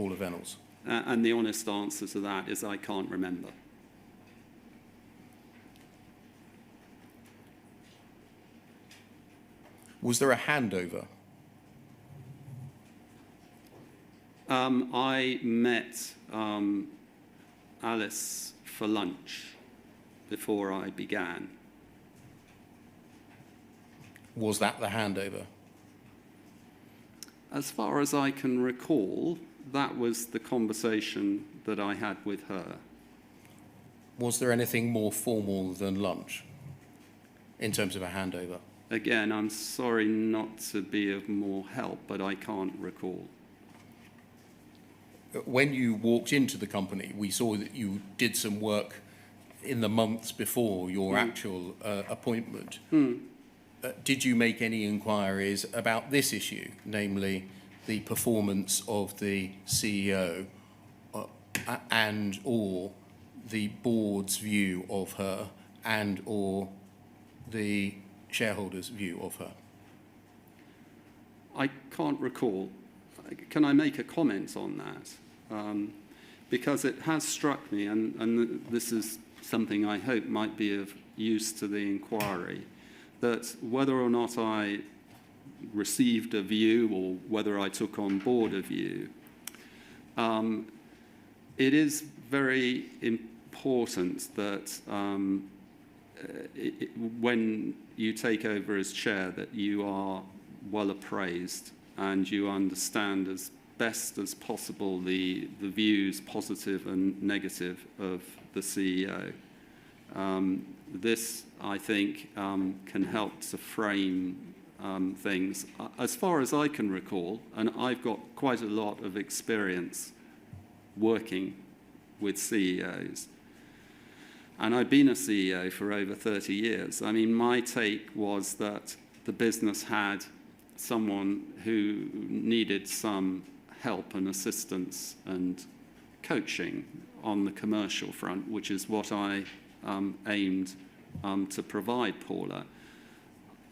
Paula Venables? And the honest answer to that is I can't remember. Was there a handover? I met Alice for lunch before I began. Was that the handover? As far as I can recall, that was the conversation that I had with her. Was there anything more formal than lunch in terms of a handover? Again, I'm sorry not to be of more help, but I can't recall. When you walked into the company, we saw that you did some work in the months before your actual appointment. Did you make any inquiries about this issue, namely the performance of the CEO and or the board's view of her and or the shareholders' view of her? I can't recall. Can I make a comment on that? Because it has struck me, and this is something I hope might be of use to the inquiry, that whether or not I received a view or whether I took on board a view, it is very important that when you take over as chair that you are well appraised and you understand as best as possible the views, positive and negative, of the CEO. This, I think, can help to frame things. As far as I can recall, and I've got quite a lot of experience working with CEOs, and I've been a CEO for over 30 years. I mean, my take was that the business had someone who needed some help and assistance and coaching on the commercial front, which is what I aimed to provide Paula.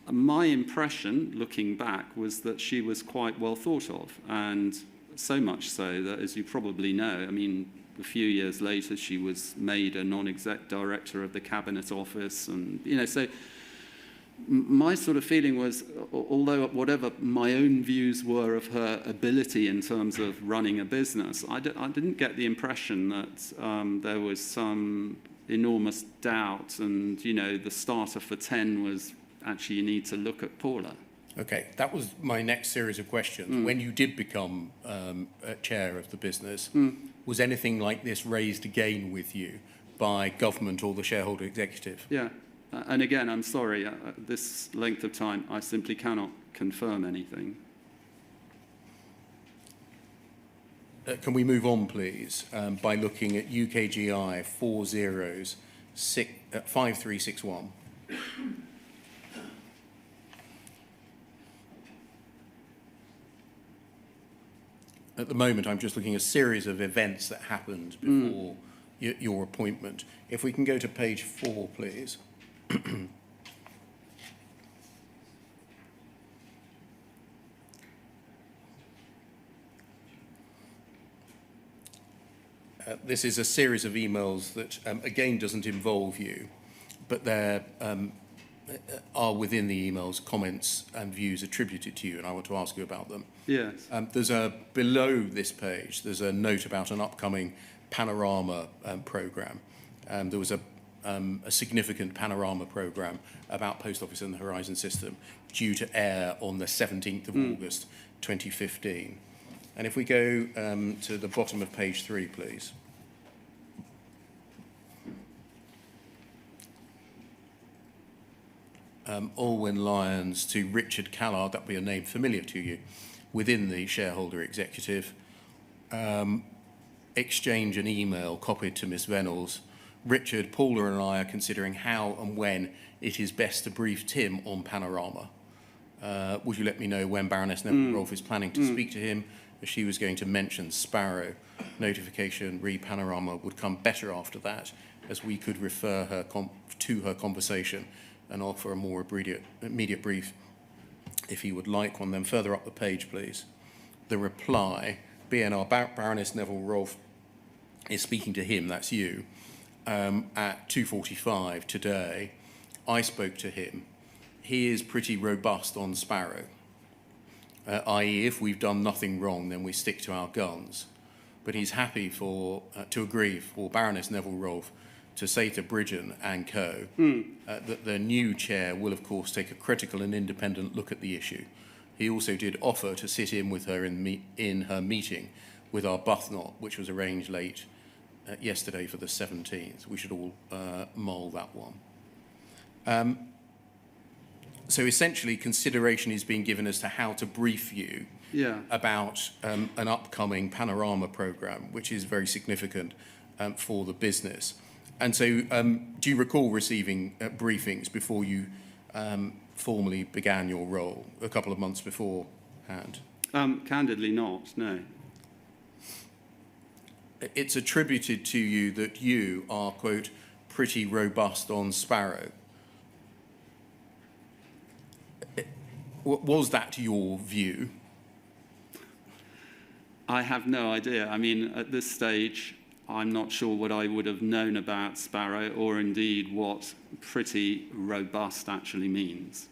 My impression, looking back, was that she was quite well thought of, and so much so that, as you probably know, I mean, a few years later, she was made a non-exec director of the Cabinet Office, and, you know, so my sort of feeling was, although whatever my own views were of her ability in terms of running a business, I didn't get the impression that there was some enormous doubt and, you know, the starter for 10 was actually you need to look at Paula. Okay, that was my next series of questions. When you did become chair of the business, was anything like this raised again with you by government or the shareholder executive? Yeah. And again, I'm sorry, this length of time, I simply cannot confirm anything. Can we move on, please, by looking at UKGI 5361? At the moment, I'm just looking at a series of events that happened before your appointment. If we can go to page 4, please. This is a series of emails that, again, doesn't involve you, but there are within the emails comments and views attributed to you, and I want to ask you about them. Yes. There's below this page, there's a note about an upcoming panorama programme. There was a significant panorama programme about Post Office and the Horizon system due to air on the 17th of August 2015. And if we go to the bottom of page 3, please. Alwyn Lyons to Richard Callard, that would be a name familiar to you, within the shareholder executive. Exchange an email copied to Ms Venables. Richard, Paula and I are considering how and when it is best to brief Tim on Panorama. Would you let me know when Baroness Neville-Rolfe is planning to speak to him, as she was going to mention Sparrow. Notification re Panorama would come better after that, as we could refer her to her conversation and offer a more immediate brief if he would like one. Then further up the page, please. The reply BNR, Baroness Neville Rolfe, is speaking to him, that's you, at 2:45 today. I spoke to him. He is pretty robust on Sparrow, i.e. if we've done nothing wrong, then we stick to our guns. But he's happy to agree for Baroness Neville Rolfe to say to Bridgen and co. That the new chair will, of course, take a critical and independent look at the issue. He also did offer to sit in with her in her meeting with our Arbuthnot, which was arranged late yesterday for the 17th. We should all mull that one. So essentially, consideration is being given as to how to brief you about an upcoming panorama programme, which is very significant for the business. And so do you recall receiving briefings before you formally began your role a couple of months beforehand? Candidly not, no. It's attributed to you that you are, quote, pretty robust on Sparrow. Was that your view? I have no idea. I mean, at this stage, I'm not sure what I would have known about Sparrow or indeed what pretty robust actually means.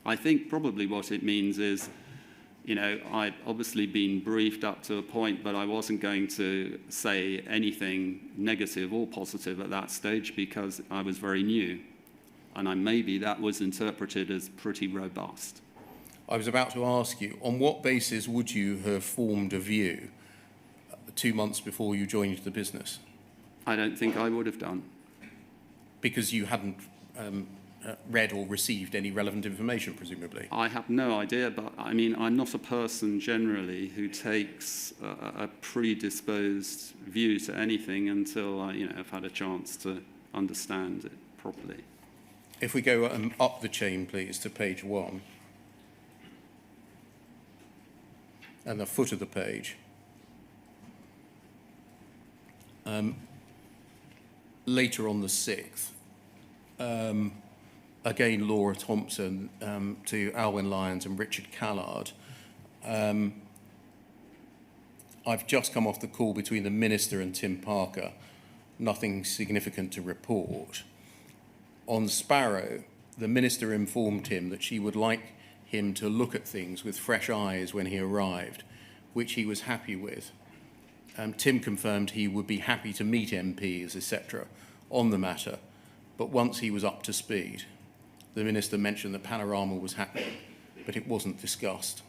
I think probably what it means is, you know, I'd obviously been briefed up to a point, but I wasn't going to say anything negative or positive at that stage because I was very new. And maybe that was interpreted as pretty robust. I was about to ask you, on what basis would you have formed a view 2 months before you joined the business? I don't think I would have done. Because you hadn't read or received any relevant information, presumably? I have no idea, but I mean, I'm not a person generally who takes a predisposed view to anything until I, have had a chance to understand it properly. If we go up the chain, please, to page 1, and the foot of the page. Later on the 6th, again, Laura Thompson to Alwyn Lyons and Richard Callard. I've just come off the call between the Minister and Tim Parker. Nothing significant to report. On Sparrow, the Minister informed him that she would like him to look at things with fresh eyes when he arrived, which he was happy with. Tim confirmed he would be happy to meet MPs, etc., on the matter, but once he was up to speed, the Minister mentioned that Panorama was happening, but it wasn't discussed.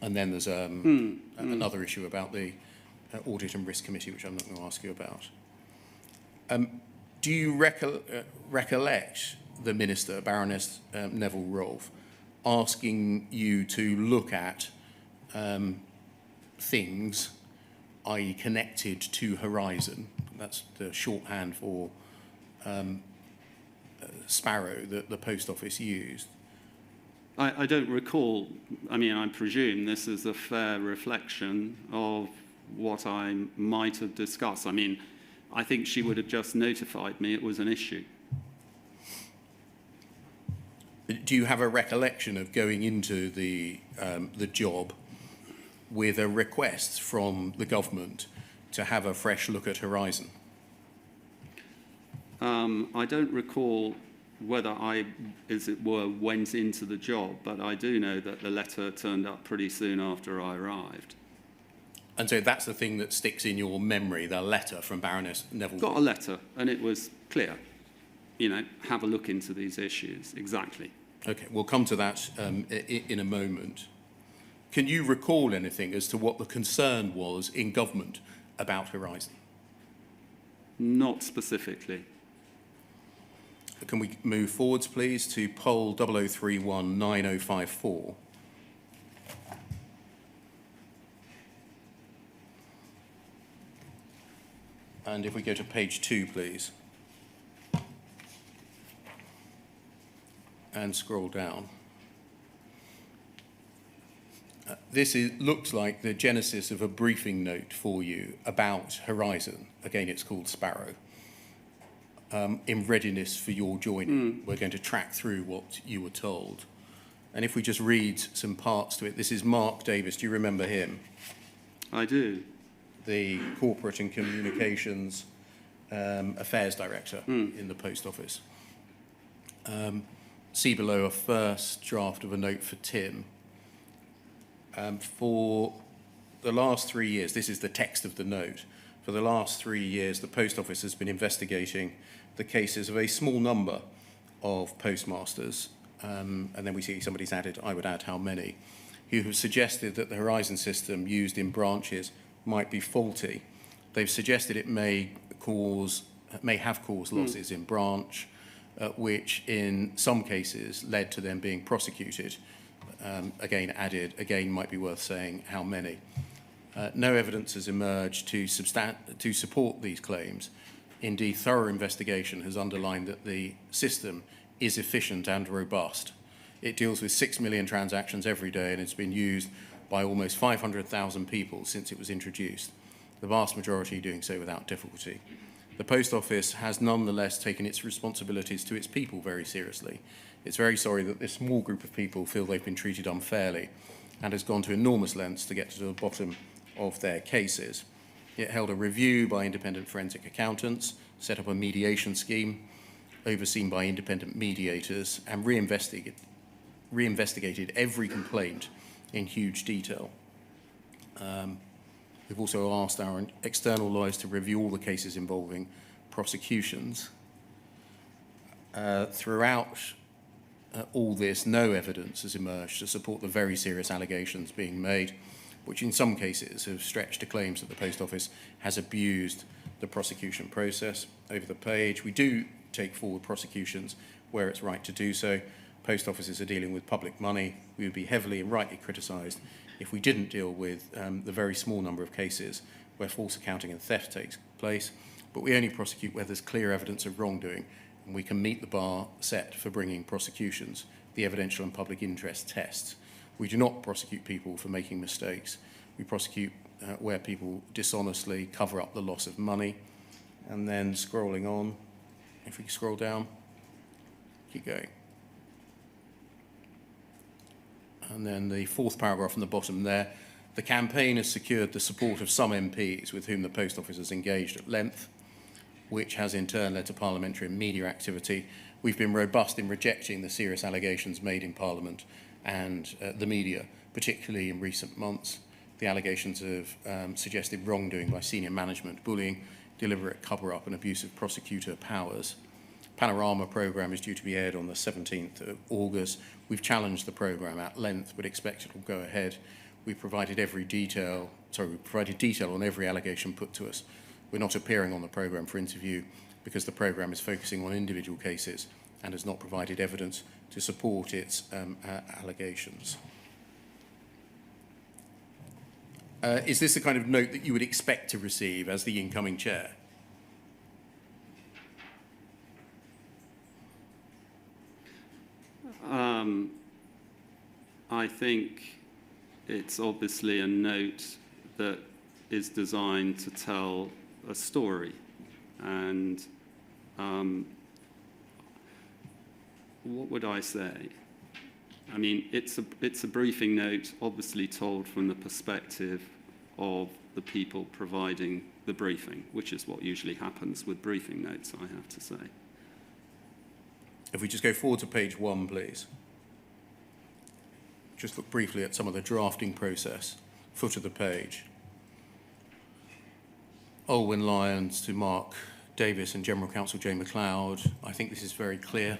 And then there's another issue about the Audit and Risk Committee, which I'm not going to ask you about. Do you recollect the Minister, Baroness Neville Rolfe, asking you to look at things, i.e. connected to Horizon? That's the shorthand for Sparrow that the Post Office used. I don't recall. I mean, I presume this is a fair reflection of what I might have discussed. I mean, I think she would have just notified me it was an issue. Do you have a recollection of going into the job with a request from the government to have a fresh look at Horizon? I don't recall whether I, as it were, went into the job, but I do know that the letter turned up pretty soon after I arrived. And so that's the thing that sticks in your memory, the letter from Baroness Neville? Got a letter, and it was clear. Have a look into these issues. Exactly. Okay, we'll come to that in a moment. Can you recall anything as to what the concern was in government about Horizon? Not specifically. Can we move forwards, please, to poll 00319054? And if we go to page 2, please, and scroll down. This looks like the genesis of a briefing note for you about Horizon. Again, it's called Sparrow. In readiness for your joining. We're going to track through what you were told. And if we just read some parts to it, this is Mark Davis. Do you remember him? I do. The Corporate and Communications Affairs Director in the Post Office. See below a first draft of a note for Tim. For the last 3 years, this is the text of the note, for the last 3 years the Post Office has been investigating the cases of a small number of postmasters, and then we see somebody's added, I would add how many, who have suggested that the Horizon system used in branches might be faulty. They've suggested it may have caused losses in branch, which in some cases led to them being prosecuted. Again might be worth saying how many. No evidence has emerged to support these claims. Indeed, thorough investigation has underlined that the system is efficient and robust. It deals with 6 million transactions every day, and it's been used by almost 500,000 people since it was introduced, the vast majority doing so without difficulty. The Post Office has nonetheless taken its responsibilities to its people very seriously. It's very sorry that this small group of people feel they've been treated unfairly and has gone to enormous lengths to get to the bottom of their cases. It held a review by independent forensic accountants, set up a mediation scheme overseen by independent mediators, and reinvestigated every complaint in huge detail. We've also asked our external lawyers to review all the cases involving prosecutions. Throughout all this, no evidence has emerged to support the very serious allegations being made, which in some cases have stretched to claims that the Post Office has abused the prosecution process. Over the page, we do take forward prosecutions where it's right to do so. Post offices are dealing with public money. We would be heavily and rightly criticised if we didn't deal with the very small number of cases where false accounting and theft takes place, but we only prosecute where there's clear evidence of wrongdoing, and we can meet the bar set for bringing prosecutions, the evidential and public interest tests. We do not prosecute people for making mistakes. We prosecute where people dishonestly cover up the loss of money. And then scrolling on, if we scroll down, keep going. And then the fourth paragraph from the bottom there, the campaign has secured the support of some MPs with whom the Post Office has engaged at length, which has in turn led to parliamentary and media activity. We've been robust in rejecting the serious allegations made in Parliament and the media, particularly in recent months. The allegations have suggested wrongdoing by senior management, bullying, deliberate cover-up and abuse of prosecutor powers. Panorama programme is due to be aired on the 17th of August. We've challenged the programme at length, but expect it will go ahead. We've provided detail on every allegation put to us. We're not appearing on the programme for interview because the programme is focusing on individual cases and has not provided evidence to support its allegations. Is this the kind of note that you would expect to receive as the incoming chair? I think it's obviously a note that is designed to tell a story, and what would I say? I mean, it's a briefing note, obviously told from the perspective of the people providing the briefing, which is what usually happens with briefing notes, I have to say. If we just go forward to page 1, please. Just look briefly at some of the drafting process, foot of the page. Olwen Lyons to Mark Davis and General Counsel Jane McLeod. I think this is very clear.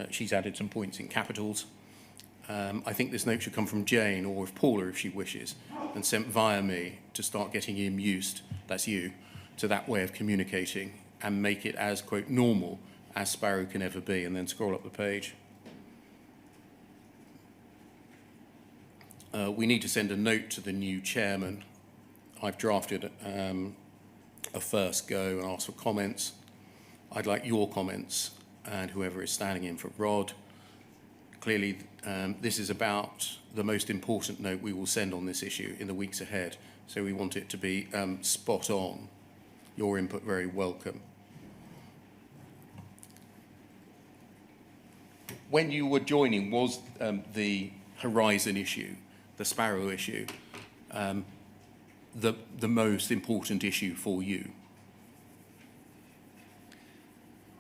She's added some points in capitals. I think this note should come from Jane, or if Paula, if she wishes, and sent via me to start getting him used, that's you, to that way of communicating and make it as, quote, normal as Sparrow can ever be, and then scroll up the page. We need to send a note to the new chairman. I've drafted a first go and asked for comments. I'd like your comments and whoever is standing in for Rod. Clearly, this is about the most important note we will send on this issue in the weeks ahead, so we want it to be spot on. Your input very welcome. When you were joining, was the Horizon issue, the Sparrow issue, the most important issue for you?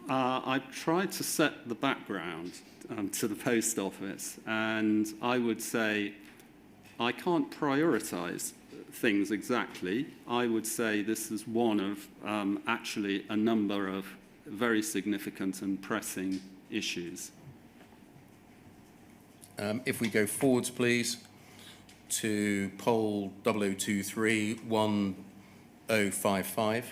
I've tried to set the background to the Post Office, and I would say I can't prioritise things exactly. I would say this is one of actually a number of very significant and pressing issues. If we go forwards, please, to poll 0023-1055.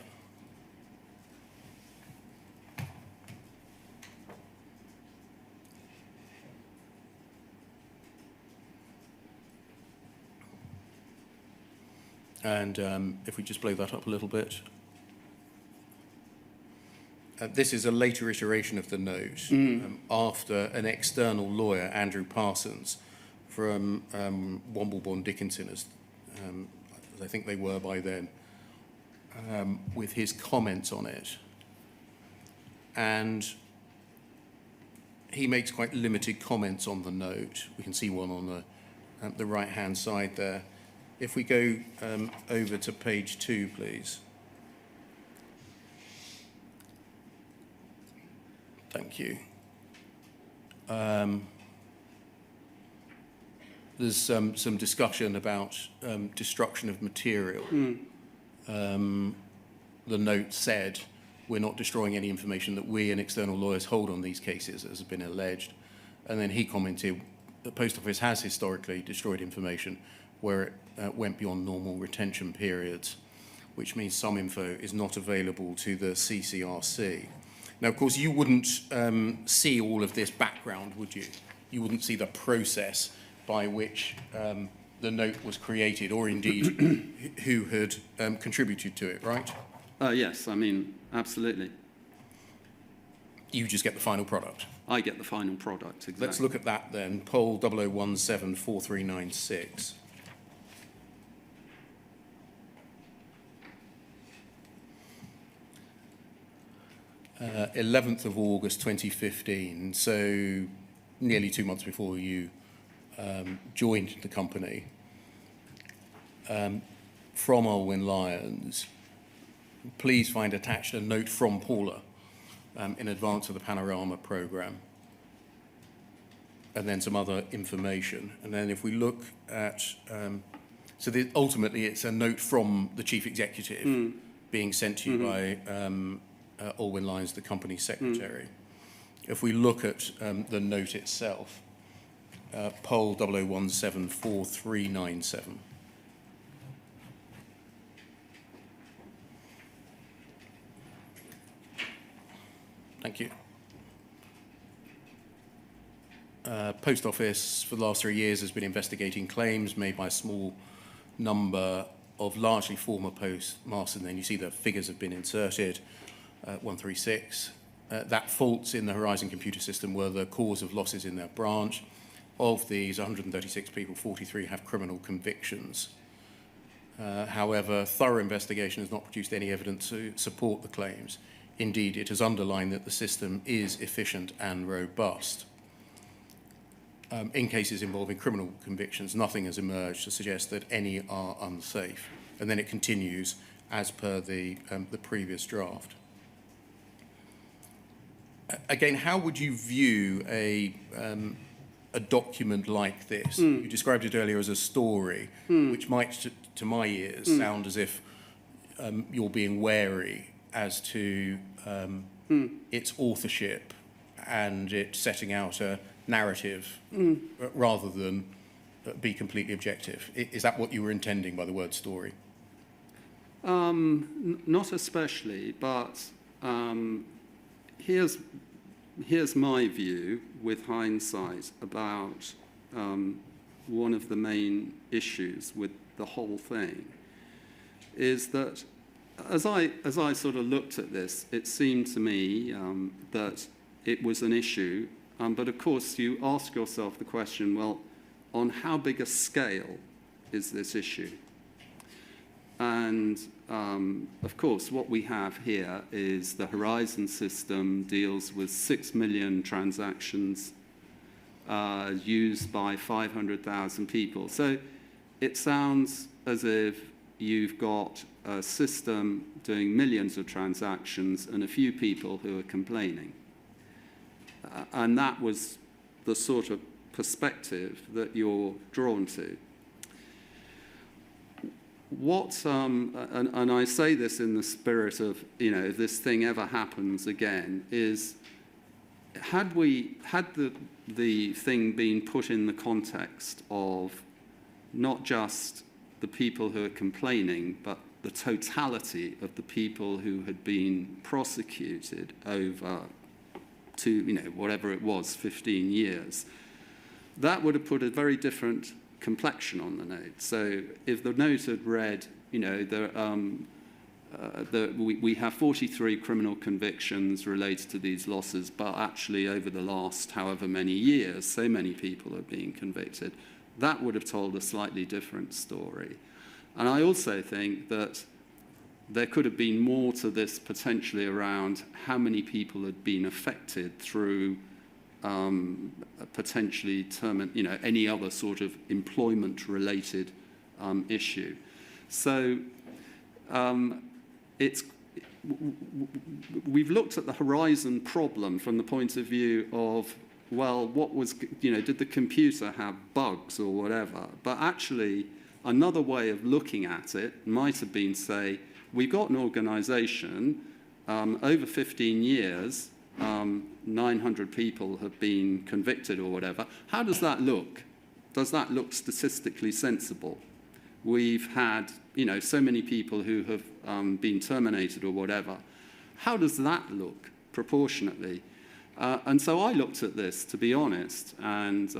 And if we just blow that up a little bit. This is a later iteration of the note after an external lawyer, Andrew Parsons, from Womblebond Dickinson, as I think they were by then, with his comments on it. And he makes quite limited comments on the note. We can see one on the right-hand side there. If we go over to page 2, please. Thank you. There's some discussion about destruction of material. The note said, we're not destroying any information that we and external lawyers hold on these cases, as has been alleged. And then he commented, the Post Office has historically destroyed information where it went beyond normal retention periods, which means some info is not available to the CCRC. Now, of course, you wouldn't see all of this background, would you? You wouldn't see the process by which the note was created, or indeed who had contributed to it, right? Yes, I mean, absolutely. You just get the final product. I get the final product, exactly. Let's look at that then. Poll 00174396. 11th of August 2015, so nearly 2 months before you joined the company, from Olwyn Lyons. Please find attached a note from Paula in advance of the Panorama programme, and then some other information. And then if we look at, ultimately it's a note from the Chief Executive being sent to you by Olwyn Lyons, the company secretary. If we look at the note itself, poll 00174397. Thank you. Post Office for the last 3 years has been investigating claims made by a small number of largely former postmasters, and then you see the figures have been inserted. 136. That faults in the Horizon computer system were the cause of losses in their branch. Of these 136 people, 43 have criminal convictions. However, thorough investigation has not produced any evidence to support the claims. Indeed, it has underlined that the system is efficient and robust. In cases involving criminal convictions, nothing has emerged to suggest that any are unsafe. And then it continues as per the previous draft. Again, how would you view a document like this? You described it earlier as a story, which might, to my ears, sound as if you're being wary as to its authorship and it setting out a narrative rather than be completely objective. Is that what you were intending by the word story? Not especially, but here's my view with hindsight about one of the main issues with the whole thing is that as I sort of looked at this, it seemed to me that it was an issue, but of course you ask yourself the question, well, on how big a scale is this issue? And of course, what we have here is the Horizon system deals with 6 million transactions used by 500,000 people. So it sounds as if you've got a system doing millions of transactions and a few people who are complaining. And that was the sort of perspective that you're drawn to. And I say this in the spirit of, if this thing ever happens again, is had the thing been put in the context of not just the people who are complaining, but the totality of the people who had been prosecuted over whatever it was, 15 years, that would have put a very different complexion on the note. So if the note had read, we have 43 criminal convictions related to these losses, but actually over the last however many years, so many people are being convicted, that would have told a slightly different story. And I also think that there could have been more to this potentially around how many people had been affected through potentially any other sort of employment-related issue. So we've looked at the horizon problem from the point of view of, well, did the computer have bugs or whatever? But actually, another way of looking at it might have been, say, we've got an organization, over 15 years, 900 people have been convicted or whatever. How does that look? Does that look statistically sensible? We've had, so many people who have been terminated or whatever. How does that look proportionately? And so I looked at this, to be honest, and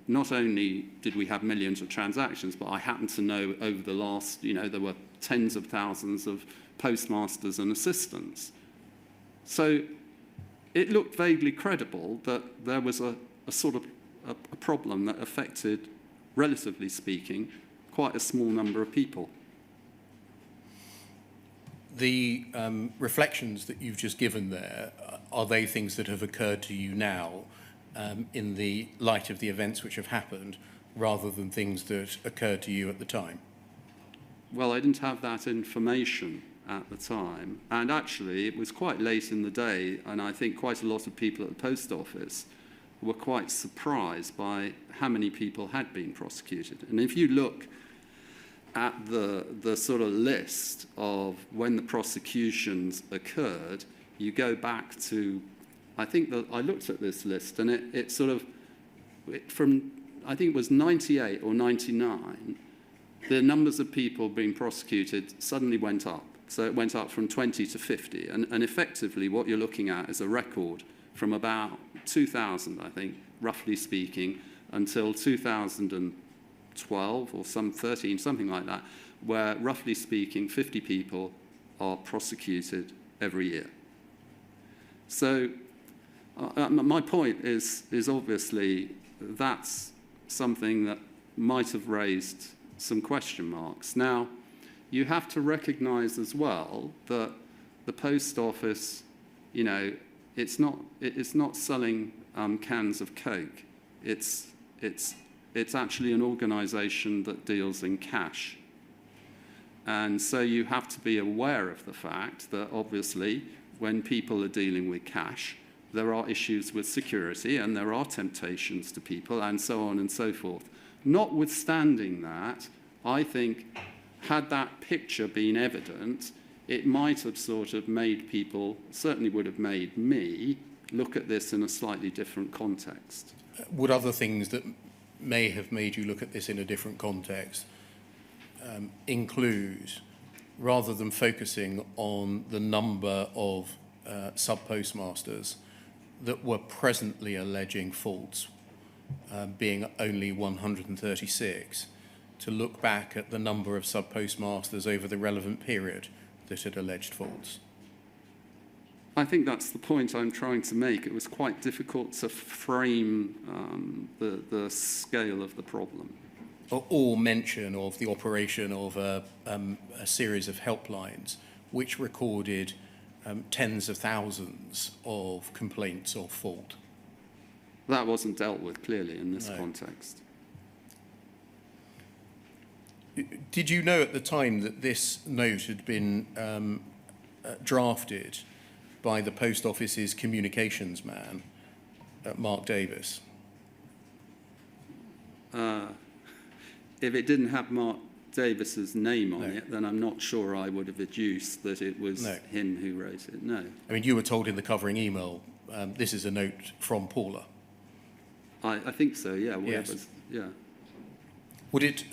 not only did we have millions of transactions, but I happen to know over the last, there were tens of thousands of postmasters and assistants. So it looked vaguely credible that there was a sort of a problem that affected, relatively speaking, quite a small number of people. The reflections that you've just given there, are they things that have occurred to you now in the light of the events which have happened, rather than things that occurred to you at the time? Well, I didn't have that information at the time, and actually it was quite late in the day, and I think quite a lot of people at the Post Office were quite surprised by how many people had been prosecuted. And if you look at the sort of list of when the prosecutions occurred, you go back to, I think that I looked at this list, and it sort of, from, I think it was 98 or 99, the numbers of people being prosecuted suddenly went up. So it went up from 20 to 50. And effectively, what you're looking at is a record from about 2000, I think, roughly speaking, until 2012 or some 13, something like that, where, roughly speaking, 50 people are prosecuted every year. So my point is obviously that's something that might have raised some question marks. Now, you have to recognize as well that the Post Office, it's not selling cans of Coke. It's actually an organization that deals in cash. And so you have to be aware of the fact that obviously when people are dealing with cash, there are issues with security and there are temptations to people and so on and so forth. Notwithstanding that, I think had that picture been evident, it might have sort of made people, certainly would have made me, look at this in a slightly different context. Would other things that may have made you look at this in a different context include, rather than focusing on the number of sub-postmasters that were presently alleging faults, being only 136, to look back at the number of sub-postmasters over the relevant period that had alleged faults? I think that's the point I'm trying to make. It was quite difficult to frame the scale of the problem. Or mention of the operation of a series of helplines which recorded tens of thousands of complaints of fault. That wasn't dealt with clearly in this context. Did you know at the time that this note had been drafted by the Post Office's communications man, Mark Davis? If it didn't have Mark Davis's name on it, then I'm not sure I would have deduced that it was him who wrote it. No. I mean, you were told in the covering email, this is a note from Paula. I think so, yeah. Yes. Yeah. Would it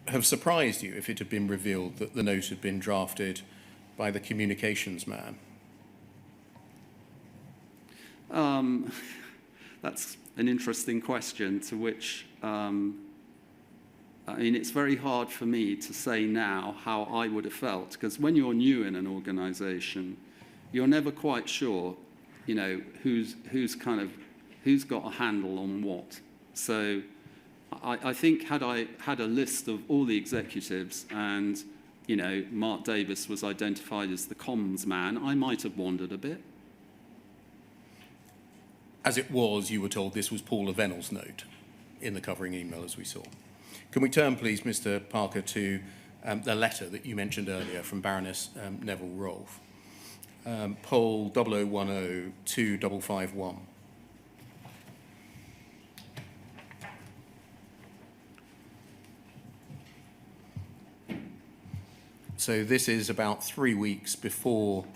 have surprised you if it had been revealed that the note had been drafted by the communications man? That's an interesting question to which, I mean, it's very hard for me to say now how I would have felt, because when you're new in an organisation, you're never quite sure, you know, who's got a handle on what. So I think had I had a list of all the executives and, you know, Mark Davis was identified as the comms man, I might have wondered a bit. As it was, you were told this was Paula Vennell's note in the covering email, as we saw. Can we turn, please, Mr. Parker, to the letter that you mentioned earlier from Baroness Neville Rolfe, poll 00102551. So this is about 3 weeks before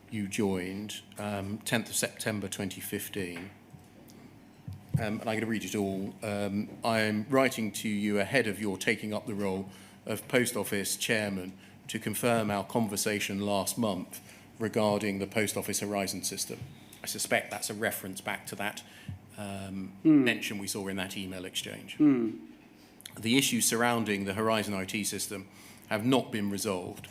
you joined, 10th of September 2015. And I'm going to read it all. I'm writing to you ahead of your taking up the role of Post Office Chairman to confirm our conversation last month regarding the Post Office Horizon system. I suspect that's a reference back to that mention we saw in that email exchange. The issues surrounding the Horizon IT system have not been resolved.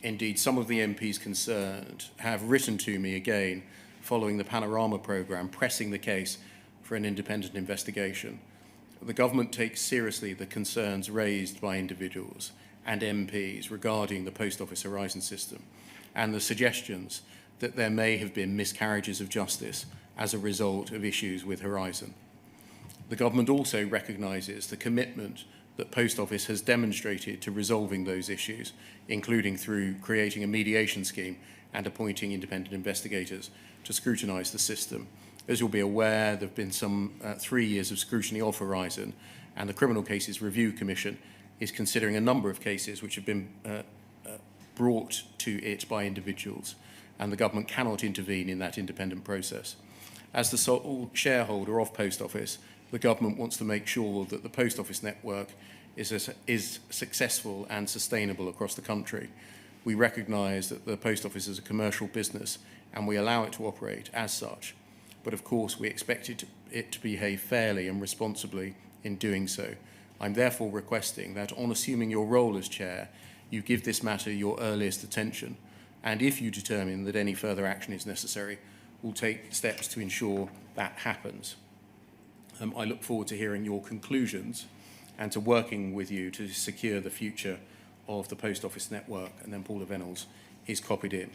Indeed, some of the MPs concerned have written to me again following the Panorama programme, pressing the case for an independent investigation. The government takes seriously the concerns raised by individuals and MPs regarding the Post Office Horizon system and the suggestions that there may have been miscarriages of justice as a result of issues with Horizon. The government also recognises the commitment that Post Office has demonstrated to resolving those issues, including through creating a mediation scheme and appointing independent investigators to scrutinise the system. As you'll be aware, there have been some 3 years of scrutiny of Horizon, and the Criminal Cases Review Commission is considering a number of cases which have been brought to it by individuals, and the government cannot intervene in that independent process. As the sole shareholder of Post Office, the government wants to make sure that the Post Office network is successful and sustainable across the country. We recognise that the Post Office is a commercial business and we allow it to operate as such. But of course we expect it to behave fairly and responsibly in doing so. I'm therefore requesting that on assuming your role as chair, you give this matter your earliest attention, and if you determine that any further action is necessary, we'll take steps to ensure that happens. I look forward to hearing your conclusions and to working with you to secure the future of the Post Office network, and then Paula Vennell's is copied in.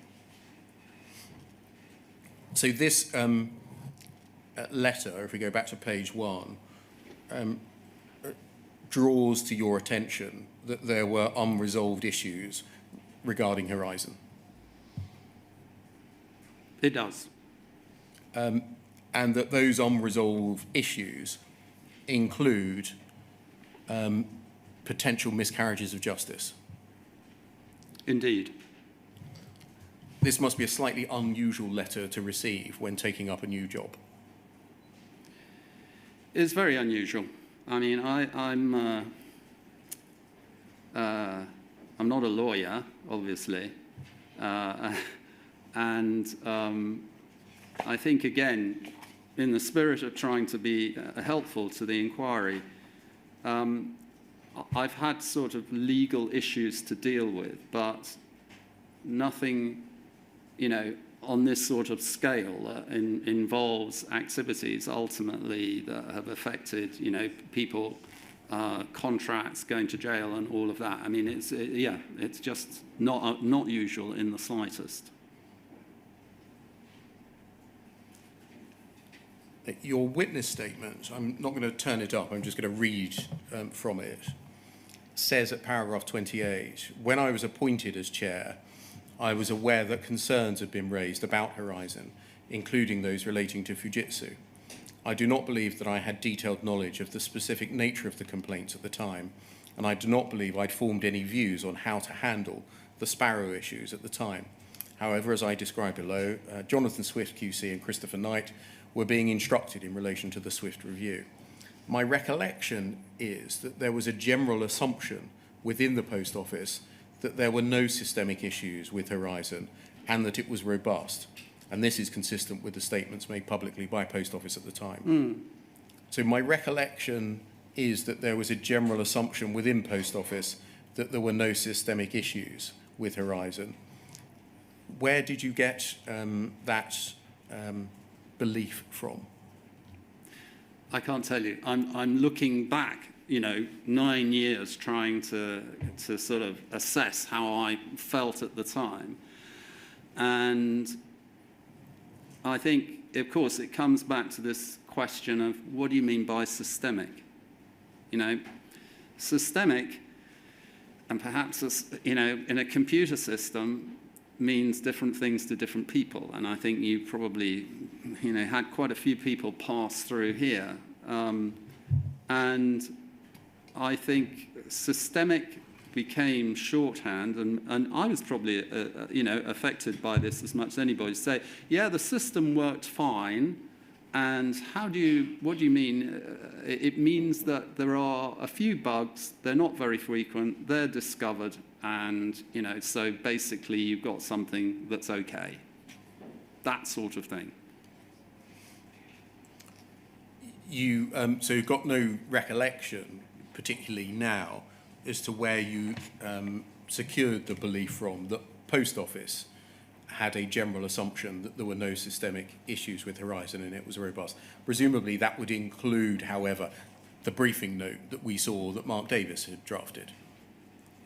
So this letter, if we go back to page 1, draws to your attention that there were unresolved issues regarding Horizon. It does. And that those unresolved issues include potential miscarriages of justice. Indeed. This must be a slightly unusual letter to receive when taking up a new job. It's very unusual. I mean, I'm not a lawyer, obviously, and I think, again, in the spirit of trying to be helpful to the inquiry, I've had sort of legal issues to deal with, but nothing, you know, on this sort of scale involves activities ultimately that have affected, you know, people, contracts, going to jail, and all of that. I mean, it's just not usual in the slightest. Your witness statement, I'm not going to turn it up, I'm just going to read from it. says at paragraph 28, when I was appointed as chair, I was aware that concerns had been raised about Horizon, including those relating to Fujitsu. I do not believe that I had detailed knowledge of the specific nature of the complaints at the time, and I do not believe I'd formed any views on how to handle the Sparrow issues at the time. However, as I described below, Jonathan Swift QC and Christopher Knight were being instructed in relation to the Swift review. My recollection is that there was a general assumption within the Post Office that there were no systemic issues with Horizon and that it was robust. And this is consistent with the statements made publicly by Post Office at the time. So my recollection is that there was a general assumption within Post Office that there were no systemic issues with Horizon. Where did you get that belief from? I can't tell you. I'm looking back, 9 years trying to sort of assess how I felt at the time. And I think, of course, it comes back to this question of what do you mean by systemic? Systemic, and perhaps, in a computer system, means different things to different people. And I think you probably, had quite a few people pass through here. And I think systemic became shorthand, and I was probably, affected by this as much as anybody. Say, yeah, the system worked fine, and what do you mean? It means that there are a few bugs, they're not very frequent, they're discovered, and, so basically you've got something that's okay. That sort of thing. So you've got no recollection, particularly now, as to where you secured the belief from that Post Office had a general assumption that there were no systemic issues with Horizon and it was robust. Presumably that would include, however, the briefing note that we saw that Mark Davis had drafted.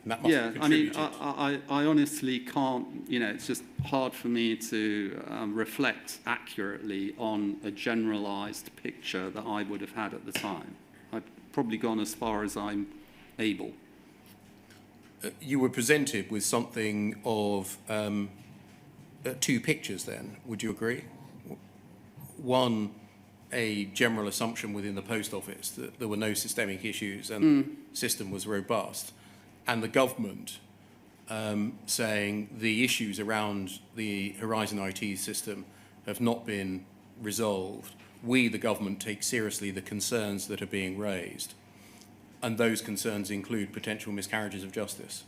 And that must have contributed. I honestly can't, it's just hard for me to reflect accurately on a generalised picture that I would have had at the time. I've probably gone as far as I'm able. You were presented with something of two pictures then, would you agree? One, a general assumption within the Post Office that there were no systemic issues and the system was robust, and the government saying the issues around the Horizon IT system have not been resolved. We, the government, take seriously the concerns that are being raised, and those concerns include potential miscarriages of justice.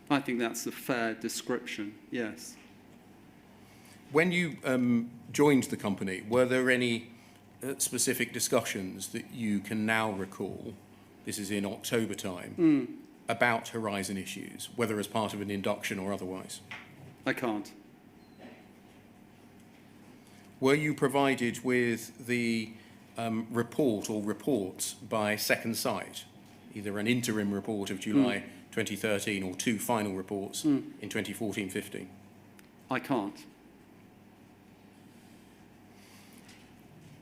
I think that's a fair description, yes. When you joined the company, were there any specific discussions that you can now recall, this is in October time, about Horizon issues, whether as part of an induction or otherwise? I can't. Were you provided with the report or reports by Second Sight, either an interim report of July 2013 or two final reports in 2014-15? I can't.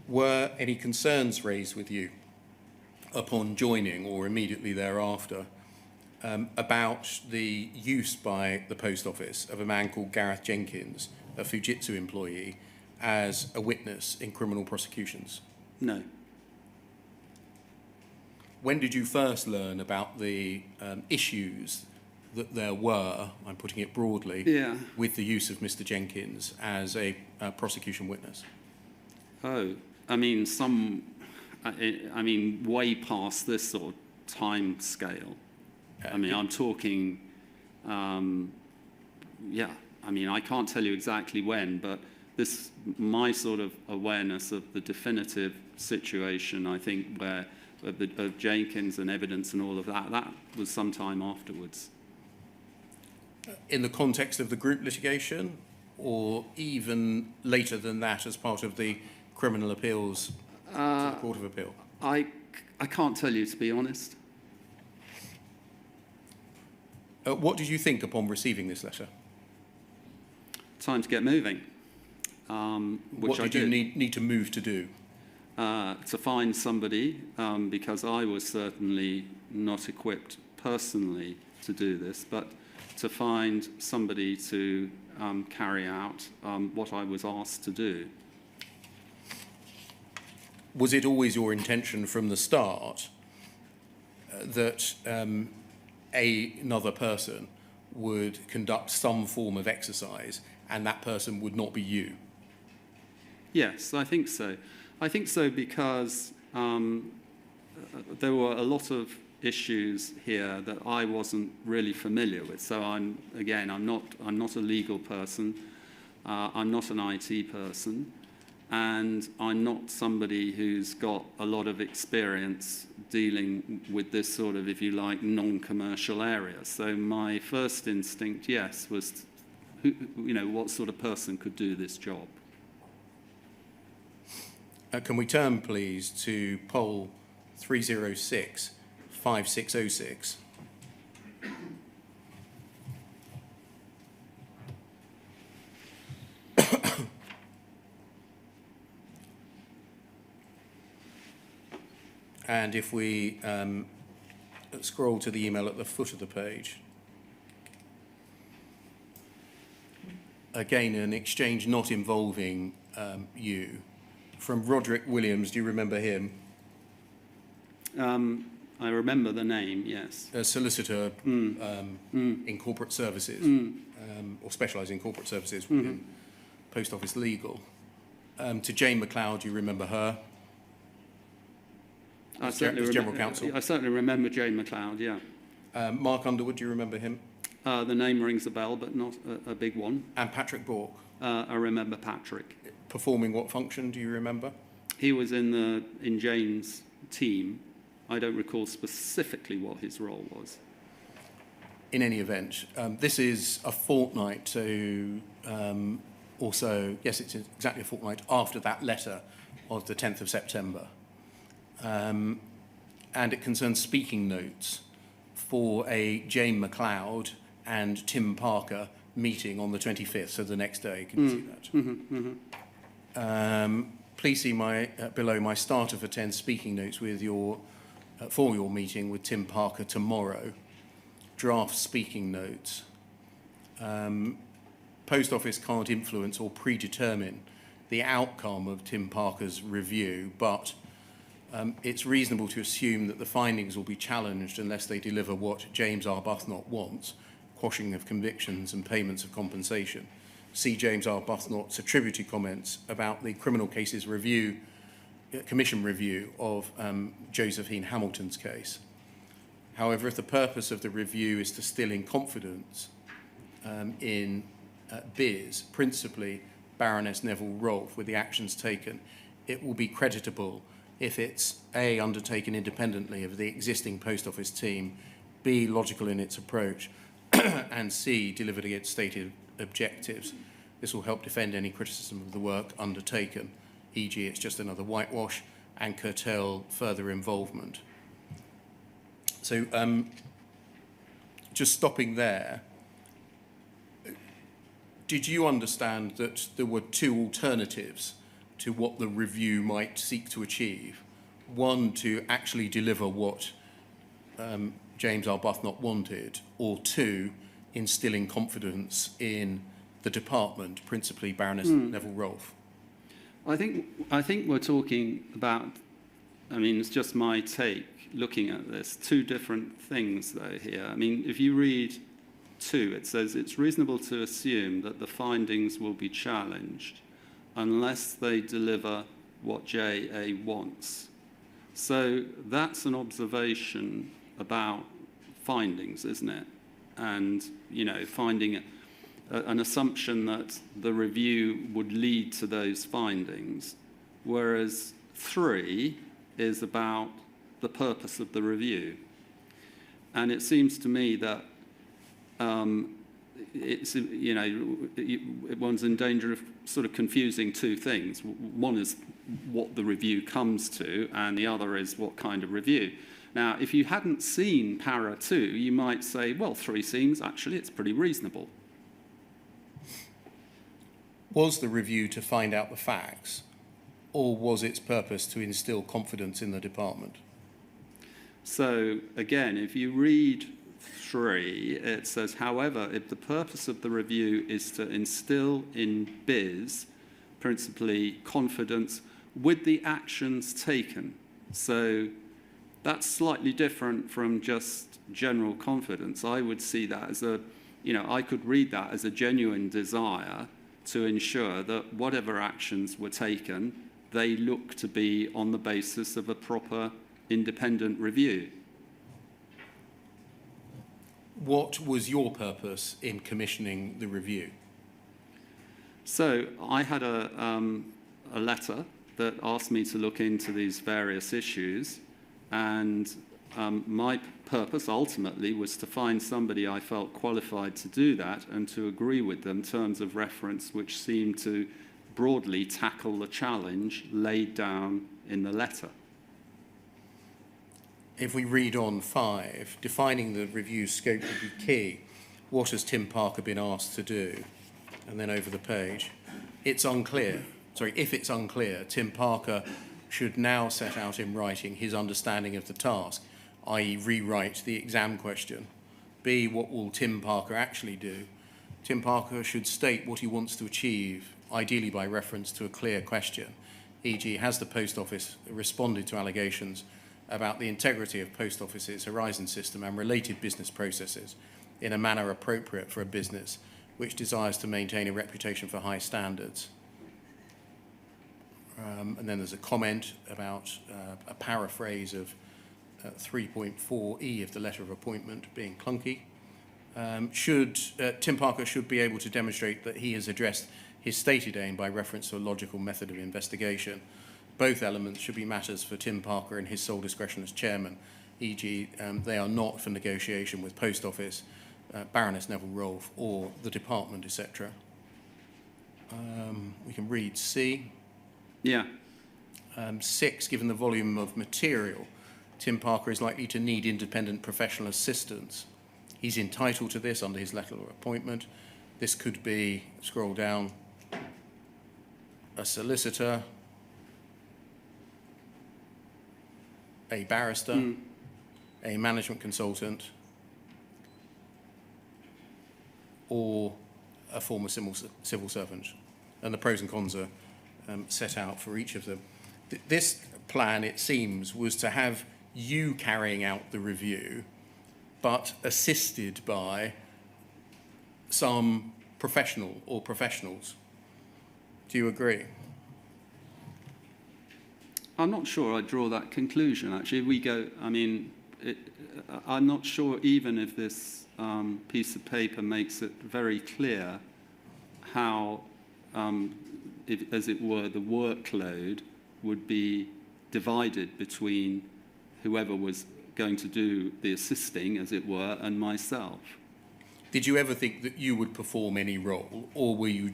Were any concerns raised with you upon joining or immediately thereafter about the use by the Post Office of a man called Gareth Jenkins, a Fujitsu employee, as a witness in criminal prosecutions? No. When did you first learn about the issues that there were, I'm putting it broadly, with the use of Mr. Jenkins as a prosecution witness? Oh, way past this sort of time scale. I'm talking, I can't tell you exactly when, but my sort of awareness of the definitive situation, I think, where of Jenkins and evidence and all of that was some time afterwards. In the context of the group litigation, or even later than that as part of the criminal appeals to the Court of Appeal? I can't tell you, to be honest. What did you think upon receiving this letter? Time to get moving. Which what did you need to move to do? To find somebody, because I was certainly not equipped personally to do this, but to find somebody to carry out what I was asked to do. Was it always your intention from the start that another person would conduct some form of exercise and that person would not be you? Yes, I think so. I think so because there were a lot of issues here that I wasn't really familiar with. So I'm not a legal person. I'm not an IT person. And I'm not somebody who's got a lot of experience dealing with this sort of, if you like, non-commercial area. So my first instinct, yes, was, what sort of person could do this job? Can we turn, please, to poll 306-5606? And if we scroll to the email at the foot of the page, again, an exchange not involving you, from Roderick Williams. Do you remember him? I remember the name, yes. A solicitor in corporate services, or specialising in corporate services within Post Office Legal. To Jane McLeod, do you remember her? As General Counsel. I certainly remember Jane McLeod, yeah. Mark Underwood, do you remember him? The name rings a bell, but not a big one. And Patrick Bork. I remember Patrick. Performing what function, do you remember? He was in Jane's team. I don't recall specifically what his role was. In any event, this is a fortnight to also, yes, it's exactly a fortnight after that letter of the 10th of September. And it concerns speaking notes for a Jane McLeod and Tim Parker meeting on the 25th, so the next day. Can you see that? Please see below my starter for 10 speaking notes with for your meeting with Tim Parker tomorrow. Draft speaking notes. Post Office can't influence or predetermine the outcome of Tim Parker's review, but it's reasonable to assume that the findings will be challenged unless they deliver what James Arbuthnot wants, quashing of convictions and payments of compensation. See James Arbuthnot's attributed comments about the criminal cases commission review of Josephine Hamilton's case. However, if the purpose of the review is to still in confidence in Biz, principally Baroness Neville Rolfe, with the actions taken, it will be creditable if it's A, undertaken independently of the existing Post Office team, B, logical in its approach, and C, delivered against stated objectives. This will help defend any criticism of the work undertaken, e.g. it's just another whitewash, and curtail further involvement. So just stopping there, did you understand that there were two alternatives to what the review might seek to achieve? One, to actually deliver what James Arbuthnot wanted, or two, instilling confidence in the department, principally Baroness Neville Rolfe? I think we're talking about, it's just my take looking at this, two different things though here. If you read 2, it says it's reasonable to assume that the findings will be challenged unless they deliver what JA wants. So that's an observation about findings, isn't it? And, finding an assumption that the review would lead to those findings, whereas 3 is about the purpose of the review. And it seems to me that one's in danger of sort of confusing two things. One is what the review comes to, and the other is what kind of review. Now, if you hadn't seen Para 2, you might say, well, 3 seems, actually, it's pretty reasonable. Was the review to find out the facts, or was its purpose to instill confidence in the department? So again, if you read 3, it says, however, if the purpose of the review is to instill in BIS, principally confidence, with the actions taken. So that's slightly different from just general confidence. I would see that as I could read that as a genuine desire to ensure that whatever actions were taken, they look to be on the basis of a proper independent review. What was your purpose in commissioning the review? So I had a letter that asked me to look into these various issues, and my purpose ultimately was to find somebody I felt qualified to do that and to agree with them terms of reference which seemed to broadly tackle the challenge laid down in the letter. If we read on 5, defining the review scope would be key. What has Tim Parker been asked to do? And then over the page, it's unclear. If it's unclear, Tim Parker should now set out in writing his understanding of the task, i.e. rewrite the exam question. B, what will Tim Parker actually do? Tim Parker should state what he wants to achieve, ideally by reference to a clear question, e.g. has the Post Office responded to allegations about the integrity of Post Office's Horizon system and related business processes in a manner appropriate for a business which desires to maintain a reputation for high standards. And then there's a comment about a paraphrase of 3.4e of the letter of appointment being clunky. Tim Parker should be able to demonstrate that he has addressed his stated aim by reference to a logical method of investigation. Both elements should be matters for Tim Parker and his sole discretion as chairman, e.g. They are not for negotiation with Post Office, Baroness Neville Rolfe or the department, etc. We can read C. Yeah. 6, given the volume of material, Tim Parker is likely to need independent professional assistance. He's entitled to this under his letter of appointment. This could be, scroll down, a solicitor, a barrister, a management consultant, or a former civil servant. And the pros and cons are set out for each of them. This plan, it seems, was to have you carrying out the review, but assisted by some professional or professionals. Do you agree? I'm not sure I draw that conclusion, actually. I'm not sure even if this piece of paper makes it very clear how, as it were, the workload would be divided between whoever was going to do the assisting, as it were, and myself. Did you ever think that you would perform any role, or were you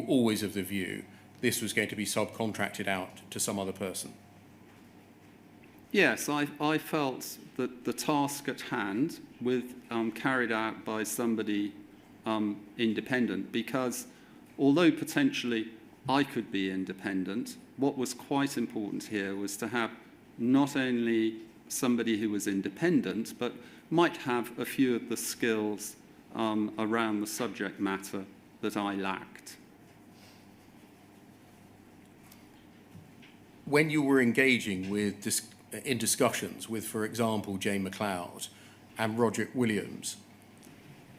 always of the view this was going to be subcontracted out to some other person? Yes, I felt that the task at hand carried out by somebody independent, because although potentially I could be independent, what was quite important here was to have not only somebody who was independent, but might have a few of the skills around the subject matter that I lacked. When you were engaging in discussions with, for example, Jane McLeod and Roderick Williams,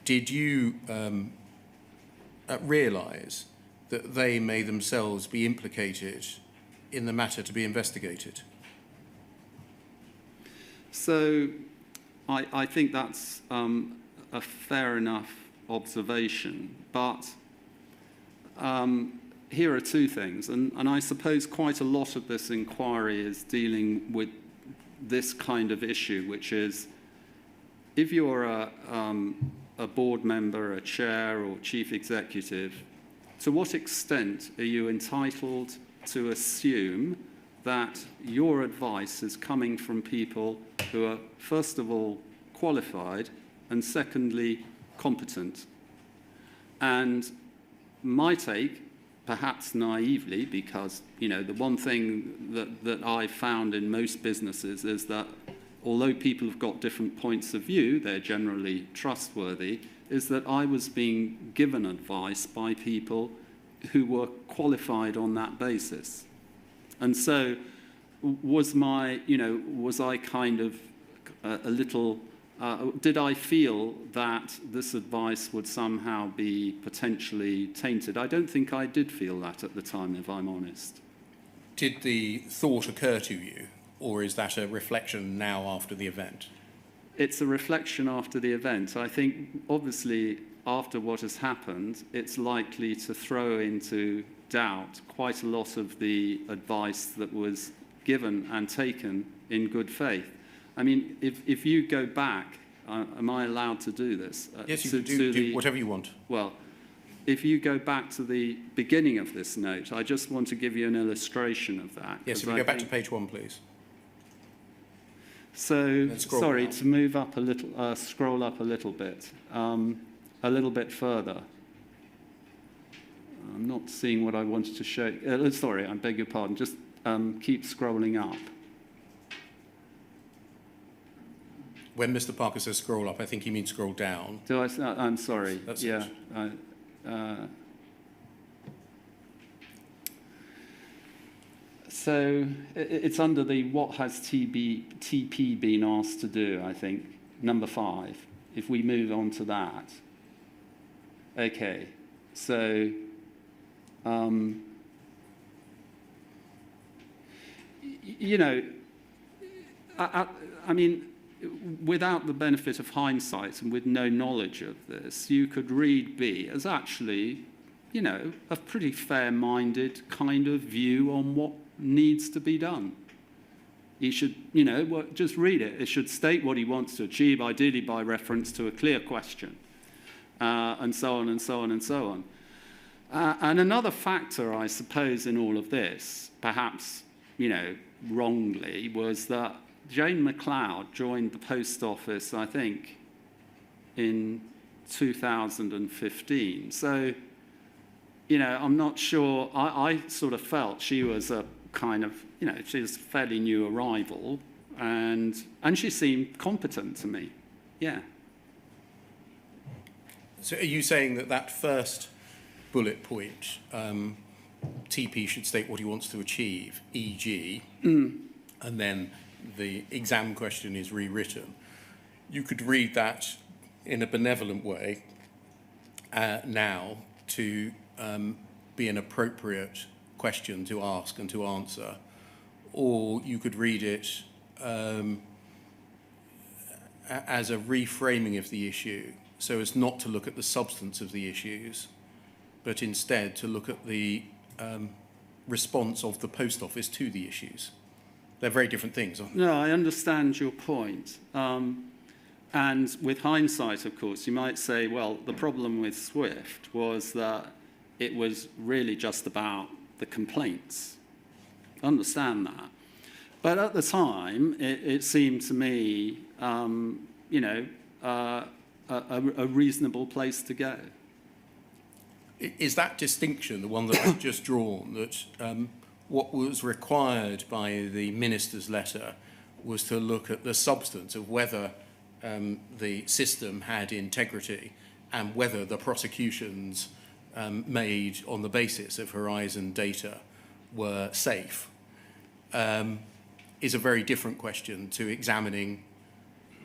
did you realise that they may themselves be implicated in the matter to be investigated? So I think that's a fair enough observation, but here are two things, and I suppose quite a lot of this inquiry is dealing with this kind of issue, which is if you're a board member, a chair or chief executive, to what extent are you entitled to assume that your advice is coming from people who are, first of all, qualified, and secondly, competent? And my take, perhaps naively, because the one thing that I found in most businesses is that although people have got different points of view, they're generally trustworthy, is that I was being given advice by people who were qualified on that basis. And so was I kind of a little, did I feel that this advice would somehow be potentially tainted? I don't think I did feel that at the time, if I'm honest. Did the thought occur to you, or is that a reflection now after the event? It's a reflection after the event. I think, obviously, after what has happened, it's likely to throw into doubt quite a lot of the advice that was given and taken in good faith. I mean, if you go back, am I allowed to do this? Yes, you can do whatever you want. Well, if you go back to the beginning of this note, I just want to give you an illustration of that. Yes, if we go back to page 1, please. So, sorry, to move up a little, scroll up a little bit further. I'm not seeing what I wanted to show. Sorry, I beg your pardon. Just keep scrolling up. When Mr. Parker says scroll up, I think he means scroll down. Do I? I'm sorry. That's yeah. it. So it's under the what has TP been asked to do, I think, number 5. If we move on to that. Okay. So you know, I mean, without the benefit of hindsight and with no knowledge of this, you could read B as actually, you know, a pretty fair-minded kind of view on what needs to be done. He should, you know, just read it. It should state what he wants to achieve, ideally by reference to a clear question, and so on and so on and so on. And another factor, I suppose, in all of this, perhaps, you know, wrongly, was that Jane McLeod joined the Post Office, I think, in 2015. So, you know, I'm not sure. I sort of felt she was a kind of, you know, she was a fairly new arrival, and she seemed competent to me. Yeah. So are you saying that that first bullet point, TP should state what he wants to achieve, e.g., and then the exam question is rewritten, you could read that in a benevolent way now to be an appropriate question to ask and to answer, or you could read it as a reframing of the issue, so as not to look at the substance of the issues, but instead to look at the response of the Post Office to the issues. They're very different things, aren't they? No, I understand your point. And with hindsight, of course, you might say, well, the problem with Swift was that it was really just about the complaints. I understand that. But at the time, it seemed to me, you know, a reasonable place to go. Is that distinction, the one that I've just drawn, that what was required by the minister's letter was to look at the substance of whether the system had integrity and whether the prosecutions made on the basis of Horizon data were safe, is a very different question to examining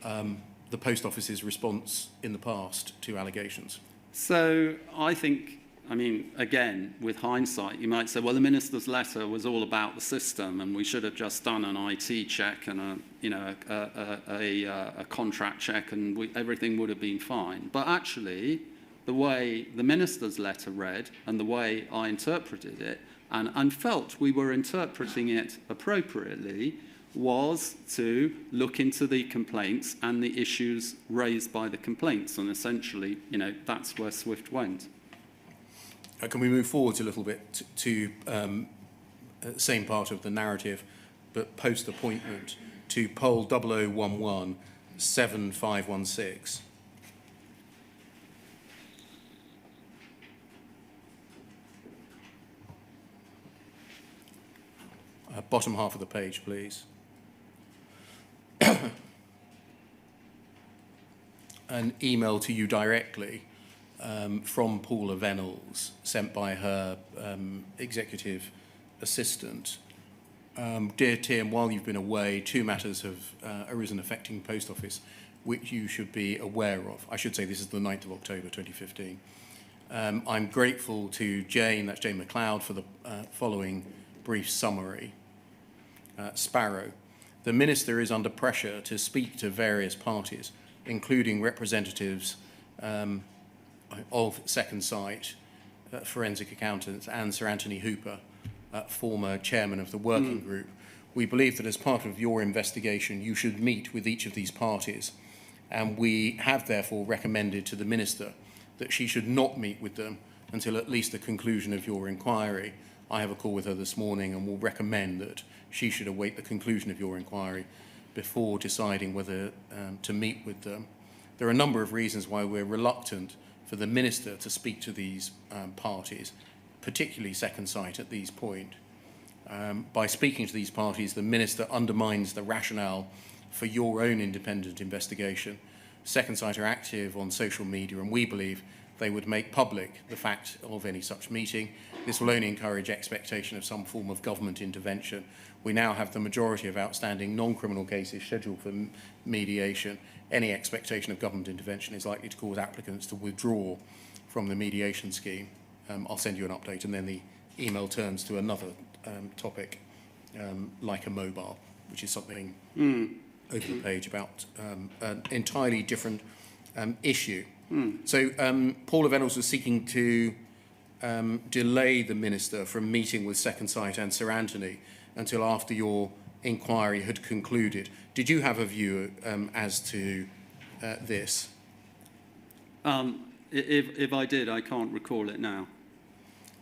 the Post Office's response in the past to allegations. So I think, I mean, again, with hindsight, you might say, well, the minister's letter was all about the system, and we should have just done an IT check and a contract check, and everything would have been fine. But actually, the way the minister's letter read and the way I interpreted it, and felt we were interpreting it appropriately, was to look into the complaints and the issues raised by the complaints, and essentially, you know, that's where Swift went. Can we move forwards a little bit to the same part of the narrative, but post-appointment, to poll 0011 7516? Bottom half of the page, please. an email to you directly from Paula Venables, sent by her executive assistant. Dear Tim, while you've been away, 2 matters have arisen affecting Post Office, which you should be aware of. I should say this is the 9th of October 2015. I'm grateful to Jane, that's Jane McLeod, for the following brief summary. Sparrow. The Minister is under pressure to speak to various parties, including representatives of Second Sight, forensic accountants, and Sir Anthony Hooper, former chairman of the working group. We believe that as part of your investigation, you should meet with each of these parties, and we have therefore recommended to the Minister that she should not meet with them until at least the conclusion of your inquiry. I have a call with her this morning and will recommend that she should await the conclusion of your inquiry before deciding whether to meet with them. There are a number of reasons why we're reluctant for the Minister to speak to these parties, particularly Second Sight at these point. By speaking to these parties, the Minister undermines the rationale for your own independent investigation. Second Sight are active on social media, and we believe they would make public the fact of any such meeting. This will only encourage expectation of some form of government intervention. We now have the majority of outstanding non-criminal cases scheduled for mediation. Any expectation of government intervention is likely to cause applicants to withdraw from the mediation scheme. I'll send you an update, and then the email turns to another topic, like a mobile, which is something over the page about an entirely different issue. So Paula Venables was seeking to delay the Minister from meeting with Second Sight and Sir Anthony until after your inquiry had concluded. Did you have a view as to this? If I did, I can't recall it now.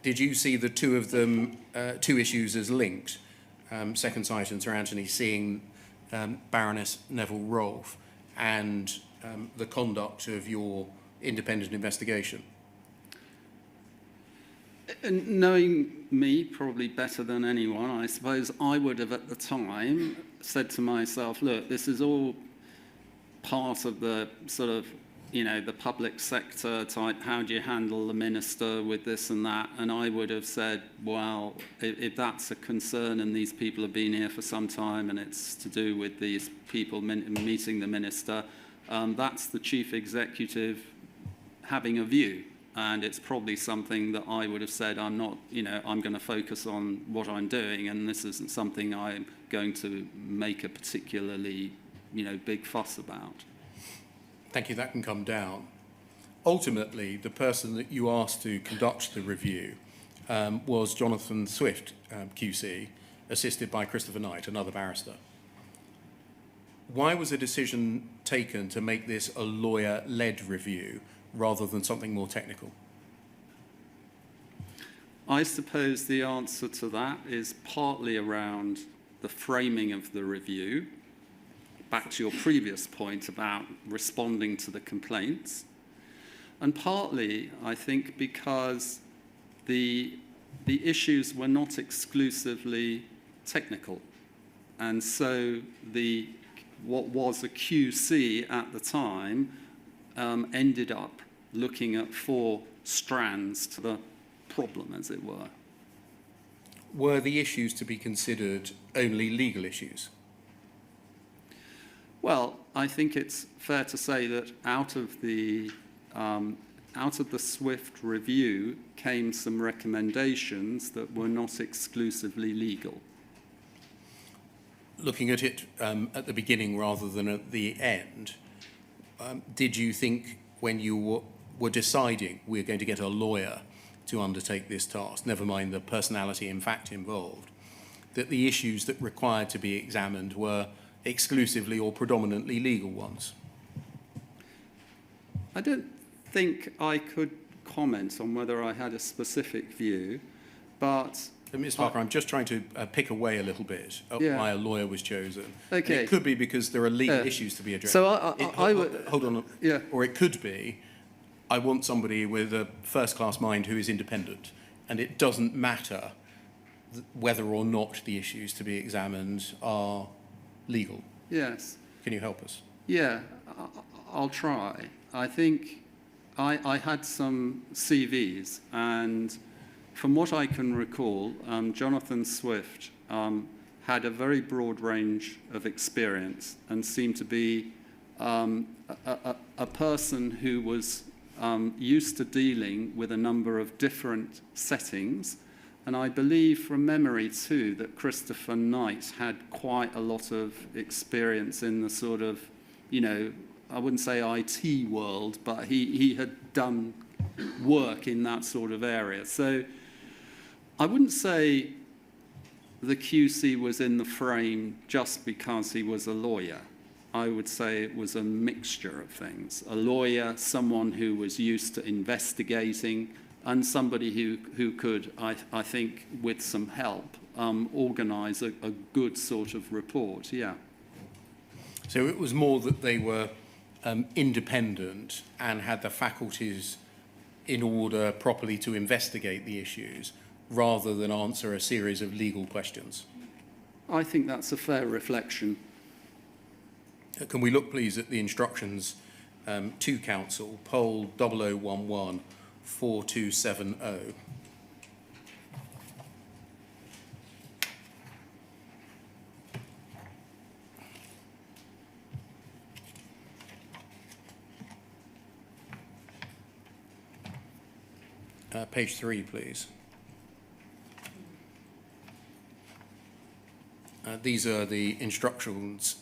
Did you see the two of them, two issues as linked? Second Sight and Sir Anthony seeing Baroness Neville Rolfe and the conduct of your independent investigation? Knowing me probably better than anyone, I suppose I would have at the time said to myself, look, this is all part of the sort of, you know, the public sector type, how do you handle the Minister with this and that? And I would have said, well, if that's a concern and these people have been here for some time and it's to do with these people meeting the Minister, that's the Chief Executive having a view. And it's probably something that I would have said, I'm not, you know, I'm going to focus on what I'm doing, and this isn't something I'm going to make a particularly, you know, big fuss about. Thank you, that can come down. Ultimately, the person that you asked to conduct the review was Jonathan Swift, QC, assisted by Christopher Knight, another barrister. Why was a decision taken to make this a lawyer-led review rather than something more technical? I suppose the answer to that is partly around the framing of the review, back to your previous point about responding to the complaints, and partly, I think, because the issues were not exclusively technical, and so what was a QC at the time ended up looking at 4 strands to the problem, as it were. Were the issues to be considered only legal issues? Well, I think it's fair to say that out of the Swift review came some recommendations that were not exclusively legal. Looking at it at the beginning rather than at the end, did you think when you were deciding we're going to get a lawyer to undertake this task, never mind the personality and fact involved, that the issues that required to be examined were exclusively or predominantly legal ones? I don't think I could comment on whether I had a specific view, but... Mr. Parker, I'm just trying to pick away a little bit at why a lawyer was chosen. Okay. And it could be because there are legal issues to be addressed. So I would... Hold on. Yeah. Or it could be, I want somebody with a first-class mind who is independent, and it doesn't matter whether or not the issues to be examined are legal. Yes. Can you help us? Yeah, I'll try. I think I had some CVs, and from what I can recall, Jonathan Swift had a very broad range of experience and seemed to be a person who was used to dealing with a number of different settings. And I believe from memory too that Christopher Knight had quite a lot of experience in the sort of, you know, I wouldn't say IT world, but he had done work in that sort of area. So I wouldn't say the QC was in the frame just because he was a lawyer. I would say it was a mixture of things. A lawyer, someone who was used to investigating, and somebody who could, I think, with some help, organise a good sort of report, yeah. So it was more that they were independent and had the faculties in order properly to investigate the issues, rather than answer a series of legal questions. I think that's a fair reflection. Can we look, please, at the instructions to counsel, poll 0011 4270. Page 3, please. These are the instructions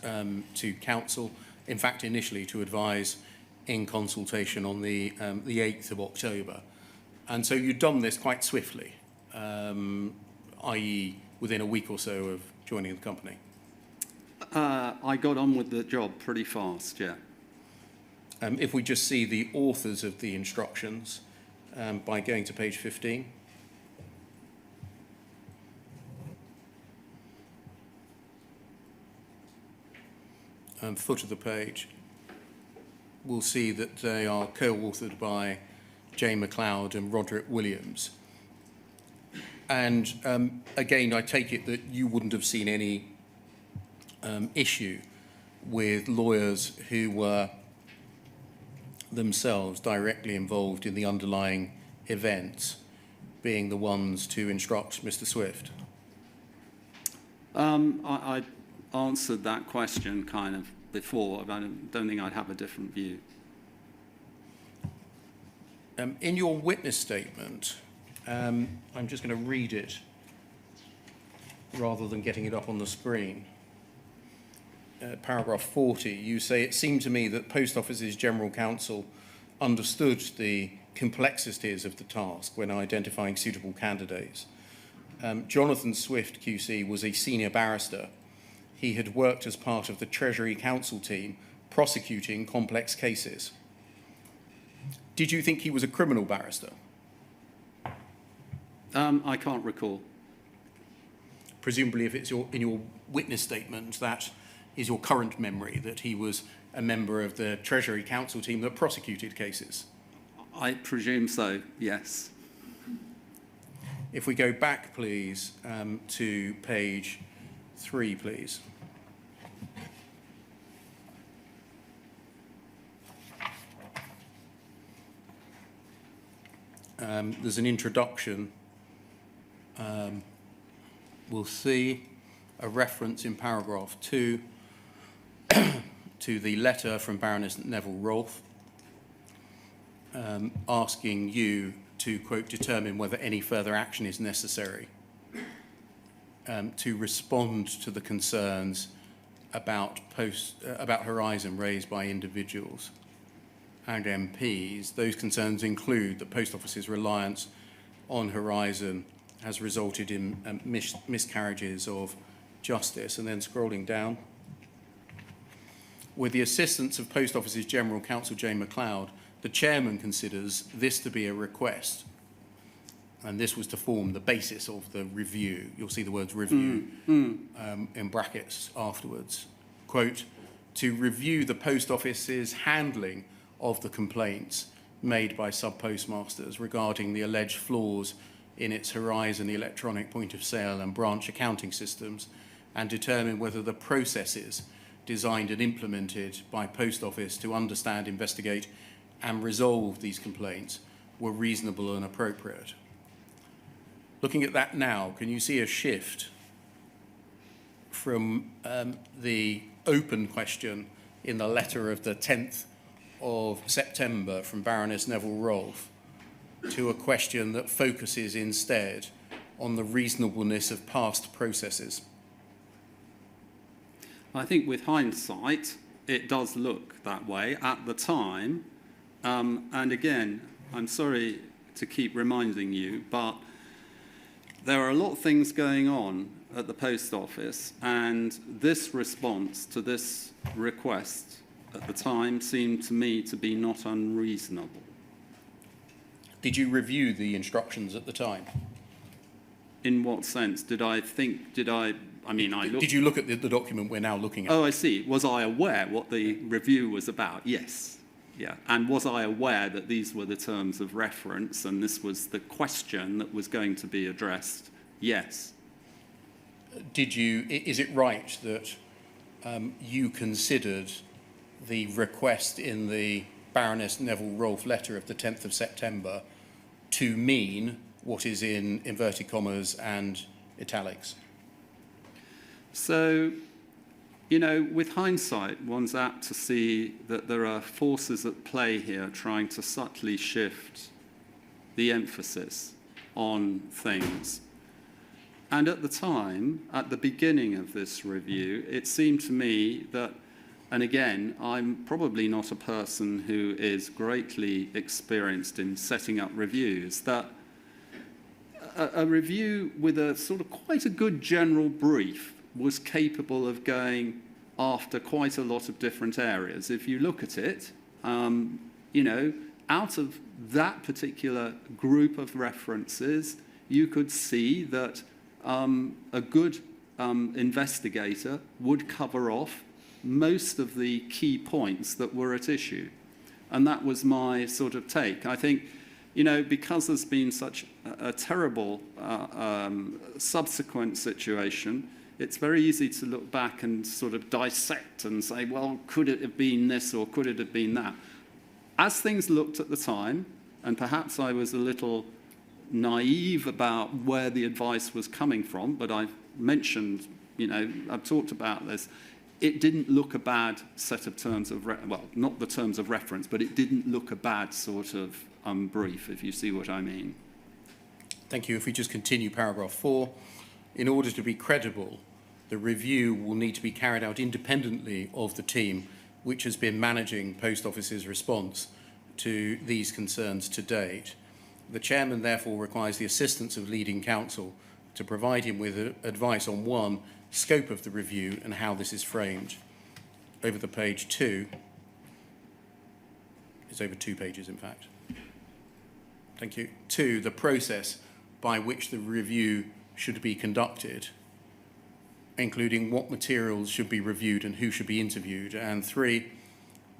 to counsel, in fact, initially to advise in consultation on the 8th of October. And so you'd done this quite swiftly, i.e. within a week or so of joining the company. I got on with the job pretty fast, yeah. If we just see the authors of the instructions by going to page 15. Foot of the page, we'll see that they are co-authored by Jane MacLeod and Roderick Williams. And again, I take it that you wouldn't have seen any issue with lawyers who were themselves directly involved in the underlying events being the ones to instruct Mr. Swift. I answered that question kind of before. I don't think I'd have a different view. In your witness statement, I'm just going to read it rather than getting it up on the screen. Paragraph 40, you say, "It seemed to me that Post Office's General Counsel understood the complexities of the task when identifying suitable candidates. Jonathan Swift, QC, was a senior barrister. He had worked as part of the Treasury Counsel team prosecuting complex cases. Did you think he was a criminal barrister?" I can't recall. Presumably, if it's in your witness statement, that is your current memory, that he was a member of the Treasury Counsel team that prosecuted cases. I presume so, yes. If we go back, please, to page 3, please. There's an introduction. We'll see a reference in paragraph 2 to the letter from Baroness Neville Rolfe asking you to, quote, determine whether any further action is necessary to respond to the concerns about Horizon raised by individuals and MPs. Those concerns include the Post Office's reliance on Horizon has resulted in miscarriages of justice. And then scrolling down, with the assistance of Post Office's General Counsel Jane MacLeod, the chairman considers this to be a request, and this was to form the basis of the review. You'll see the words review in brackets afterwards. Quote, "To review the Post Office's handling of the complaints made by sub-postmasters regarding the alleged flaws in its Horizon electronic point of sale and branch accounting systems, and determine whether the processes designed and implemented by Post Office to understand, investigate and resolved these complaints were reasonable and appropriate. Looking at that now, can you see a shift from the open question in the letter of the 10th of September from Baroness Neville-Rolfe to a question that focuses instead on the reasonableness of past processes? I think with hindsight, it does look that way at the time. And again, I'm sorry to keep reminding you, but there are a lot of things going on at the Post Office, and this response to this request at the time seemed to me to be not unreasonable. Did you review the instructions at the time? In what sense? Did I looked... Did you look at the document we're now looking at? Oh, I see. Was I aware what the review was about? Yes. Yeah. And was I aware that these were the terms of reference and this was the question that was going to be addressed? Yes. Is it right that you considered the request in the Baroness Neville-Rolfe letter of the 10th of September to mean what is in inverted commas and italics? So, you know, with hindsight, one's apt to see that there are forces at play here trying to subtly shift the emphasis on things. And at the time, at the beginning of this review, it seemed to me that, and again, I'm probably not a person who is greatly experienced in setting up reviews, that a review with a sort of quite a good general brief was capable of going after quite a lot of different areas. If you look at it, you know, out of that particular group of references, you could see that a good investigator would cover off most of the key points that were at issue. And that was my sort of take. I think, you know, because there's been such a terrible subsequent situation, it's very easy to look back and sort of dissect and say, well, could it have been this or could it have been that? As things looked at the time, and perhaps I was a little naive about where the advice was coming from, but I've mentioned, you know, I've talked about this, it didn't look a bad set of terms of, well, not the terms of reference, but it didn't look a bad sort of brief, if you see what I mean. Thank you. If we just continue paragraph 4, in order to be credible, the review will need to be carried out independently of the team which has been managing Post Office's response to these concerns to date. The chairman therefore requires the assistance of leading counsel to provide him with advice on 1, scope of the review and how this is framed. Over the page 2, it's over 2 pages in fact. Thank you. 2, the process by which the review should be conducted, including what materials should be reviewed and who should be interviewed. And 3,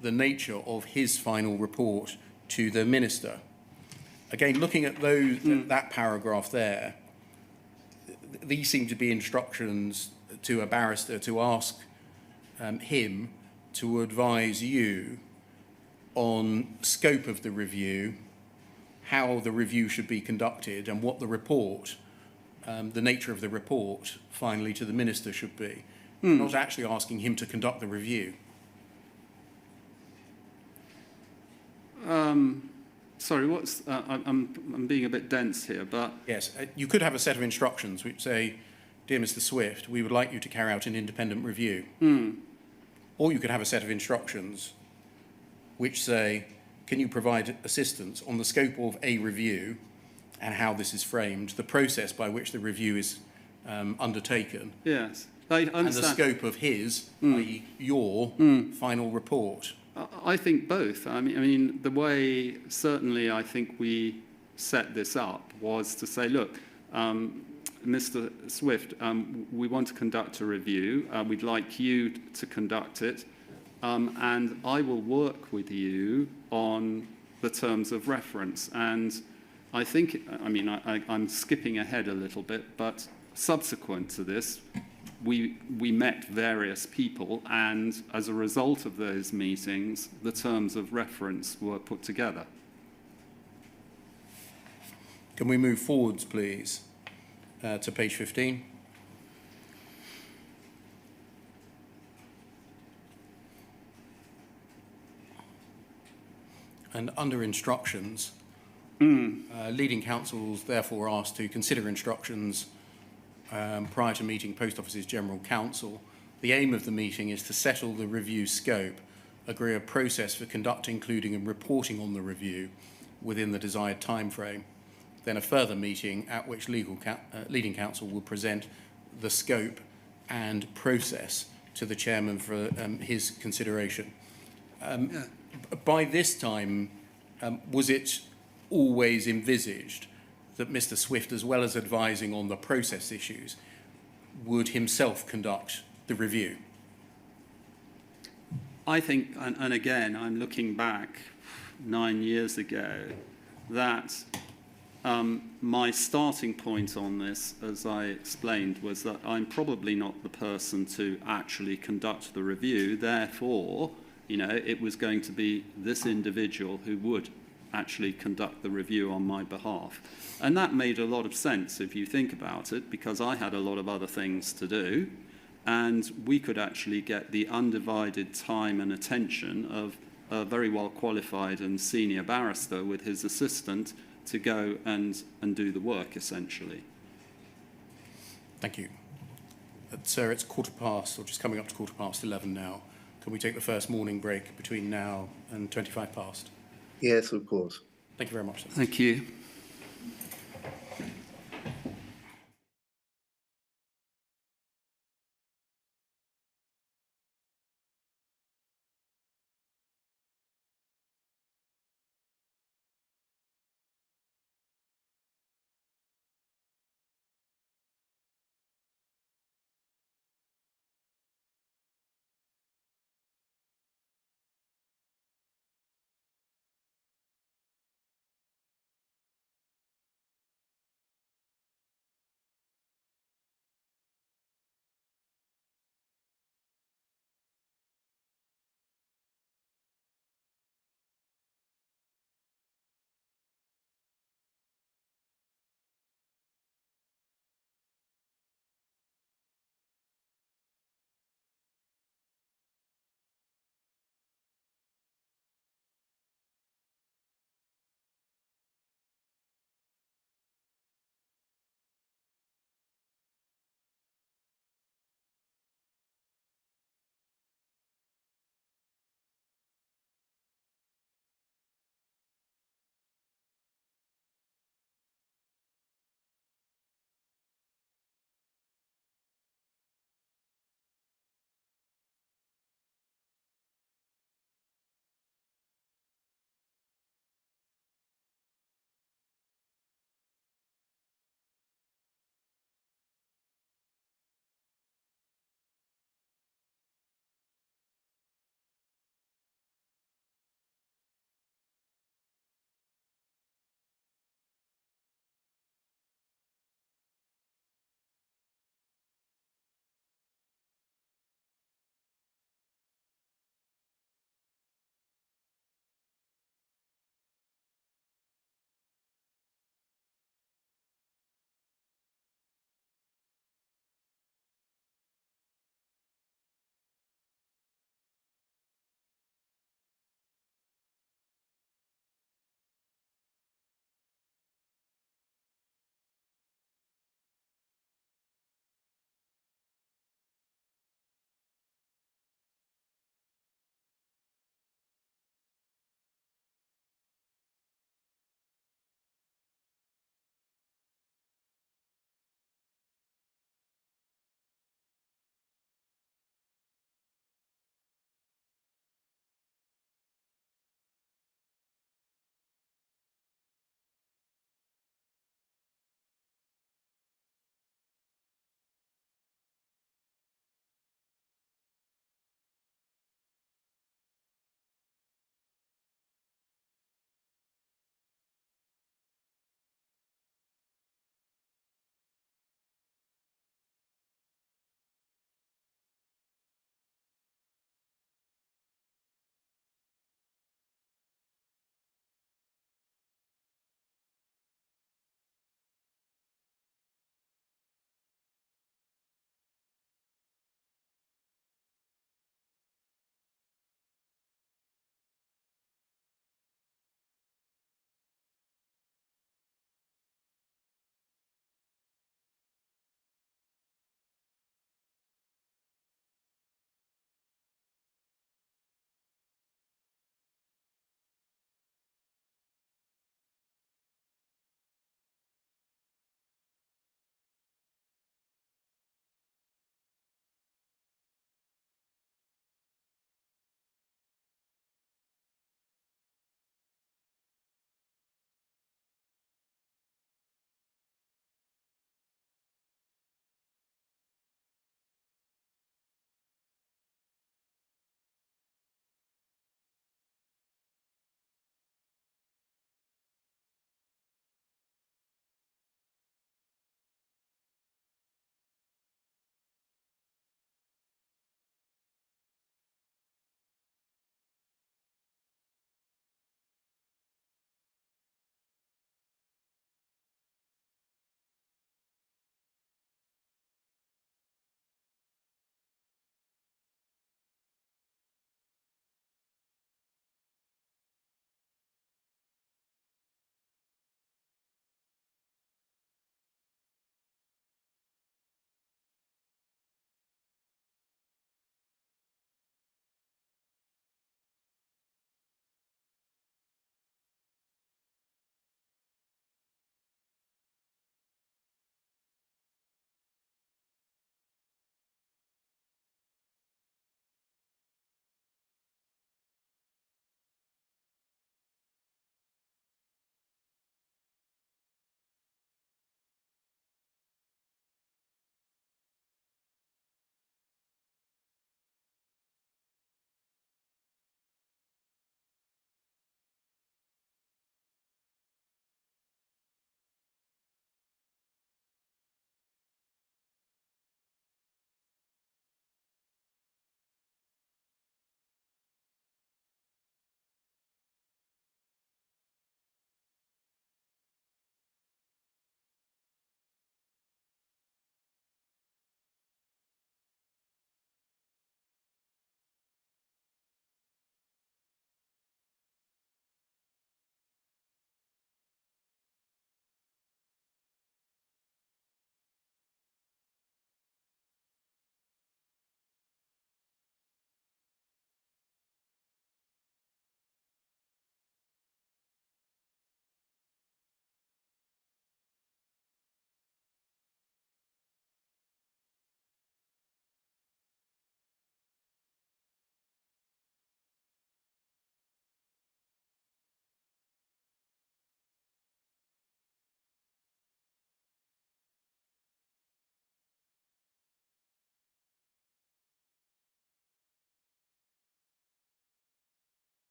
the nature of his final report to the minister. Again, looking at that paragraph there, these seem to be instructions to a barrister to ask him to advise you on scope of the review, how the review should be conducted, and what the report, the nature of the report, finally to the minister should be. Not actually asking him to conduct the review. Sorry, I'm being a bit dense here, but... Yes, you could have a set of instructions which say, dear Mr. Swift, we would like you to carry out an independent review. Or you could have a set of instructions which say, can you provide assistance on the scope of a review and how this is framed, the process by which the review is undertaken. Yes, I understand. And the scope of his, i.e. your, final report. I think both. I mean, the way certainly I think we set this up was to say, look, Mr. Swift, we want to conduct a review. We'd like you to conduct it. And I will work with you on the terms of reference. And I think, I mean, I'm skipping ahead a little bit, but subsequent to this, we met various people, and as a result of those meetings, the terms of reference were put together. Can we move forwards, please, to page 15? And under instructions, leading counsels therefore asked to consider instructions prior to meeting Post Office's General Counsel. The aim of the meeting is to settle the review scope, agree a process for conducting, including and reporting on the review within the desired time frame. Then a further meeting at which leading counsel will present the scope and process to the chairman for his consideration. By this time, was it always envisaged that Mr. Swift, as well as advising on the process issues, would himself conduct the review? I think, and again, I'm looking back 9 years ago, that my starting point on this, as I explained, was that I'm probably not the person to actually conduct the review. Therefore, it was going to be this individual who would actually conduct the review on my behalf. And that made a lot of sense if you think about it, because I had a lot of other things to do, and we could actually get the undivided time and attention of a very well qualified and senior barrister with his assistant to go and do the work, essentially. Thank you. Sir, it's 11:15, or just coming up to 11:15 now. Can we take the first morning break between now and 25 past? Yes, of course. Thank you very much, sir. Thank you.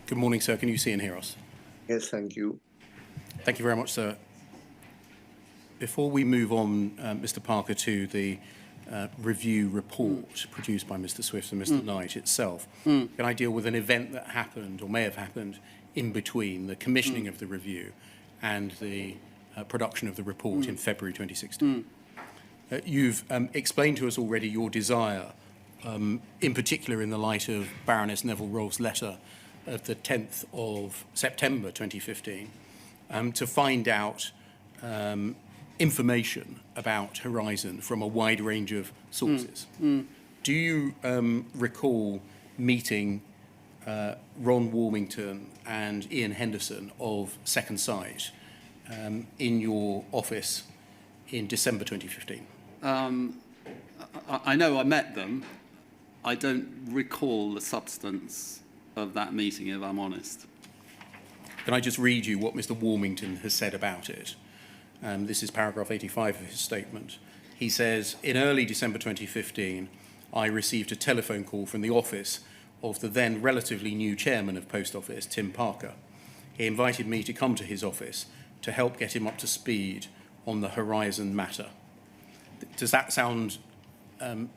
Good morning, sir. Can you see and hear us? Yes, thank you. Thank you very much, sir. Before we move on, Mr. Parker, to the review report produced by Mr. Swift and Mr. Knight itself, can I deal with an event that happened or may have happened in between the commissioning of the review and the production of the report in February 2016? You've explained to us already your desire, in particular in the light of Baroness Neville-Rolfe's letter of the 10th of September 2015, to find out information about Horizon from a wide range of sources. Do you recall meeting Ron Warmington and Ian Henderson of Second Sight in your office in December 2015? I know I met them. I don't recall the substance of that meeting, if I'm honest. Can I just read you what Mr. Warmington has said about it? This is paragraph 85 of his statement. He says, in early December 2015, I received a telephone call from the office of the then relatively new chairman of Post Office, Tim Parker. He invited me to come to his office to help get him up to speed on the Horizon matter. Does that sound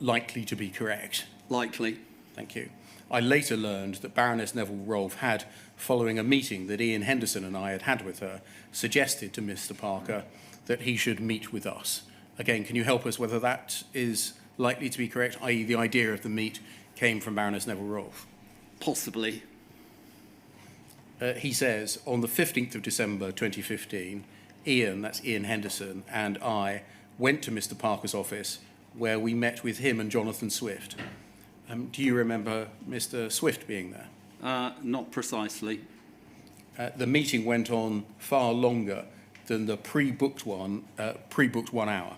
likely to be correct? Likely. Thank you. I later learned that Baroness Neville-Rolfe had, following a meeting that Ian Henderson and I had had with her, suggested to Mr. Parker that he should meet with us. Again, can you help us whether that is likely to be correct, i.e. the idea of the meet came from Baroness Neville-Rolfe? Possibly. He says, on the 15th of December 2015, Ian, that's Ian Henderson, and I went to Mr. Parker's office where we met with him and Jonathan Swift. Do you remember Mr. Swift being there? Not precisely. The meeting went on far longer than the pre-booked one hour.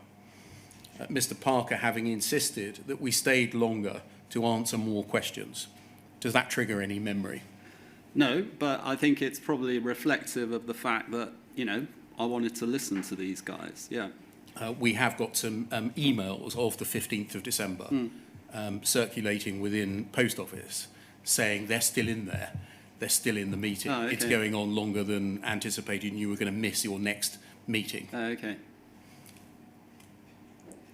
Mr. Parker having insisted that we stayed longer to answer more questions. Does that trigger any memory? No, but I think it's probably reflective of the fact that, you know, I wanted to listen to these guys, yeah. We have got some emails of the 15th of December circulating within Post Office saying they're still in there. They're still in the meeting. Oh, okay. It's going on longer than anticipated and you were going to miss your next meeting. Okay.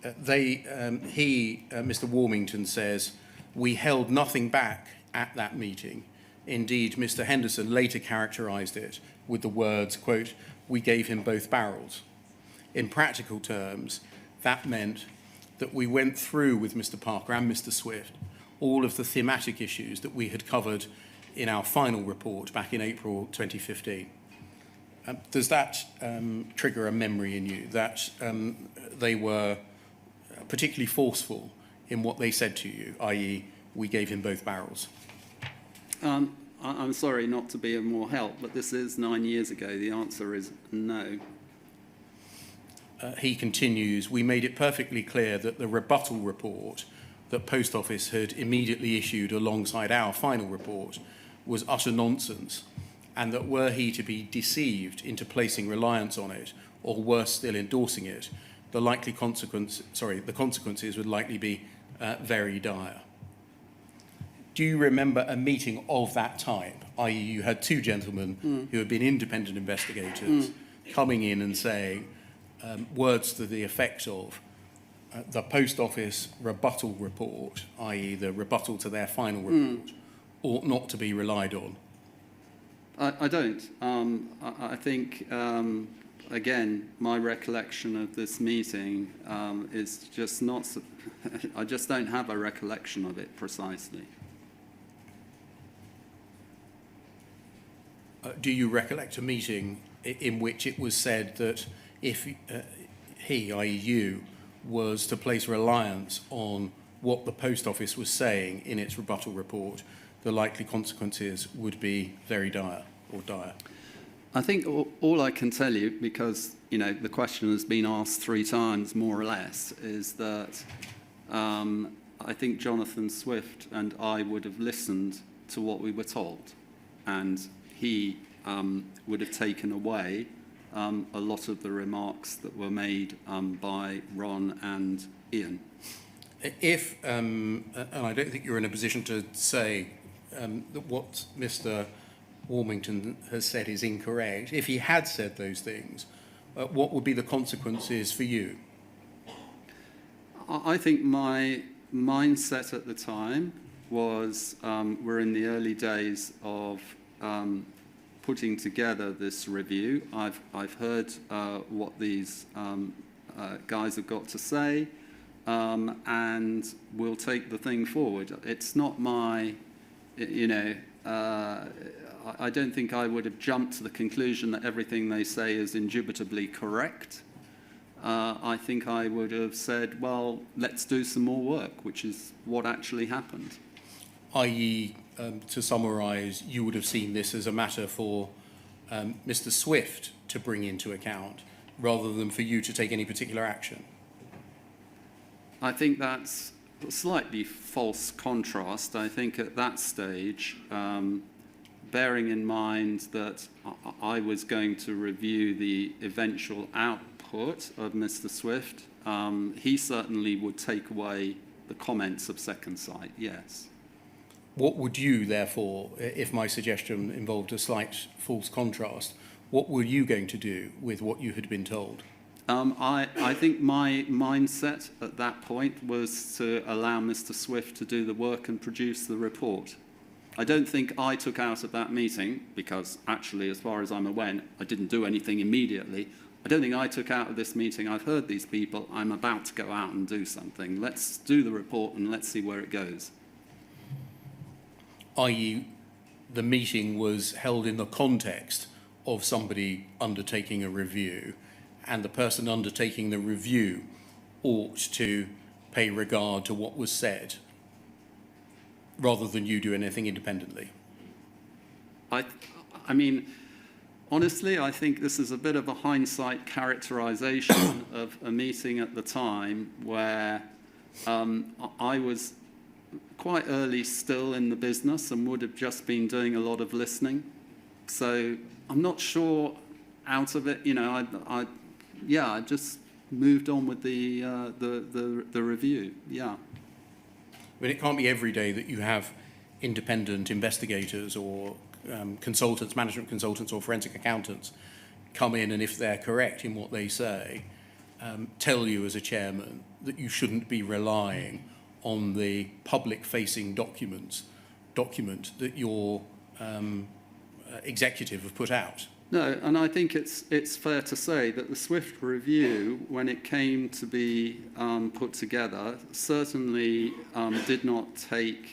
Mr. Warmington says, we held nothing back at that meeting. Indeed, Mr. Henderson later characterised it with the words, quote, we gave him both barrels. In practical terms, that meant that we went through with Mr. Parker and Mr. Swift all of the thematic issues that we had covered in our final report back in April 2015. Does that trigger a memory in you that they were particularly forceful in what they said to you, i.e. we gave him both barrels? I'm sorry not to be of more help, but this is 9 years ago. The answer is no. He continues, we made it perfectly clear that the rebuttal report that Post Office had immediately issued alongside our final report was utter nonsense, and that were he to be deceived into placing reliance on it, or worse still, endorsing it, the consequences would likely be very dire. Do you remember a meeting of that type, i.e. you had two gentlemen who had been independent investigators coming in and saying words to the effect of the Post Office rebuttal report, i.e. the rebuttal to their final report, ought not to be relied on? I don't. I think, again, my recollection of this meeting is just not... I just don't have a recollection of it precisely. Do you recollect a meeting in which it was said that if he, i.e. you, was to place reliance on what the Post Office was saying in its rebuttal report, the likely consequences would be very dire or dire? I think all I can tell you, because you know the question has been asked 3 times more or less, is that I think Jonathan Swift and I would have listened to what we were told, and he would have taken away a lot of the remarks that were made by Ron and Ian. If, and I don't think you're in a position to say that what Mr. Warmington has said is incorrect, if he had said those things, what would be the consequences for you? I think my mindset at the time was we're in the early days of putting together this review. I've heard what these guys have got to say, and we'll take the thing forward. It's not my, I don't think I would have jumped to the conclusion that everything they say is indubitably correct. I think I would have said, well, let's do some more work, which is what actually happened. I.e., to summarise, you would have seen this as a matter for Mr. Swift to bring into account, rather than for you to take any particular action. I think that's a slightly false contrast. I think at that stage, bearing in mind that I was going to review the eventual output of Mr. Swift, he certainly would take away the comments of Second Sight, yes. What would you, therefore, if my suggestion involved a slight false contrast, what were you going to do with what you had been told? I think my mindset at that point was to allow Mr. Swift to do the work and produce the report. I don't think I took out of that meeting, because actually, as far as I'm aware, I didn't do anything immediately. I don't think I took out of this meeting, I've heard these people, I'm about to go out and do something. Let's do the report and let's see where it goes. I.e., the meeting was held in the context of somebody undertaking a review, and the person undertaking the review ought to pay regard to what was said, rather than you do anything independently. I mean, honestly, I think this is a bit of a hindsight characterization of a meeting at the time where I was quite early still in the business and would have just been doing a lot of listening. So I'm not sure out of it, I just moved on with the review, yeah. I mean, it can't be every day that you have independent investigators or consultants, management consultants or forensic accountants come in, and if they're correct in what they say, tell you as a chairman that you shouldn't be relying on the public-facing document that your executive have put out. No, and I think it's fair to say that the Swift review, when it came to be put together, certainly did not take,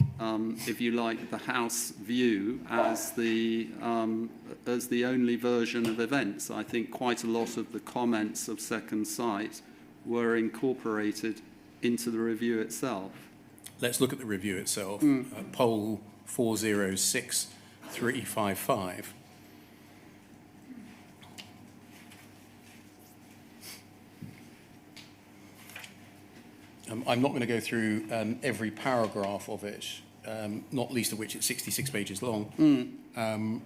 if you like, the House view as the only version of events. I think quite a lot of the comments of Second Sight were incorporated into the review itself. Let's look at the review itself. Poll 406355. I'm not going to go through every paragraph of it, not least of which it's 66 pages long, and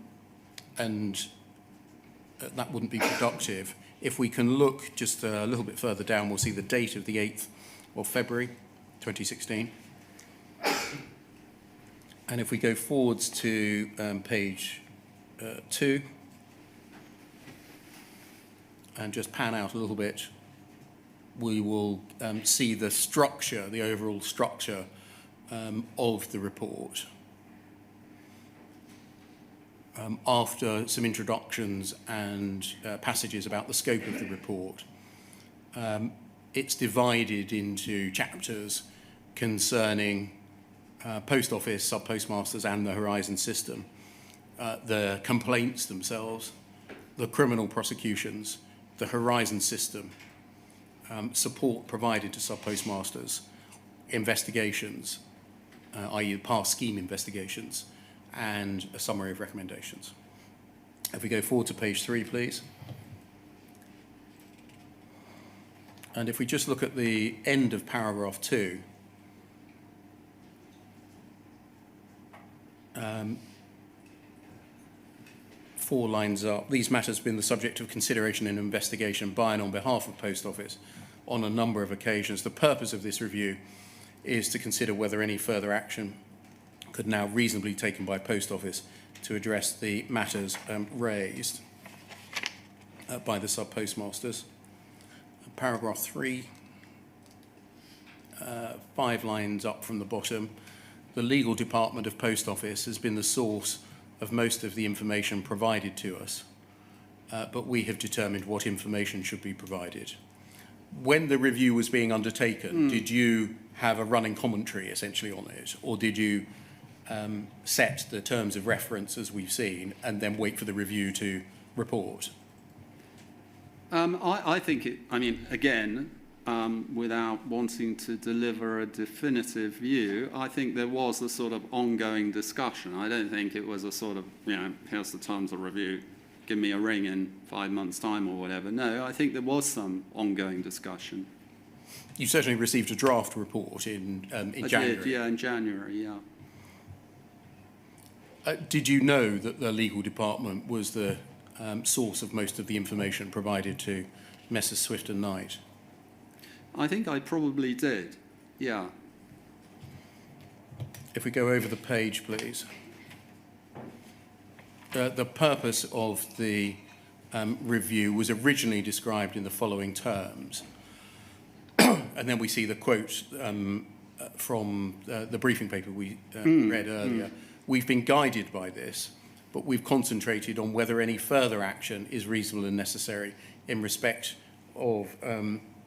that wouldn't be productive. If we can look just a little bit further down, we'll see the date of the 8th of February 2016. And if we go forwards to page 2 and just pan out a little bit, we will see the structure, the overall structure of the report. After some introductions and passages about the scope of the report, it's divided into chapters concerning Post Office, sub-postmasters and the Horizon system, the complaints themselves, the criminal prosecutions, the Horizon system, support provided to sub-postmasters, investigations, i.e. past scheme investigations, and a summary of recommendations. If we go forward to page 3, please. And if we just look at the end of paragraph 2, four lines up, these matters have been the subject of consideration and investigation by and on behalf of Post Office on a number of occasions. The purpose of this review is to consider whether any further action could now reasonably be taken by Post Office to address the matters raised by the sub-postmasters. Paragraph 3, 5 lines up from the bottom. The legal department of Post Office has been the source of most of the information provided to us, but we have determined what information should be provided. When the review was being undertaken, did you have a running commentary essentially on it, or did you set the terms of reference as we've seen and then wait for the review to report? I think again, without wanting to deliver a definitive view, I think there was a sort of ongoing discussion. I don't think it was a sort of, here's the terms of review, give me a ring in 5 months' time or whatever. No, I think there was some ongoing discussion. You certainly received a draft report in January. I did, yeah, in January, yeah. Did you know that the legal department was the source of most of the information provided to Messrs Swift and Knight? I think I probably did, yeah. If we go over the page, please. The purpose of the review was originally described in the following terms. And then we see the quote from the briefing paper we read earlier. We've been guided by this, but we've concentrated on whether any further action is reasonable and necessary in respect of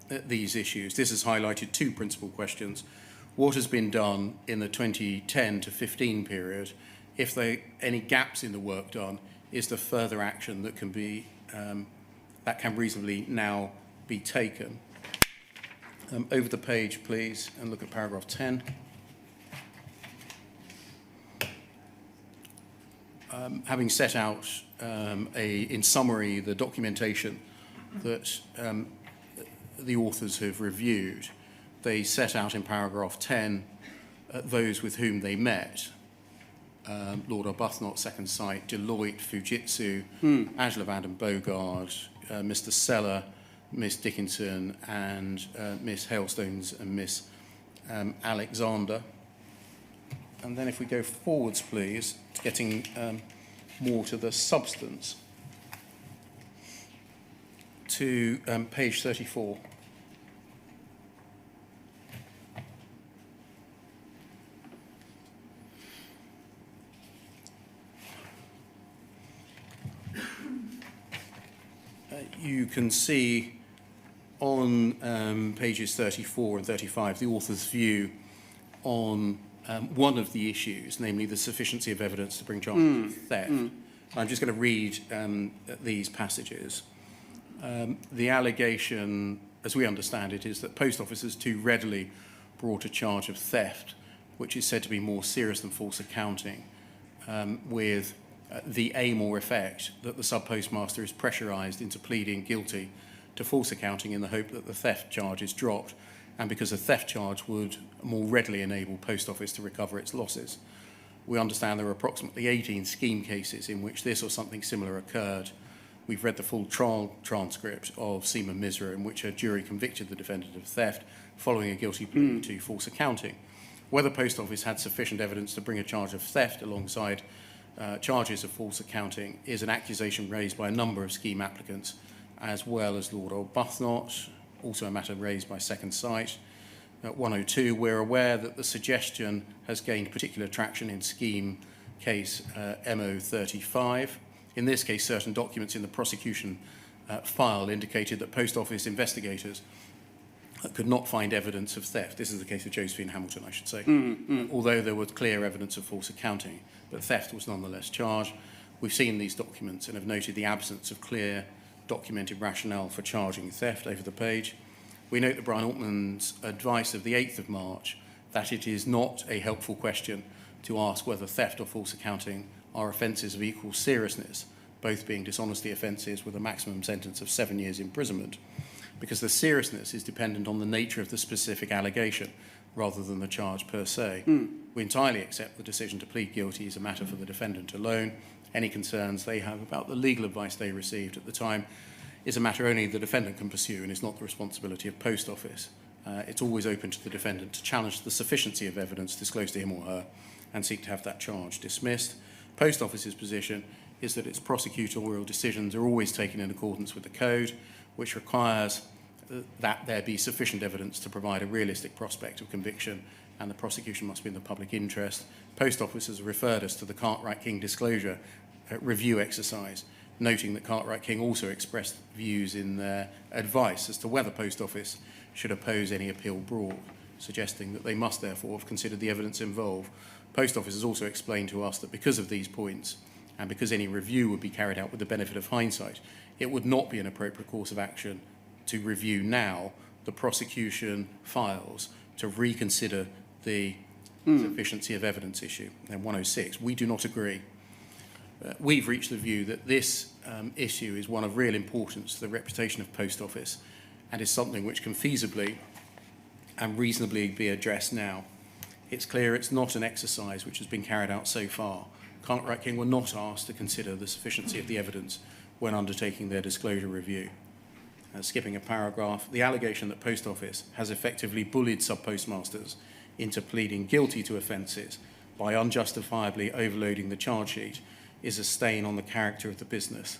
these issues. This has highlighted 2 principal questions. What has been done in the 2010 to 15 period? If there are any gaps in the work done, is there further action that can be that can reasonably now be taken? Over the page, please, and look at paragraph 10. Having set out in summary the documentation that the authors have reviewed, they set out in paragraph 10 those with whom they met. Lord Arbuthnot, Second Sight, Deloitte, Fujitsu, Angela Vanden Bogard, Mr. Seller, Miss Dickinson, and Miss Hailstones and Miss Alexander. And then if we go forwards, please, getting more to the substance, to page 34. You can see on pages 34 and 35 the author's view on one of the issues, namely the sufficiency of evidence to bring charges of theft. I'm just going to read these passages. The allegation, as we understand it, is that post officers too readily brought a charge of theft, which is said to be more serious than false accounting, with the aim or effect that the sub-postmaster is pressurised into pleading guilty to false accounting in the hope that the theft charge is dropped, and because a theft charge would more readily enable Post Office to recover its losses. We understand there are approximately 18 scheme cases in which this or something similar occurred. We've read the full trial transcript of Seaman Misra, in which a jury convicted the defendant of theft following a guilty plea to false accounting. Whether Post Office had sufficient evidence to bring a charge of theft alongside charges of false accounting is an accusation raised by a number of scheme applicants, as well as Lord Arbuthnot, also a matter raised by Second Sight. At 102, we're aware that the suggestion has gained particular traction in scheme case MO35. In this case, certain documents in the prosecution file indicated that Post Office investigators could not find evidence of theft. This is the case of Josephine Hamilton, I should say. Although there was clear evidence of false accounting, but theft was nonetheless charged. We've seen these documents and have noted the absence of clear documented rationale for charging theft over the page. We note that Brian Altman's advice of the 8th of March that it is not a helpful question to ask whether theft or false accounting are offences of equal seriousness, both being dishonesty offences with a maximum sentence of 7 years imprisonment, because the seriousness is dependent on the nature of the specific allegation rather than the charge per se. We entirely accept the decision to plead guilty is a matter for the defendant alone. Any concerns they have about the legal advice they received at the time is a matter only the defendant can pursue and is not the responsibility of Post Office. It's always open to the defendant to challenge the sufficiency of evidence disclosed to him or her and seek to have that charge dismissed. Post Office's position is that its prosecutorial decisions are always taken in accordance with the code, which requires that there be sufficient evidence to provide a realistic prospect of conviction, and the prosecution must be in the public interest. Post Office has referred us to the Cartwright-King disclosure review exercise, noting that Cartwright-King also expressed views in their advice as to whether Post Office should oppose any appeal brought, suggesting that they must therefore have considered the evidence involved. Post Office has also explained to us that because of these points, and because any review would be carried out with the benefit of hindsight, it would not be an appropriate course of action to review now the prosecution files to reconsider the sufficiency of evidence issue. And 106, we do not agree. We've reached the view that this issue is one of real importance to the reputation of Post Office and is something which can feasibly and reasonably be addressed now. It's clear it's not an exercise which has been carried out so far. Cartwright-King were not asked to consider the sufficiency of the evidence when undertaking their disclosure review. Skipping a paragraph, the allegation that Post Office has effectively bullied sub-postmasters into pleading guilty to offences by unjustifiably overloading the charge sheet is a stain on the character of the business.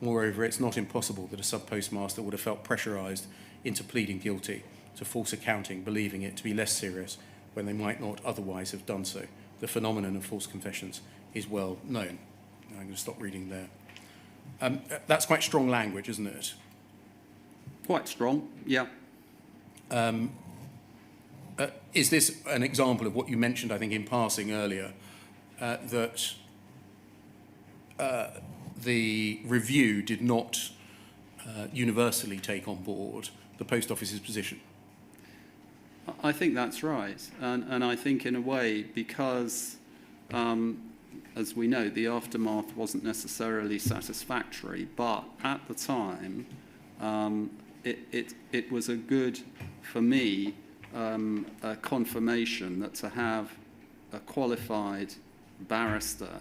Moreover, it's not impossible that a sub-postmaster would have felt pressurised into pleading guilty to false accounting, believing it to be less serious when they might not otherwise have done so. The phenomenon of false confessions is well known. I'm going to stop reading there. That's quite strong language, isn't it? Quite strong, yeah. Is this an example of what you mentioned, I think, in passing earlier, that the review did not universally take on board the Post Office's position? I think that's right. And I think in a way, because, as we know, the aftermath wasn't necessarily satisfactory, but at the time, it was a good, for me, a confirmation that to have a qualified barrister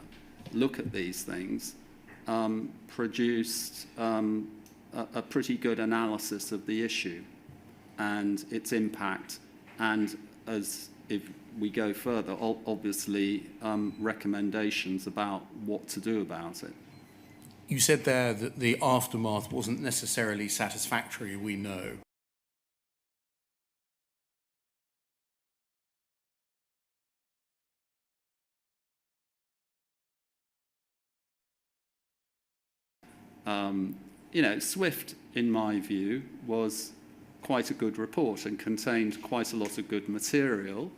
look at these things produced a pretty good analysis of the issue and its impact, and as if we go further, obviously recommendations about what to do about it. You said there that the aftermath wasn't necessarily satisfactory, we know. You know, Swift, in my view, was quite a good report and contained quite a lot of good material.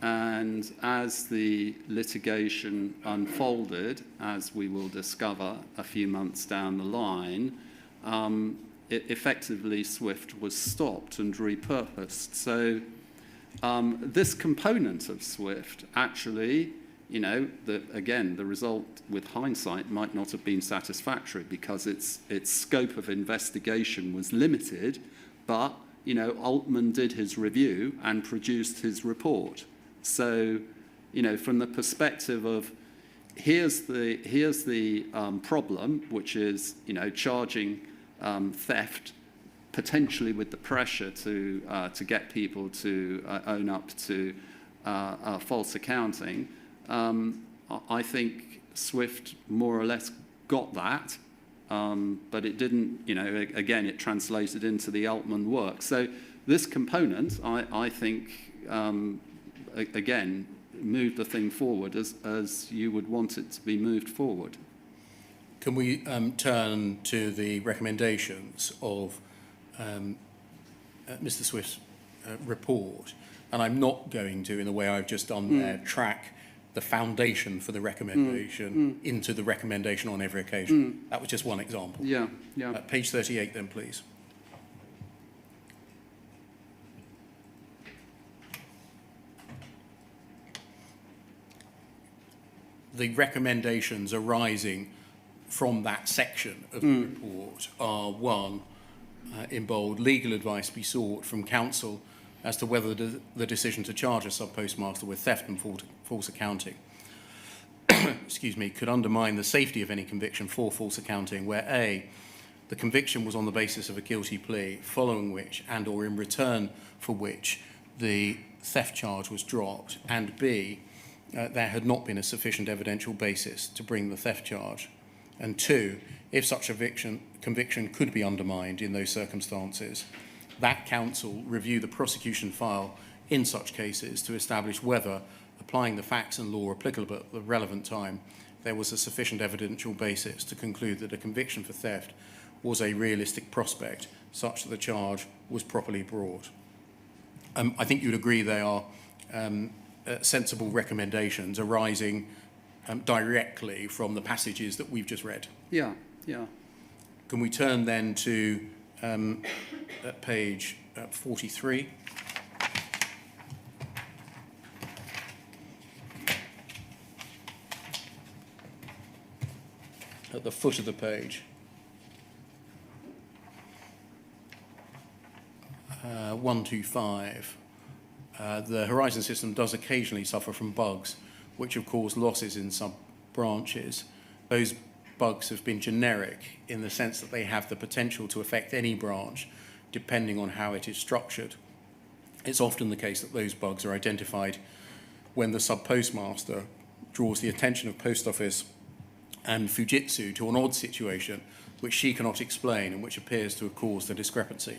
And as the litigation unfolded, as we will discover a few months down the line, effectively Swift was stopped and repurposed. So this component of Swift actually, you know, again, the result with hindsight might not have been satisfactory because its scope of investigation was limited, but, you know, Altman did his review and produced his report. So, you know, from the perspective of here's the problem, which is, you know, charging theft potentially with the pressure to get people to own up to false accounting. I think Swift more or less got that, but it didn't, you know, again, it translated into the Altman work. So this component, I think, again, moved the thing forward as you would want it to be moved forward. Can we turn to the recommendations of Mr. Swift's report? And I'm not going to, in the way I've just done there, track the foundation for the recommendation into the recommendation on every occasion. That was just one example. Yeah, yeah. Page 38 then, please. The recommendations arising from that section of the report are, one, in bold, legal advice be sought from counsel as to whether the decision to charge a sub-postmaster with theft and false accounting excuse me, could undermine the safety of any conviction for false accounting where A, the conviction was on the basis of a guilty plea, following which and or in return for which the theft charge was dropped, and B, there had not been a sufficient evidential basis to bring the theft charge. And 2, if such a conviction could be undermined in those circumstances, that counsel review the prosecution file in such cases to establish whether, applying the facts and law applicable at the relevant time, there was a sufficient evidential basis to conclude that a conviction for theft was a realistic prospect such that the charge was properly brought. I think you'd agree they are sensible recommendations arising directly from the passages that we've just read. Yeah, yeah. Can we turn then to page 43? At the foot of the page. 125. The Horizon system does occasionally suffer from bugs which have caused losses in some branches. Those bugs have been generic in the sense that they have the potential to affect any branch depending on how it is structured. It's often the case that those bugs are identified when the sub-postmaster draws the attention of Post Office and Fujitsu to an odd situation which she cannot explain and which appears to have caused the discrepancy.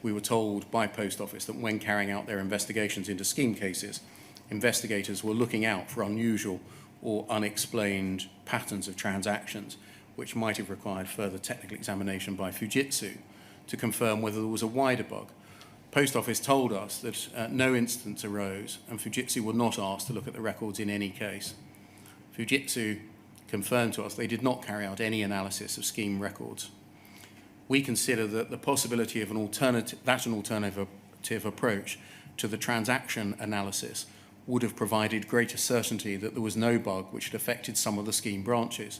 We were told by Post Office that when carrying out their investigations into scheme cases, investigators were looking out for unusual or unexplained patterns of transactions which might have required further technical examination by Fujitsu to confirm whether there was a wider bug. Post Office told us that no instance arose and Fujitsu were not asked to look at the records in any case. Fujitsu confirmed to us they did not carry out any analysis of scheme records. We consider that the possibility of an alternative approach to the transaction analysis would have provided greater certainty that there was no bug which had affected some of the scheme branches.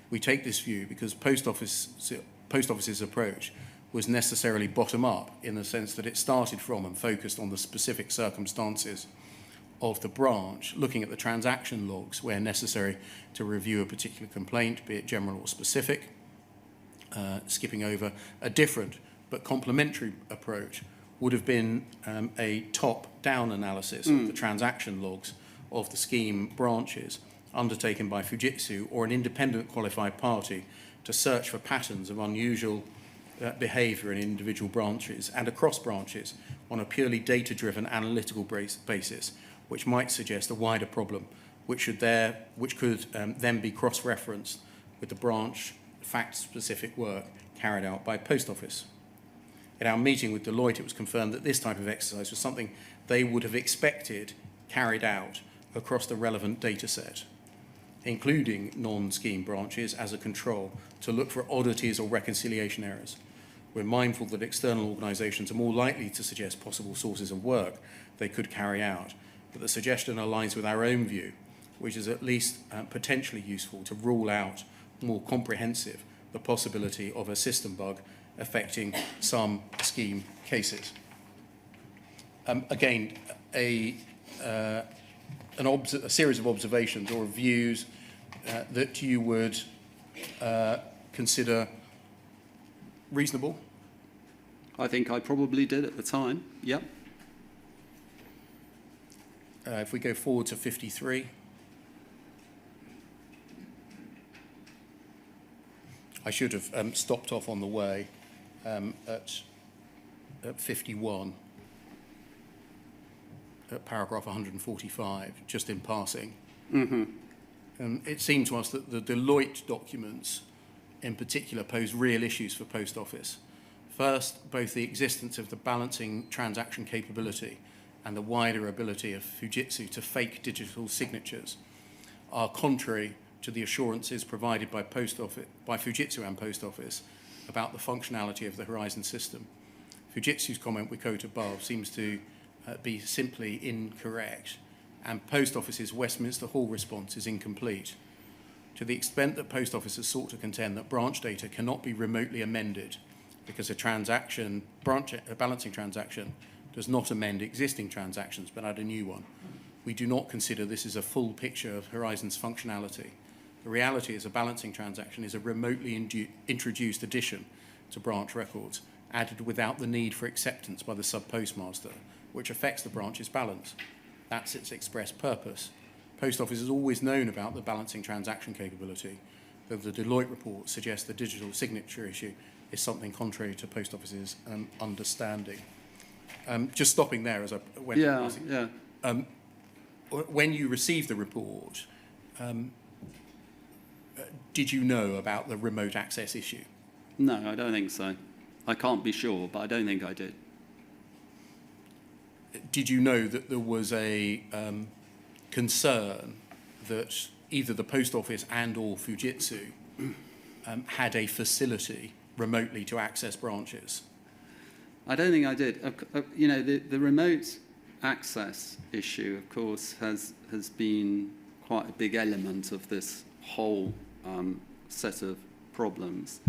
We take this view because Post Office's approach was necessarily bottom-up in the sense that it started from and focused on the specific circumstances of the branch, looking at the transaction logs where necessary to review a particular complaint, be it general or specific, skipping over. A different but complementary approach would have been a top-down analysis of the transaction logs of the scheme branches undertaken by Fujitsu or an independent qualified party to search for patterns of unusual behaviour in individual branches and across branches on a purely data-driven analytical basis, which might suggest a wider problem, which could then be cross-referenced with the branch fact-specific work carried out by Post Office. In our meeting with Deloitte, it was confirmed that this type of exercise was something they would have expected carried out across the relevant data set, including non-scheme branches as a control to look for oddities or reconciliation errors. We're mindful that external organisations are more likely to suggest possible sources of work they could carry out, but the suggestion aligns with our own view, which is at least potentially useful to rule out more comprehensive the possibility of a system bug affecting some scheme cases. Again, a series of observations or views that you would consider reasonable? I think I probably did at the time, yep. If we go forward to 53. I should have stopped off on the way at 51, at paragraph 145, just in passing. It seemed to us that the Deloitte documents in particular pose real issues for Post Office. First, both the existence of the balancing transaction capability and the wider ability of Fujitsu to fake digital signatures are contrary to the assurances provided by Fujitsu and Post Office about the functionality of the Horizon system. Fujitsu's comment we quote above seems to be simply incorrect, and Post Office's Westminster Hall response is incomplete. To the extent that Post Office has sought to contend that branch data cannot be remotely amended because a balancing transaction does not amend existing transactions but add a new one, we do not consider this is a full picture of Horizon's functionality. The reality is a balancing transaction is a remotely introduced addition to branch records, added without the need for acceptance by the sub-postmaster, which affects the branch's balance. That's its express purpose. Post Office has always known about the balancing transaction capability, though the Deloitte report suggests the digital signature issue is something contrary to Post Office's understanding. Just stopping there as I went. When you received the report, did you know about the remote access issue? No, I don't think so. I can't be sure, but I don't think I did. Did you know that there was a concern that either the Post Office and or Fujitsu had a facility remotely to access branches? I don't think I did. You know, the remote access issue, of course, has been quite a big element of this whole set of problems.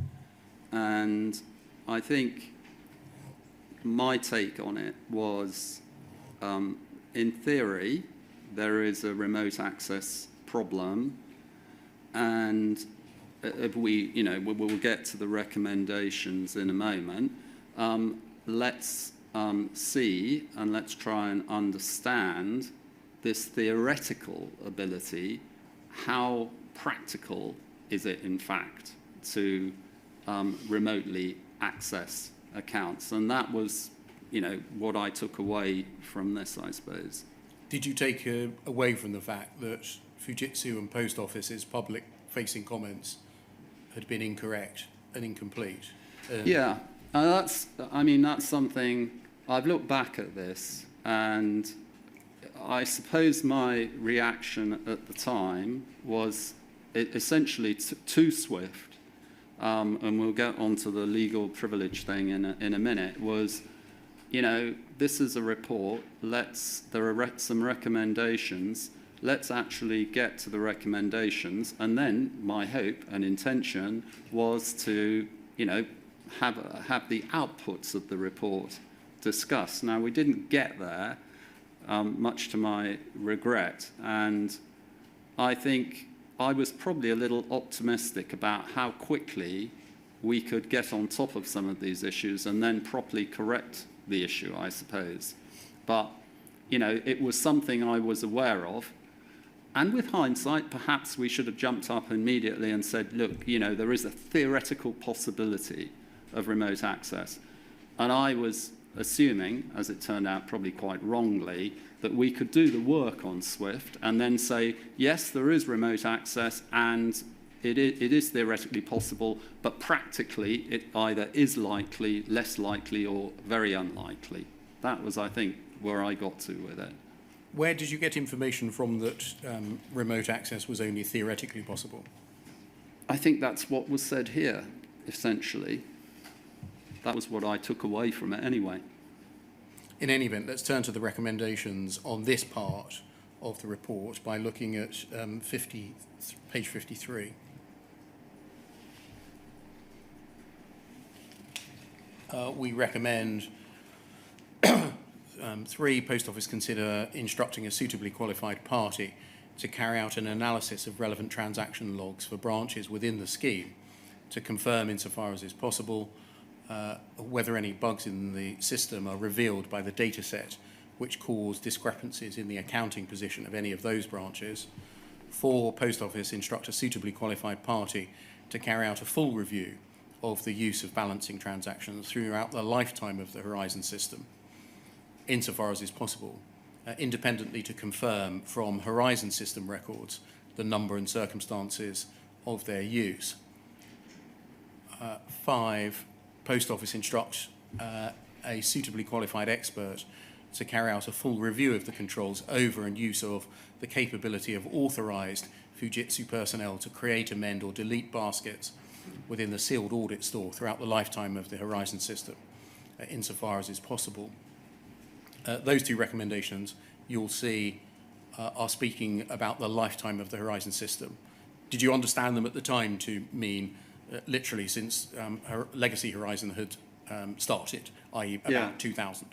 And I think my take on it was, in theory, there is a remote access problem, and if we'll get to the recommendations in a moment. Let's see and let's try and understand this theoretical ability. How practical is it, in fact, to remotely access accounts? And that was, what I took away from this, I suppose. Did you take away from the fact that Fujitsu and Post Office's public-facing comments had been incorrect and incomplete? Yeah, that's something. I've looked back at this, and I suppose my reaction at the time was essentially too swift, and we'll get onto the legal privilege thing in a minute, was, this is a report, there are some recommendations, let's actually get to the recommendations, and then my hope and intention was to, have the outputs of the report discussed. Now, we didn't get there, much to my regret, and I think I was probably a little optimistic about how quickly we could get on top of some of these issues and then properly correct the issue, I suppose. But, it was something I was aware of. And with hindsight, perhaps we should have jumped up immediately and said, look, there is a theoretical possibility of remote access. And I was assuming, as it turned out probably quite wrongly, that we could do the work on Swift and then say, yes, there is remote access and it is theoretically possible, but practically it either is likely, less likely, or very unlikely. That was, I think, where I got to with it. Where did you get information from that remote access was only theoretically possible? I think that's what was said here, essentially. That was what I took away from it anyway. In any event, let's turn to the recommendations on this part of the report by looking at page 53. We recommend 3, Post Office consider instructing a suitably qualified party to carry out an analysis of relevant transaction logs for branches within the scheme to confirm, insofar as is possible, whether any bugs in the system are revealed by the data set which cause discrepancies in the accounting position of any of those branches. 4, Post Office instruct a suitably qualified party to carry out a full review of the use of balancing transactions throughout the lifetime of the Horizon system, insofar as is possible, independently to confirm from Horizon system records the number and circumstances of their use. 5, Post Office instructs a suitably qualified expert to carry out a full review of the controls over and use of the capability of authorized Fujitsu personnel to create, amend, or delete baskets within the sealed audit store throughout the lifetime of the Horizon system, insofar as is possible. Those 2 recommendations, you'll see, are speaking about the lifetime of the Horizon system. Did you understand them at the time to mean literally since Legacy Horizon had started, i.e. about 2000?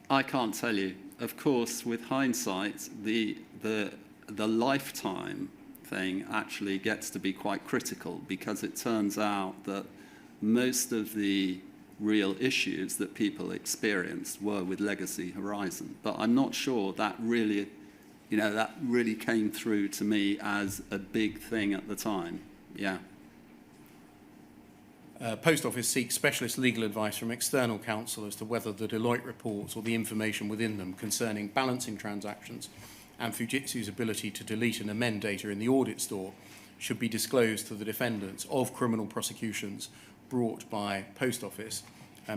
I can't tell you. Of course, with hindsight, the lifetime thing actually gets to be quite critical, because it turns out that most of the real issues that people experienced were with Legacy Horizon. But I'm not sure that really You know, that really came through to me as a big thing at the time. Yeah. Post Office seeks specialist legal advice from external counsel as to whether the Deloitte reports or the information within them concerning balancing transactions and Fujitsu's ability to delete and amend data in the audit store should be disclosed to the defendants of criminal prosecutions brought by Post Office.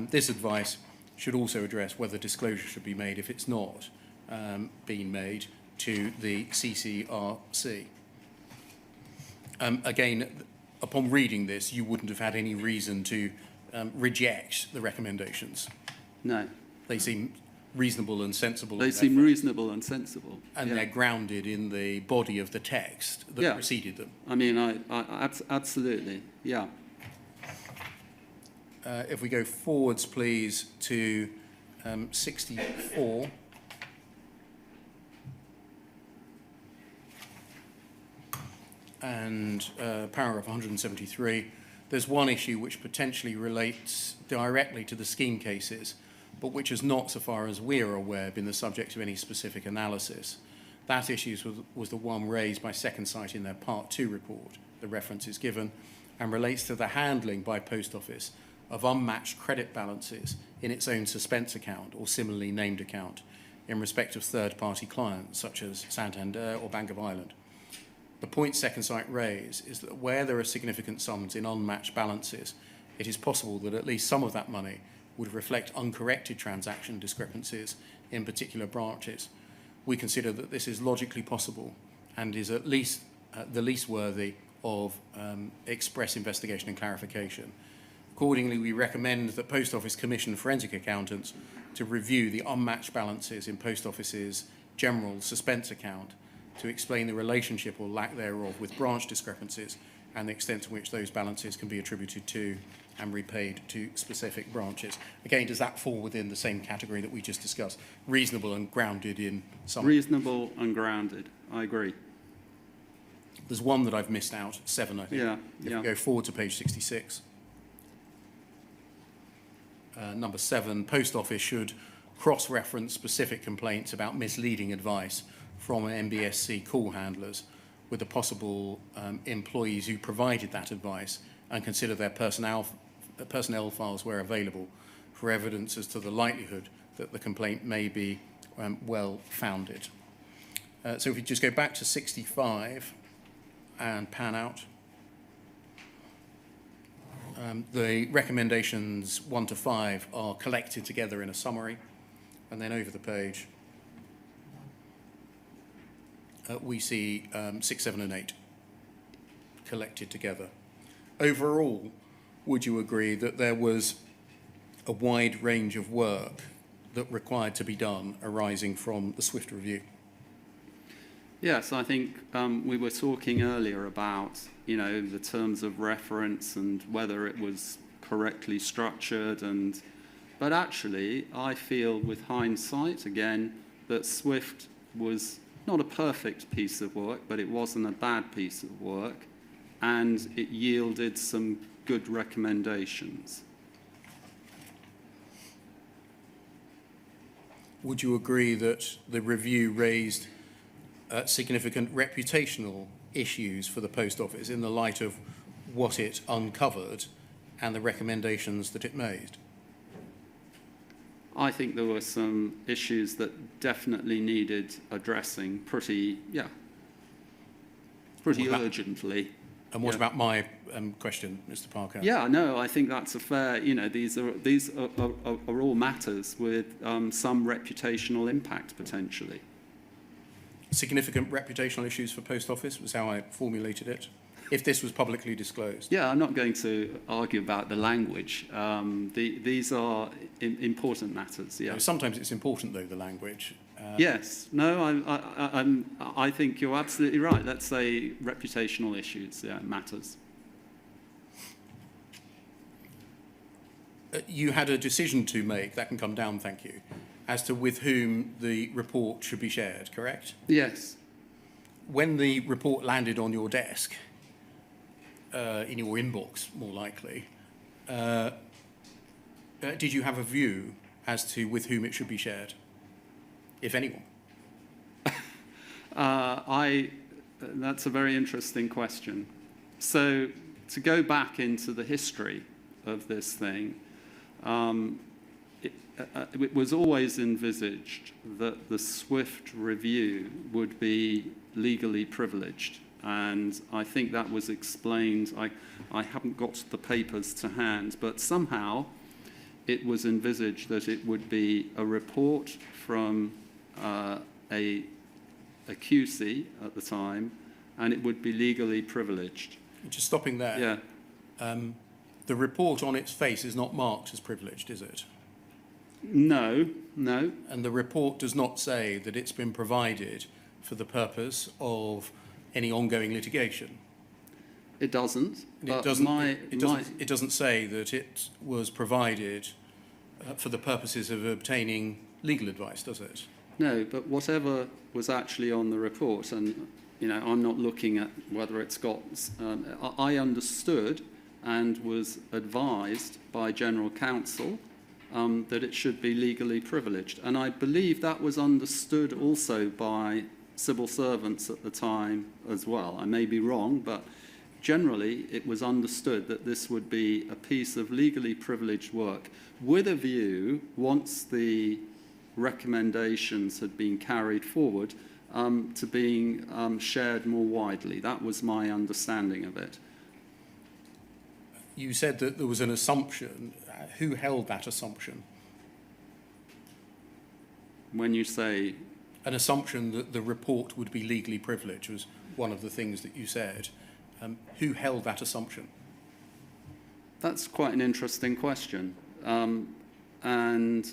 This advice should also address whether disclosure should be made if it's not been made to the CCRC. Again, upon reading this, you wouldn't have had any reason to reject the recommendations. No. They seem reasonable and sensible. They seem reasonable and sensible. And they're grounded in the body of the text that preceded them. I mean, absolutely, yeah. If we go forwards, please, to 64. And paragraph 173, there's one issue which potentially relates directly to the scheme cases, but which has not, so far as we're aware, been the subject of any specific analysis. That issue was the one raised by Second Sight in their Part 2 report, the reference is given, and relates to the handling by Post Office of unmatched credit balances in its own suspense account or similarly named account in respect of third-party clients such as Santander or Bank of Ireland. The point Second Sight raise is that where there are significant sums in unmatched balances, it is possible that at least some of that money would reflect uncorrected transaction discrepancies in particular branches. We consider that this is logically possible and is at least the least worthy of express investigation and clarification. Accordingly, we recommend that Post Office commission forensic accountants to review the unmatched balances in Post Office's general suspense account to explain the relationship or lack thereof with branch discrepancies and the extent to which those balances can be attributed to and repaid to specific branches. Again, does that fall within the same category that we just discussed? Reasonable and grounded in some... Reasonable and grounded, I agree. There's one that I've missed out, 7, I think. Yeah, If we go forward to page 66. Number 7, Post Office should cross-reference specific complaints about misleading advice from MBSC call handlers with the possible employees who provided that advice and consider their personnel files where available for evidence as to the likelihood that the complaint may be well-founded. So if we just go back to 65 and pan out, the recommendations 1 to 5 are collected together in a summary, and then over the page we see 6, 7 and 8 collected together. Overall, would you agree that there was a wide range of work that required to be done arising from the Swift review? Yes, I think we were talking earlier about, you know, the terms of reference and whether it was correctly structured, but actually I feel with hindsight again that Swift was not a perfect piece of work, but it wasn't a bad piece of work, and it yielded some good recommendations. Would you agree that the review raised significant reputational issues for the Post Office in the light of what it uncovered and the recommendations that it made? I think there were some issues that definitely needed addressing pretty urgently. And what about my question, Mr. Parker? Yeah, no, I think that's a fair, you know, these are all matters with some reputational impact potentially. Significant reputational issues for Post Office was how I formulated it, if this was publicly disclosed. Yeah, I'm not going to argue about the language. These are important matters, yeah. Sometimes it's important, though, the language. Yes, no, I think you're absolutely right. Let's say reputational issues, yeah, matters. You had a decision to make, that can come down, thank you, as to with whom the report should be shared, correct? Yes. When the report landed on your desk, in your inbox, more likely, did you have a view as to with whom it should be shared, if anyone? That's a very interesting question. So to go back into the history of this thing, it was always envisaged that the swift review would be legally privileged. And I think that was explained. I haven't got the papers to hand, but somehow it was envisaged that it would be a report from a QC at the time, and it would be legally privileged. Just stopping there. Yeah. The report on its face is not marked as privileged, is it? No. And the report does not say that it's been provided for the purpose of any ongoing litigation. It doesn't. It doesn't say that it was provided for the purposes of obtaining legal advice, does it? No, but whatever was actually on the report, and I'm not looking at whether it's got. I understood and was advised by General Counsel that it should be legally privileged, and I believe that was understood also by civil servants at the time as well. I may be wrong, but generally it was understood that this would be a piece of legally privileged work with a view, once the recommendations had been carried forward, to being shared more widely. That was my understanding of it. You said that there was an assumption. Who held that assumption? When you say... An assumption that the report would be legally privileged was one of the things that you said. Who held that assumption? That's quite an interesting question. And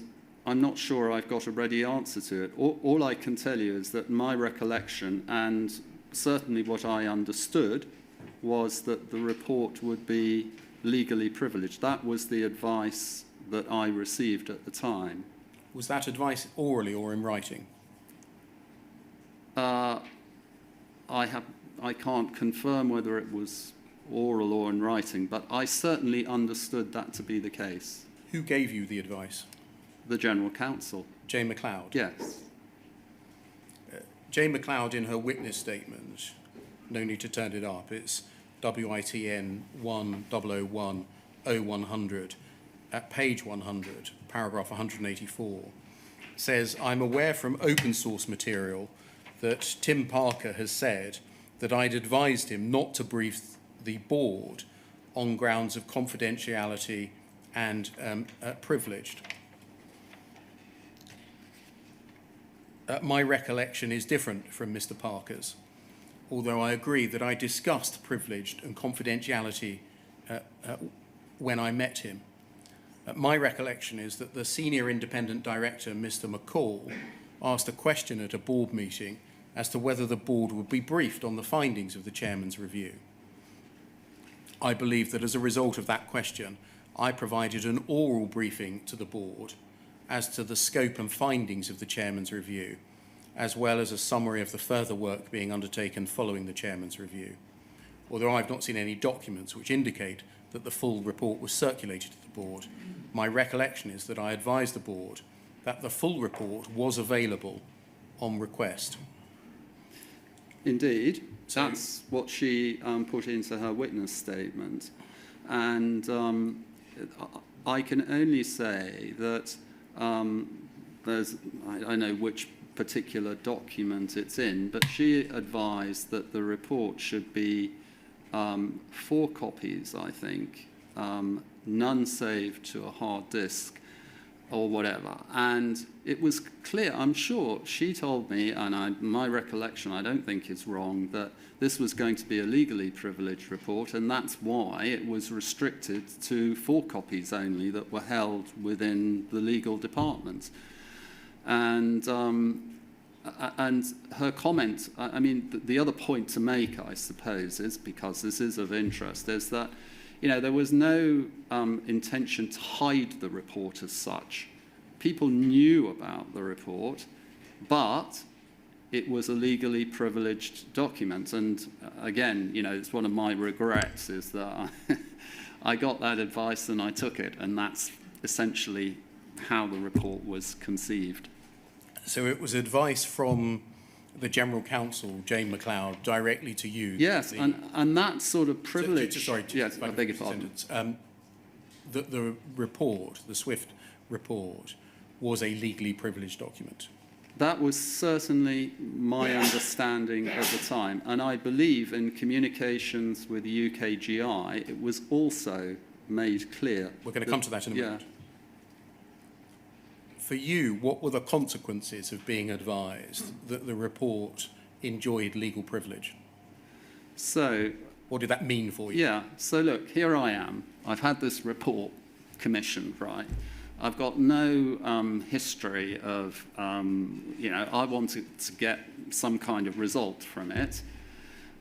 I'm not sure I've got a ready answer to it. All I can tell you is that my recollection, and certainly what I understood, was that the report would be legally privileged. That was the advice that I received at the time. Was that advice orally or in writing? I can't confirm whether it was oral or in writing, but I certainly understood that to be the case. Who gave you the advice? The General Counsel. Jane McLeod? Yes. Jane McLeod, in her witness statement, no need to turn it up, it's WITN 1001-0100, at page 100, paragraph 184, says, "I'm aware from open source material that Tim Parker has said that I'd advised him not to brief the board on grounds of confidentiality and privileged. My recollection is different from Mr. Parker's, although I agree that I discussed privileged and confidentiality when I met him. My recollection is that the senior independent director, Mr. McCall, asked a question at a board meeting as to whether the board would be briefed on the findings of the chairman's review. I believe that as a result of that question, I provided an oral briefing to the board as to the scope and findings of the chairman's review, as well as a summary of the further work being undertaken following the chairman's review. Although I've not seen any documents which indicate that the full report was circulated to the board, my recollection is that I advised the board that the full report was available on request." Indeed, that's what she put into her witness statement. And I can only say that there's, I don't know which particular document it's in, but she advised that the report should be 4 copies, I think, none saved to a hard disk or whatever. And it was clear, I'm sure, she told me, and my recollection, I don't think is wrong, that this was going to be a legally privileged report, and that's why it was restricted to 4 copies only that were held within the legal department. And her comment, I mean, the other point to make, I suppose, is, because this is of interest, is that there was no intention to hide the report as such. People knew about the report, but it was a legally privileged document. And again, it's one of my regrets is that I got that advice and I took it, and that's essentially how the report was conceived. So it was advice from the General Counsel, Jane McLeod, directly to you. Yes, and that sort of privilege... Yes, I beg your pardon. The report, the SWIFT report, was a legally privileged document. That was certainly my understanding at the time, and I believe in communications with the UKGI, it was also made clear... We're going to come to that in a minute. For you, what were the consequences of being advised that the report enjoyed legal privilege? So... What did that mean for you? Yeah, so look, here I am. I've had this report commissioned, right? I've got no history of, I wanted to get some kind of result from it.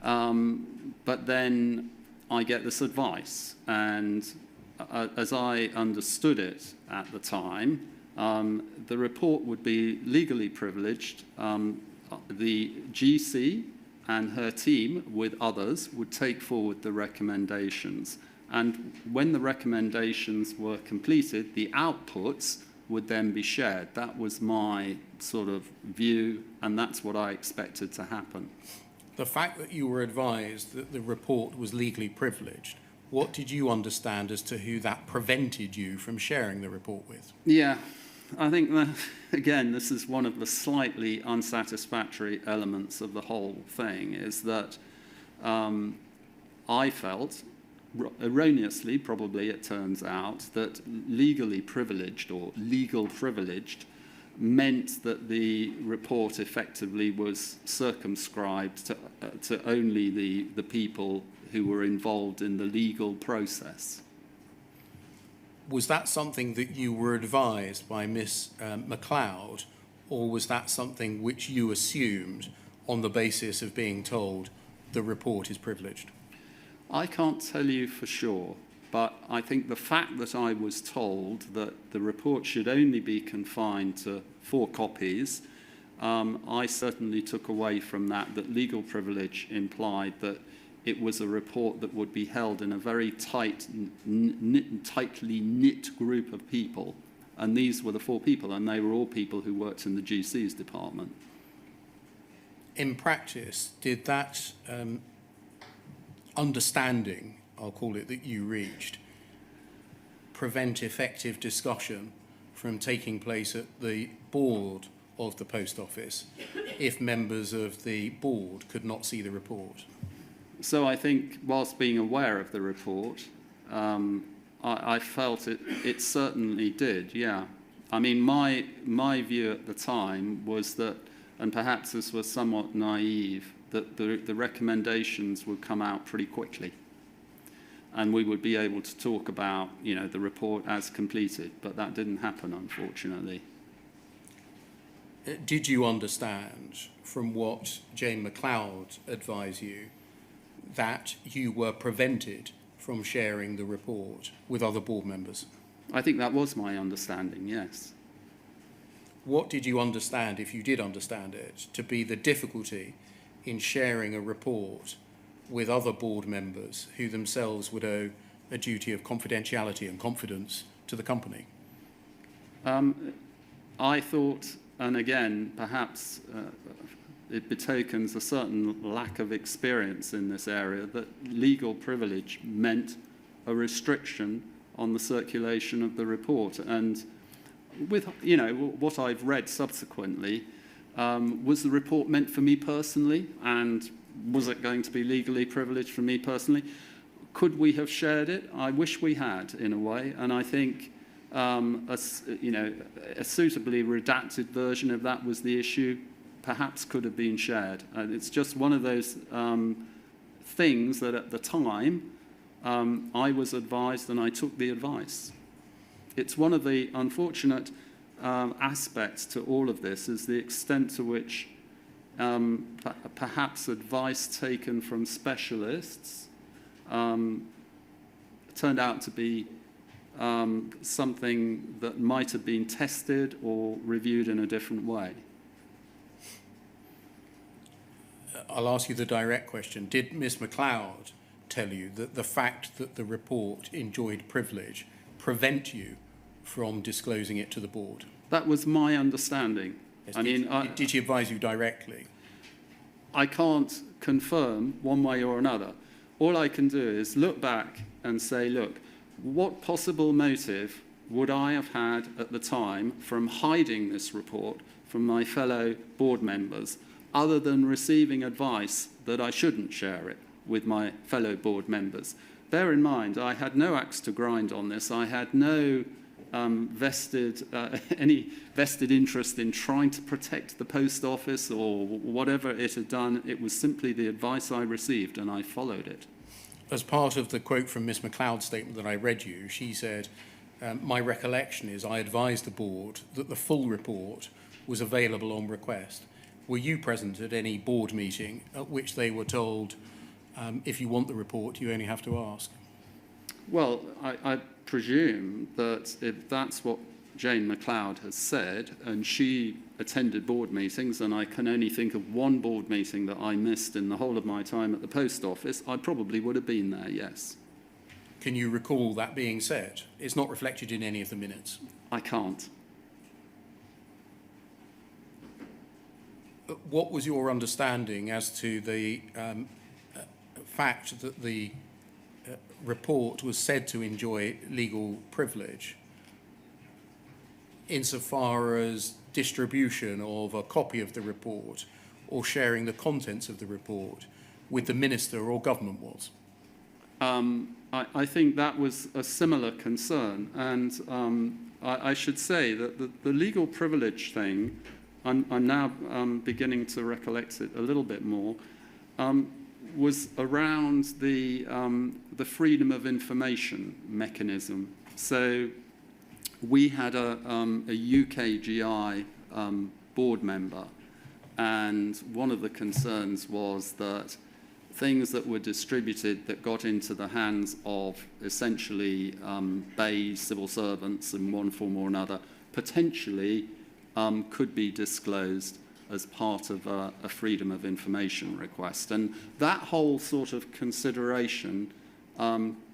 But then I get this advice. And as I understood it at the time, the report would be legally privileged. The GC and her team, with others, would take forward the recommendations. And when the recommendations were completed, the outputs would then be shared. That was my sort of view, and that's what I expected to happen. The fact that you were advised that the report was legally privileged, what did you understand as to who that prevented you from sharing the report with? Yeah, I think that, again, this is one of the slightly unsatisfactory elements of the whole thing, is that I felt, erroneously probably it turns out, that legally privileged or legal privileged meant that the report effectively was circumscribed to only the people who were involved in the legal process. Was that something that you were advised by Miss McLeod, or was that something which you assumed on the basis of being told the report is privileged? I can't tell you for sure, but I think the fact that I was told that the report should only be confined to 4 copies, I certainly took away from that legal privilege implied that it was a report that would be held in a very tightly knit group of people. And these were the 4 people, and they were all people who worked in the GC's department. In practice, did that understanding, I'll call it, that you reached, prevent effective discussion from taking place at the board of the Post Office if members of the board could not see the report? So I think, whilst being aware of the report, I felt it certainly did, yeah. I mean, my view at the time was that, and perhaps this was somewhat naive, that the recommendations would come out pretty quickly. And we would be able to talk about, the report as completed. But that didn't happen, unfortunately. Did you understand from what Jane McLeod advised you that you were prevented from sharing the report with other board members? I think that was my understanding, yes. What did you understand, if you did understand it, to be the difficulty in sharing a report with other board members who themselves would owe a duty of confidentiality and confidence to the company? I thought, and again, perhaps it betokens a certain lack of experience in this area, that legal privilege meant a restriction on the circulation of the report. And with what I've read subsequently, was the report meant for me personally, and was it going to be legally privileged for me personally? Could we have shared it? I wish we had, in a way, and I think a suitably redacted version of that was the issue. Perhaps could have been shared. It's just one of those things that at the time I was advised and I took the advice. It's one of the unfortunate aspects to all of this is the extent to which perhaps advice taken from specialists turned out to be something that might have been tested or reviewed in a different way. I'll ask you the direct question. Did Miss McLeod tell you that the fact that the report enjoyed privilege prevent you from disclosing it to the board? That was my understanding. Yes, did she advise you directly? I can't confirm one way or another. All I can do is look back and say, look, what possible motive would I have had at the time from hiding this report from my fellow board members, other than receiving advice that I shouldn't share it with my fellow board members? Bear in mind, I had no axe to grind on this. I had no any vested interest in trying to protect the post office or whatever it had done. It was simply the advice I received, and I followed it. As part of the quote from Ms MacLeod's statement that I read you, she said, my recollection is I advised the board that the full report was available on request. Were you present at any board meeting at which they were told, if you want the report, you only have to ask? Well, I presume that if that's what Jane MacLeod has said, and she attended board meetings, and I can only think of one board meeting that I missed in the whole of my time at the post office, I probably would have been there, yes. Can you recall that being said? It's not reflected in any of the minutes. I can't. What was your understanding as to the fact that the report was said to enjoy legal privilege insofar as distribution of a copy of the report or sharing the contents of the report with the minister or government was? I think that was a similar concern, and I should say that the legal privilege thing, I'm now beginning to recollect it a little bit more, was around the freedom of information mechanism. So we had a UKGI board member, and one of the concerns was that things that were distributed that got into the hands of essentially bay civil servants in one form or another potentially could be disclosed as part of a freedom of information request. And that whole sort of consideration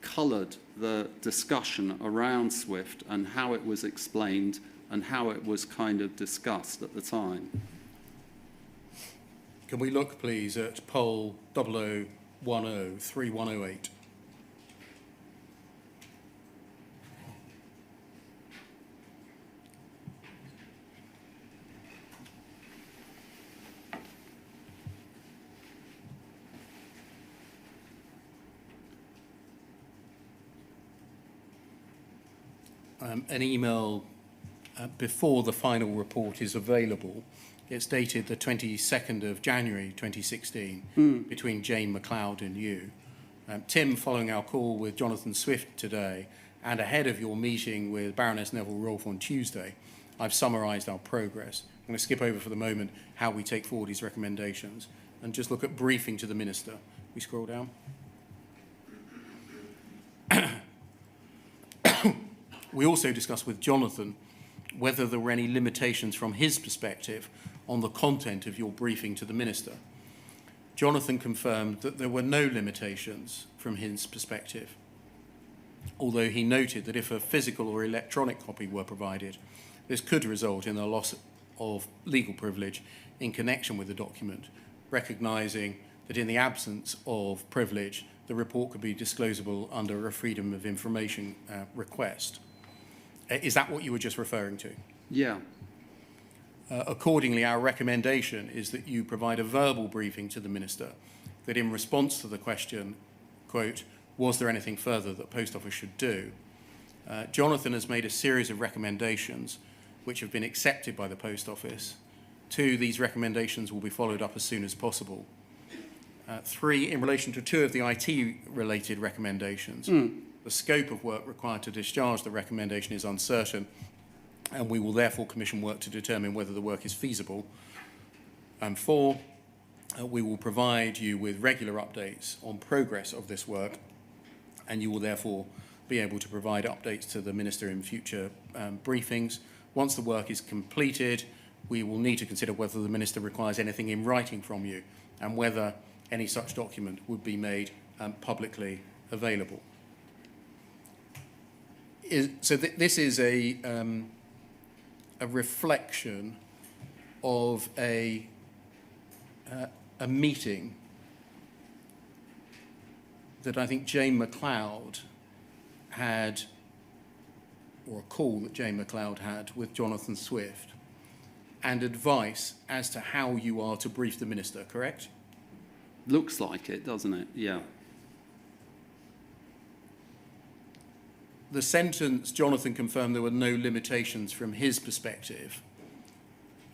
coloured the discussion around SWIFT and how it was explained and how it was kind of discussed at the time. Can we look, please, at poll 00103108? An email before the final report is available. It's dated the 22nd of January 2016 between Jane MacLeod and you. Tim, following our call with Jonathan Swift today and ahead of your meeting with Baroness Neville-Rolfe on Tuesday, I've summarised our progress. I'm going to skip over for the moment how we take forward his recommendations and just look at briefing to the Minister. We scroll down. We also discussed with Jonathan whether there were any limitations from his perspective on the content of your briefing to the Minister. Jonathan confirmed that there were no limitations from his perspective, although he noted that if a physical or electronic copy were provided, this could result in a loss of legal privilege in connection with the document, recognising that in the absence of privilege, the report could be disclosable under a freedom of information request. Is that what you were just referring to? Yeah. Accordingly, our recommendation is that you provide a verbal briefing to the Minister that in response to the question, quote, was there anything further that Post Office should do? Jonathan has made a series of recommendations which have been accepted by the Post Office. 2, these recommendations will be followed up as soon as possible. 3, in relation to 2 of the IT-related recommendations, the scope of work required to discharge the recommendation is uncertain, and we will therefore commission work to determine whether the work is feasible. And 4, we will provide you with regular updates on progress of this work, and you will therefore be able to provide updates to the Minister in future briefings. Once the work is completed, we will need to consider whether the Minister requires anything in writing from you and whether any such document would be made publicly available. This is a reflection of a a meeting that I think Jane McLeod had, or a call that Jane McLeod had with Jonathan Swift, and advice as to how you are to brief the minister, correct? Looks like it, doesn't it? Yeah. The sentence, Jonathan confirmed there were no limitations from his perspective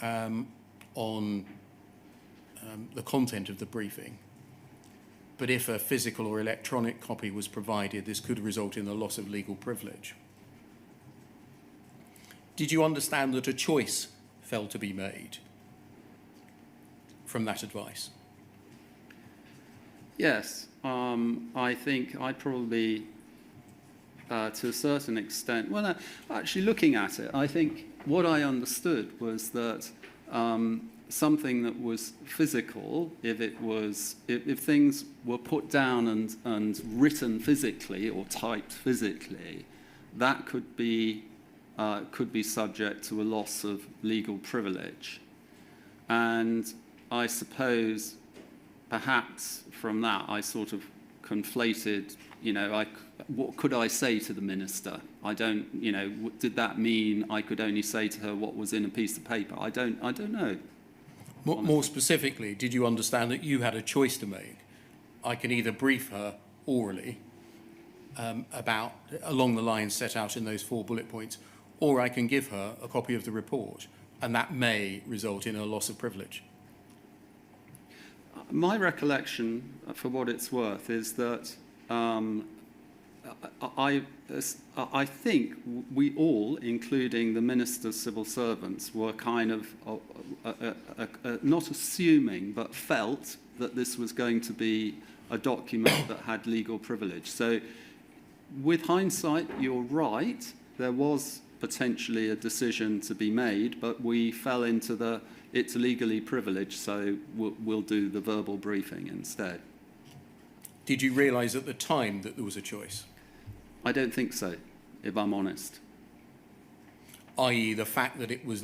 on the content of the briefing. But if a physical or electronic copy was provided, this could result in the loss of legal privilege. Did you understand that a choice fell to be made from that advice? Yes. I think I probably, to a certain extent, well, actually looking at it, I think what I understood was that something that was physical, if things were put down and written physically or typed physically, that could be subject to a loss of legal privilege. And I suppose perhaps from that I sort of conflated, what could I say to the minister? I don't, did that mean I could only say to her what was in a piece of paper? I don't know. More specifically, did you understand that you had a choice to make? I can either brief her orally about along the lines set out in those 4 bullet points, or I can give her a copy of the report, and that may result in a loss of privilege. My recollection, for what it's worth, is that I think we all, including the minister's civil servants, were kind of not assuming, but felt that this was going to be a document that had legal privilege. So with hindsight, you're right, there was potentially a decision to be made, but we fell into it's legally privileged, so we'll do the verbal briefing instead. Did you realise at the time that there was a choice? I don't think so, if I'm honest. I.e. the fact that it was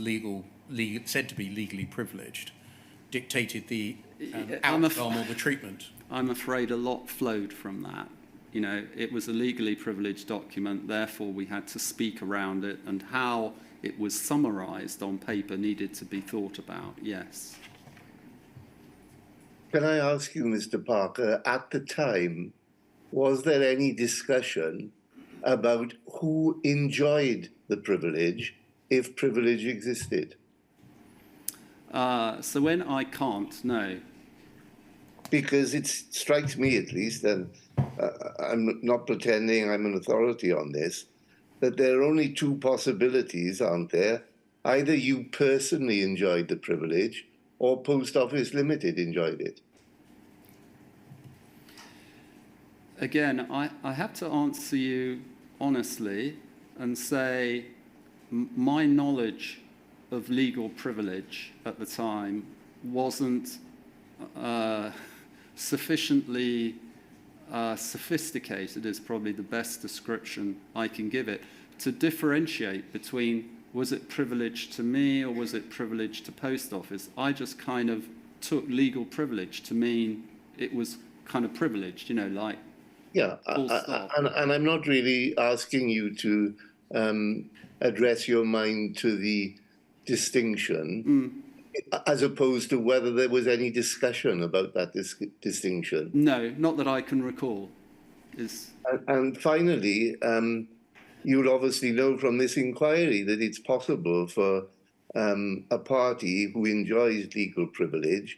said to be legally privileged dictated the outcome or the treatment? I'm afraid a lot flowed from that. It was a legally privileged document, therefore we had to speak around it, and how it was summarised on paper needed to be thought about, yes. Can I ask you, Mr. Parker, at the time, was there any discussion about who enjoyed the privilege, if privilege existed? So when I can't, no. Because it strikes me, at least, and I'm not pretending I'm an authority on this, that there are only 2 possibilities, aren't there? Either you personally enjoyed the privilege, or Post Office Ltd enjoyed it. Again, I have to answer you honestly and say my knowledge of legal privilege at the time wasn't sufficiently sophisticated, is probably the best description I can give it, to differentiate between was it privilege to me or was it privilege to Post Office. I just kind of took legal privilege to mean it was kind of privileged, like yeah, and I'm not really asking you to address your mind to the distinction, as opposed to whether there was any discussion about that distinction. No, not that I can recall. And finally, you'll obviously know from this inquiry that it's possible for a party who enjoys legal privilege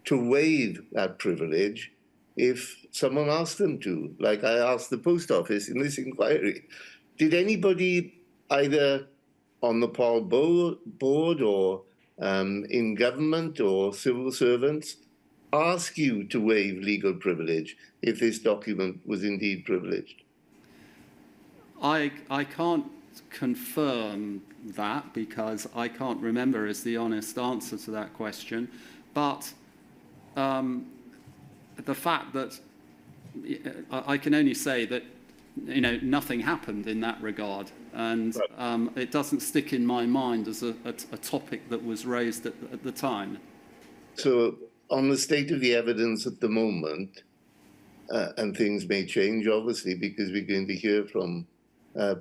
to waive that privilege if someone asks them to, like I asked the Post Office in this inquiry. Did anybody, either on the Paul board or in government or civil servants, ask you to waive legal privilege if this document was indeed privileged? I can't confirm that because I can't remember is the honest answer to that question. But the fact that I can only say that nothing happened in that regard, and it doesn't stick in my mind as a topic that was raised at the time. So on the state of the evidence at the moment, and things may change, obviously, because we're going to hear from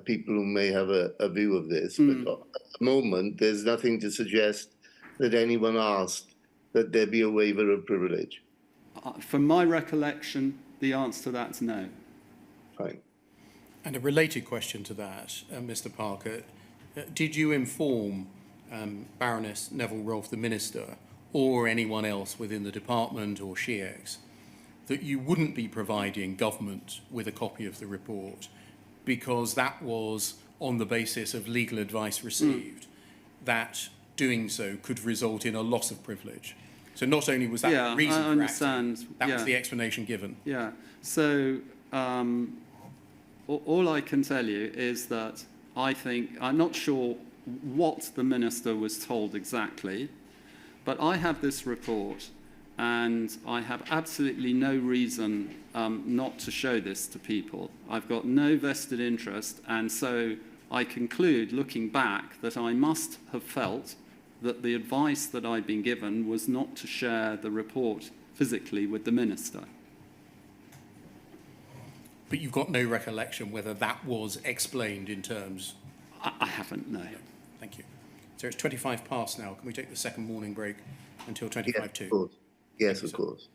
people who may have a view of this. But at the moment, there's nothing to suggest that anyone asked that there be a waiver of privilege. From my recollection, the answer to that's no. Fine. And a related question to that, Mr. Parker, did you inform Baroness Neville Rolfe, the Minister, or anyone else within the department or SHIEX that you wouldn't be providing government with a copy of the report because that was on the basis of legal advice received, that doing so could result in a loss of privilege? So not only was that the reason I for understand. acting, that was the explanation given. Yeah. So all I can tell you is that I'm not sure what the Minister was told exactly, but I have this report and I have absolutely no reason not to show this to people. I've got no vested interest, and so I conclude, looking back, that I must have felt that the advice that I'd been given was not to share the report physically with the Minister. But you've got no recollection whether that was explained in terms? I haven't, no. Thank you. So it's 25 past now. Can we take the second morning break until 25 Yes, to? of course. Yes, of course.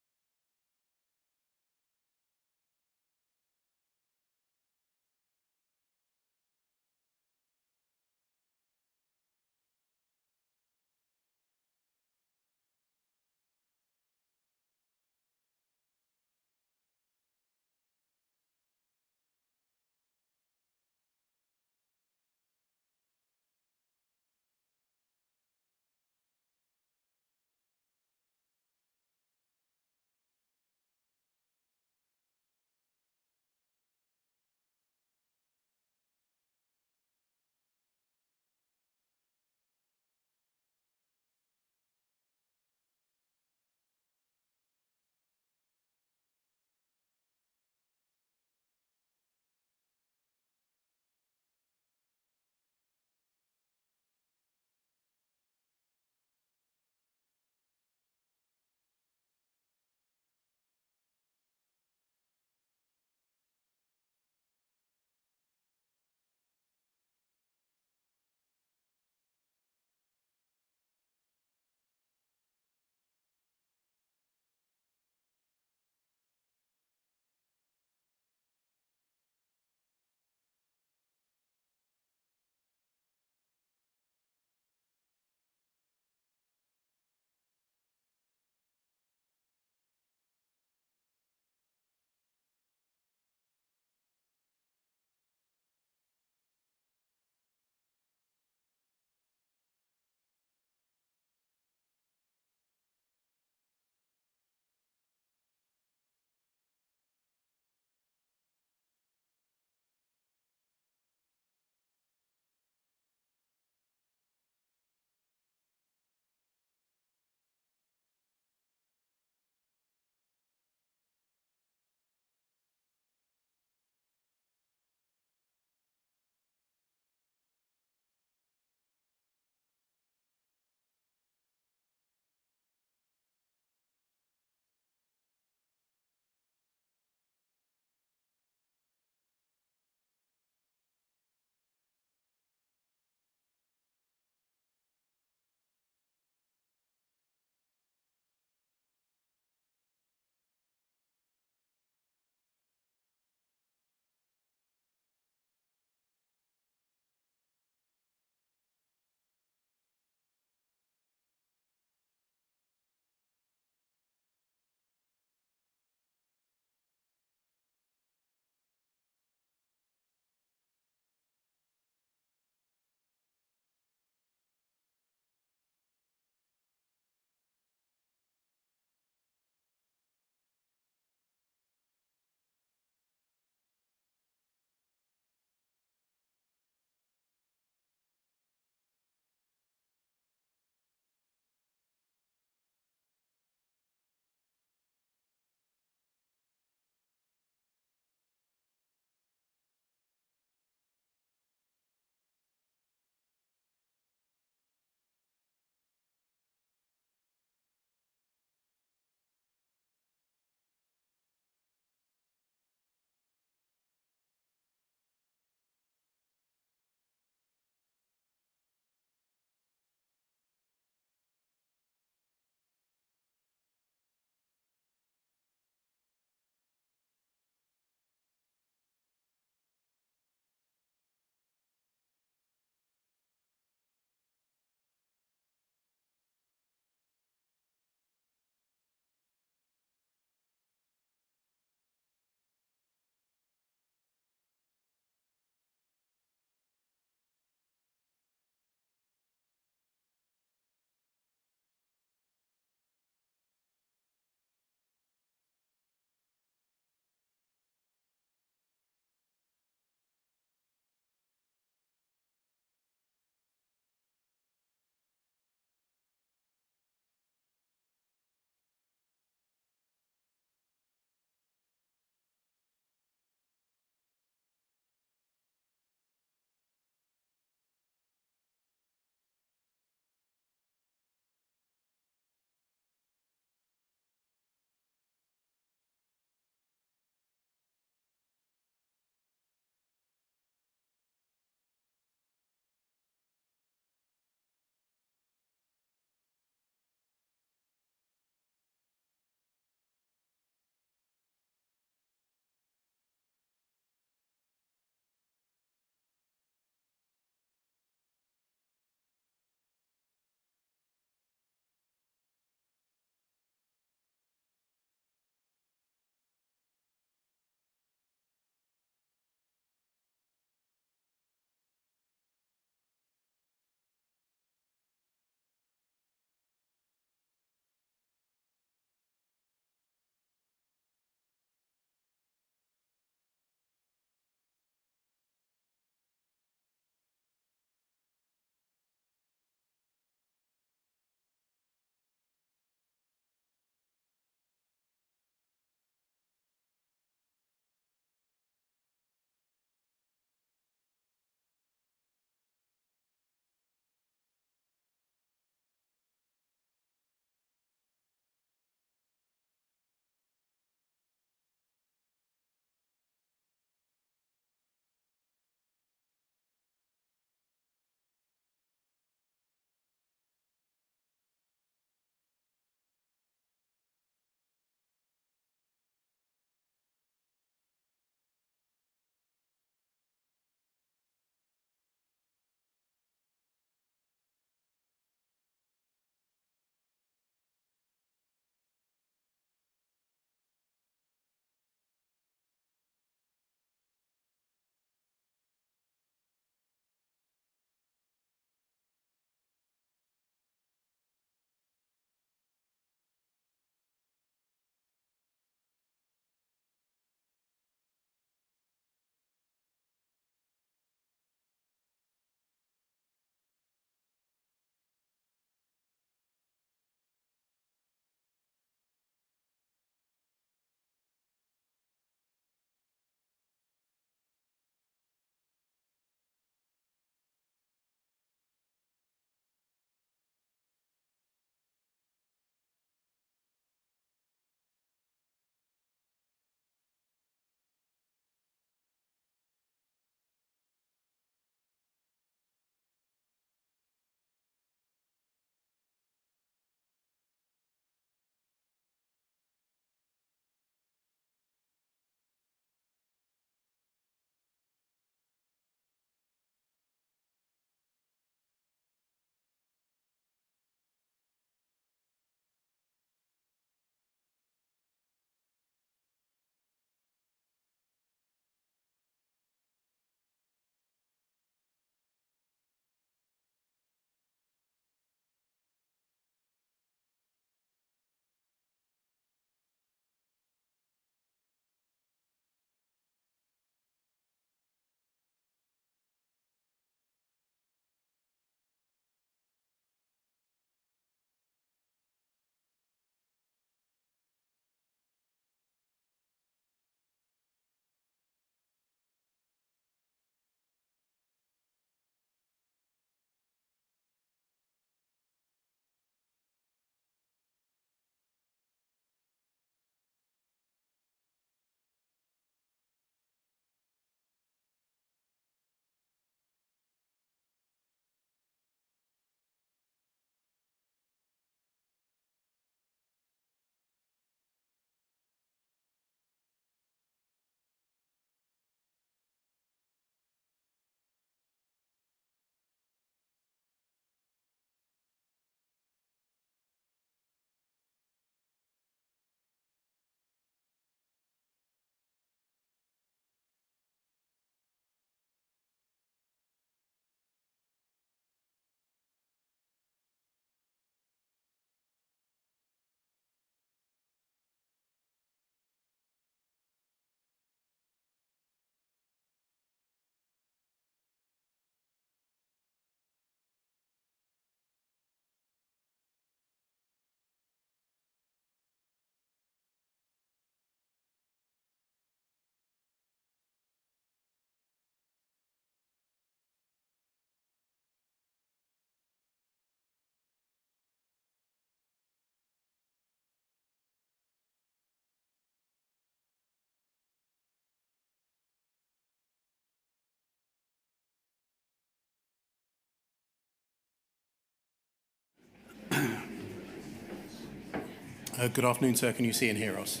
Good afternoon, sir. Can you see and hear us?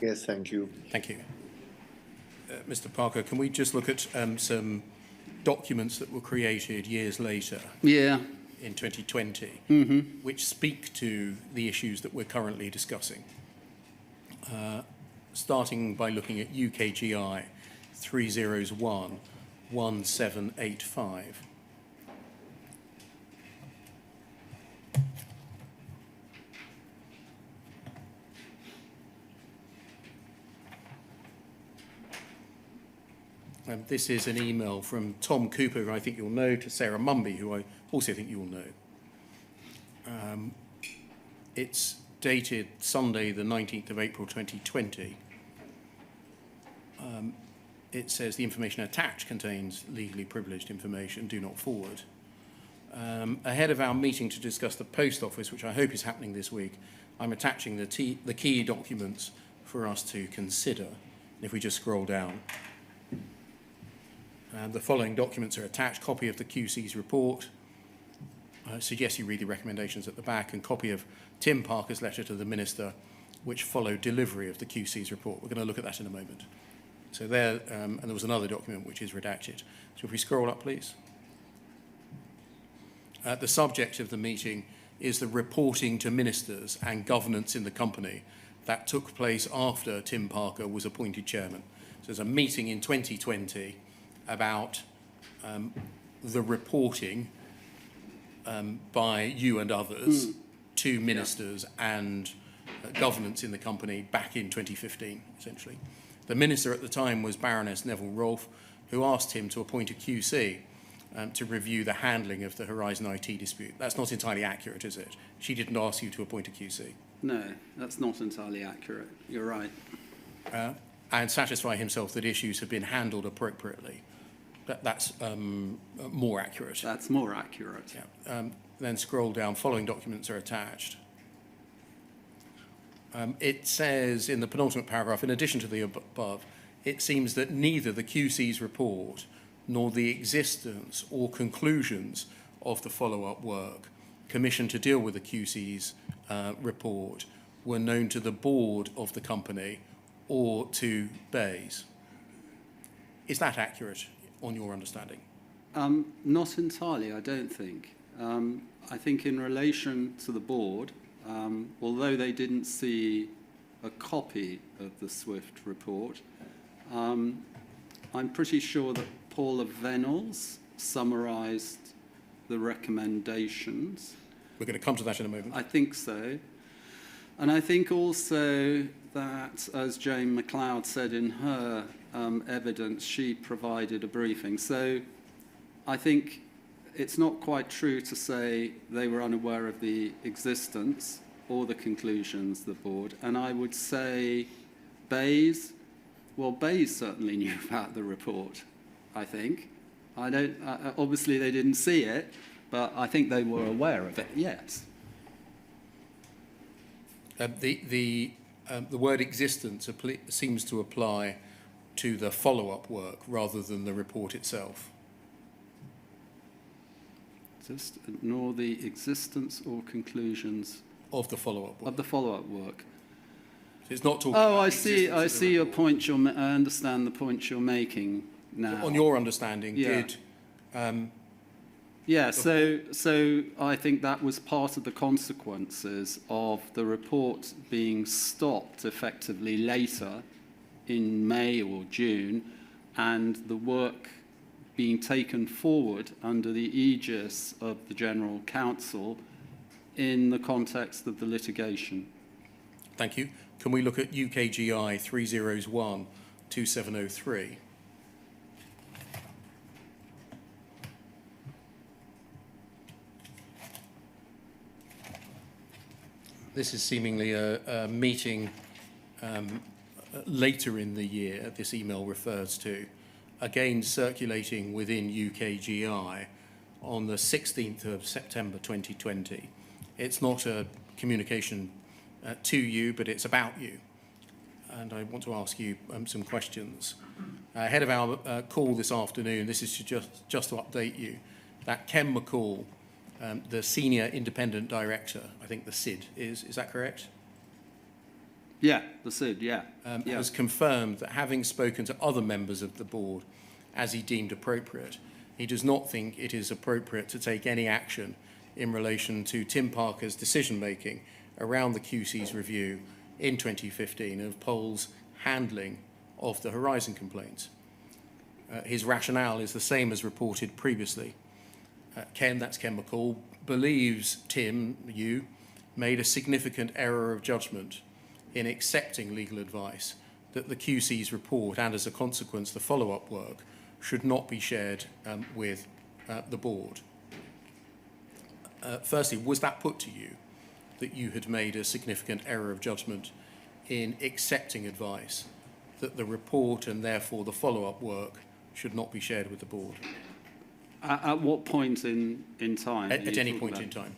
Yes, thank you. Thank you. Mr. Parker, can we just look at some documents that were created years later Yeah. in 2020, which speak to the issues that we're currently discussing? Starting by looking at UKGI 301-1785. This is an email from Tom Cooper, who I think you'll know, to Sarah Mumby, who I also think you'll know. It's dated Sunday, the 19th of April 2020. It says the information attached contains legally privileged information. Do not forward. Ahead of our meeting to discuss the Post Office, which I hope is happening this week, I'm attaching the key documents for us to consider. If we just scroll down. The following documents are attached: copy of the QC's report. I suggest you read the recommendations at the back, and copy of Tim Parker's letter to the Minister, which followed delivery of the QC's report. We're going to look at that in a moment. So there, and there was another document which is redacted. So if we scroll up, please. The subject of the meeting is the reporting to ministers and governance in the company that took place after Tim Parker was appointed chairman. So there's a meeting in 2020 about the reporting by you and others to ministers and governance in the company back in 2015, essentially. The minister at the time was Baroness Neville Rolfe, who asked him to appoint a QC to review the handling of the Horizon IT dispute. That's not entirely accurate, is it? She didn't ask you to appoint a QC. No, that's not entirely accurate. You're right. And satisfy himself that issues have been handled appropriately. That's more accurate. That's more accurate. Yeah. Then scroll down. Following documents are attached. It says in the penultimate paragraph, in addition to the above, it seems that neither the QC's report nor the existence or conclusions of the follow-up work commissioned to deal with the QC's report were known to the board of the company or to Bayes. Is that accurate on your understanding? Not entirely, I don't think. I think in relation to the board, although they didn't see a copy of the SWIFT report, I'm pretty sure that Paula Venables summarised the recommendations. We're going to come to that in a moment. I think so. And I think also that, as Jane McLeod said in her evidence, she provided a briefing. So I think it's not quite true to say they were unaware of the existence or the conclusions of the board. And I would say Bayes, well, Bayes certainly knew about the report, I think. Obviously they didn't see it, but I think they were aware of it, yes. The word existence seems to apply to the follow-up work rather than the report itself. Nor the existence or conclusions of the follow-up work. Of the follow-up work. It's not talking. Oh, I see. I see your point. I understand the point you're making now. On your understanding, yeah. Yeah. So I think that was part of the consequences of the report being stopped effectively later in May or June, and the work being taken forward under the aegis of the General Counsel in the context of the litigation. Thank you. Can we look at UKGI 301-2703? This is seemingly a meeting later in the year, this email refers to, again circulating within UKGI on the 16th of September 2020. It's not a communication to you, but it's about you. And I want to ask you some questions. Ahead of our call this afternoon, this is just to update you, that Ken McCall, the Senior Independent Director, I think the SID is that correct? Yeah, the SID, yeah. has confirmed that having spoken to other members of the board as he deemed appropriate, he does not think it is appropriate to take any action in relation to Tim Parker's decision-making around the QC's review in 2015 of Poll's handling of the Horizon complaints. His rationale is the same as reported previously. Ken, that's Ken McCall, believes Tim, you, made a significant error of judgment in accepting legal advice that the QC's report and, as a consequence, the follow-up work should not be shared with the board. Firstly, was that put to you, that you had made a significant error of judgment in accepting advice that the report and therefore the follow-up work should not be shared with the board? At what point in time? At any point in time.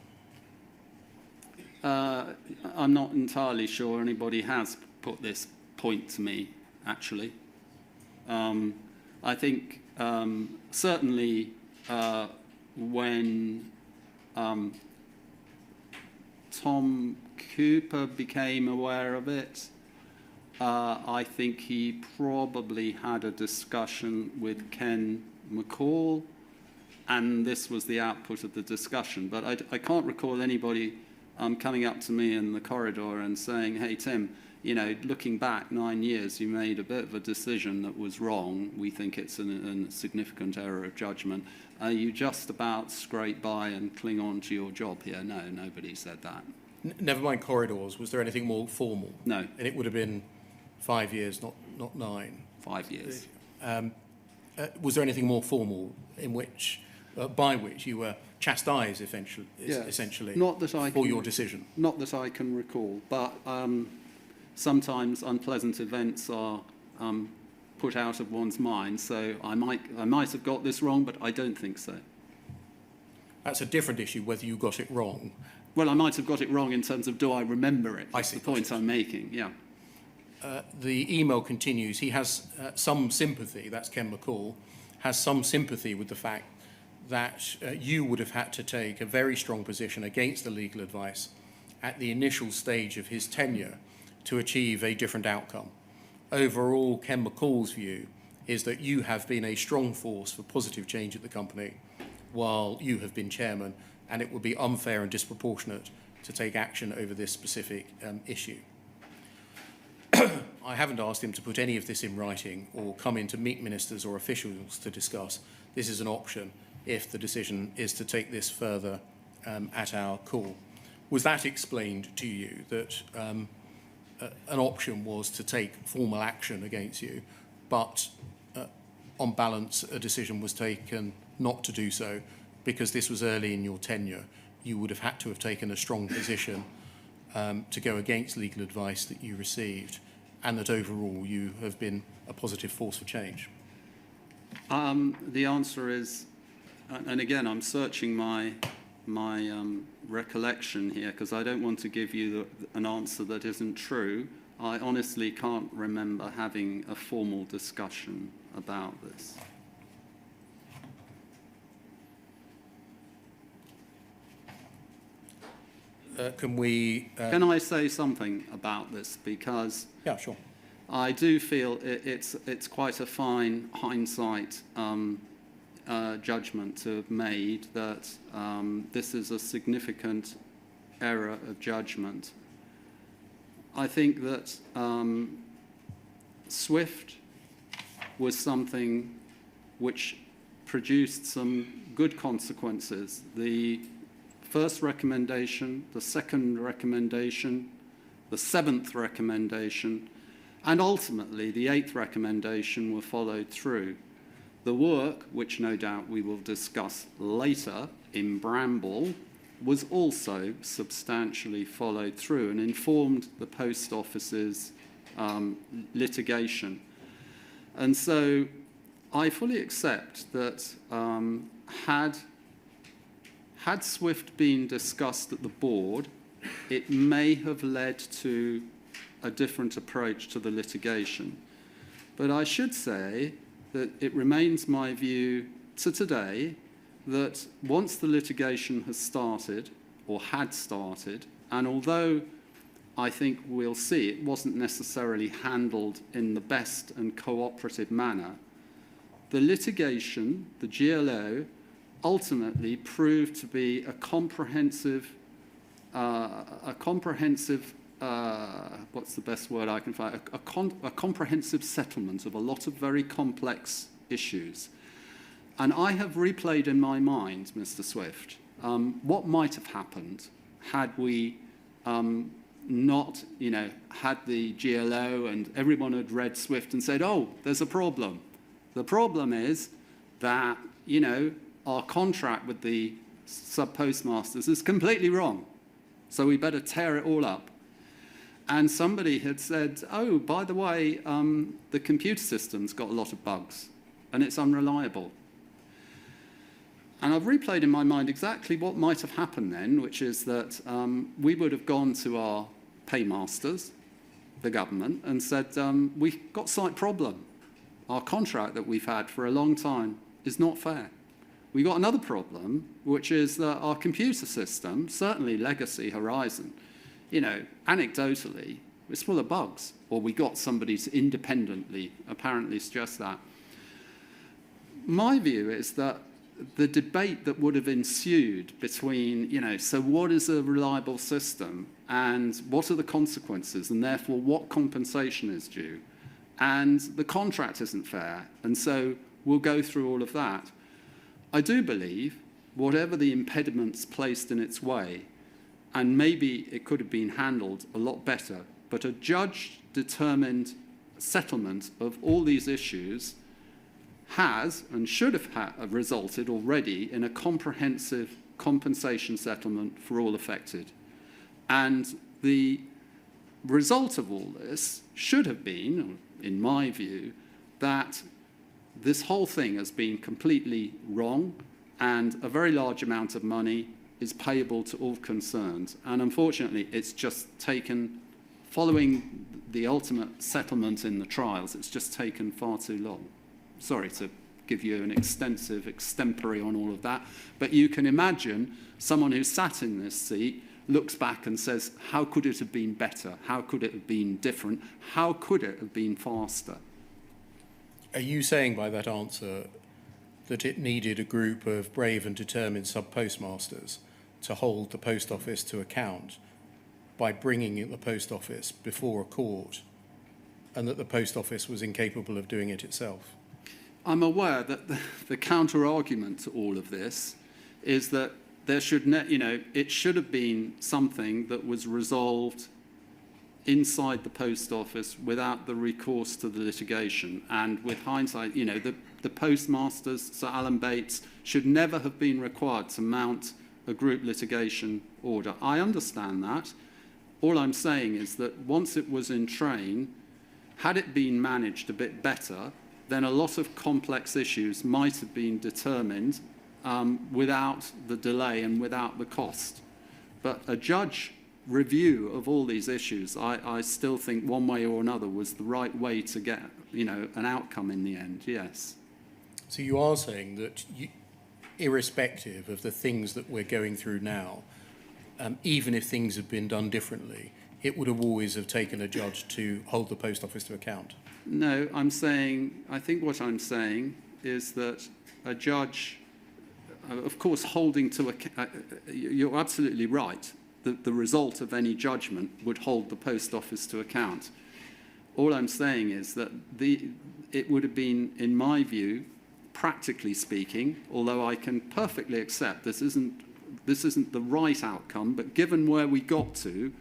I'm not entirely sure anybody has put this point to me, actually. I think certainly when Tom Cooper became aware of it, I think he probably had a discussion with Ken McCall, and this was the output of the discussion. But I can't recall anybody coming up to me in the corridor and saying, hey, Tim, you know, looking back 9 years, you made a bit of a decision that was wrong. We think it's a significant error of judgment. Are you just about scrape by and cling on to your job here? No, nobody said that. Never mind corridors. Was there anything more formal? No. And it would have been 5 years, not 9. 5 years. Was there anything more formal in which, by which you were chastised, essentially, not that I for can, your decision? Not that I can recall, but sometimes unpleasant events are put out of one's mind. So I might have got this wrong, but I don't think so. That's a different issue, whether you got it wrong. Well, I might have got it wrong in terms of do I remember it? I see. The point I'm making, yeah. The email continues. He has some sympathy, that's Ken McCall, has some sympathy with the fact that you would have had to take a very strong position against the legal advice at the initial stage of his tenure to achieve a different outcome. Overall, Ken McCall's view is that you have been a strong force for positive change at the company while you have been chairman, and it would be unfair and disproportionate to take action over this specific issue. I haven't asked him to put any of this in writing or come in to meet ministers or officials to discuss. This is an option if the decision is to take this further at our call. Was that explained to you, that an option was to take formal action against you, but on balance a decision was taken not to do so because this was early in your tenure? You would have had to have taken a strong position to go against legal advice that you received, and that overall you have been a positive force for change? The answer is, and again, I'm searching my recollection here because I don't want to give you an answer that isn't true. I honestly can't remember having a formal discussion about this. Can I say something about this? Because yeah, sure. I do feel it's quite a fine hindsight judgment to have made that this is a significant error of judgment. I think that SWIFT was something which produced some good consequences. The first recommendation, the second recommendation, the seventh recommendation, and ultimately the eighth recommendation were followed through. The work, which no doubt we will discuss later in Bramble, was also substantially followed through and informed the Post Office's litigation. And so I fully accept that had SWIFT been discussed at the board, it may have led to a different approach to the litigation. But I should say that it remains my view to today that once the litigation has started, or had started, and although I think we'll see it wasn't necessarily handled in the best and cooperative manner. The litigation, the GLO, ultimately proved to be a comprehensive, what's the best word I can find? A comprehensive settlement of a lot of very complex issues. And I have replayed in my mind, Mr. Swift, what might have happened had we not, had the GLO and everyone had read Swift and said, oh, there's a problem. The problem is that, our contract with the sub-postmasters is completely wrong. So we better tear it all up. And somebody had said, oh, by the way, the computer system's got a lot of bugs and it's unreliable. And I've replayed in my mind exactly what might have happened then, which is that we would have gone to our paymasters, the government, and said, we've got a slight problem. Our contract that we've had for a long time is not fair. We've got another problem, which is that our computer system, certainly legacy Horizon, anecdotally, it's full of bugs. Or we got somebody to independently apparently suggest that. My view is that the debate that would have ensued between, so what is a reliable system and what are the consequences and therefore what compensation is due, and the contract isn't fair, and so we'll go through all of that. I do believe whatever the impediments placed in its way, and maybe it could have been handled a lot better, but a judge-determined settlement of all these issues has and should have resulted already in a comprehensive compensation settlement for all affected. And the result of all this should have been, in my view, that this whole thing has been completely wrong and a very large amount of money is payable to all concerned. And unfortunately, it's just taken, following the ultimate settlement in the trials, it's just taken far too long. Sorry to give you an extensive extempore on all of that, but you can imagine someone who sat in this seat looks back and says, how could it have been better? How could it have been different? How could it have been faster? Are you saying by that answer that it needed a group of brave and determined sub-postmasters to hold the Post Office to account by bringing the Post Office before a court, and that the Post Office was incapable of doing it itself? I'm aware that the counter-argument to all of this is that there should, it should have been something that was resolved inside the Post Office without the recourse to the litigation. And with hindsight, the postmasters, Sir Alan Bates, should never have been required to mount a group litigation order. I understand that. All I'm saying is that once it was in train, had it been managed a bit better, then a lot of complex issues might have been determined without the delay and without the cost. But a judge review of all these issues, I still think one way or another was the right way to get, an outcome in the end, yes. So you are saying that irrespective of the things that we're going through now, even if things had been done differently, it would have always have taken a judge to hold the Post Office to account? No, I think what I'm saying is that a judge, of course, holding to account, you're absolutely right, the result of any judgment would hold the Post Office to account. All I'm saying is that it would have been, in my view, practically speaking, although I can perfectly accept this isn't the right outcome, but given where we got to,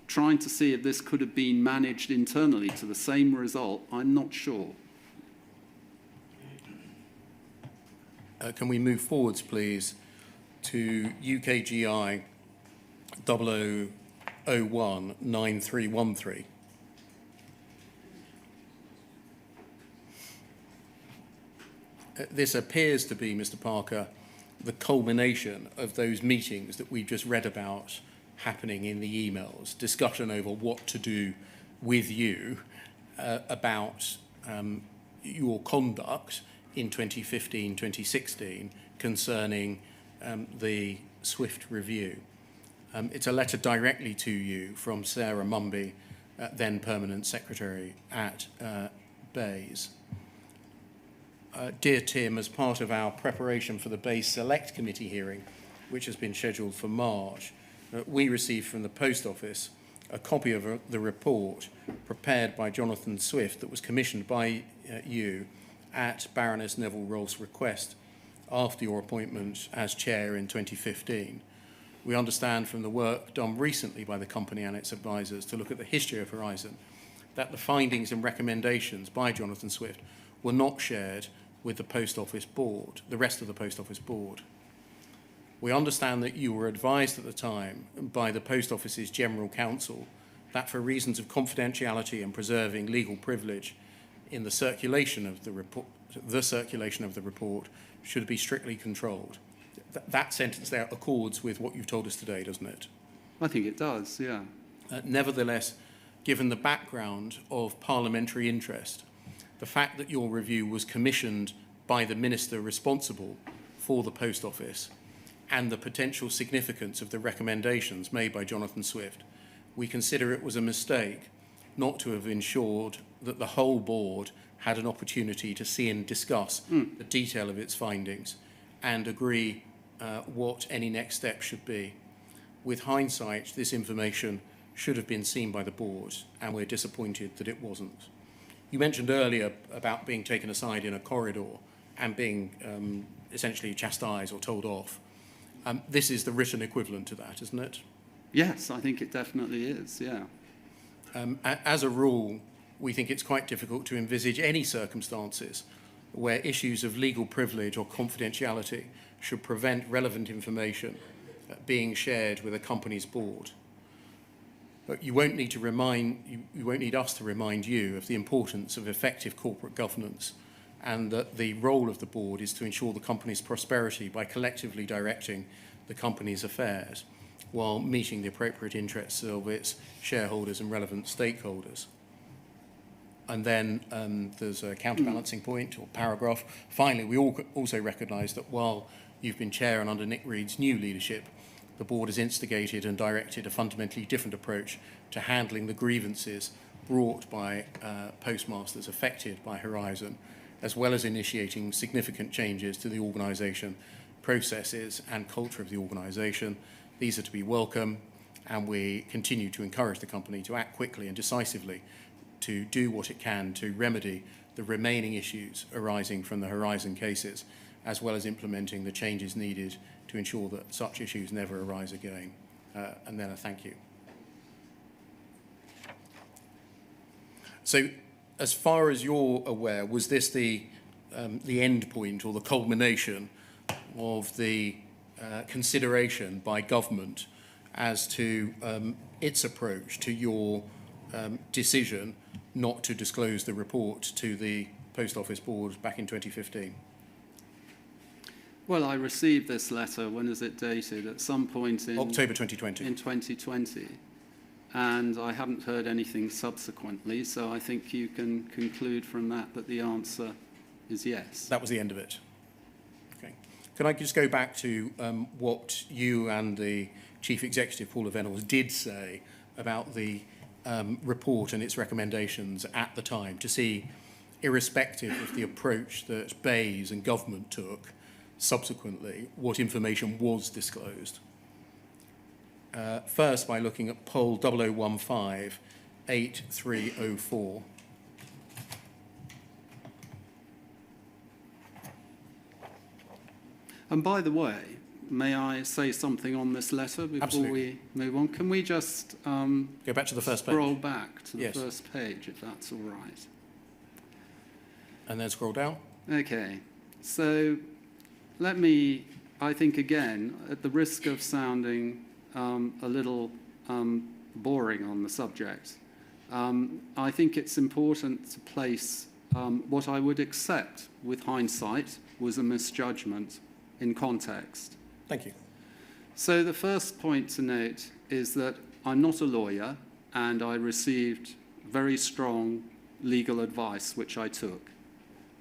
trying to see if this could have been managed internally to the same result, I'm not sure. Can we move forwards, please, to UKGI 00019313? This appears to be, Mr. Parker, the culmination of those meetings that we've just read about happening in the emails, discussion over what to do with you about your conduct in 2015, 2016 concerning the Swift review. It's a letter directly to you from Sarah Mumby, then Permanent Secretary at Bayes. Dear Tim, as part of our preparation for the Bayes Select Committee hearing, which has been scheduled for March, we received from the Post Office a copy of the report prepared by Jonathan Swift that was commissioned by you at Baroness Neville Rolfe's request after your appointment as chair in 2015. We understand from the work done recently by the company and its advisors to look at the history of Horizon that the findings and recommendations by Jonathan Swift were not shared with the Post Office Board, the rest of the Post Office Board. We understand that you were advised at the time by the Post Office's General Counsel that for reasons of confidentiality and preserving legal privilege in the circulation of the report should be strictly controlled. That sentence there accords with what you've told us today, doesn't it? I think it does, yeah. Nevertheless, given the background of parliamentary interest, the fact that your review was commissioned by the minister responsible for the Post Office and the potential significance of the recommendations made by Jonathan Swift, we consider it was a mistake not to have ensured that the whole board had an opportunity to see and discuss the detail of its findings and agree what any next step should be. With hindsight, this information should have been seen by the board, and we're disappointed that it wasn't. You mentioned earlier about being taken aside in a corridor and being essentially chastised or told off. This is the written equivalent to that, isn't it? Yes, I think it definitely is, yeah. As a rule, we think it's quite difficult to envisage any circumstances where issues of legal privilege or confidentiality should prevent relevant information being shared with a company's board. But you won't need us to remind you of the importance of effective corporate governance, and that the role of the board is to ensure the company's prosperity by collectively directing the company's affairs while meeting the appropriate interests of its shareholders and relevant stakeholders. And then there's a counterbalancing point or paragraph. Finally, we also recognise that while you've been chair and under Nick Reed's new leadership, the board has instigated and directed a fundamentally different approach to handling the grievances brought by postmasters affected by Horizon, as well as initiating significant changes to the organisation, processes and culture of the organisation. These are to be welcome, and we continue to encourage the company to act quickly and decisively to do what it can to remedy the remaining issues arising from the Horizon cases, as well as implementing the changes needed to ensure that such issues never arise again. And then a thank you. So, as far as you're aware, was this the end point or the culmination of the consideration by government as to its approach to your decision not to disclose the report to the Post Office Board back in 2015? Well, I received this letter, when is it dated? At some point in October 2020. In 2020. And I haven't heard anything subsequently, so I think you can conclude from that that the answer is yes. That was the end of it. Okay. Can I just go back to what you and the Chief Executive, Paula Venables, did say about the report and its recommendations at the time, to see, irrespective of the approach that Bayes and government took subsequently, what information was disclosed? First, by looking at poll 0015-8304. And by the way, may I say something on this letter before Absolutely. we move on? Can we just go back to the first page? Scroll back to the Yes. first page, if that's all right. And then scroll down. Okay. So let me, I think again, at the risk of sounding a little boring on the subject, I think it's important to place what I would accept with hindsight was a misjudgment in context. Thank you. So the first point to note is that I'm not a lawyer, and I received very strong legal advice, which I took.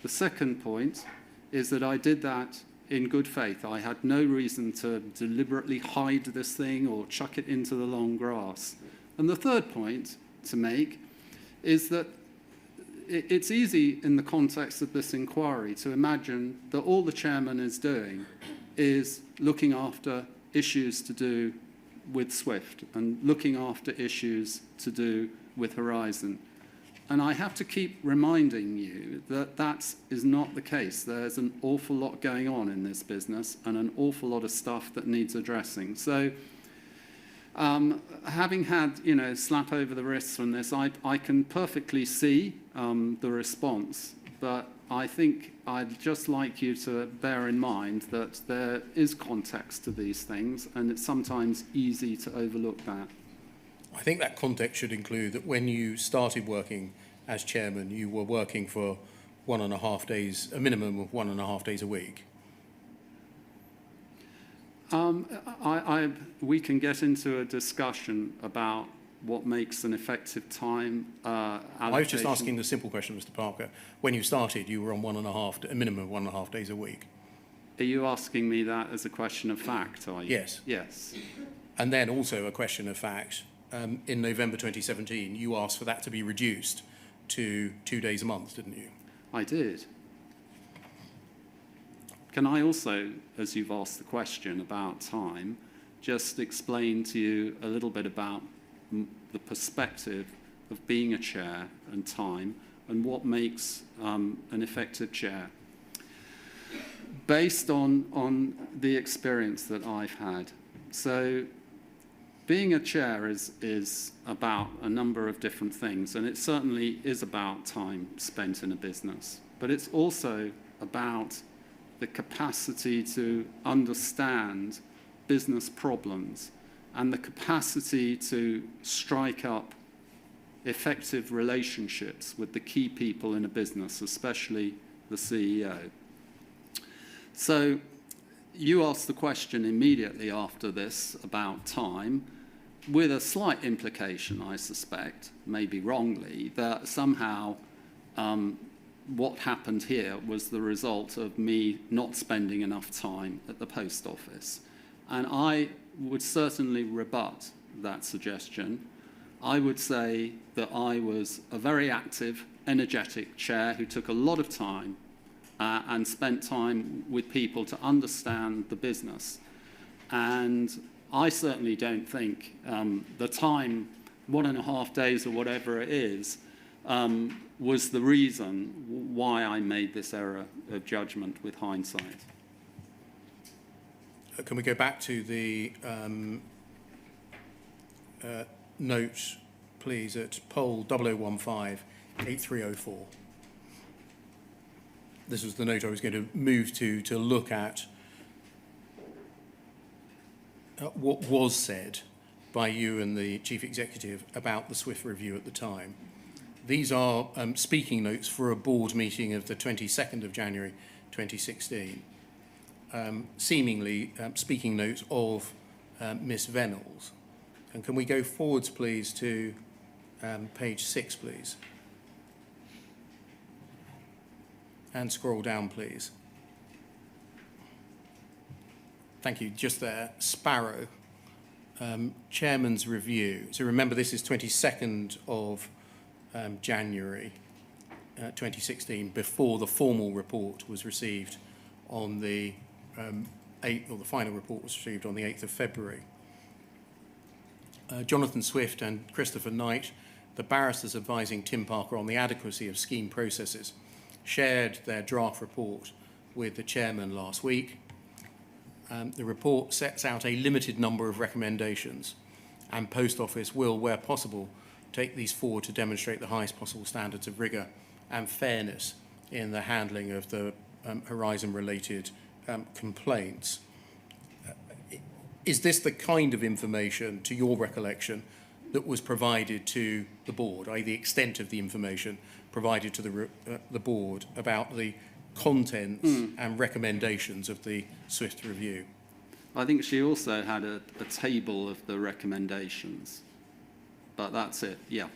The second point is that I did that in good faith. I had no reason to deliberately hide this thing or chuck it into the long grass. And the third point to make is that it's easy in the context of this inquiry to imagine that all the chairman is doing is looking after issues to do with SWIFT and looking after issues to do with Horizon. And I have to keep reminding you that that is not the case. There's an awful lot going on in this business and an awful lot of stuff that needs addressing. So having had, slap over the wrists from this, I can perfectly see the response, but I think I'd just like you to bear in mind that there is context to these things, and it's sometimes easy to overlook that. I think that context should include that when you started working as chairman, you were working for 1.5 days, a minimum of 1.5 days a week. We can get into a discussion about what makes an effective time allocation. I was just asking the simple question, Mr. Parker. When you started, you were on a minimum of 1.5 days a week. Are you asking me that as a question of fact, are you? Yes. Yes. And then also a question of fact. In November 2017, you asked for that to be reduced to 2 days a month, didn't you? I did. Can I also, as you've asked the question about time, just explain to you a little bit about the perspective of being a chair and time and what makes an effective chair? Based on the experience that I've had. So being a chair is about a number of different things, and it certainly is about time spent in a business, but it's also about the capacity to understand business problems and the capacity to strike up effective relationships with the key people in a business, especially the CEO. So you asked the question immediately after this about time, with a slight implication, I suspect, maybe wrongly, that somehow what happened here was the result of me not spending enough time at the post office. And I would certainly rebut that suggestion. I would say that I was a very active, energetic chair who took a lot of time and spent time with people to understand the business. And I certainly don't think the time, 1.5 days or whatever it is, was the reason why I made this error of judgment with hindsight. Can we go back to the note, please, at poll 0015-8304? This was the note I was going to move to look at what was said by you and the Chief Executive about the SWIFT review at the time. These are speaking notes for a board meeting of the 22nd of January 2016, seemingly speaking notes of Miss Venables. And can we go forwards, please, to page 6, please? And scroll down, please. Thank you. Just there, Sparrow, Chairman's Review. So remember, this is 22nd of January 2016, before the formal report was received on the 8th, or the final report was received on the 8th of February. Jonathan Swift and Christopher Knight, the barristers advising Tim Parker on the adequacy of scheme processes, shared their draft report with the chairman last week. The report sets out a limited number of recommendations, and Post Office will, where possible, take these forward to demonstrate the highest possible standards of rigour and fairness in the handling of the Horizon-related complaints. Is this the kind of information, to your recollection, that was provided to the board, i.e. the extent of the information provided to the board about the contents and recommendations of the SWIFT review? I think she also had a table of the recommendations, but that's it, yeah.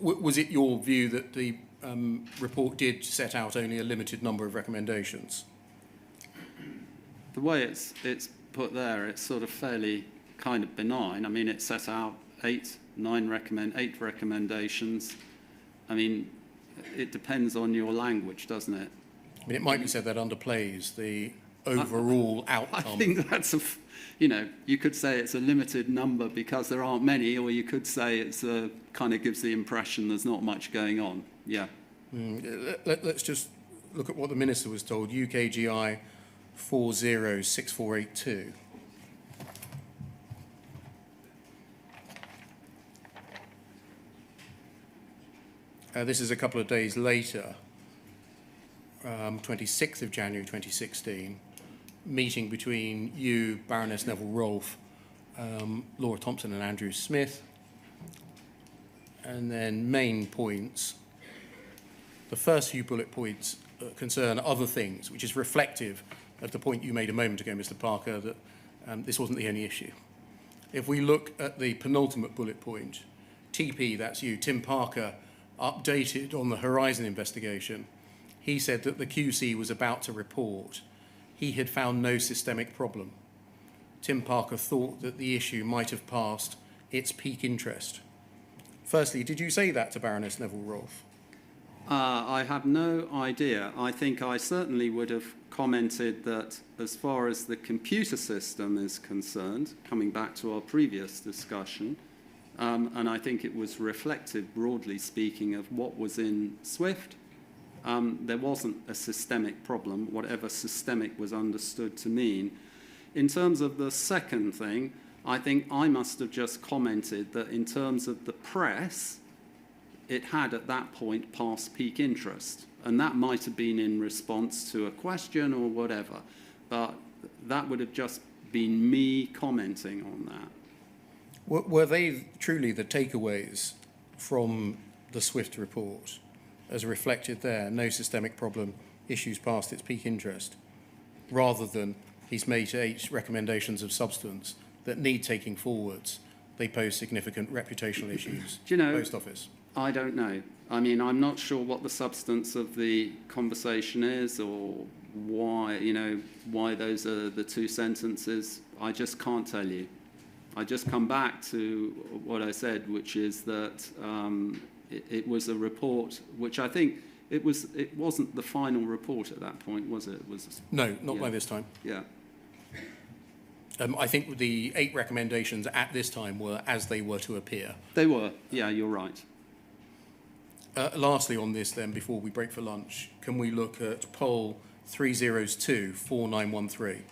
Was it your view that the report did set out only a limited number of recommendations? the way it's put there, it's sort of fairly kind of benign. I mean, it set out eight recommendations. I mean, it depends on your language, doesn't it? I mean, it might be said that underplays the overall outcome. I think that's you could say it's a limited number because there aren't many, or you could say it's kind of gives the impression there's not much going on. Yeah. Let's just look at what the Minister was told, UKGI 406482. This is a couple of days later, 26th of January 2016, meeting between you, Baroness Neville-Rolfe, Laura Thompson and Andrew Smith, and then main points. The first few bullet points concern other things, which is reflective of the point you made a moment ago, Mr. Parker, that this wasn't the only issue. If we look at the penultimate bullet point, TP, that's you, Tim Parker, updated on the Horizon investigation. He said that the QC was about to report. He had found no systemic problem. Tim Parker thought that the issue might have passed its peak interest. Firstly, did you say that to Baroness Neville-Rolfe? I have no idea. I think I certainly would have commented that as far as the computer system is concerned, coming back to our previous discussion, and I think it was reflective, broadly speaking, of what was in SWIFT. There wasn't a systemic problem, whatever systemic was understood to mean. In terms of the second thing, I think I must have just commented that in terms of the press, it had at that point passed peak interest. And that might have been in response to a question or whatever. But that would have just been me commenting on that. Were they truly the takeaways from the SWIFT report, as reflected there, no systemic problem, issues past its peak interest, rather than he's made 8 recommendations of substance that need taking forwards, they pose significant reputational issues Do you know, Post Office? I don't know. I mean, I'm not sure what the substance of the conversation is or why those are the 2 sentences. I just can't tell you. I just come back to what I said, which is that it was a report, which I think it wasn't the final report at that point, was it? No, not by this time. Yeah. I think the 8 recommendations at this time were as they were to appear. They were. Yeah, you're right. Lastly on this then, before we break for lunch, can we look at poll 302-4913?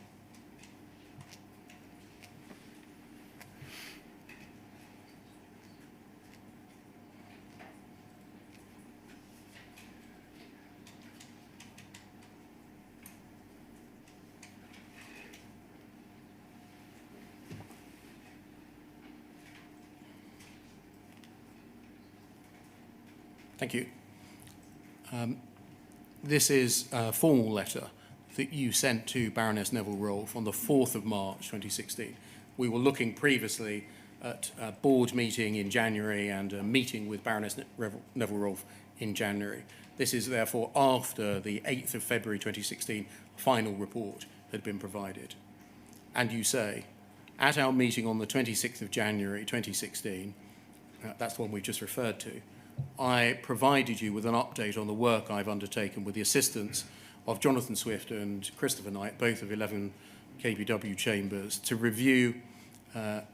Thank you. This is a formal letter that you sent to Baroness Neville-Rolfe on the 4th of March 2016. We were looking previously at a board meeting in January and a meeting with Baroness Neville-Rolfe in January. This is therefore after the 8th of February 2016 final report had been provided. And you say, at our meeting on the 26th of January 2016, that's the one we've just referred to, I provided you with an update on the work I've undertaken with the assistance of Jonathan Swift and Christopher Knight, both of 11 KBW chambers, to review the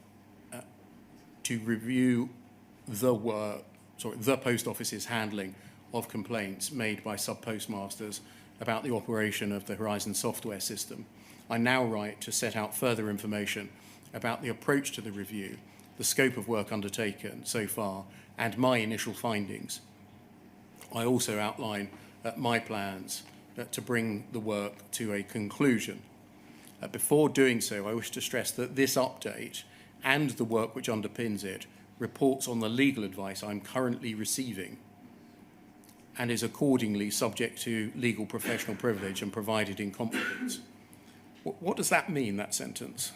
Post Office's handling of complaints made by sub-postmasters about the operation of the Horizon software system. I now write to set out further information about the approach to the review, the scope of work undertaken so far, and my initial findings. I also outline my plans to bring the work to a conclusion. Before doing so, I wish to stress that this update and the work which underpins it reports on the legal advice I'm currently receiving and is accordingly subject to legal professional privilege and provided in confidence. What does that mean, that sentence?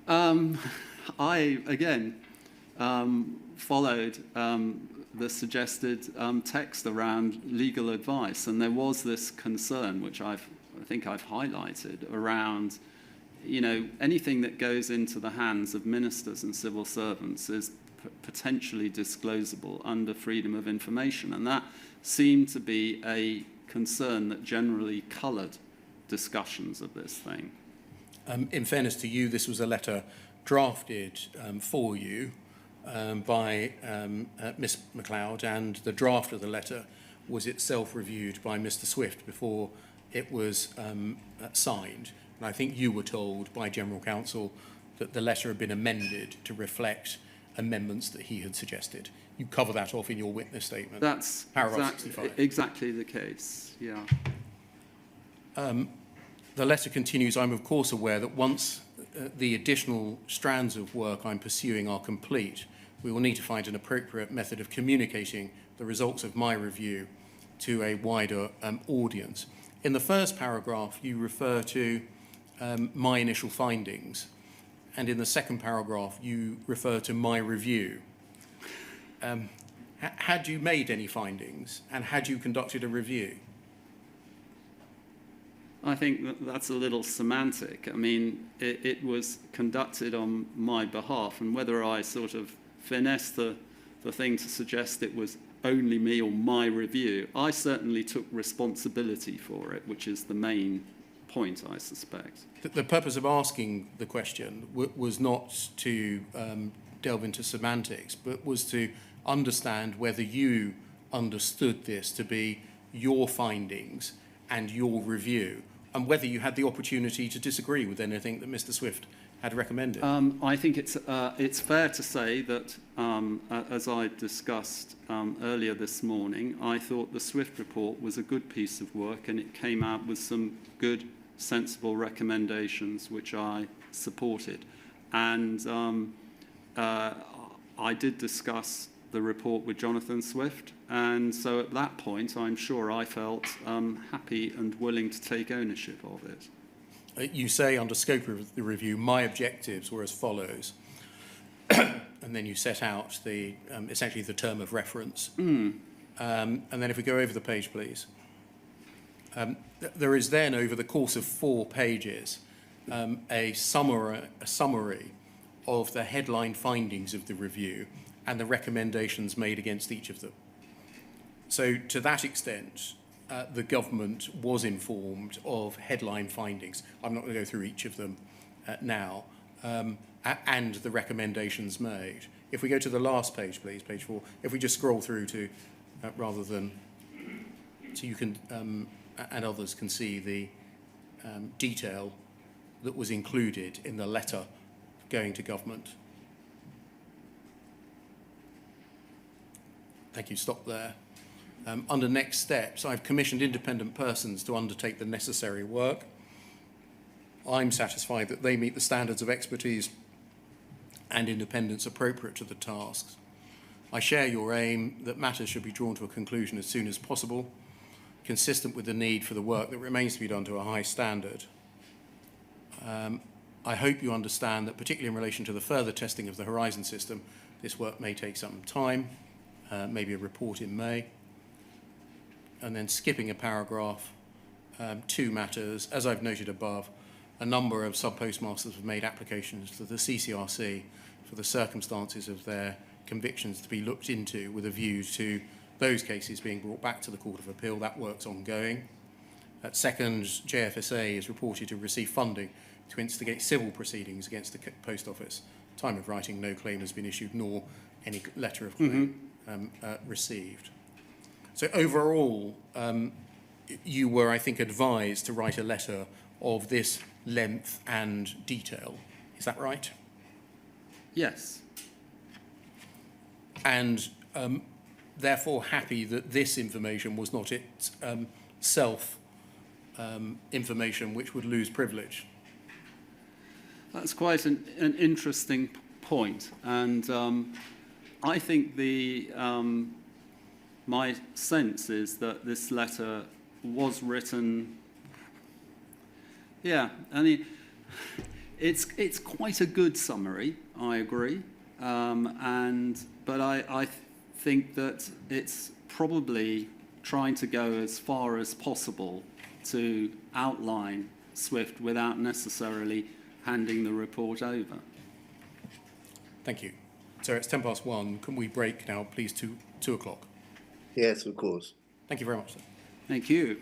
I, again, followed the suggested text around legal advice, and there was this concern, which I've think I've highlighted around, anything that goes into the hands of ministers and civil servants is potentially disclosable under freedom of information. And that seemed to be a concern that generally coloured discussions of this thing. In fairness to you, this was a letter drafted for you by Miss MacLeod, and the draft of the letter was itself reviewed by Mr. Swift before it was signed. And I think you were told by General Counsel that the letter had been amended to reflect amendments that he had suggested. You cover that off in your witness statement. That's paragraph 65. Exactly the case, yeah. The letter continues, I'm of course aware that once the additional strands of work I'm pursuing are complete, we will need to find an appropriate method of communicating the results of my review to a wider audience. In the first paragraph, you refer to my initial findings, and in the second paragraph, you refer to my review. Had you made any findings, and had you conducted a review? I think that's a little semantic. I mean, it was conducted on my behalf, and whether I sort of finessed the thing to suggest it was only me or my review, I certainly took responsibility for it, which is the main point, I suspect. The purpose of asking the question was not to delve into semantics, but was to understand whether you understood this to be your findings and your review, and whether you had the opportunity to disagree with anything that Mr. Swift had recommended. I think it's fair to say that, as I discussed earlier this morning, I thought the Swift report was a good piece of work, and it came out with some good, sensible recommendations which I supported. And I did discuss the report with Jonathan Swift, and so at that point I'm sure I felt happy and willing to take ownership of it. You say under scope of the review, my objectives were as follows, and then you set out the essentially the term of reference. And then if we go over the page, please. There is then, over the course of 4 pages, a summary of the headline findings of the review and the recommendations made against each of them. So to that extent, the government was informed of headline findings. I'm not going to go through each of them now, and the recommendations made. If we go to the last page, please, page 4, if we just scroll through to, rather than, so you can, and others can see the detail that was included in the letter going to government. Thank you, stop there. Under next steps, I've commissioned independent persons to undertake the necessary work. I'm satisfied that they meet the standards of expertise and independence appropriate to the tasks. I share your aim that matters should be drawn to a conclusion as soon as possible, consistent with the need for the work that remains to be done to a high standard. I hope you understand that, particularly in relation to the further testing of the Horizon system, this work may take some time, maybe a report in May. And then skipping a paragraph, 2 matters. As I've noted above, a number of sub-postmasters have made applications to the CCRC for the circumstances of their convictions to be looked into with a view to those cases being brought back to the Court of Appeal. That work's ongoing. Second, JFSA is reported to receive funding to instigate civil proceedings against the Post Office. Time of writing, no claim has been issued, nor any letter of claim received. So overall, you were, I think, advised to write a letter of this length and detail. Is that right? Yes. And therefore happy that this information was not itself information which would lose privilege. That's quite an interesting point. And I think my sense is that this letter was written, I mean, it's quite a good summary, I agree, but I think that it's probably trying to go as far as possible to outline SWIFT without necessarily handing the report over. Thank you. So it's 1:10. Can we break now, please, to 2:00? Yes, of course. Thank you very much, sir. Thank you.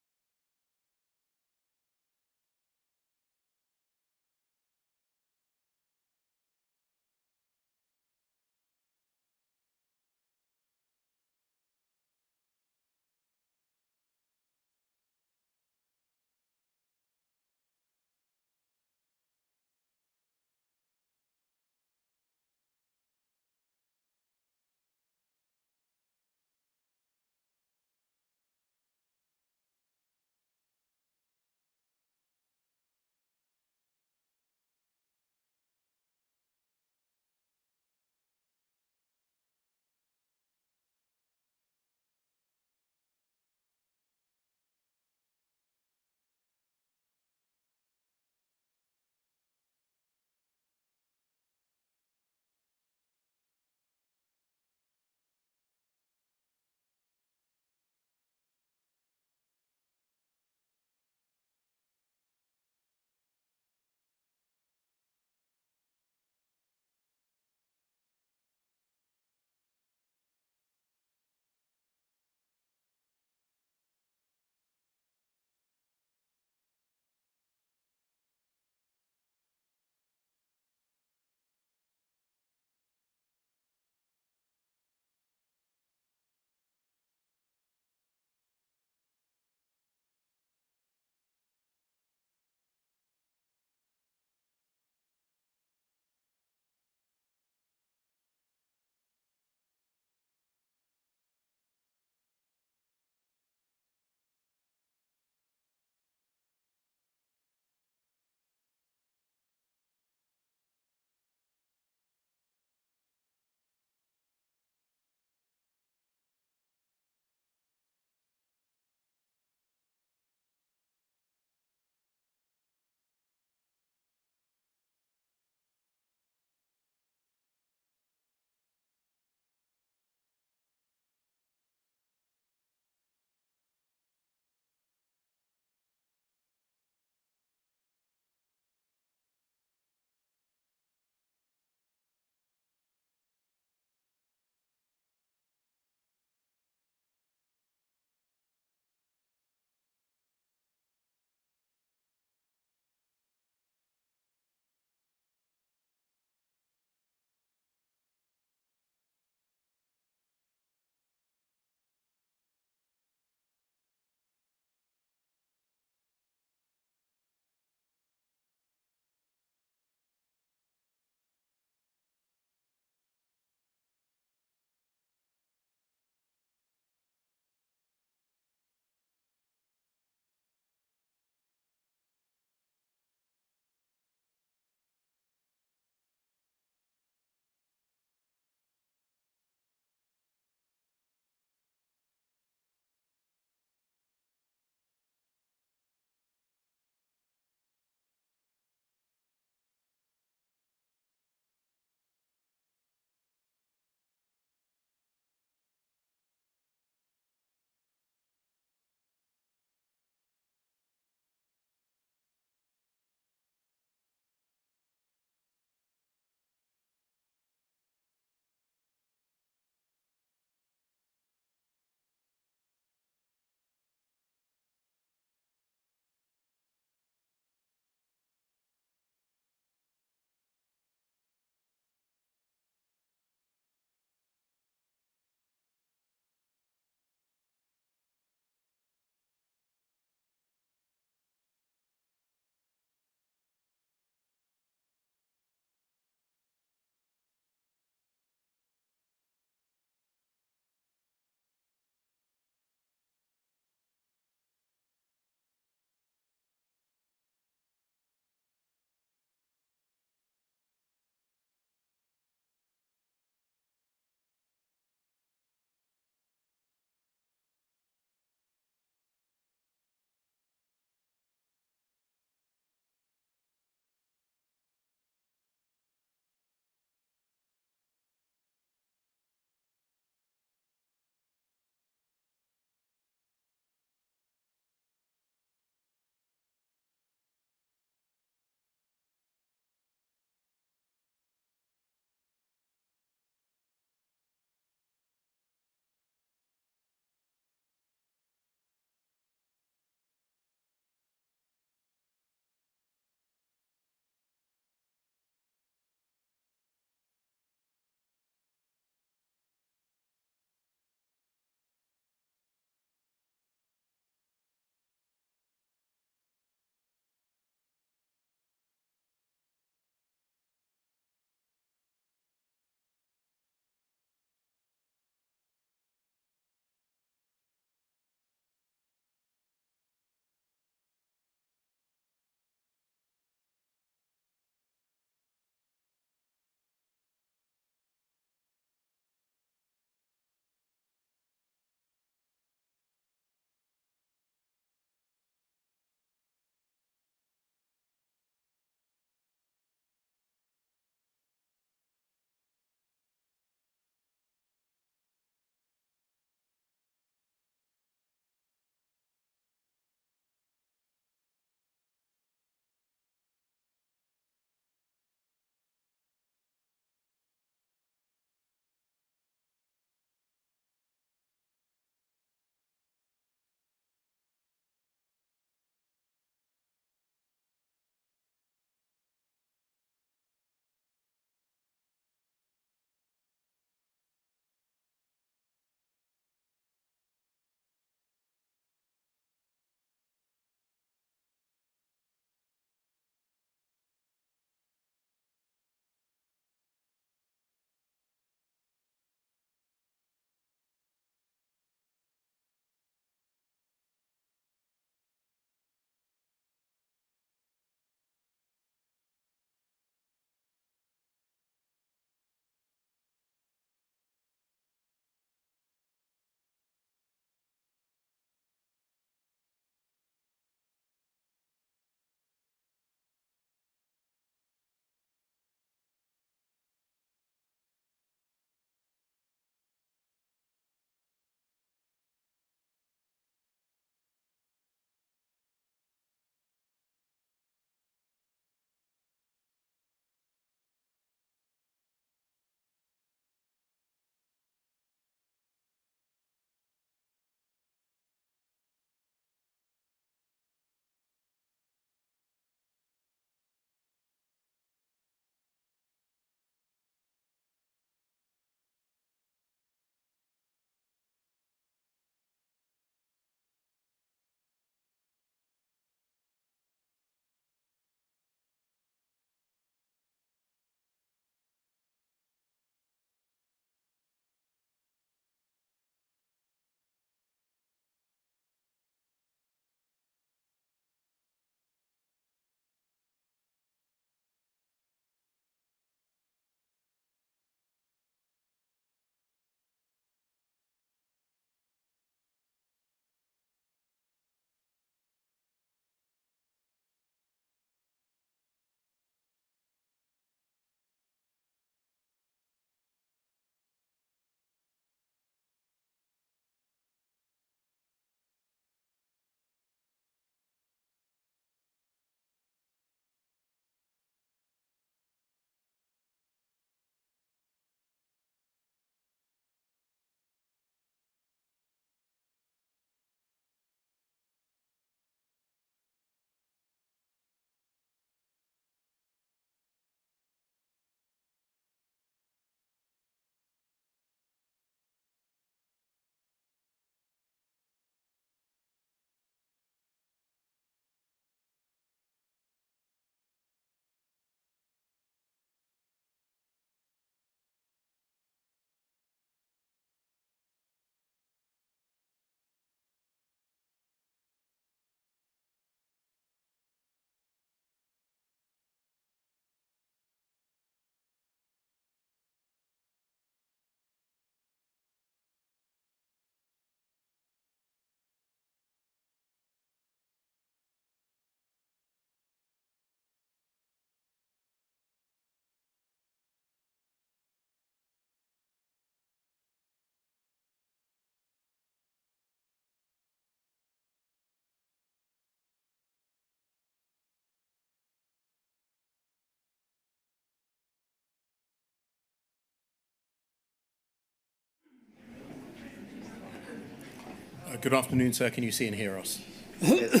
Good afternoon, sir. Can you see and hear us? Yes.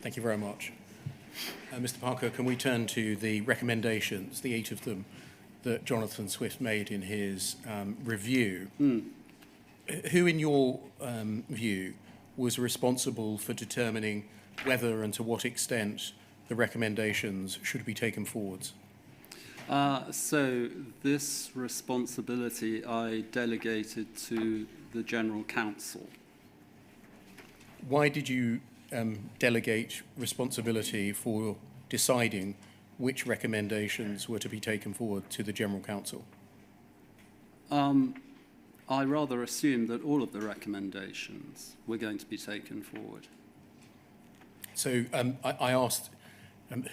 Thank you very much. Mr. Parker, can we turn to the recommendations, the 8 of them, that Jonathan Swift made in his review? Who, in your view, was responsible for determining whether and to what extent the recommendations should be taken forwards? So this responsibility I delegated to the General Counsel. Why did you delegate responsibility for deciding which recommendations were to be taken forward to the General Counsel? I rather assumed that all of the recommendations were going to be taken forward. So I asked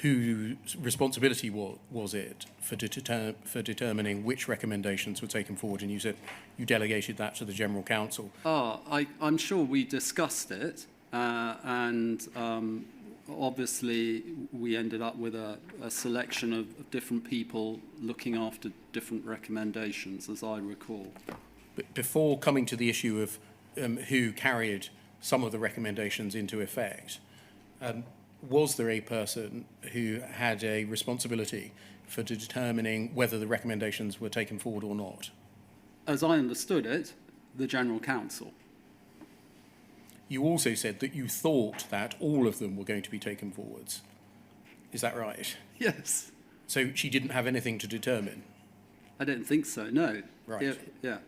whose responsibility was it for determining which recommendations were taken forward, and you said you delegated that to the General Counsel. I'm sure we discussed it, and obviously we ended up with a selection of different people looking after different recommendations, as I recall. But before coming to the issue of who carried some of the recommendations into effect, was there a person who had a responsibility for determining whether the recommendations were taken forward or not? As I understood it, the General Counsel. You also said that you thought that all of them were going to be taken forwards. Is that right? Yes. So she didn't have anything to determine? I don't think so, no. Right. Yeah.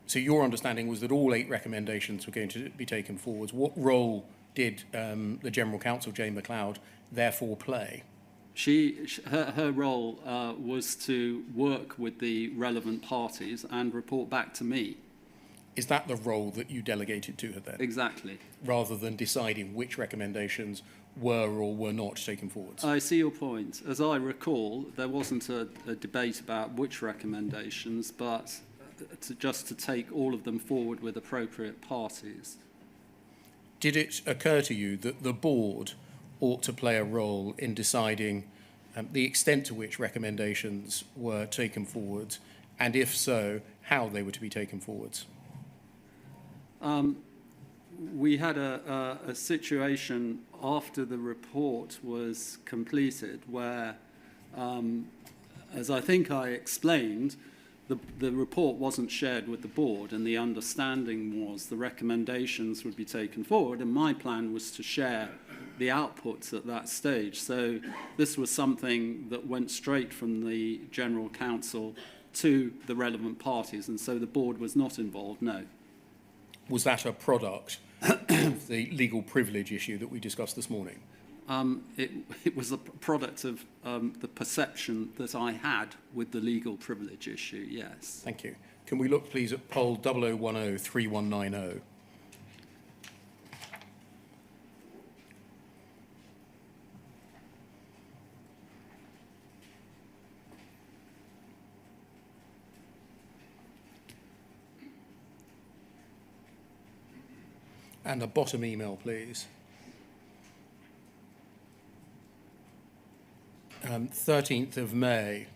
So your understanding was that all 8 recommendations were going to be taken forwards. What role did the General Counsel, Jane McLeod, therefore play? Her role was to work with the relevant parties and report back to me. Is that the role that you delegated to her then? Exactly. Rather than deciding which recommendations were or were not taken forwards? I see your point. As I recall, there wasn't a debate about which recommendations, but just to take all of them forward with appropriate parties. Did it occur to you that the board ought to play a role in deciding the extent to which recommendations were taken forwards, and if so, how they were to be taken forwards? We had a situation after the report was completed where, as I think I explained, the report wasn't shared with the board, and the understanding was the recommendations would be taken forward, and my plan was to share the outputs at that stage. So this was something that went straight from the General Counsel to the relevant parties, and so the board was not involved, no. Was that a product of the legal privilege issue that we discussed this morning? It was a product of the perception that I had with the legal privilege issue, yes. Thank you. Can we look, please, at poll 00103190? And a bottom email, please. 13th of May,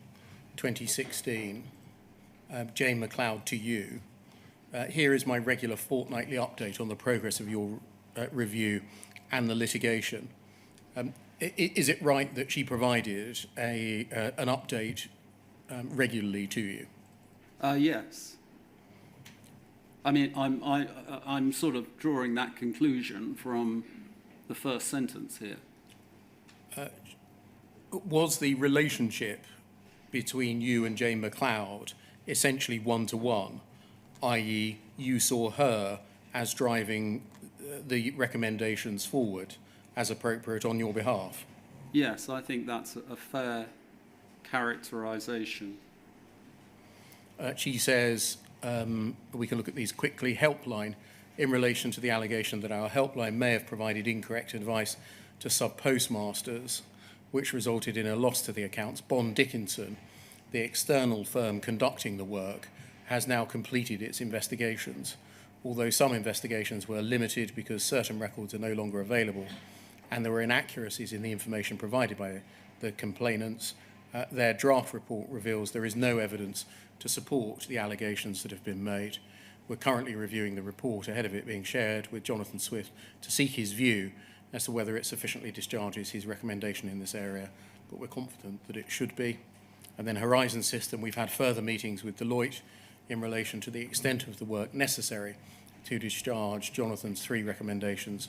2016, Jane McLeod to you. Here is my regular fortnightly update on the progress of your review and the litigation. Is it right that she provided an update regularly to you? Yes. I mean, I'm sort of drawing that conclusion from the first sentence here. Was the relationship between you and Jane McLeod essentially one-to-one, i.e. you saw her as driving the recommendations forward as appropriate on your behalf? Yes, I think that's a fair characterisation. She says, we can look at these quickly, helpline, in relation to the allegation that our helpline may have provided incorrect advice to sub-postmasters, which resulted in a loss to the accounts. Bond Dickinson, the external firm conducting the work, has now completed its investigations. Although some investigations were limited because certain records are no longer available and there were inaccuracies in the information provided by the complainants, their draft report reveals there is no evidence to support the allegations that have been made. We're currently reviewing the report ahead of it being shared with Jonathan Swift to seek his view as to whether it sufficiently discharges his recommendation in this area, but we're confident that it should be. And then Horizon System, we've had further meetings with Deloitte in relation to the extent of the work necessary to discharge Jonathan's 3 recommendations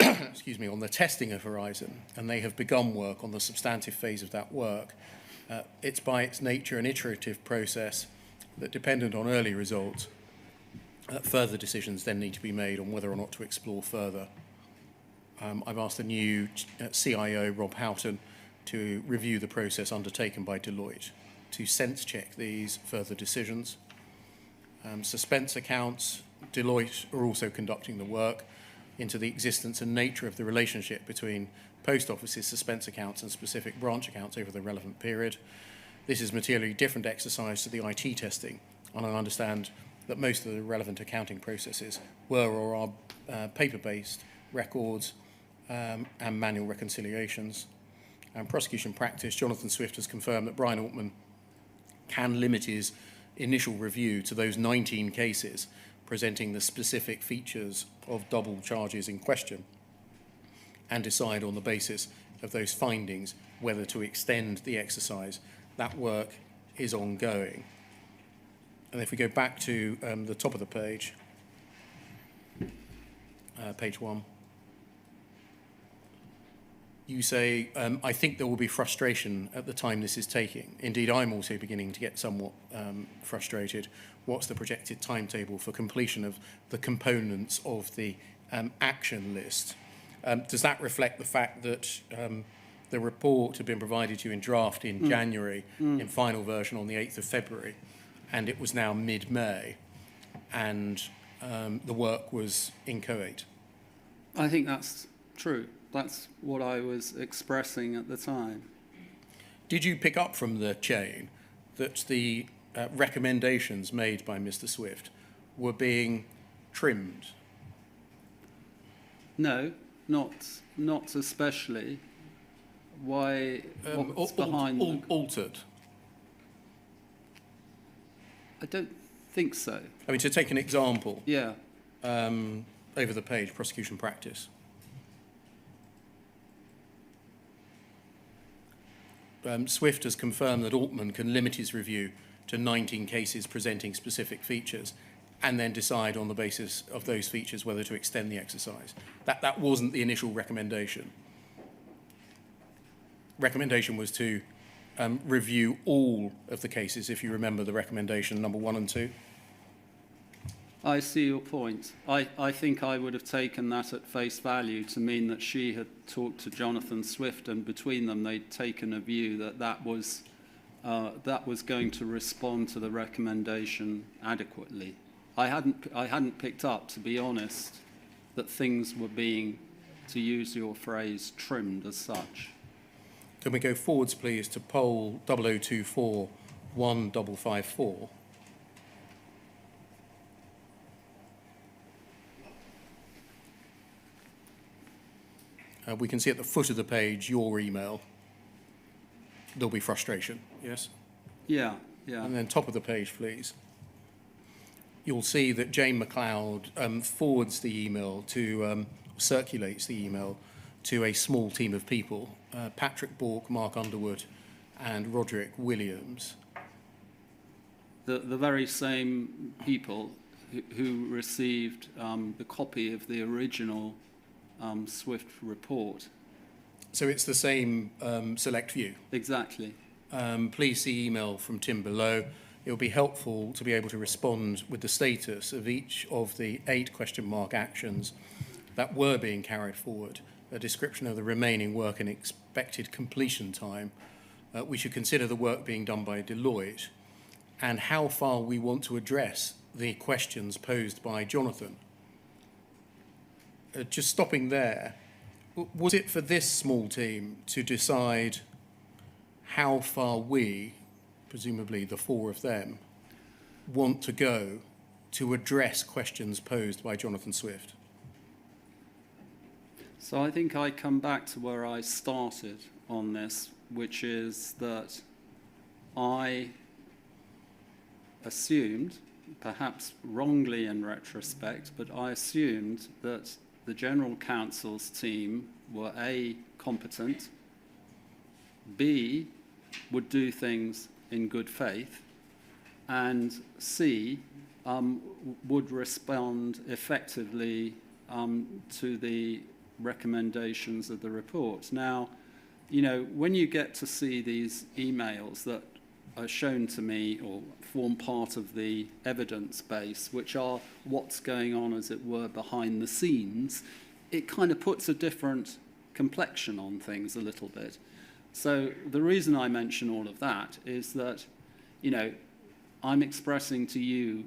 excuse me, on the testing of Horizon, and they have begun work on the substantive phase of that work. It's by its nature an iterative process that, dependent on early results, further decisions then need to be made on whether or not to explore further. I've asked the new CIO, Rob Houghton, to review the process undertaken by Deloitte to sense check these further decisions. Suspense accounts, Deloitte are also conducting the work into the existence and nature of the relationship between Post Office's suspense accounts and specific branch accounts over the relevant period. This is materially different exercise to the IT testing, and I understand that most of the relevant accounting processes were or are paper-based records and manual reconciliations. And prosecution practice, Jonathan Swift has confirmed that Brian Altman can limit his initial review to those 19 cases presenting the specific features of double charges in question and decide on the basis of those findings whether to extend the exercise. That work is ongoing. And if we go back to the top of the page, page 1, you say, I think there will be frustration at the time this is taking. Indeed, I'm also beginning to get somewhat frustrated. What's the projected timetable for completion of the components of the action list? Does that reflect the fact that the report had been provided to you in draft in January, in final version on the 8th of February, and it was now mid-May, and the work was inchoate? I think that's true. That's what I was expressing at the time. Did you pick up from the chain that the recommendations made by Mr. Swift were being trimmed? No, not especially. Why? What's behind altered? I don't think so. I mean, to take an example. Yeah. Over the page, prosecution practice. Swift has confirmed that Altman can limit his review to 19 cases presenting specific features and then decide on the basis of those features whether to extend the exercise. That wasn't the initial recommendation. Recommendation was to review all of the cases, if you remember the recommendation number 1 and 2. I see your point. I think I would have taken that at face value to mean that she had talked to Jonathan Swift, and between them they'd taken a view that that was going to respond to the recommendation adequately. I hadn't picked up, to be honest, that things were being, to use your phrase, trimmed as such. Can we go forwards, please, to poll 0024 1554? We can see at the foot of the page your email. There'll be frustration, yes? Yeah, yeah. And then top of the page, please. You'll see that Jane McLeod forwards the email to, circulates the email to a small team of people, Patrick Bork, Mark Underwood, and Roderick Williams. The very same people who received the copy of the original Swift report. So it's the same select view? Exactly. Please see email from Tim below. It will be helpful to be able to respond with the status of each of the 8 question mark actions that were being carried forward, a description of the remaining work and expected completion time. We should consider the work being done by Deloitte and how far we want to address the questions posed by Jonathan. Just stopping there, was it for this small team to decide how far we, presumably the 4 of them, want to go to address questions posed by Jonathan Swift? So I think I come back to where I started on this, which is that I assumed perhaps wrongly in retrospect, but I assumed that the General Counsel's team were A, competent, B, would do things in good faith, and C, would respond effectively to the recommendations of the report. Now, you know, when you get to see these emails that are shown to me or form part of the evidence base, which are what's going on, as it were, behind the scenes, it kind of puts a different complexion on things a little bit. So the reason I mention all of that is that, you know, I'm expressing to you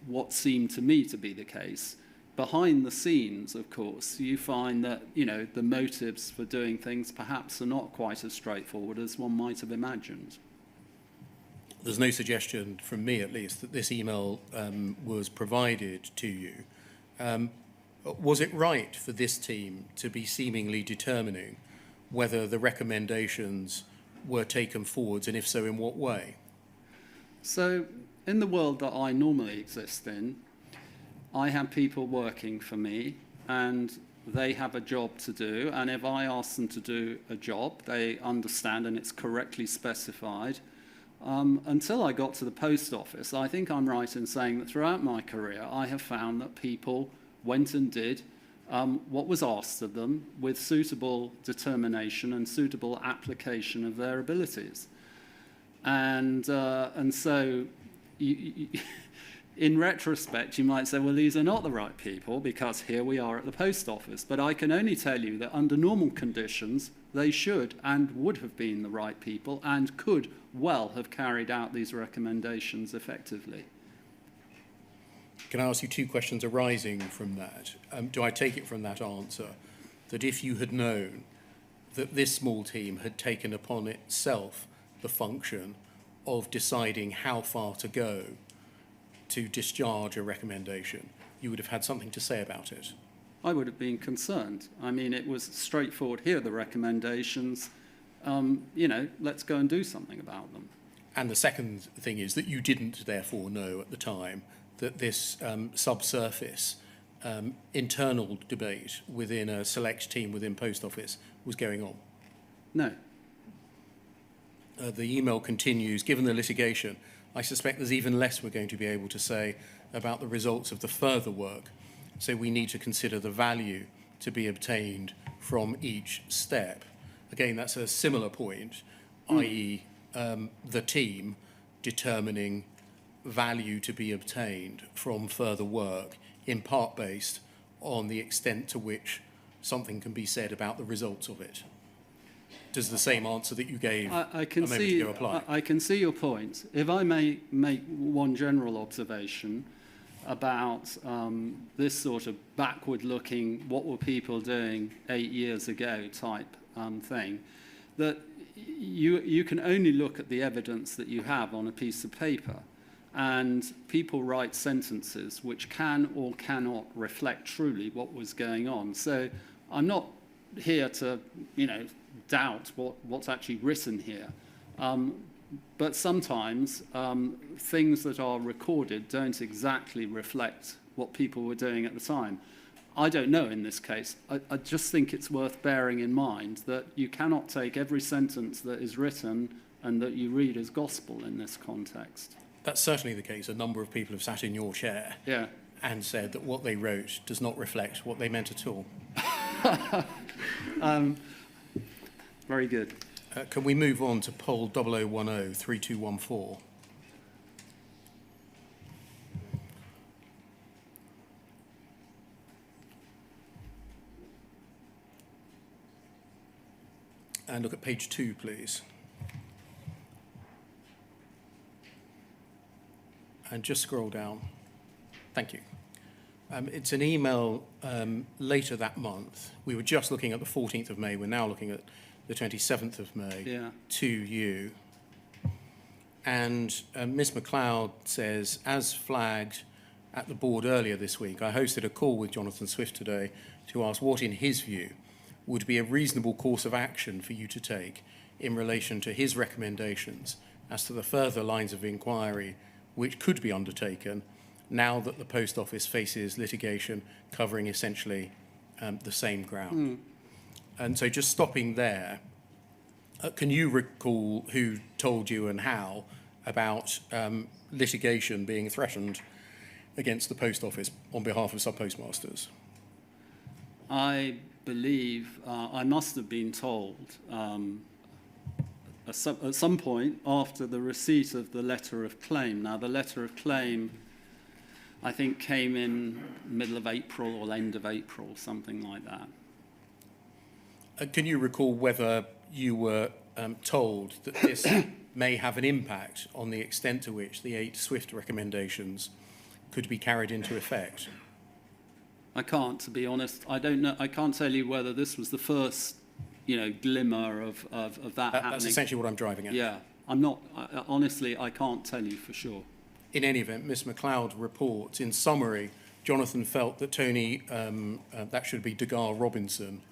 what seemed to me to be the case. Behind the scenes, of course, you find that, you know, the motives for doing things perhaps are not quite as straightforward as one might have imagined. There's no suggestion, from me at least, that this email was provided to you. Was it right for this team to be seemingly determining whether the recommendations were taken forwards, and if so, in what way? So, in the world that I normally exist in, I have people working for me, and they have a job to do, and if I ask them to do a job, they understand and it's correctly specified. Until I got to the post office, I think I'm right in saying that throughout my career, I have found that people went and did what was asked of them with suitable determination and suitable application of their abilities. And so, in retrospect, you might say, well, these are not the right people because here we are at the post office. But I can only tell you that under normal conditions, they should and would have been the right people and could well have carried out these recommendations effectively. Can I ask you two questions arising from that? Do I take it from that answer that if you had known that this small team had taken upon itself the function of deciding how far to go to discharge a recommendation, you would have had something to say about it? I would have been concerned. I mean, it was straightforward. Here are the recommendations. You know, let's go and do something about them. And the second thing is that you didn't therefore know at the time that this subsurface internal debate within a select team within Post Office was going on? No. The email continues, given the litigation, I suspect there's even less we're going to be able to say about the results of the further work. So we need to consider the value to be obtained from each step. Again, that's a similar point, i.e. The team determining value to be obtained from further work, in part based on the extent to which something can be said about the results of it. Does the same answer that you gave a moment ago apply? I can see your point. If I may make one general observation about this sort of backward-looking, what were people doing 8 years ago type thing, that you can only look at the evidence that you have on a piece of paper, and people write sentences which can or cannot reflect truly what was going on. So I'm not here to, you know, doubt what's actually written here. But sometimes things that are recorded don't exactly reflect what people were doing at the time. I don't know in this case. I just think it's worth bearing in mind that you cannot take every sentence that is written and that you read as gospel in this context. That's certainly the case. A number of people have sat in your chair and said that what they wrote does not reflect what they meant at all. Very good. Can we move on to poll 0010-3214? And look at page 2, please. And just scroll down. Thank you. It's an email later that month. We were just looking at the 14th of May. We're now looking at the 27th of May to you. And Ms. MacLeod says, as flagged at the board earlier this week, I hosted a call with Jonathan Swift today to ask what, in his view, would be a reasonable course of action for you to take in relation to his recommendations as to the further lines of inquiry which could be undertaken now that the Post Office faces litigation covering essentially the same ground. And so just stopping there, can you recall who told you and how about litigation being threatened against the Post Office on behalf of sub-postmasters? I believe I must have been told at some point after the receipt of the letter of claim. Now, the letter of claim, I think, came in middle of April or end of April, something like that. Can you recall whether you were told that this may have an impact on the extent to which the 8 SWIFT recommendations could be carried into effect? I can't, to be honest. I don't know. I can't tell you whether this was the first, glimmer of that happening. That's essentially what I'm driving at. Yeah, I'm not. Honestly, I can't tell you for sure. In any event, Ms. MacLeod reports, in summary, Jonathan felt that Tony, that should be Degar Robinson,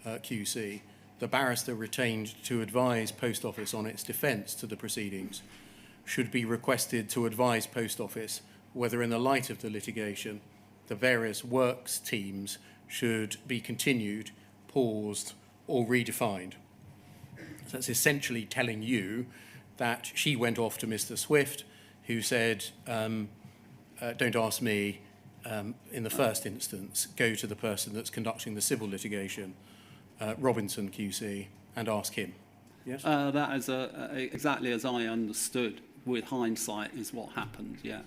QC, the barrister retained to advise Post Office on its defence to the proceedings, should be requested to advise Post Office whether, in the light of the litigation, the various works teams should be continued, paused, or redefined. So that's essentially telling you that she went off to Mr. Swift, who said, don't ask me in the first instance, go to the person that's conducting the civil litigation, Robinson QC, and ask him. Yes? That is exactly as I understood, with hindsight, is what happened, yeah.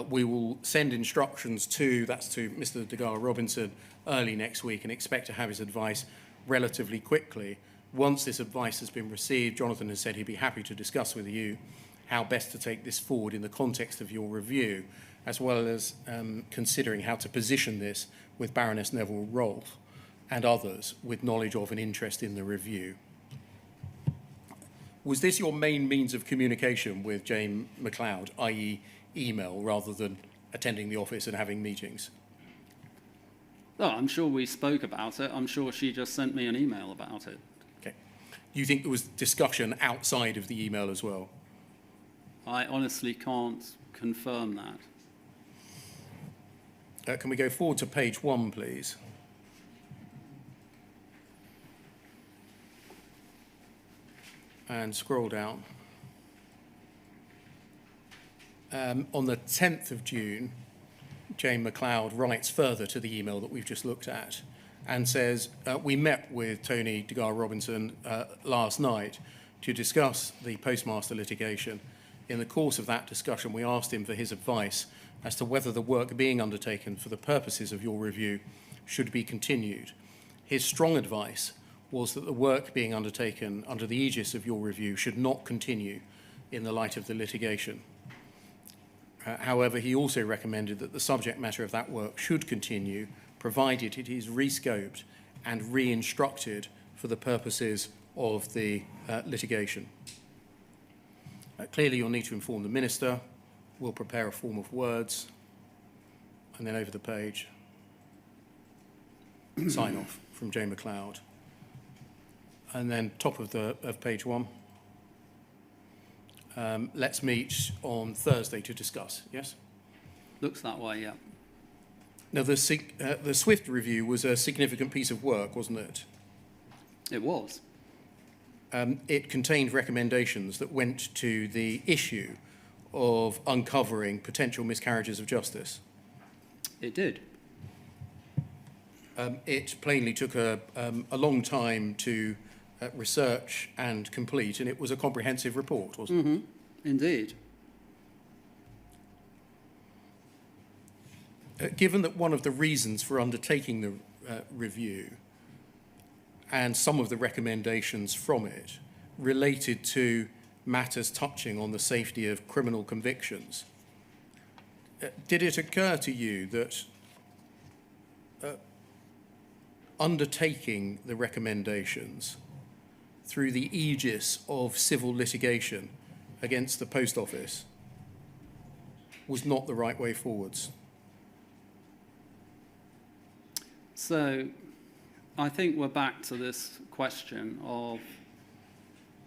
We will send instructions to Mr. Degar Robinson early next week and expect to have his advice relatively quickly. Once this advice has been received, Jonathan has said he'd be happy to discuss with you how best to take this forward in the context of your review, as well as considering how to position this with Baroness Neville Rolfe and others with knowledge of and interest in the review. Was this your main means of communication with Jane MacLeod, i.e. email, rather than attending the office and having meetings? Oh, I'm sure we spoke about it. I'm sure she just sent me an email about it. Okay. Do you think there was discussion outside of the email as well? I honestly can't confirm that. Can we go forward to page 1, please? And scroll down. On the 10th of June, Jane MacLeod writes further to the email that we've just looked at and says, we met with Tony Degar Robinson last night to discuss the postmaster litigation. In the course of that discussion, we asked him for his advice as to whether the work being undertaken for the purposes of your review should be continued. His strong advice was that the work being undertaken under the aegis of your review should not continue in the light of the litigation. However, he also recommended that the subject matter of that work should continue, provided it is rescoped and re-instructed for the purposes of the litigation. Clearly, you'll need to inform the Minister. We'll prepare a form of words, and then over the page, sign off from Jane MacLeod. And then top of page 1. Let's meet on Thursday to discuss, yes? Looks that way, yeah. Now, the SWIFT review was a significant piece of work, wasn't it? It was. It contained recommendations that went to the issue of uncovering potential miscarriages of justice. It did. It plainly took a long time to research and complete, and it was a comprehensive report, wasn't it? Indeed. Given that one of the reasons for undertaking the review and some of the recommendations from it related to matters touching on the safety of criminal convictions, did it occur to you that undertaking the recommendations through the aegis of civil litigation against the Post Office was not the right way forwards? So I think we're back to this question of,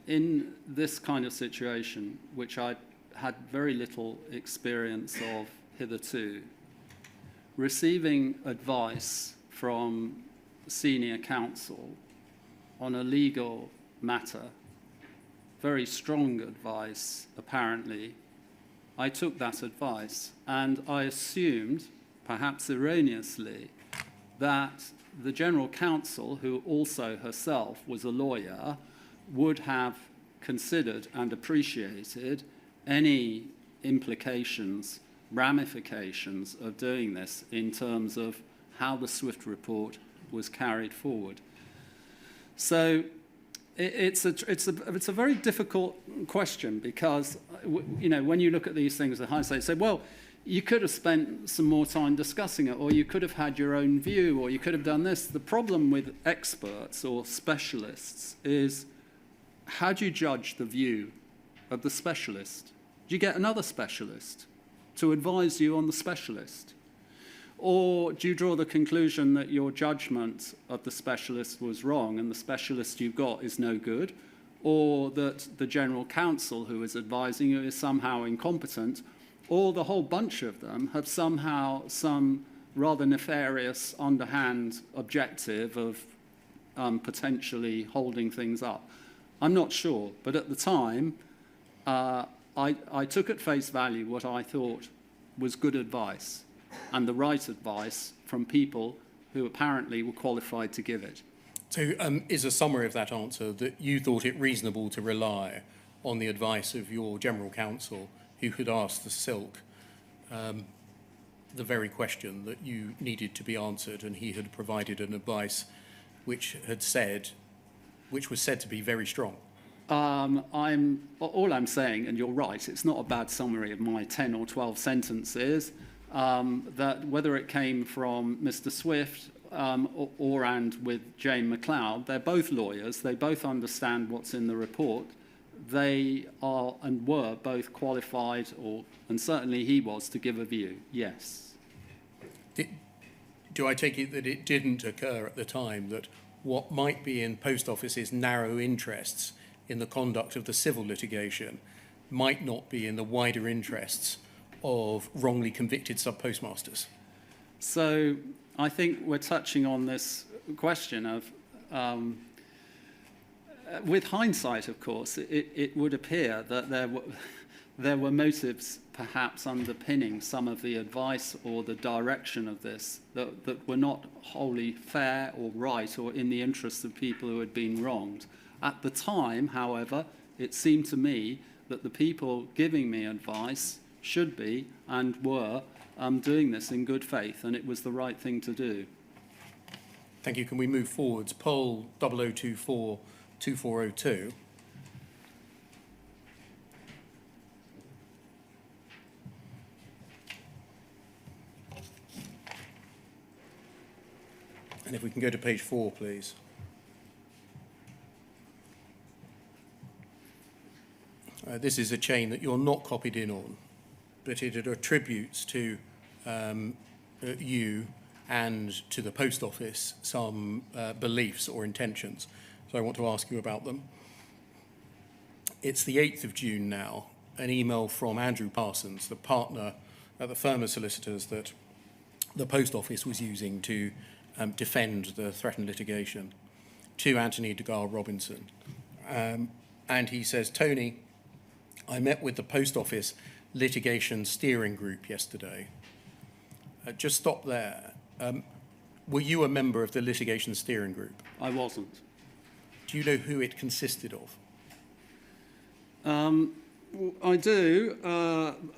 in this kind of situation, which I had very little experience of hitherto. Receiving advice from senior counsel on a legal matter, very strong advice apparently, I took that advice and I assumed, perhaps erroneously, that the General Counsel, who also herself was a lawyer, would have considered and appreciated any implications, ramifications of doing this in terms of how the SWIFT report was carried forward. So it's a very difficult question because, you know, when you look at these things in hindsight, you say, well, you could have spent some more time discussing it, or you could have had your own view, or you could have done this. The problem with experts or specialists is, how do you judge the view of the specialist? Do you get another specialist to advise you on the specialist? Or do you draw the conclusion that your judgment of the specialist was wrong and the specialist you've got is no good? Or that the General Counsel who is advising you is somehow incompetent? Or the whole bunch of them have somehow some rather nefarious, underhand objective of potentially holding things up? I'm not sure, but at the time, I took at face value what I thought was good advice and the right advice from people who apparently were qualified to give it. So is a summary of that answer that you thought it reasonable to rely on the advice of your General Counsel, who had asked the Silk the very question that you needed to be answered, and he had provided an advice which was said to be very strong? All I'm saying, and you're right, it's not a bad summary of my 10 or 12 sentences, that whether it came from Mr. Swift or and with Jane McLeod, they're both lawyers, they both understand what's in the report, they are and were both qualified, and certainly he was, to give a view, yes. Do I take it that it didn't occur at the time that what might be in Post Office's narrow interests in the conduct of the civil litigation might not be in the wider interests of wrongly convicted sub-postmasters? So I think we're touching on this question of, with hindsight, of course, it would appear that there were motives perhaps underpinning some of the advice or the direction of this that were not wholly fair or right or in the interests of people who had been wronged. At the time, however, it seemed to me that the people giving me advice should be and were doing this in good faith, and it was the right thing to do. Thank you. Can we move forwards? Poll 0024-2402. And if we can go to page 4, please. This is a chain that you're not copied in on, but it attributes to you and to the Post Office some beliefs or intentions. So I want to ask you about them. It's the 8th of June now, an email from Andrew Parsons, the partner at the firm of solicitors that the Post Office was using to defend the threatened litigation, to Anthony Degar-Robinson. And he says, Tony, I met with the Post Office Litigation Steering Group yesterday. Just stop there. Were you a member of the Litigation Steering Group? I wasn't. Do you know who it consisted of? I do.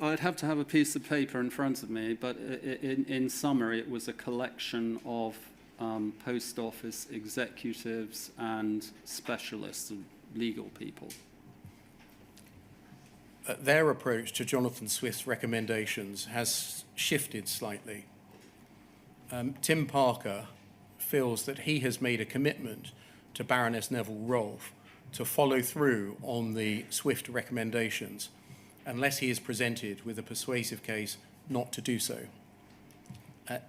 I'd have to have a piece of paper in front of me, but in summary, it was a collection of Post Office executives and specialists and legal people. Their approach to Jonathan Swift's recommendations has shifted slightly. Tim Parker feels that he has made a commitment to Baroness Neville Rolfe to follow through on the Swift recommendations unless he is presented with a persuasive case not to do so.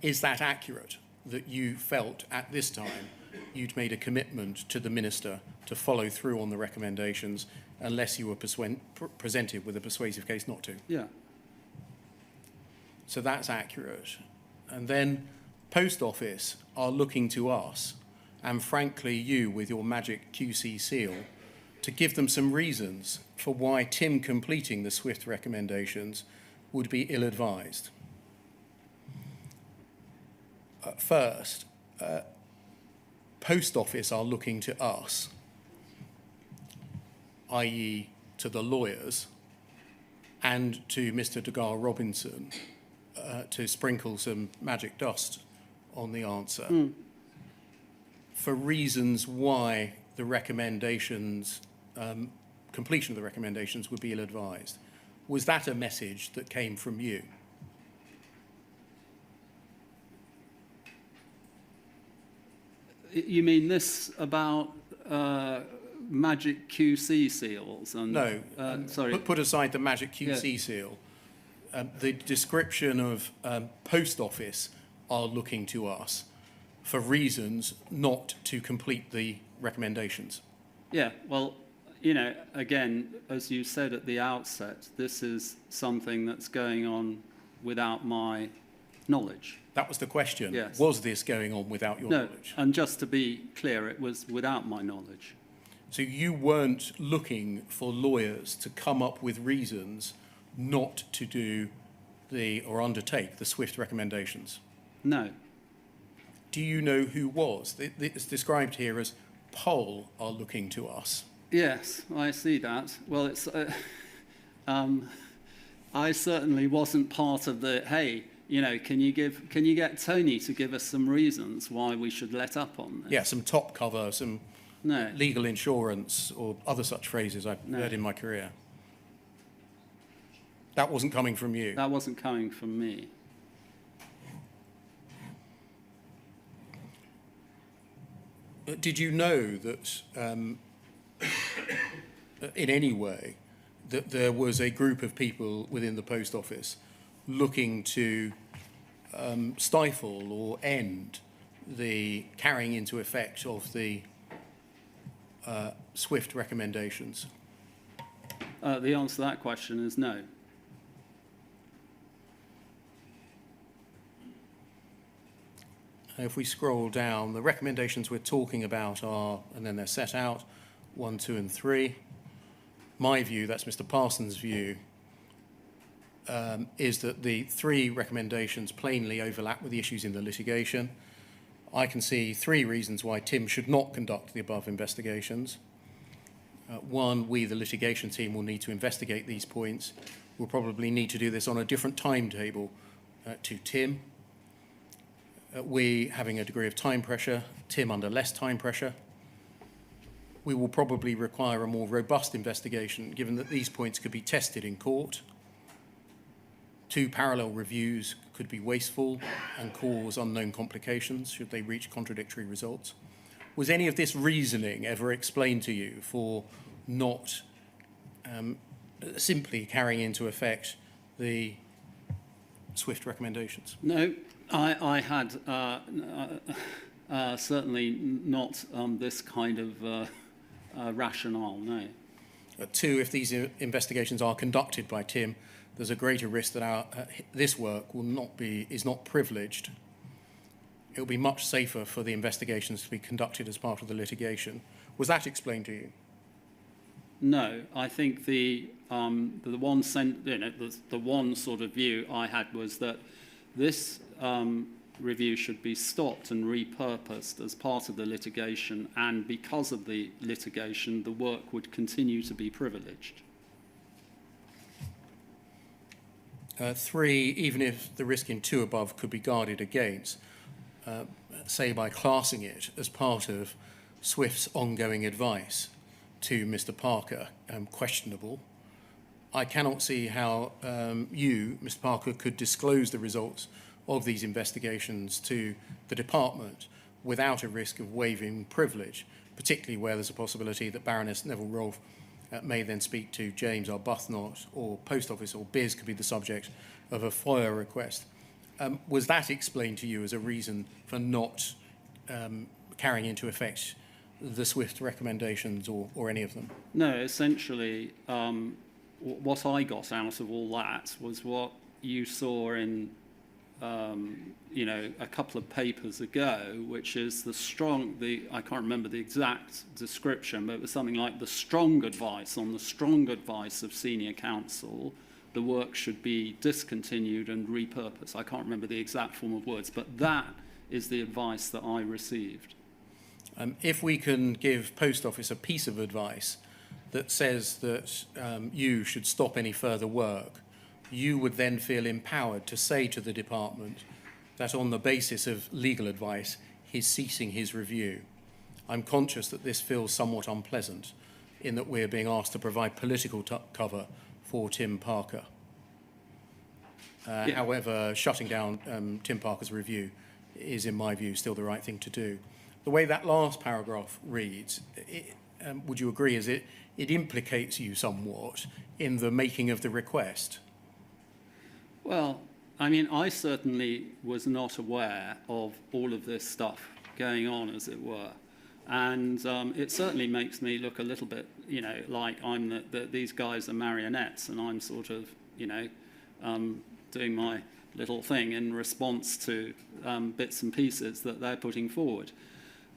Is that accurate, that you felt at this time you'd made a commitment to the Minister to follow through on the recommendations unless you were presented with a persuasive case not to? Yeah. So that's accurate. And then Post Office are looking to us, and frankly you with your magic QC seal, to give them some reasons for why Tim completing the SWIFT recommendations would be ill-advised. First, Post Office are looking to us, i.e. to the lawyers, and to Mr. Degar Robinson, to sprinkle some magic dust on the answer for reasons why the recommendations, completion of the recommendations would be ill-advised. Was that a message that came from you? You mean this about magic QC seals? And, No, sorry. put aside the magic QC seal. The description of Post Office are looking to us for reasons not to complete the recommendations. Yeah, well, you know, again, as you said at the outset, this is something that's going on without my knowledge. That was the question. Yes. Was this going on without your knowledge? And just to be clear, it was without my knowledge. So you weren't looking for lawyers to come up with reasons not to do or undertake the SWIFT recommendations? No. Do you know who was? It's described here as Poll are looking to us. Yes, I see that. Well, it's I certainly wasn't part of the, hey, you know, can you get Tony to give us some reasons why we should let up on this? Yeah, some top cover, some No. legal insurance or other such phrases I've heard in my career. That wasn't coming from you. That wasn't coming from me. Did you know that, in any way, that there was a group of people within the Post Office looking to stifle or end the carrying into effect of the SWIFT recommendations? The answer to that question is no. If we scroll down, the recommendations we're talking about are, and then they're set out, 1, 2, and 3. My view, that's Mr. Parsons' view, is that the 3 recommendations plainly overlap with the issues in the litigation. I can see 3 reasons why Tim should not conduct the above investigations. 1, we, the litigation team, will need to investigate these points. We'll probably need to do this on a different timetable to Tim. We having a degree of time pressure, Tim under less time pressure. We will probably require a more robust investigation, given that these points could be tested in court. 2 parallel reviews could be wasteful and cause unknown complications should they reach contradictory results. Was any of this reasoning ever explained to you for not simply carrying into effect the SWIFT recommendations? No, I had certainly not this kind of rationale, no. 2, if these investigations are conducted by Tim, there's a greater risk that this work is not privileged. It will be much safer for the investigations to be conducted as part of the litigation. Was that explained to you? No, I think the one sort of view I had was that this review should be stopped and repurposed as part of the litigation, and because of the litigation, the work would continue to be privileged. 3, even if the risk in 2 above could be guarded against, say by classing it as part of SWIFT's ongoing advice to Mr. Parker, questionable, I cannot see how you, Mr. Parker, could disclose the results of these investigations to the department without a risk of waiving privilege, particularly where there's a possibility that Baroness Neville Rolfe may then speak to James Arbuthnot, or Post Office or Biz could be the subject of a FOIA request. Was that explained to you as a reason for not carrying into effect the SWIFT recommendations or any of them? No, essentially, what I got out of all that was what you saw in, you know, a couple of papers ago, which is I can't remember the exact description, but it was something like the strong advice of senior counsel, the work should be discontinued and repurposed. I can't remember the exact form of words, but that is the advice that I received. If we can give Post Office a piece of advice that says that you should stop any further work, you would then feel empowered to say to the department that on the basis of legal advice, he's ceasing his review. I'm conscious that this feels somewhat unpleasant in that we're being asked to provide political cover for Tim Parker. Yeah. However, shutting down Tim Parker's review is, in my view, still the right thing to do. The way that last paragraph reads, would you agree, is it implicates you somewhat in the making of the request? Well, I mean, I certainly was not aware of all of this stuff going on, as it were. And it certainly makes me look a little bit, you know, like these guys are marionettes and I'm sort of, you know, doing my little thing in response to bits and pieces that they're putting forward.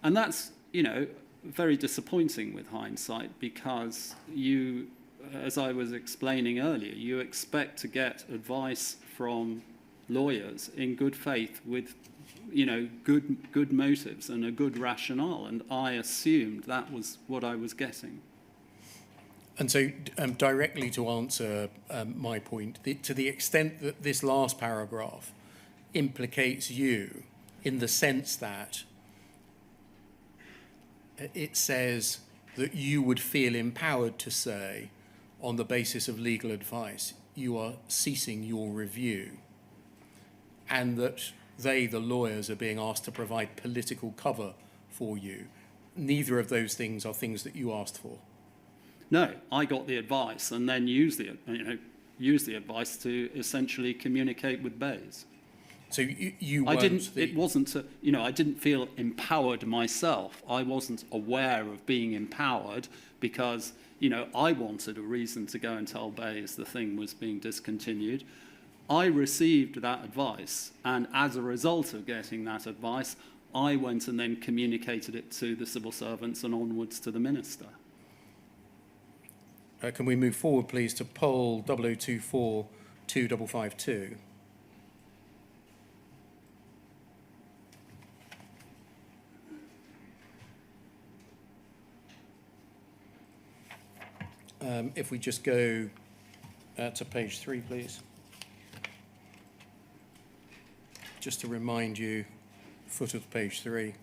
And that's, you know, very disappointing with hindsight, because you, as I was explaining earlier, you expect to get advice from lawyers in good faith with, you know, good motives and a good rationale, and I assumed that was what I was getting. And so, directly to answer my point, to the extent that this last paragraph implicates you in the sense that it says that you would feel empowered to say, on the basis of legal advice, you are ceasing your review, and that they, the lawyers, are being asked to provide political cover for you. Neither of those things are things that you asked for. No, I got the advice and then used the advice to essentially communicate with Bays. So you I weren't didn't. It wasn't. You know, I didn't feel empowered myself. I wasn't aware of being empowered because, you know, I wanted a reason to go and tell Bays the thing was being discontinued. I received that advice, and as a result of getting that advice, I went and then communicated it to the civil servants and onwards to the minister. Can we move forward, please, to poll 0024 2552? If we just go to page 3, please. Just to remind you, foot of page 3.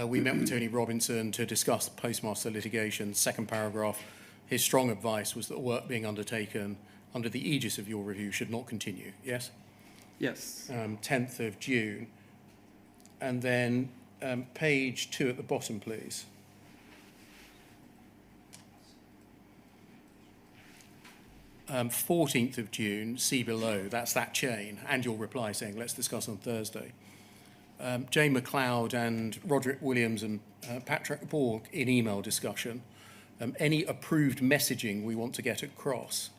We met with Tony Robinson to discuss the postmaster litigation. Second paragraph, his strong advice was that work being undertaken under the aegis of your review should not continue. Yes? Yes. 10th of June. And then page 2 at the bottom, please. Um, 14th of June, see below, that's that chain, and your reply saying, let's discuss on Thursday. Jane McLeod and Roderick Williams and Patrick Borg in email discussion. Any approved messaging we want to get across?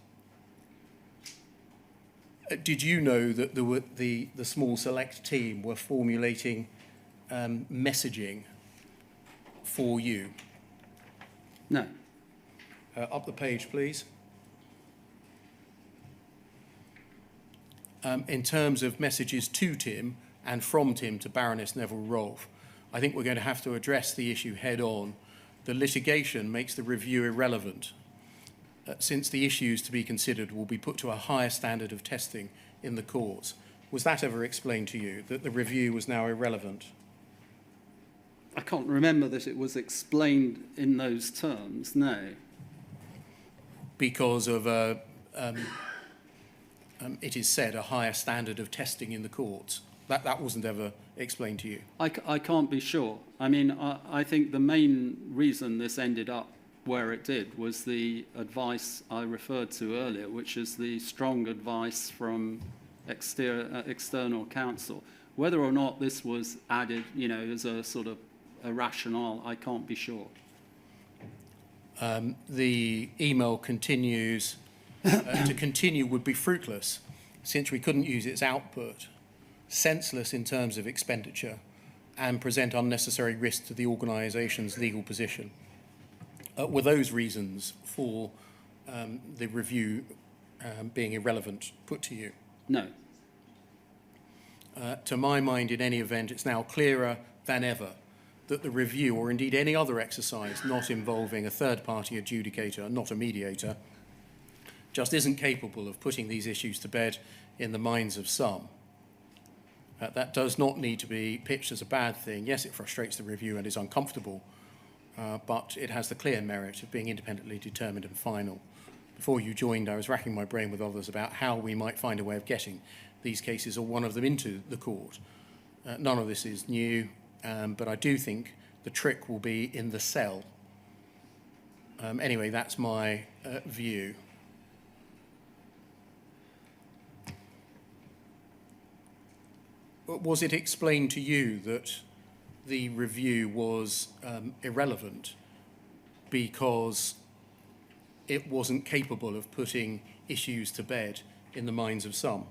Did you know that the small select team were formulating messaging for you? No. Up the page, please. In terms of messages to Tim and from Tim to Baroness Neville Rolfe, I think we're going to have to address the issue head on. The litigation makes the review irrelevant, since the issues to be considered will be put to a higher standard of testing in the courts. Was that ever explained to you, that the review was now irrelevant? I can't remember that it was explained in those terms, no. Because of it is said, a higher standard of testing in the courts. That wasn't ever explained to you? I can't be sure. I mean, I think the main reason this ended up where it did was the advice I referred to earlier, which is the strong advice from external counsel. Whether or not this was added, you know, as a sort of a rationale, I can't be sure. The email continues, to continue would be fruitless, since we couldn't use its output, senseless in terms of expenditure, and present unnecessary risk to the organisation's legal position. Were those reasons for the review being irrelevant put to you? No. To my mind, in any event, it's now clearer than ever that the review, or indeed any other exercise not involving a third-party adjudicator, not a mediator, just isn't capable of putting these issues to bed in the minds of some. That does not need to be pitched as a bad thing. Yes, it frustrates the review and is uncomfortable, but it has the clear merit of being independently determined and final. Before you joined, I was racking my brain with others about how we might find a way of getting these cases, or one of them, into the court. None of this is new, but I do think the trick will be in the cell. Anyway, that's my view. Was it explained to you that the review was irrelevant because it wasn't capable of putting issues to bed in the minds of some?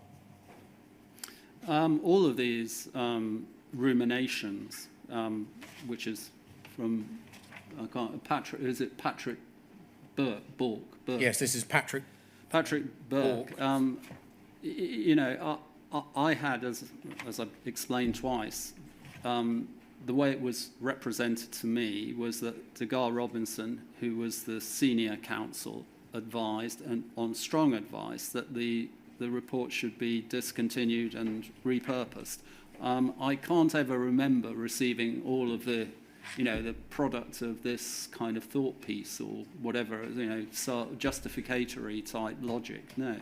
All of these ruminations, which is from Patrick, is it Patrick Burke? Yes, this is Patrick Burke. You know, I had, as I've explained twice, the way it was represented to me was that Degar Robinson, who was the senior counsel, advised, and on strong advice, that the report should be discontinued and repurposed. I can't ever remember receiving all of the, you know, the product of this kind of thought piece or whatever, you know, so justificatory type logic. No.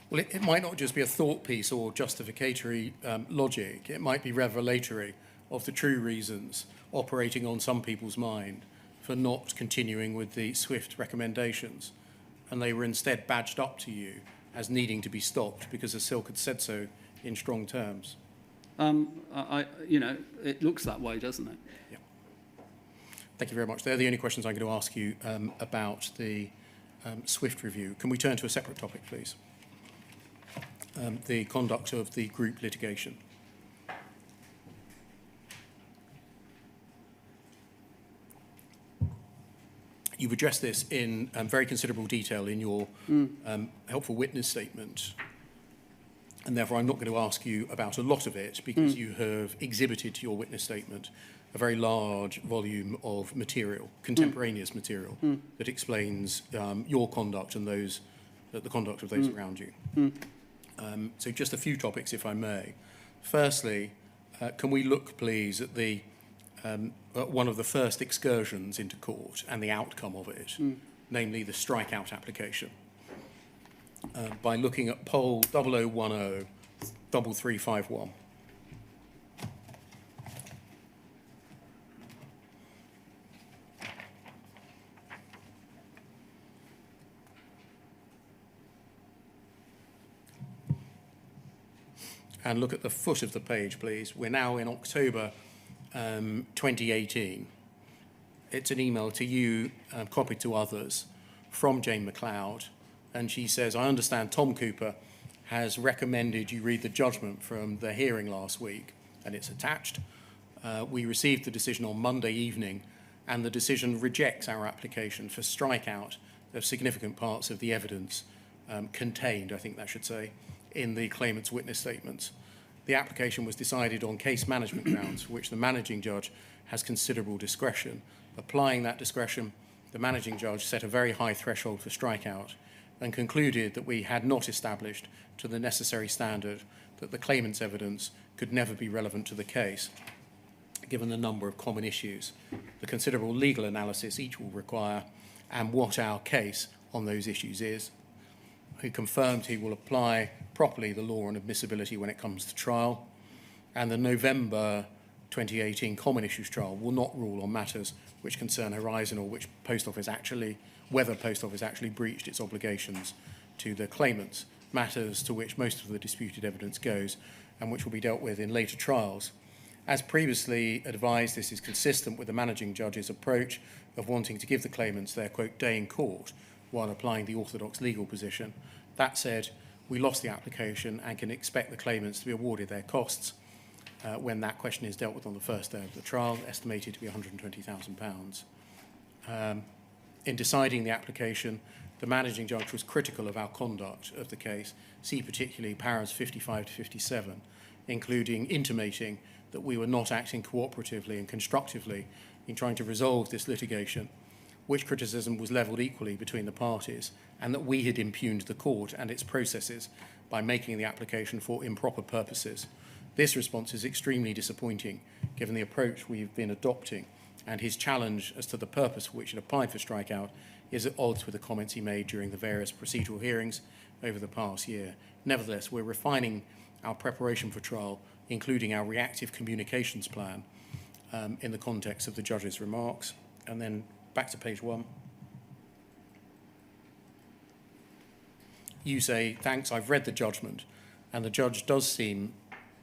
Well, it might not just be a thought piece or justificatory logic. It might be revelatory of the true reasons operating on some people's mind for not continuing with the SWIFT recommendations. And they were instead badged up to you as needing to be stopped because the Silk had said so in strong terms. You know, it looks that way, doesn't it? Yeah. Thank you very much. They're the only questions I'm going to ask you about the SWIFT review. Can we turn to a separate topic, please? The conduct of the group litigation. You've addressed this in very considerable detail in your helpful witness statement, and therefore I'm not going to ask you about a lot of it because you have exhibited to your witness statement a very large volume of material, contemporaneous material, that explains your conduct and the conduct of those around you. So just a few topics, if I may. Firstly, can we look, please, at the one of the first excursions into court and the outcome of it, namely the strikeout application, by looking at poll 0010 3351. And look at the foot of the page, please. We're now in October 2018. It's an email to you, copied to others, from Jane McLeod. And she says, I understand Tom Cooper has recommended you read the judgment from the hearing last week, and it's attached. We received the decision on Monday evening, and the decision rejects our application for strikeout of significant parts of the evidence contained, I think that should say, in the claimant's witness statements. The application was decided on case management grounds, for which the managing judge has considerable discretion. Applying that discretion, the managing judge set a very high threshold for strikeout and concluded that we had not established to the necessary standard that the claimant's evidence could never be relevant to the case, given the number of common issues, the considerable legal analysis each will require, and what our case on those issues is. He confirmed he will apply properly the law on admissibility when it comes to trial, and the November 2018 Common Issues trial will not rule on matters which concern Horizon or which whether Post Office actually breached its obligations to the claimants, matters to which most of the disputed evidence goes and which will be dealt with in later trials. As previously advised, this is consistent with the managing judge's approach of wanting to give the claimants their, quote, day in court while applying the orthodox legal position. That said, we lost the application and can expect the claimants to be awarded their costs when that question is dealt with on the first day of the trial, estimated to be £120,000. In deciding the application, the managing judge was critical of our conduct of the case, see particularly paras 55 to 57, including intimating that we were not acting cooperatively and constructively in trying to resolve this litigation, which criticism was levelled equally between the parties, and that we had impugned the court and its processes by making the application for improper purposes. This response is extremely disappointing, given the approach we've been adopting, and his challenge as to the purpose for which it applied for strikeout is at odds with the comments he made during the various procedural hearings over the past year. Nevertheless, we're refining our preparation for trial, including our reactive communications plan, in the context of the judge's remarks. And then back to page 1. You say, thanks, I've read the judgment, and the judge does seem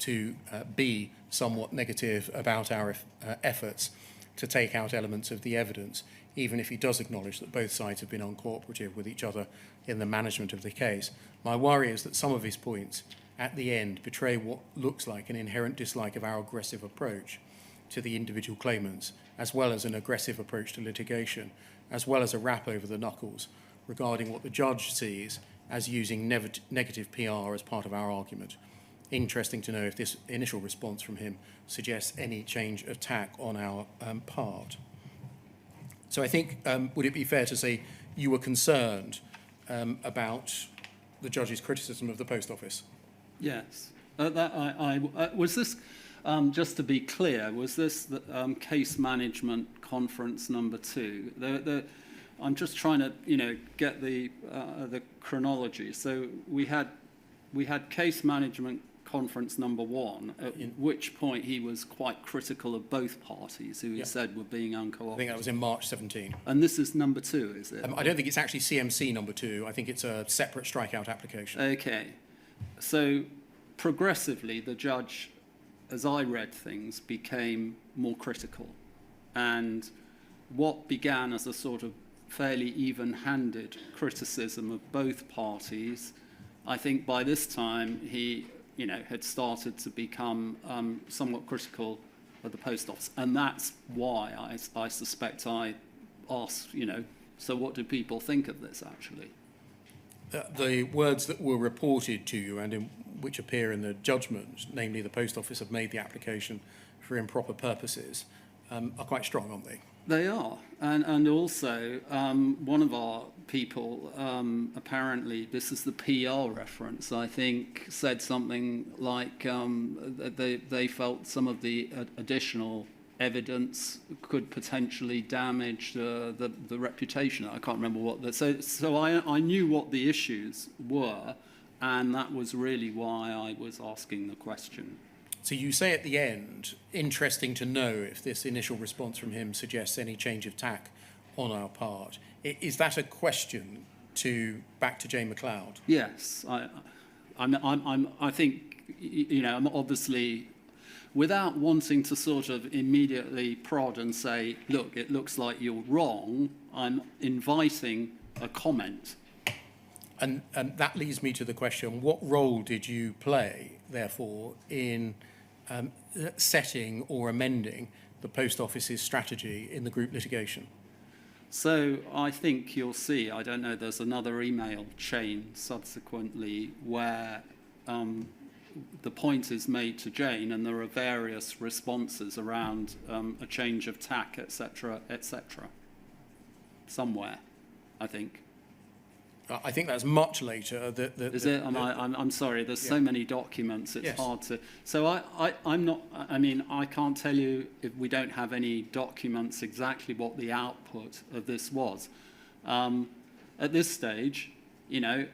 to be somewhat negative about our efforts to take out elements of the evidence, even if he does acknowledge that both sides have been uncooperative with each other in the management of the case. My worry is that some of his points at the end betray what looks like an inherent dislike of our aggressive approach to the individual claimants, as well as an aggressive approach to litigation, as well as a rap over the knuckles regarding what the judge sees as using negative PR as part of our argument. Interesting to know if this initial response from him suggests any change of tack on our part. So I think, would it be fair to say you were concerned about the judge's criticism of the Post Office? Yes. Was this, just to be clear, was this the case management conference number 2? I'm just trying to, get the chronology. So we had case management conference number 1, at which point he was quite critical of both parties, who he said were being uncooperative. I think that was in March 17. And this is number 2, is it? I don't think it's actually CMC number 2. I think it's a separate strikeout application. Okay. So progressively, the judge, as I read things, became more critical. And what began as a sort of fairly even-handed criticism of both parties, I think by this time he had started to become somewhat critical of the Post Office. And that's why I suspect I asked, so what do people think of this, actually? The words that were reported to you and which appear in the judgment, namely the Post Office have made the application for improper purposes, are quite strong, aren't they? They are. And also, one of our people, apparently, this is the PR reference, I think, said something like they felt some of the additional evidence could potentially damage the reputation. I can't remember what that. So I knew what the issues were, and that was really why I was asking the question. So you say at the end, interesting to know if this initial response from him suggests any change of tack on our part. Is that a question back to Jane McLeod? Yes, I think I'm obviously, without wanting to sort of immediately prod and say, look, it looks like you're wrong, I'm inviting a comment. And that leads me to the question, what role did you play, therefore, in setting or amending the Post Office's strategy in the group litigation? So I think you'll see, I don't know, there's another email chain subsequently where the point is made to Jane, and there are various responses around a change of tack, etc., somewhere, I think. I think that's much later. Is it? I'm sorry. There's so many documents. It's hard to. So I'm not. I mean, I can't tell you if we don't have any documents exactly what the output of this was. At this stage, there's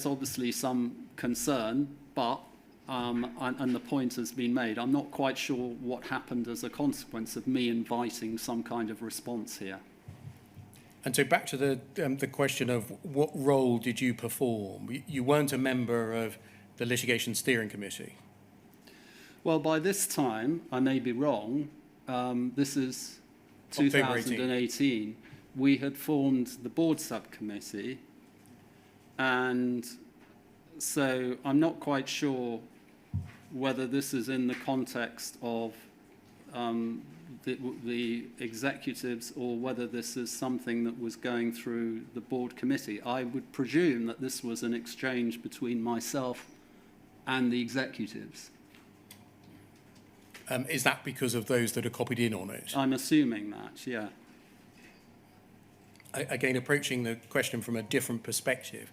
obviously some concern, but and the point has been made. I'm not quite sure what happened as a consequence of me inviting some kind of response here. And so back to the question of what role did you perform? You weren't a member of the Litigation Steering Committee. Well, by this time, I may be wrong, this is October 2018, we had formed the board subcommittee, and so I'm not quite sure whether this is in the context of the executives or whether this is something that was going through the board committee. I would presume that this was an exchange between myself and the executives. Is that because of those that are copied in on it? I'm assuming that, yeah. Again, approaching the question from a different perspective,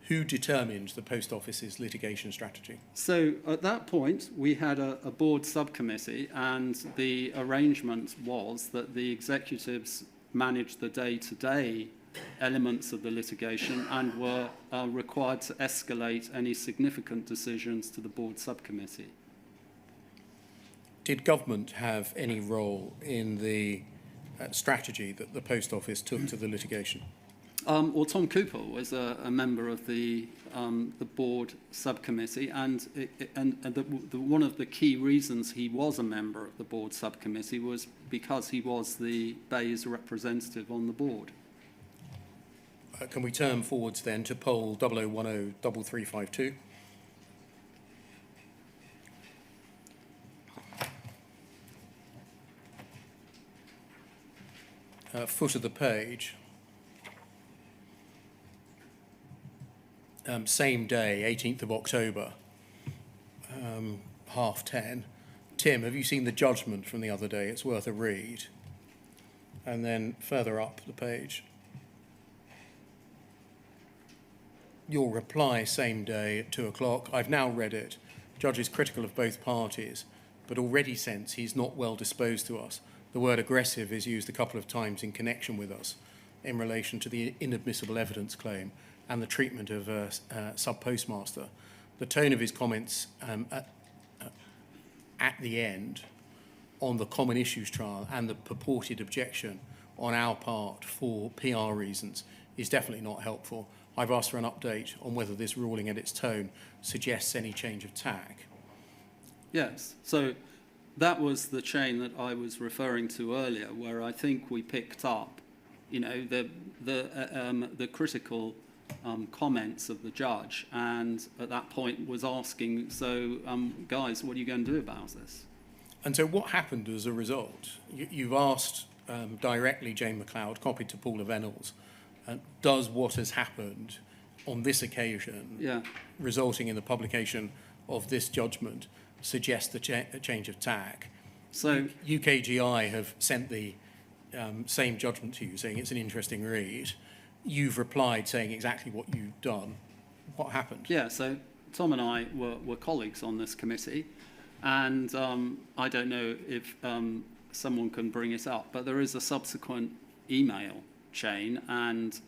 who determined the Post Office's litigation strategy? So at that point, we had a board subcommittee, and the arrangement was that the executives managed the day-to-day elements of the litigation and were required to escalate any significant decisions to the board subcommittee. Did government have any role in the strategy that the Post Office took to the litigation? Well, Tom Cooper was a member of the board subcommittee, and one of the key reasons he was a member of the board subcommittee was because he was the Bayes representative on the board. Can we turn forwards then to poll 00103352? Foot of the page. Same day, 18th of October, 10:30. Tim, have you seen the judgment from the other day? It's worth a read. And then further up the page. Your reply, same day at 2 o'clock. I've now read it. Judge is critical of both parties, but already sense he's not well disposed to us. The word aggressive is used a couple of times in connection with us in relation to the inadmissible evidence claim and the treatment of a sub-postmaster. The tone of his comments at the end on the common issues trial and the purported objection on our part for PR reasons is definitely not helpful. I've asked for an update on whether this ruling and its tone suggests any change of tack. Yes, so that was the chain that I was referring to earlier, where I think we picked up, you know, the critical comments of the judge, and at that point was asking, so guys, what are you going to do about this? And so what happened as a result? You've asked directly Jane McLeod, copied to Paula Venables, does what has happened on this occasion, resulting in the publication of this judgment, suggest a change of tack? So UKGI have sent the same judgment to you, saying it's an interesting read. You've replied saying exactly what you've done. What happened? Yeah, so Tom and I were colleagues on this committee, and I don't know if someone can bring it up, but there is a subsequent email chain, and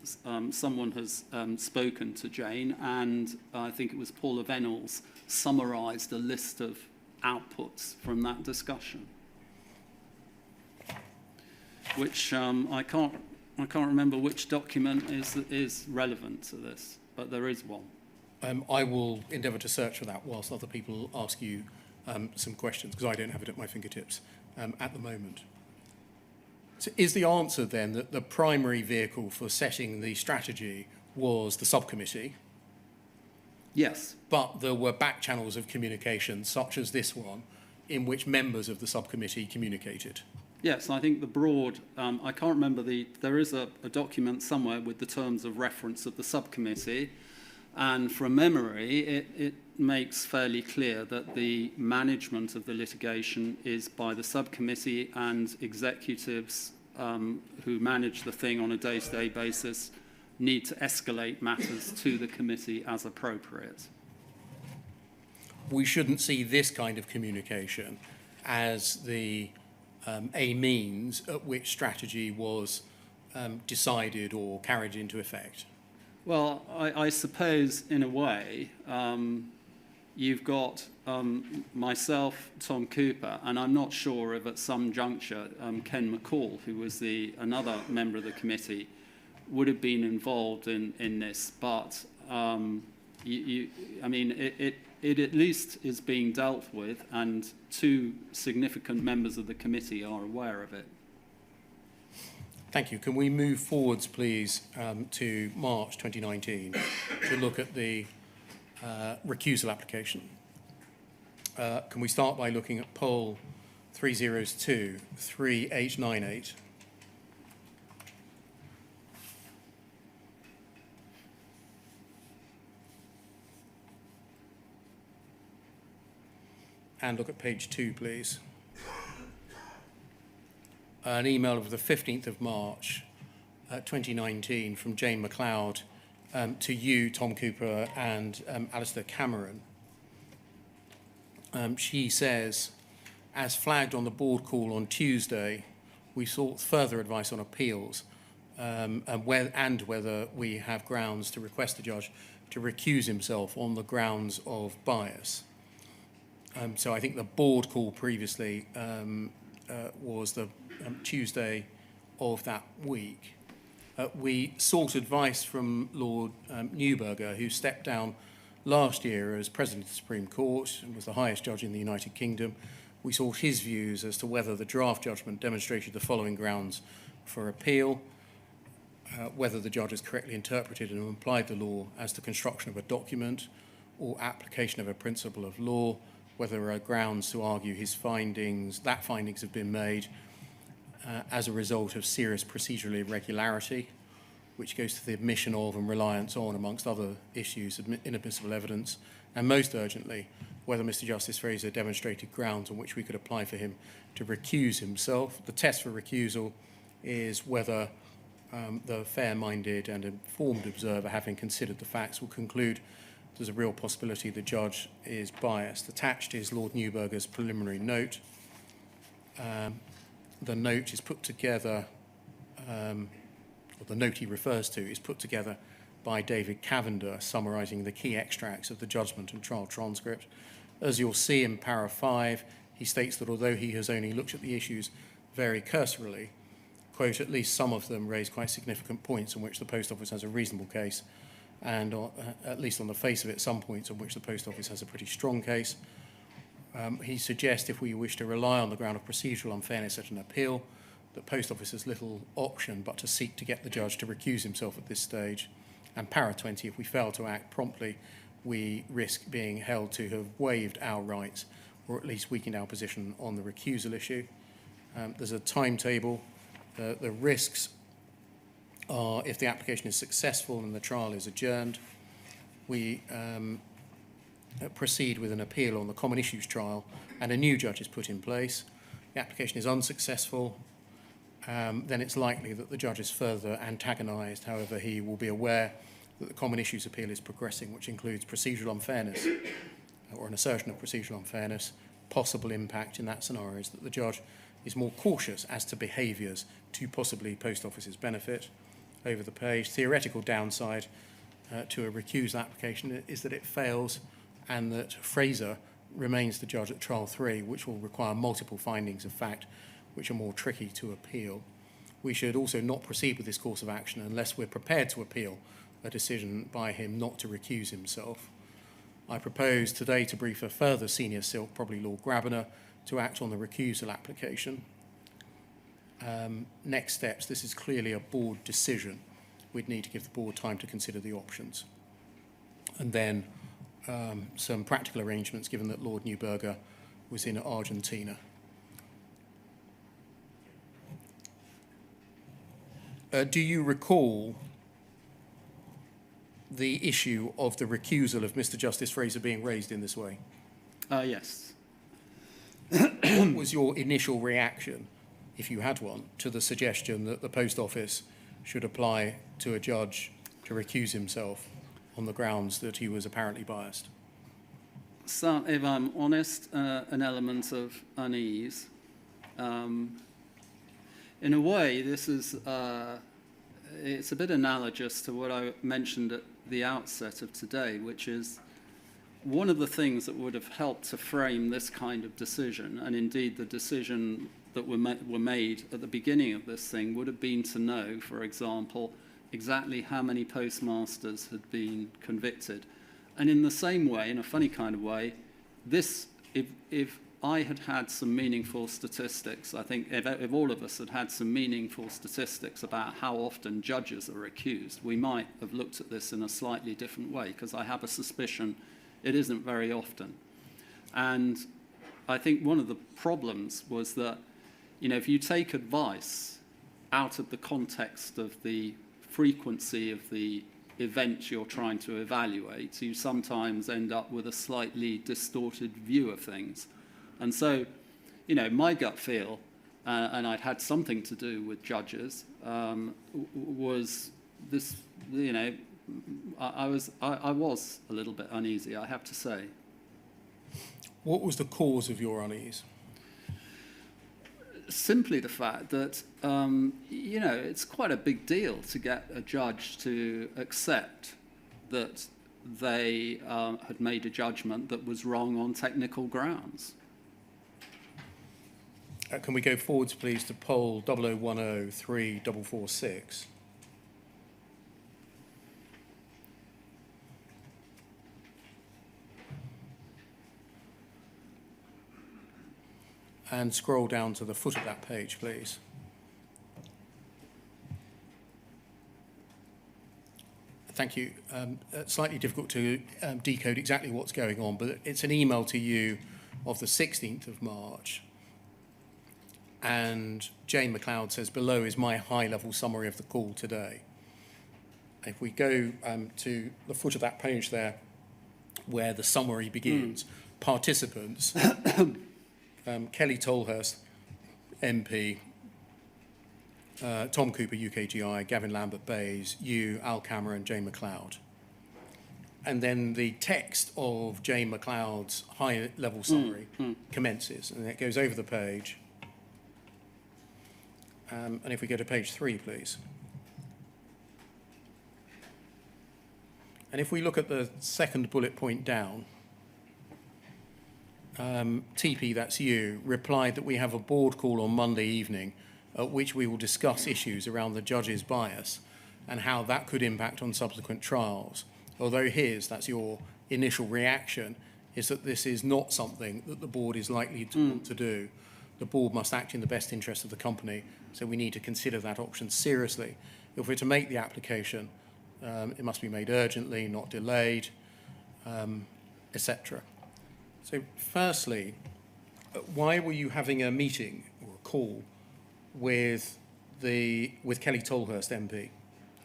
someone has spoken to Jane, and I think it was Paula Venables summarised a list of outputs from that discussion, which I can't remember which document is relevant to this, but there is one. I will endeavour to search for that whilst other people ask you some questions, because I don't have it at my fingertips at the moment. So is the answer then that the primary vehicle for setting the strategy was the subcommittee? Yes. But there were back channels of communication, such as this one, in which members of the subcommittee communicated? Yes, I think the broad, I can't remember there is a document somewhere with the terms of reference of the subcommittee, and from memory, it makes fairly clear that the management of the litigation is by the subcommittee, and executives who manage the thing on a day-to-day basis need to escalate matters to the committee as appropriate. We shouldn't see this kind of communication as a means at which strategy was decided or carried into effect? Well, I suppose in a way you've got myself, Tom Cooper, and I'm not sure if at some juncture Ken McCall, who was another member of the committee, would have been involved in this. But I mean, it at least is being dealt with, and 2 significant members of the committee are aware of it. Thank you. Can we move forwards, please, to March 2019 to look at the recusal application? Can we start by looking at poll 302 3898? And look at page 2, please. An email of the 15th of March 2019 from Jane MacLeod to you, Tom Cooper, and Alistair Cameron. She says, as flagged on the board call on Tuesday, we sought further advice on appeals and whether we have grounds to request the judge to recuse himself on the grounds of bias. So I think the board call previously was the Tuesday of that week. We sought advice from Lord Neuberger, who stepped down last year as President of the Supreme Court and was the highest judge in the United Kingdom. We sought his views as to whether the draft judgment demonstrated the following grounds for appeal, whether the judge has correctly interpreted and applied the law as to construction of a document or application of a principle of law, whether there are grounds to argue his findings have been made as a result of serious procedural irregularity, which goes to the admission of and reliance on, amongst other issues, inadmissible evidence, and most urgently, whether Mr. Justice Fraser demonstrated grounds on which we could apply for him to recuse himself. The test for recusal is whether the fair-minded and informed observer, having considered the facts, will conclude there's a real possibility the judge is biased. Attached is Lord Neuberger's preliminary note. The note is put together, or the note he refers to is put together by David Cavender, summarising the key extracts of the judgment and trial transcript. As you'll see in para 5, he states that although he has only looked at the issues very cursorily, quote, at least some of them raise quite significant points on which the Post Office has a reasonable case, and at least on the face of it, some points on which the Post Office has a pretty strong case. He suggests if we wish to rely on the ground of procedural unfairness at an appeal, that Post Office has little option but to seek to get the judge to recuse himself at this stage. And para 20, if we fail to act promptly, we risk being held to have waived our rights or at least weakened our position on the recusal issue. There's a timetable. The risks are if the application is successful and the trial is adjourned, we proceed with an appeal on the common issues trial and a new judge is put in place. The application is unsuccessful, then it's likely that the judge is further antagonised. However, he will be aware that the common issues appeal is progressing, which includes procedural unfairness or an assertion of procedural unfairness. Possible impact in that scenario is that the judge is more cautious as to behaviours to possibly Post Office's benefit. Over the page, theoretical downside to a recusal application is that it fails and that Fraser remains the judge at trial 3, which will require multiple findings of fact which are more tricky to appeal. We should also not proceed with this course of action unless we're prepared to appeal a decision by him not to recuse himself. I propose today to brief a further senior silk, probably Lord Grabbanner, to act on the recusal application. Next steps, this is clearly a board decision. We'd need to give the board time to consider the options. And then some practical arrangements, given that Lord Neuberger was in Argentina. Do you recall the issue of the recusal of Mr. Justice Fraser being raised in this way? Yes. What was your initial reaction, if you had one, to the suggestion that the Post Office should apply to a judge to recuse himself on the grounds that he was apparently biased? So, if I'm honest, an element of unease. In a way, this is it's a bit analogous to what I mentioned at the outset of today, which is one of the things that would have helped to frame this kind of decision, and indeed the decision that were made at the beginning of this thing, would have been to know, for example, exactly how many postmasters had been convicted. And in the same way, in a funny kind of way, if I had had some meaningful statistics, I think if all of us had had some meaningful statistics about how often judges are accused, we might have looked at this in a slightly different way, because I have a suspicion it isn't very often. And I think one of the problems was that, if you take advice out of the context of the frequency of the event you're trying to evaluate, you sometimes end up with a slightly distorted view of things. And so, my gut feel, and I'd had something to do with judges, was this, I was a little bit uneasy, I have to say. What was the cause of your unease? Simply the fact that, it's quite a big deal to get a judge to accept that they had made a judgment that was wrong on technical grounds. Can we go forwards, please, to poll 00103446? And scroll down to the foot of that page, please. Thank you. Slightly difficult to decode exactly what's going on, but it's an email to you of the 16th of March. And Jane McLeod says, below is my high-level summary of the call today. If we go to the foot of that page there, where the summary begins, participants, Kelly Tolhurst, MP, Tom Cooper, UKGI, Gavin Lambert-Bayes, you, Al Cameron, Jane McLeod. And then the text of Jane McLeod's high-level summary commences, and it goes over the page. And if we go to page 3, please. And if we look at the second bullet point down, TP, that's you, replied that we have a board call on Monday evening at which we will discuss issues around the judge's bias and how that could impact on subsequent trials. Although that's your initial reaction, is that this is not something that the board is likely to want to do. The board must act in the best interest of the company, so we need to consider that option seriously. If we're to make the application, it must be made urgently, not delayed, etc. So firstly, why were you having a meeting or a call with Kelly Tolhurst MP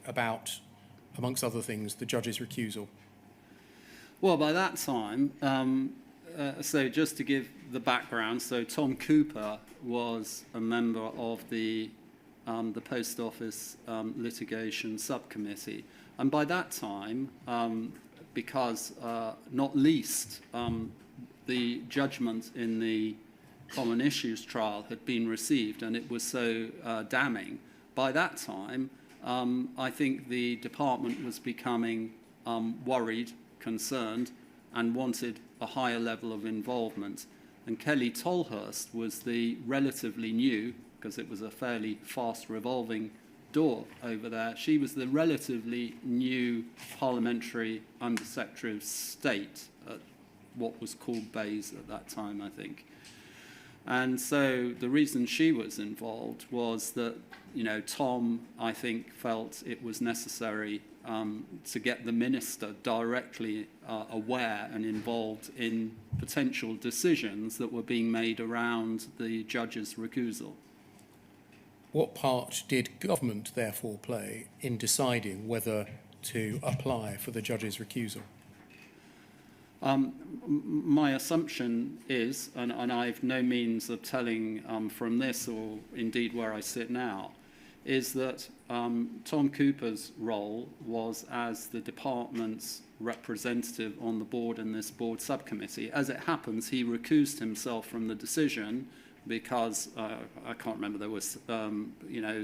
about, amongst other things, the judge's recusal? Well, by that time, so just to give the background, so Tom Cooper was a member of the Post Office Litigation Subcommittee. And by that time, because not least the judgment in the Common Issues trial had been received and it was so damning, by that time, I think the department was becoming worried, concerned, and wanted a higher level of involvement. And Kelly Tolhurst was the relatively new, because it was a fairly fast revolving door over there, she was the relatively new Parliamentary Undersecretary of State at what was called Bayes at that time, I think. And so the reason she was involved was that, Tom, I think, felt it was necessary to get the minister directly aware and involved in potential decisions that were being made around the judge's recusal. What part did government therefore play in deciding whether to apply for the judge's recusal? My assumption is, and I've no means of telling from this or indeed where I sit now, is that Tom Cooper's role was as the department's representative on the board in this board subcommittee. As it happens, he recused himself from the decision because, I can't remember, there was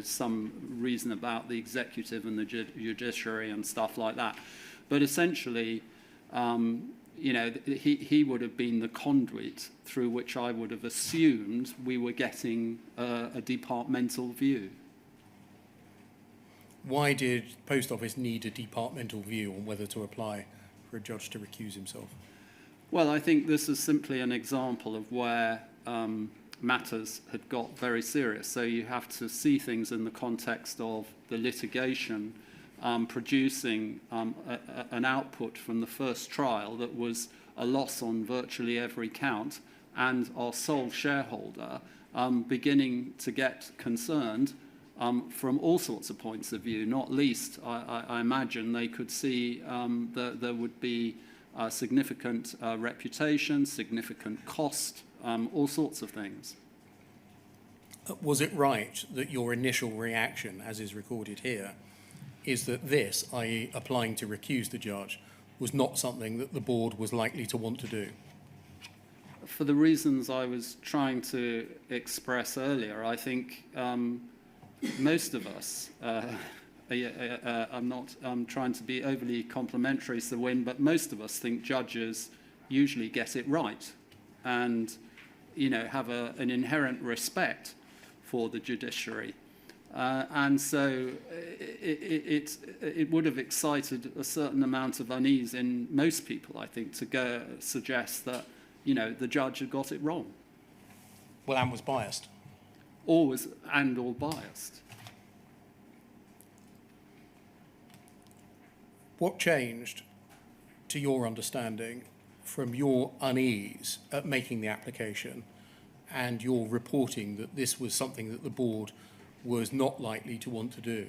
some reason about the executive and the judiciary and stuff like that. But essentially, he would have been the conduit through which I would have assumed we were getting a departmental view. Why did Post Office need a departmental view on whether to apply for for a judge to recuse himself? Well, I think this is simply an example of where matters had got very serious. So you have to see things in the context of the litigation producing an output from the first trial that was a loss on virtually every count, and our sole shareholder beginning to get concerned from all sorts of points of view. Not least, I imagine they could see that there would be significant reputation, significant cost, all sorts of things. Was it right that your initial reaction, as is recorded here, is that this, i.e. applying to recuse the judge, was not something that the board was likely to want to do? For the reasons I was trying to express earlier, I think most of us, I'm not trying to be overly complimentary, Sir Wynne, but most of us think judges usually get it right and, you know, have an inherent respect for the judiciary. And so it would have excited a certain amount of unease in most people, I think, to go suggest that, you know, the judge had got it wrong. Well, and was biased. Or biased. What changed, to your understanding, from your unease at making the application and your reporting that this was something that the board was not likely to want to do,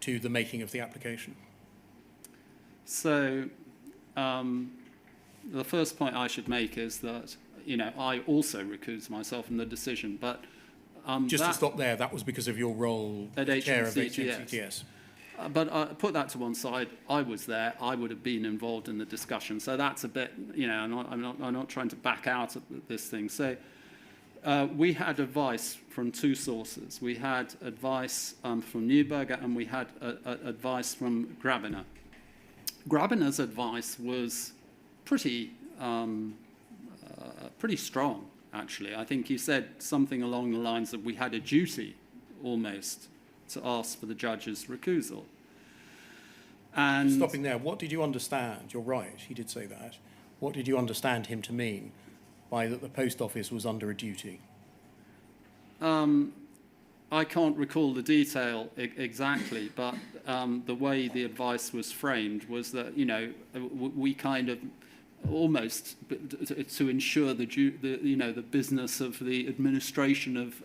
to the making of the application? So the first point I should make is that, you know, I also recused myself from the decision, but just to stop there, that was because of your role at as chair of HMCTS. HMCTS. But put that to one side. I was there. I would have been involved in the discussion. So that's a bit, you know, I'm not trying to back out of this thing. So we had advice from two sources. We had advice from Neuberger, and we had advice from Grabiner. Grabiner's advice was pretty strong, actually. I think he said something along the lines that we had a duty, almost, to ask for the judge's recusal. And stopping there, what did you understand? You're right, he did say that. What did you understand him to mean by that the Post Office was under a duty? I can't recall the detail exactly, but the way the advice was framed was that, you know, we kind of almost to ensure the business of the administration of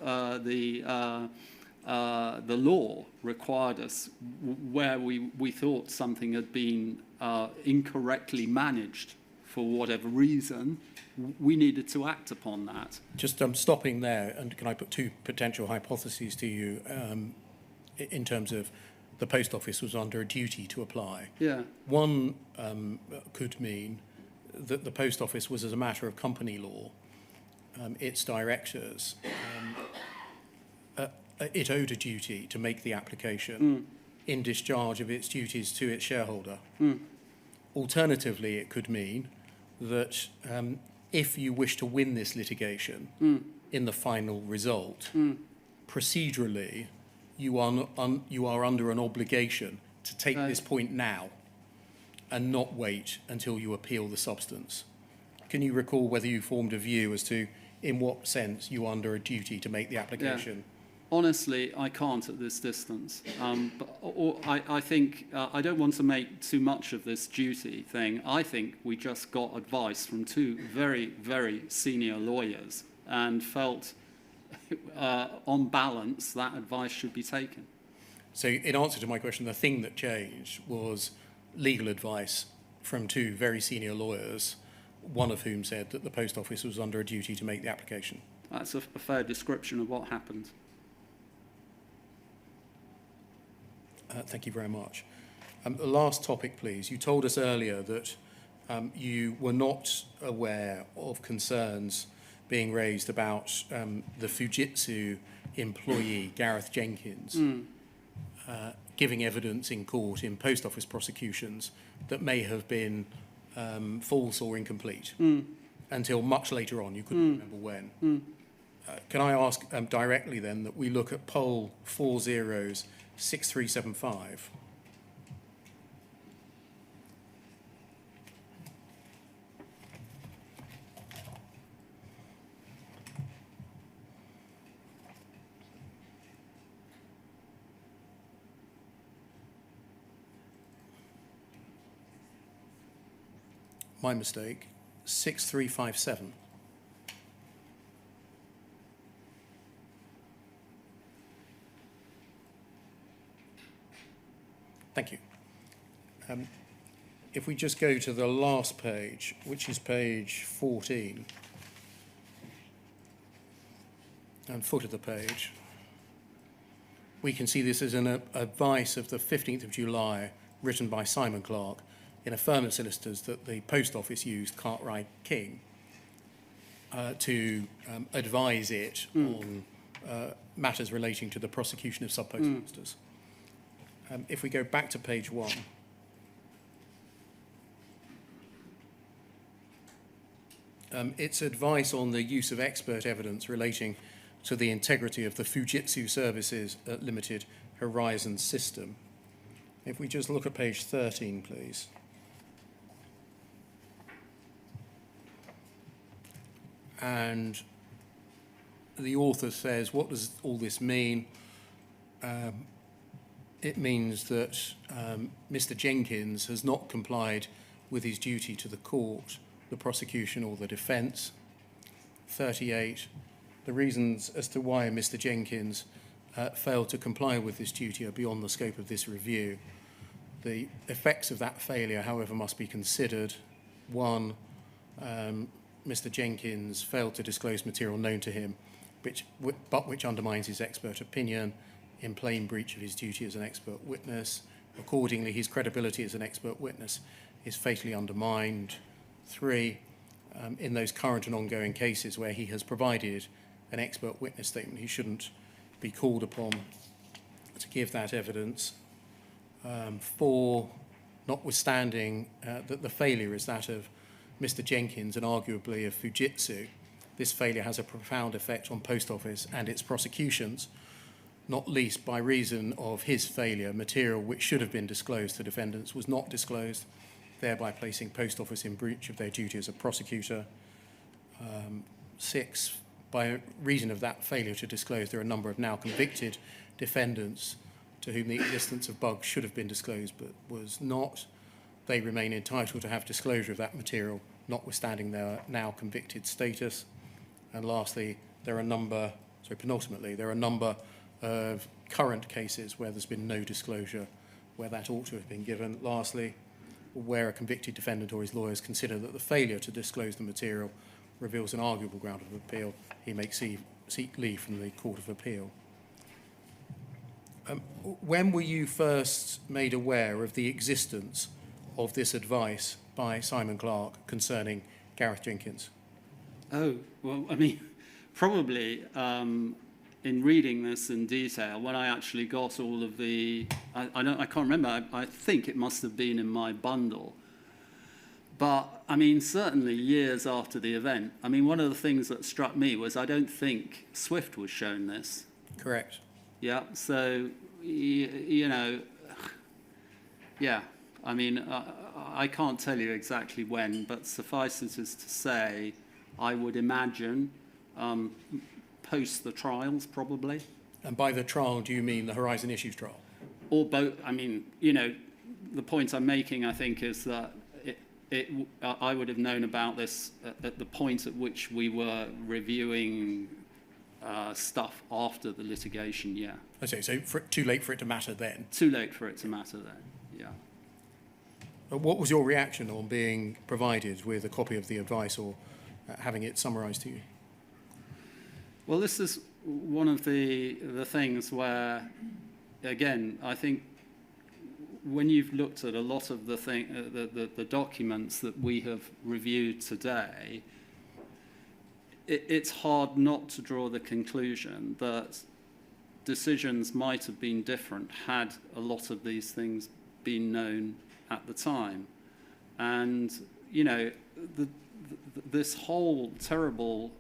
the law required us, where we thought something had been incorrectly managed for whatever reason, we needed to act upon that. Just stopping there, and can I put two potential hypotheses to you in terms of the Post Office was under a duty to apply? Yeah. One could mean that the Post Office was, as a matter of company law, its directors, it owed a duty to make the application in discharge of its duties to its shareholder. Alternatively, it could mean that if you wish to win this litigation in the final result, procedurally, you are under an obligation to take this point now and not wait until you appeal the substance. Can you recall whether you formed a view as to in what sense you are under a duty to make the application? Yeah. Honestly, I can't at this distance. I think I don't want to make too much of this duty thing. I think we just got advice from two very, very senior lawyers and felt, on balance, that advice should be taken. So in answer to my question, the thing that changed was legal advice from two very senior lawyers, one of whom said that the Post Office was under a duty to make the application. That's a fair description of what happened. Thank you very much. The last topic, please. You told us earlier that you were not aware of concerns being raised about the Fujitsu employee, Gareth Jenkins, giving evidence in court in Post Office prosecutions that may have been false or incomplete until much later on. You couldn't remember when. Can I ask directly then that we look at poll 406375? my mistake, 6357. Thank you. If we just go to the last page, which is page 14, and foot of the page, we can see this as an advice of the 15th of July, written by Simon Clark in a firm of solicitors that the Post Office used, Cartwright King, to advise it on matters relating to the prosecution of sub-postmasters. If we go back to page 1, it's advice on the use of expert evidence relating to the integrity of the Fujitsu Services Limited Horizon system. If we just look at page 13, please. And the author says, what does all this mean? It means that Mr. Jenkins has not complied with his duty to the court, the prosecution or the defence. 38, the reasons as to why Mr. Jenkins failed to comply with this duty are beyond the scope of this review. The effects of that failure, however, must be considered. 1, Mr. Jenkins failed to disclose material known to him, but which undermines his expert opinion in plain breach of his duty as an expert witness. Accordingly, his credibility as an expert witness is fatally undermined. 3, in those current and ongoing cases where he has provided an expert witness statement, he shouldn't be called upon to give that evidence. 4, notwithstanding that the failure is that of Mr. Jenkins and arguably of Fujitsu, this failure has a profound effect on Post Office and its prosecutions, not least by reason of his failure. Material which should have been disclosed to defendants was not disclosed, thereby placing Post Office in breach of their duty as a prosecutor. 6, by reason of that failure to disclose, there are a number of now convicted defendants to whom the existence of bugs should have been disclosed but was not. They remain entitled to have disclosure of that material, notwithstanding their now convicted status. And lastly, penultimately, there are a number of current cases where there's been no disclosure, where that ought to have been given. Lastly, where a convicted defendant or his lawyers consider that the failure to disclose the material reveals an arguable ground of appeal, he may seek leave from the Court of Appeal. When were you first made aware of the existence of this advice by Simon Clark concerning Gareth Jenkins? Oh, well, I mean, probably in reading this in detail, when I actually got all of the, I can't remember, I think it must have been in my bundle. But, I mean, certainly years after the event, I mean, one of the things that struck me was I don't think Swift was shown this. Correct. Yeah, so, you know, yeah, I mean, I can't tell you exactly when, but suffice it as to say, I would imagine post the trials, probably. And by the trial, do you mean the Horizon Issues trial? Or both. I mean, you know, the point I'm making, I think, is that I would have known about this at the point at which we were reviewing stuff after the litigation, yeah. Okay, so too late for it to matter then? Too late for it to matter then, yeah. But what was your reaction on being provided with a copy of the advice or having it summarised to you? Well, this is one of the things where, again, I think when you've looked at a lot of the documents that we have reviewed today, it's hard not to draw the conclusion that decisions might have been different had a lot of these things been known at the time. And, you know, this whole terrible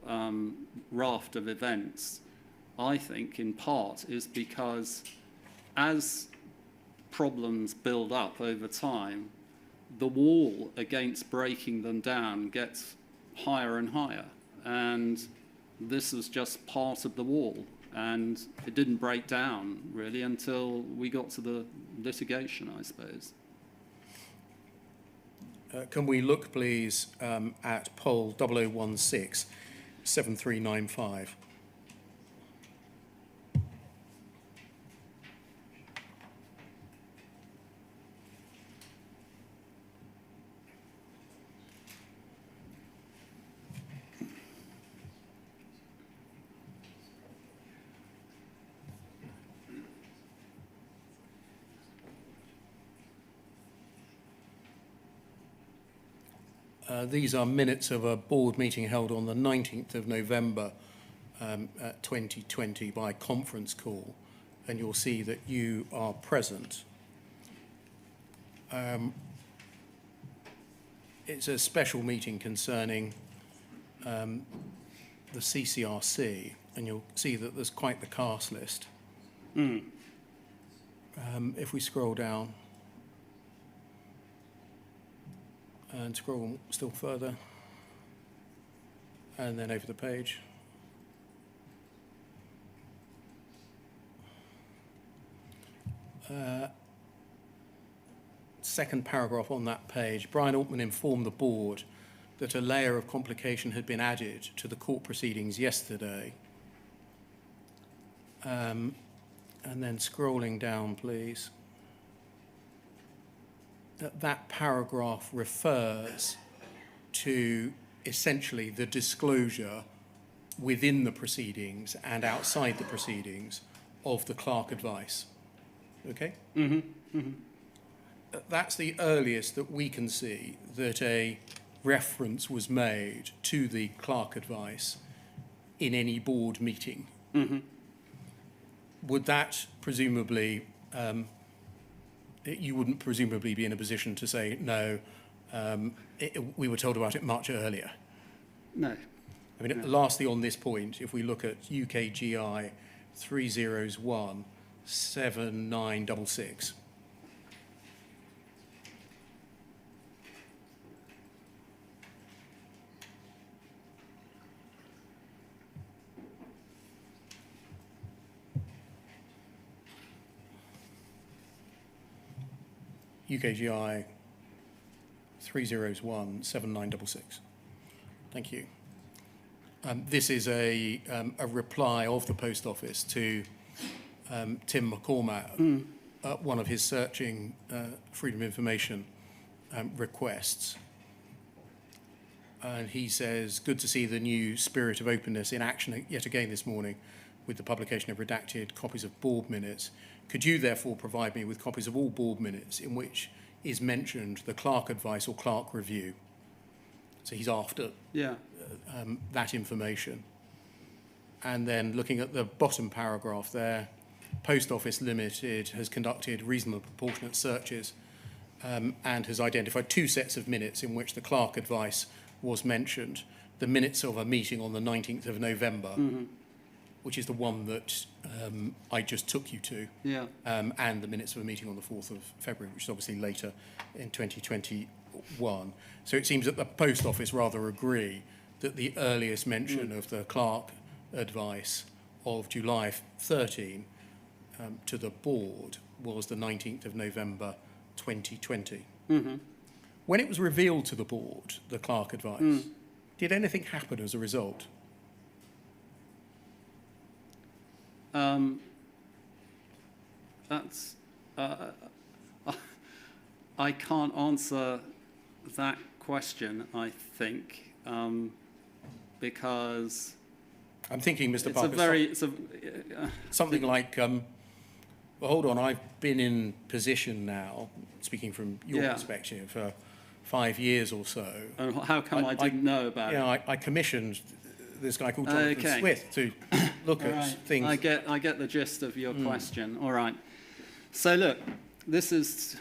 raft of events, I think, in part, is because as problems build up over time, the wall against breaking them down gets higher and higher. And this is just part of the wall. And it didn't break down, really, until we got to the litigation, I suppose. Can we look, please, at poll 0016 7395? These are minutes of a board meeting held on the 19th of November 2020 by conference call, and you'll see that you are present. It's a special meeting concerning the CCRC, and you'll see that there's quite the cast list. If we scroll down, and scroll still further, and then over the page. Second paragraph on that page, Brian Altman informed the board that a layer of complication had been added to the court proceedings yesterday. And then scrolling down, please. That paragraph refers to essentially the disclosure within the proceedings and outside the proceedings of the clerk advice. Okay? That's the earliest that we can see that a reference was made to the clerk advice in any board meeting. Would that presumably... you wouldn't presumably be in a position to say, no, we were told about it much earlier. No. I mean, lastly on this point, if we look at UKGI 301 7966. UKGI 301 7966. Thank you. This is a reply of the Post Office to Tim McCormack, one of his searching freedom of information requests. And he says, good to see the new spirit of openness in action yet again this morning with the publication of redacted copies of board minutes. Could you therefore provide me with copies of all board minutes in which is mentioned the clerk advice or clerk review? So he's after that information. And then looking at the bottom paragraph there, Post Office Ltd has conducted reasonable proportionate searches and has identified two sets of minutes in which the clerk advice was mentioned. The minutes of a meeting on the 19th of November, which is the one that I just took you to, and the minutes of a meeting on the 4th of February, which is obviously later in 2021. So it seems that the Post Office rather agree that the earliest mention of the clerk advice of July 13 to the board was the 19th of November 2020. When it was revealed to the board, the clerk advice, did anything happen as a result? That's I can't answer that question, I think, because I'm thinking, Mr. it's Parker, something like, well, hold on, I've been in position now, speaking from your perspective, for 5 years or so. And how come I didn't know about it? Yeah, I commissioned this guy called Jonathan Smith to look at things. I get the gist of your question. All right. So look, this is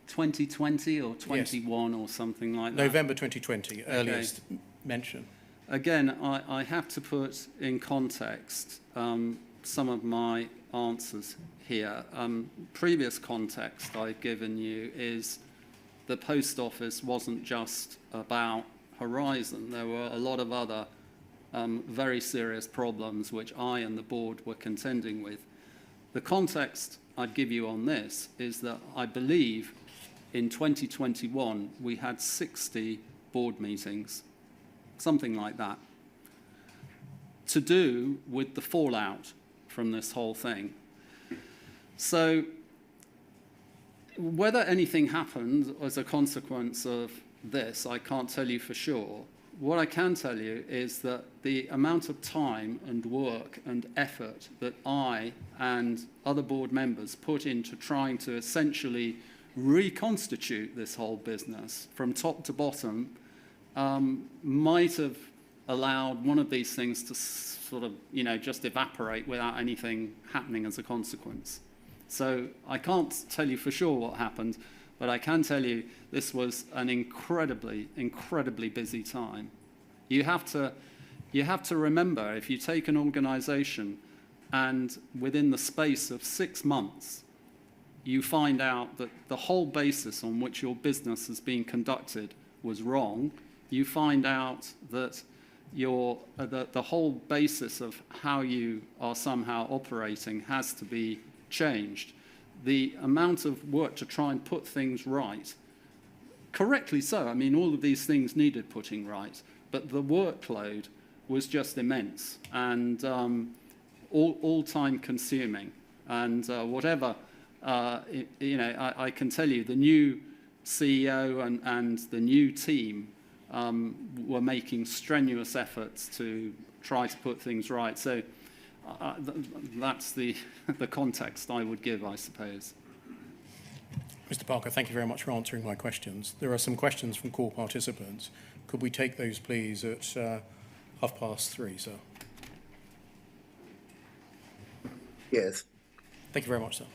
2020 or 21 or something like that. November 2020, earliest mention. Again, I have to put in context some of my answers here. Previous context I've given you is the Post Office wasn't just about Horizon. There were a lot of other very serious problems which I and the board were contending with. The context I'd give you on this is that I believe in 2021, we had 60 board meetings, something like that, to do with the fallout from this whole thing. So whether anything happened as a consequence of this, I can't tell you for sure. What I can tell you is that the amount of time and work and effort that I and other board members put into trying to essentially reconstitute this whole business from top to bottom might have allowed one of these things to sort of, just evaporate without anything happening as a consequence. So I can't tell you for sure what happened, but I can tell you this was an incredibly, incredibly busy time. You have to remember, if you take an organization and within the space of 6 months, you find out that the whole basis on which your business is being conducted was wrong, you find out that the whole basis of how you are somehow operating has to be changed. The amount of work to try and put things right, correctly so, I mean, all of these things needed putting right, but the workload was just immense and all time consuming. And whatever, I can tell you the new CEO and the new team were making strenuous efforts to try to put things right. So that's the context I would give, I suppose. Mr. Parker, thank you very much for answering my questions. There are some questions from call participants. Could we take those, please, at 3:30, sir? Yes. Thank you very much, sir.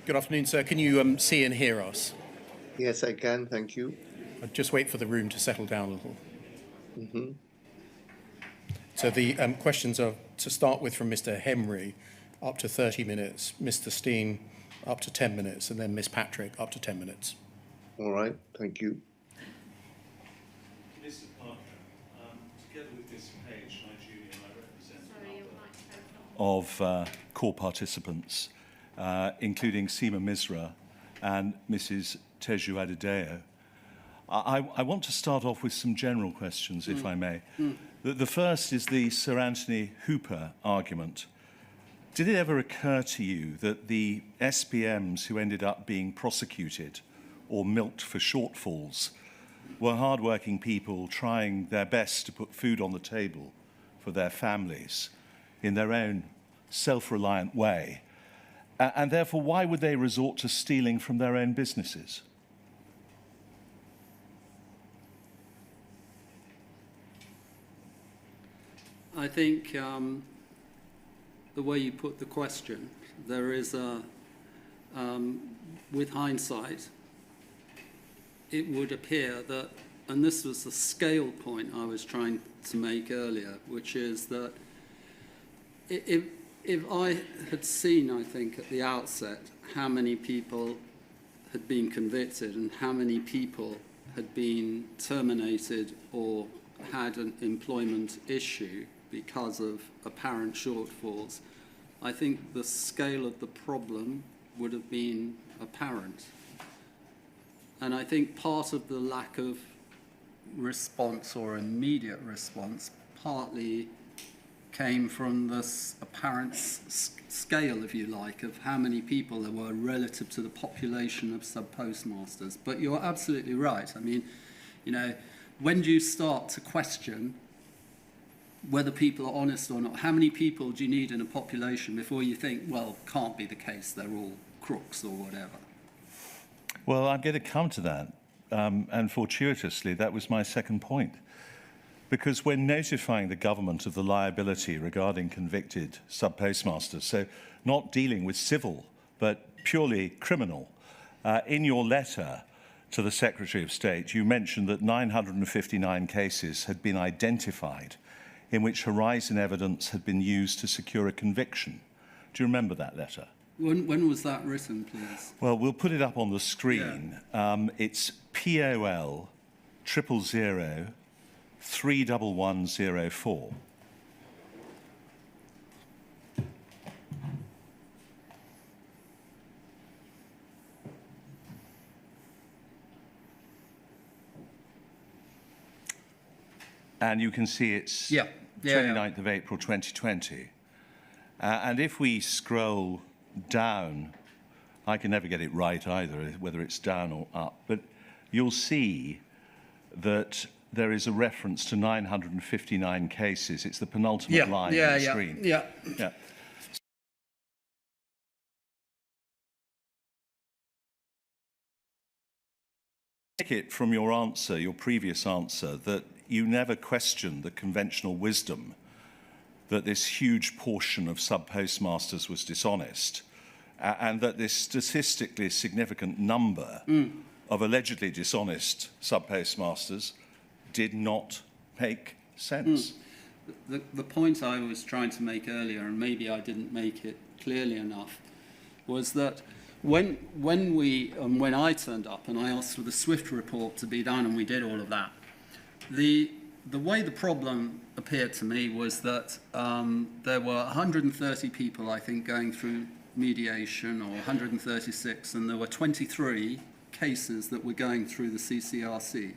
Good afternoon, sir. Can you see and hear us? Yes, I can. Thank you. I'll just wait for the room to settle down a little. Mm-hmm. So the questions are, to start with, from Mr. Henry, up to 30 minutes, Mr. Steen, up to 10 minutes, and then Miss Patrick, up to 10 minutes. All right. Thank you. Mr. Parker, together with this page, Nigeria, I represent of core participants, including Seema Misra and Mrs. Teju Adedeo. I want to start off with some general questions, if I may. The first is the Sir Anthony Hooper argument. Did it ever occur to you that the SPMs who ended up being prosecuted or milked for shortfalls were hardworking people trying their best to put food on the table for their families in their own self-reliant way? And therefore, why would they resort to stealing from their own businesses? I think the way you put the question, there is a, with hindsight, it would appear that, and this was the scale point I was trying to make earlier, which is that if I had seen, I think, at the outset, how many people had been convicted and how many people had been terminated or had an employment issue because of apparent shortfalls, I think the scale of the problem would have been apparent. And I think part of the lack of response or immediate response partly came from this apparent scale, if you like, of how many people there were relative to the population of sub-postmasters. But you're absolutely right. I mean, you know, when do you start to question whether people are honest or not? How many people do you need in a population before you think, well, can't be the case, they're all crooks or whatever? Well, I'm going to come to that, and fortuitously, that was my second point. Because when notifying the government of the liability regarding convicted sub-postmasters, so not dealing with civil, but purely criminal, in your letter to the Secretary of State, you mentioned that 959 cases had been identified in which horizon evidence had been used to secure a conviction. Do you remember that letter? When was that written, please? Well, we'll put it up on the screen. Yeah. It's POL 000 31104. And you can see it's 29th of April 2020. And if we scroll down, I can never get it right either, whether it's down or up, but you'll see that there is a reference to 959 cases. It's the penultimate line on the screen. Yeah. I take it from your answer, your previous answer, that you never questioned the conventional wisdom that this huge portion of sub-postmasters was dishonest, and that this statistically significant number of allegedly dishonest sub-postmasters did not make sense. The point I was trying to make earlier, and maybe I didn't make it clearly enough, was that when I turned up and I asked for the SWIFT report to be done, and we did all of that, the way the problem appeared to me was that there were 130 people, I think, going through mediation, or 136, and there were 23 cases that were going through the CCRC.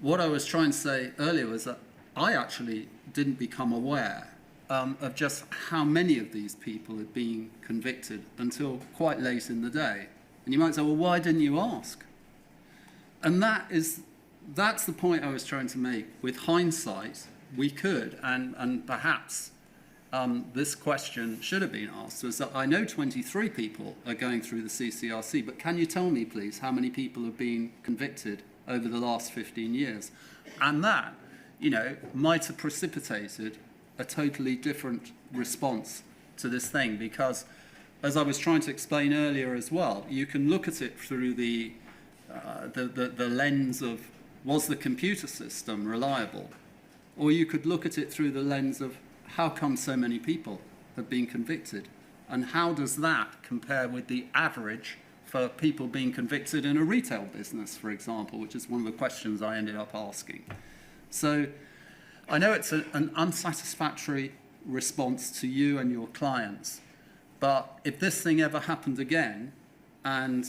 What I was trying to say earlier was that I actually didn't become aware of just how many of these people had been convicted until quite late in the day. And you might say, well, why didn't you ask? And that's the point I was trying to make. With hindsight, we could, and perhaps this question should have been asked, was that I know 23 people are going through the CCRC, but can you tell me, please, how many people have been convicted over the last 15 years? And that, you know, might have precipitated a totally different response to this thing, because as I was trying to explain earlier as well, you can look at it through the lens of, was the computer system reliable? Or you could look at it through the lens of, how come so many people have been convicted? And how does that compare with the average for people being convicted in a retail business, for example, which is one of the questions I ended up asking. So I know it's an unsatisfactory response to you and your clients, but if this thing ever happened again, and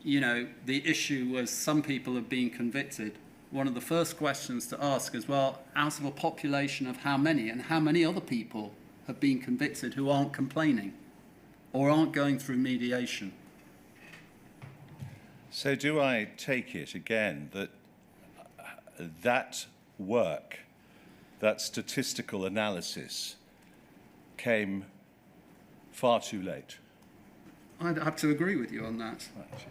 the issue was some people have been convicted, one of the first questions to ask is, well, out of a population of how many, and how many other people have been convicted who aren't complaining or aren't going through mediation? So do I take it again that that work, that statistical analysis, came far too late? I'd have to agree with you on that. Right.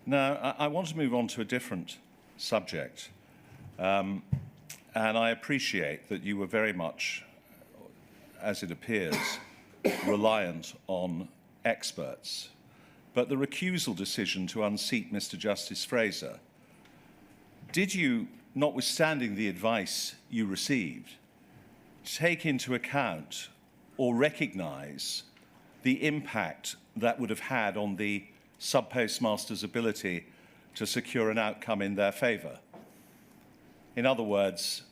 Now, I want to move on to a different subject. And I appreciate that you were very much, as it appears, reliant on experts. But the recusal decision to unseat Mr. Justice Fraser, did you, notwithstanding the advice you received, take into account or recognise the impact that would have had on the sub-postmaster's ability to secure an outcome in their favour? In other words,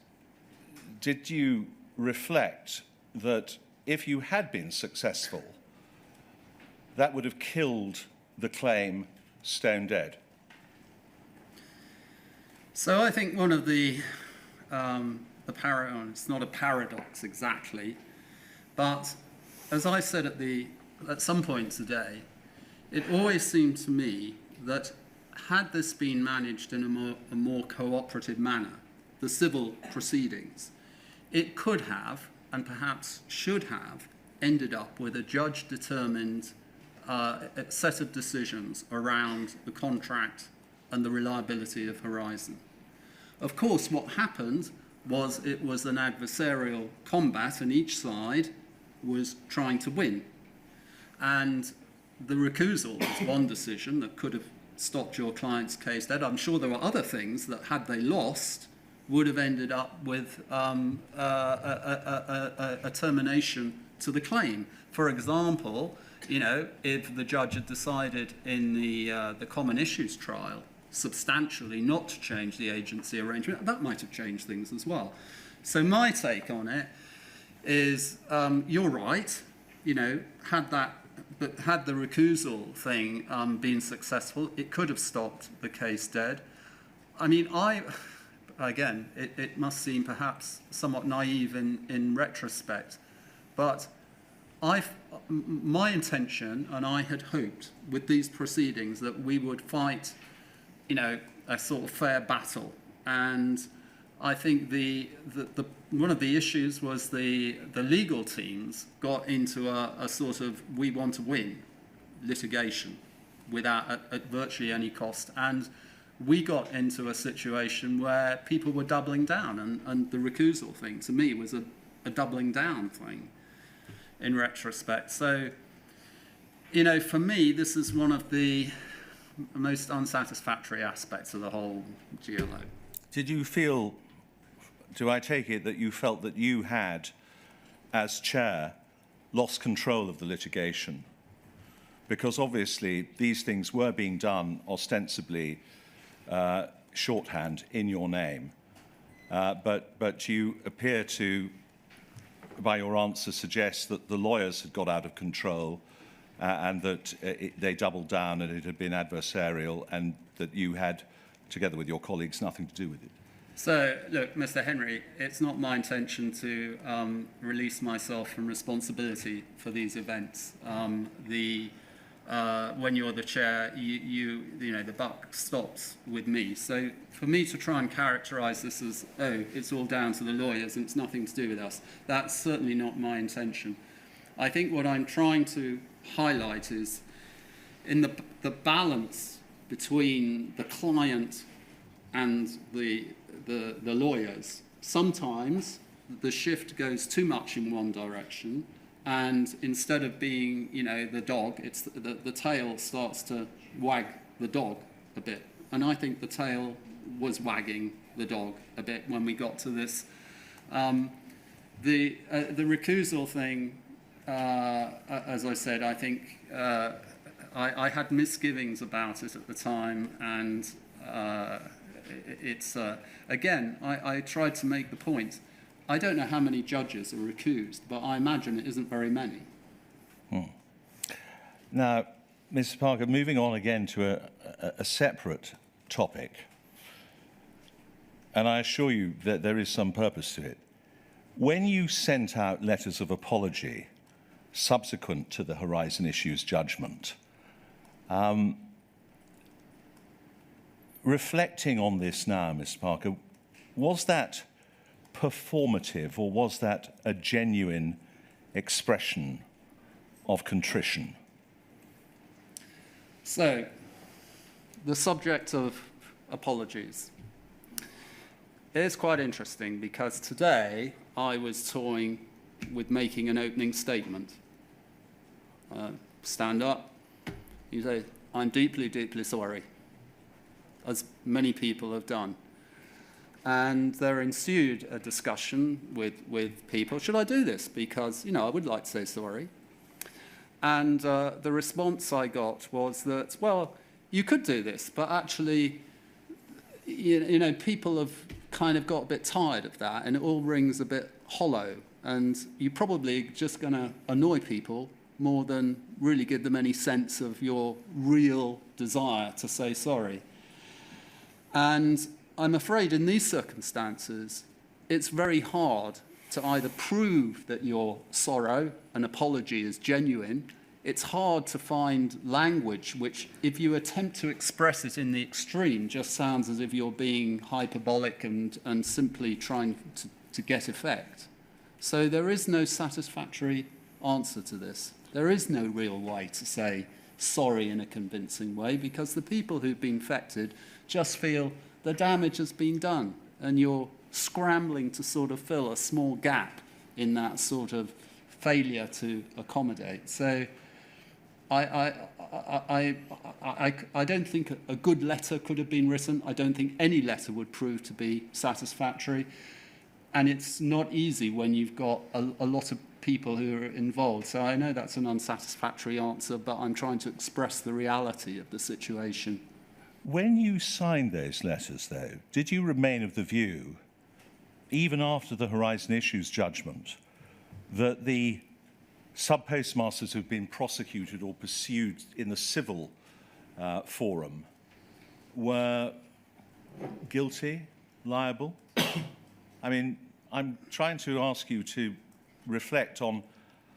did you reflect that if you had been successful, that would have killed the claim stone dead? So I think one of the it's not a paradox exactly, but as I said at some point today, it always seemed to me that had this been managed in a more cooperative manner, the civil proceedings, it could have, and perhaps should have, ended up with a judge-determined set of decisions around the contract and the reliability of Horizon. Of course, what happened was it was an adversarial combat, and each side was trying to win. And the recusal was one decision that could have stopped your client's case dead. I'm sure there were other things that, had they lost, would have ended up with a termination to the claim. For example, if the judge had decided in the common issues trial substantially not to change the agency arrangement, that might have changed things as well. So my take on it is, you're right, had the recusal thing been successful, it could have stopped the case dead. I mean, again, it must seem perhaps somewhat naive in retrospect, but my intention, and I had hoped with these proceedings that we would fight, a sort of fair battle. And I think one of the issues was the legal teams got into a sort of we want to win litigation without at virtually any cost. And we got into a situation where people were doubling down, and the recusal thing to me was a doubling down thing in retrospect. So, for me, this is one of the most unsatisfactory aspects of the whole GLO. Did you feel, do I take it that you felt that you had, as chair, lost control of the litigation? Because obviously these things were being done ostensibly shorthand in your name, but you appear to, by your answer, suggest that the lawyers had got out of control and that they doubled down and it had been adversarial, and that you had, together with your colleagues, nothing to do with it. So, look, Mr. Henry, it's not my intention to release myself from responsibility for these events. When you're the chair, the buck stops with me. So for me to try and characterise this as, it's all down to the lawyers and it's nothing to do with us, that's certainly not my intention. I think what I'm trying to highlight is in the balance between the client and the lawyers. Sometimes the shift goes too much in one direction, and instead of being, the dog, it's the tail starts to wag the dog a bit. And I think the tail was wagging the dog a bit when we got to this. The recusal thing, as I said, I think I had misgivings about it at the time, and it's again, I tried to make the point. I don't know how many judges are recused, but I imagine it isn't very many. Now, Mr. Parker, moving on again to a separate topic, and I assure you that there is some purpose to it. When you sent out letters of apology subsequent to the Horizon Issues judgment, reflecting on this now, Mr. Parker, was that performative, or was that a genuine expression of contrition? So, the subject of apologies is quite interesting, because today I was toying with making an opening statement. Stand up, you say, "I'm deeply, deeply sorry," as many people have done. And there ensued a discussion with people, should I do this? Because, I would like to say sorry. And the response I got was that, well, you could do this, but actually, people have kind of got a bit tired of that, and it all rings a bit hollow. And you're probably just going to annoy people more than really give them any sense of your real desire to say sorry. And I'm afraid in these circumstances, it's very hard to either prove that your sorrow and apology is genuine. It's hard to find language which, if you attempt to express it in the extreme, just sounds as if you're being hyperbolic and simply trying to get effect. So there is no satisfactory answer to this. There is no real way to say sorry in a convincing way, because the people who've been affected just feel the damage has been done, and you're scrambling to sort of fill a small gap in that sort of failure to accommodate. So I don't think a good letter could have been written. I don't think any letter would prove to be satisfactory. And it's not easy when you've got a lot of people who are involved. So I know that's an unsatisfactory answer, but I'm trying to express the reality of the situation. When you signed those letters, though, did you remain of the view, even after the Horizon Issues judgment, that the sub-postmasters who've been prosecuted or pursued in the civil forum were guilty, liable? I mean, I'm trying to ask you to reflect on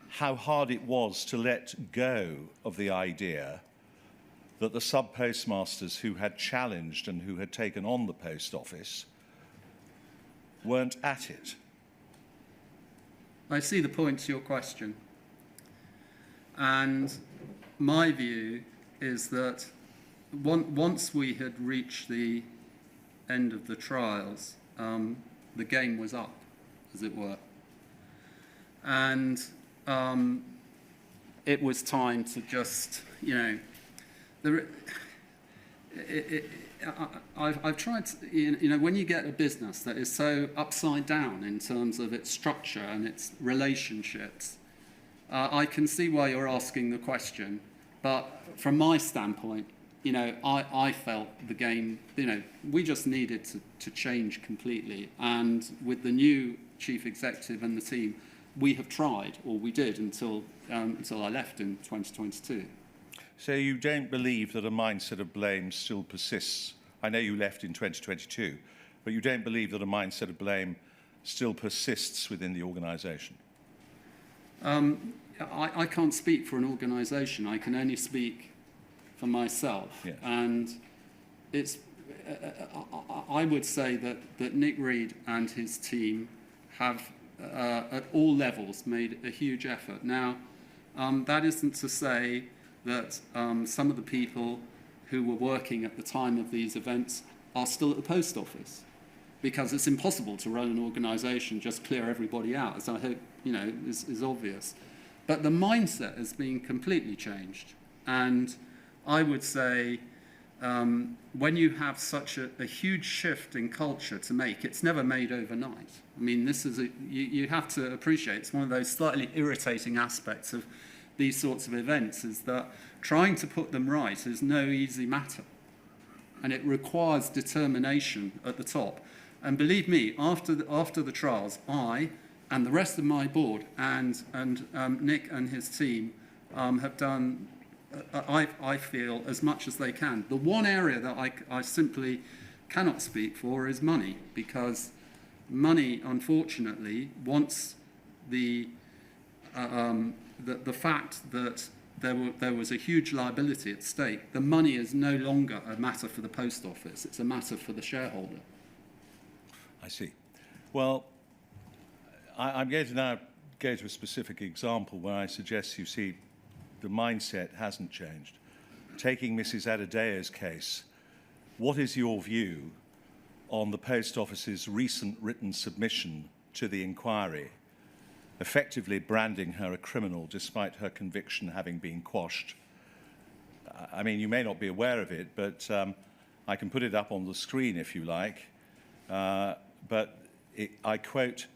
how hard it was to let go of the idea that the sub-postmasters who had challenged and who had taken on the post office weren't at it. I see the point to your question. And my view is that once we had reached the end of the trials, the game was up, as it were. And it was time to just, I've tried to, when you get a business that is so upside down in terms of its structure and its relationships, I can see why you're asking the question, but from my standpoint, I felt the game, we just needed to change completely. And with the new chief executive and the team, we have tried, or we did until I left in 2022. So you don't believe that a mindset of blame still persists? I know you left in 2022, but you don't believe that a mindset of blame still persists within the organisation? I can't speak for an organisation. I can only speak for myself. Yes. And it's, I would say that Nick Reed and his team have, at all levels, made a huge effort. Now, that isn't to say that some of the people who were working at the time of these events are still at the post office, because it's impossible to run an organisation, just clear everybody out, as I hope is obvious. But the mindset has been completely changed. And I would say when you have such a huge shift in culture to make, it's never made overnight. I mean, this is you have to appreciate, it's one of those slightly irritating aspects of these sorts of events, is that trying to put them right is no easy matter. And it requires determination at the top. And believe me, after the trials, I and the rest of my board and Nick and his team have done, I feel, as much as they can. The one area that I simply cannot speak for is money, because money, unfortunately, once the fact that there was a huge liability at stake, the money is no longer a matter for the Post Office, it's a matter for the shareholder. I see. Well, I'm going to now go to a specific example where I suggest you see the mindset hasn't changed. Taking Mrs. Adedeo's case, what is your view on the Post Office's recent written submission to the inquiry, effectively branding her a criminal despite her conviction having been quashed? I mean, you may not be aware of it, but I can put it up on the screen if you like. But I quote,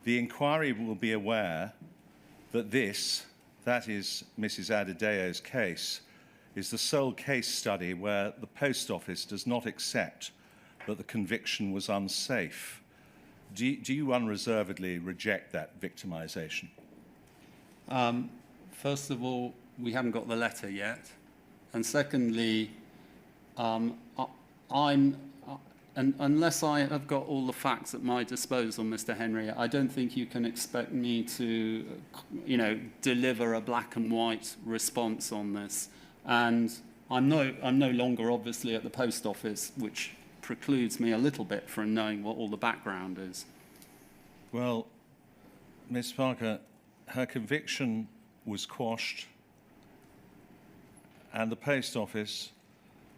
"The inquiry will be aware that this," that is Mrs. Adedeo's case, "is the sole case study where the Post Office does not accept that the conviction was unsafe." Do you unreservedly reject that victimisation? First of all, we haven't got the letter yet. And secondly, unless I have got all the facts at my disposal, Mr. Henry, I don't think you can expect me to, deliver a black and white response on this. And I'm no longer obviously at the Post Office, which precludes me a little bit from knowing what all the background is. Well, Ms. Parker, her conviction was quashed, and the Post Office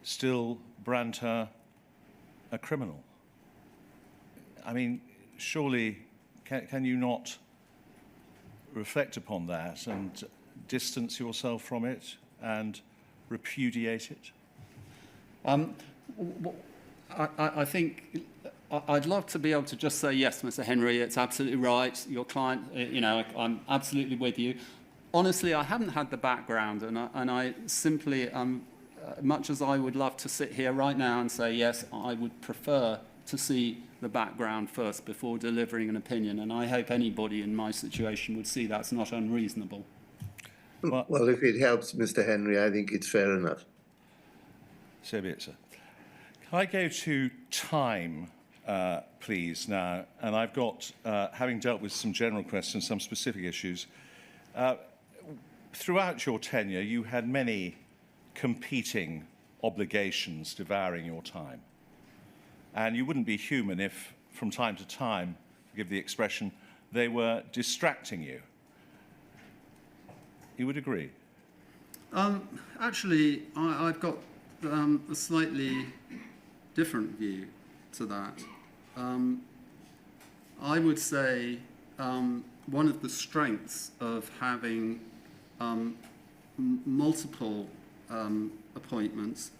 still brand her a criminal. I mean, surely can you not reflect upon that and distance yourself from it and repudiate it? I think I'd love to be able to just say, yes, Mr. Henry, it's absolutely right. Your client, I'm absolutely with you. Honestly, I haven't had the background, and I simply, much as I would love to sit here right now and say, yes, I would prefer to see the background first before delivering an opinion, and I hope anybody in my situation would see that's not unreasonable. Well, if it helps, Mr. Henry, I think it's fair enough. So be it, sir. Can I go to time, please, now? And I've got, having dealt with some general questions, some specific issues. Throughout your tenure, you had many competing obligations devouring your time. And you wouldn't be human if, from time to time, forgive the expression, they were distracting you. You would agree? Actually, I've got a slightly different view to that. I would say one of the strengths of having multiple appointments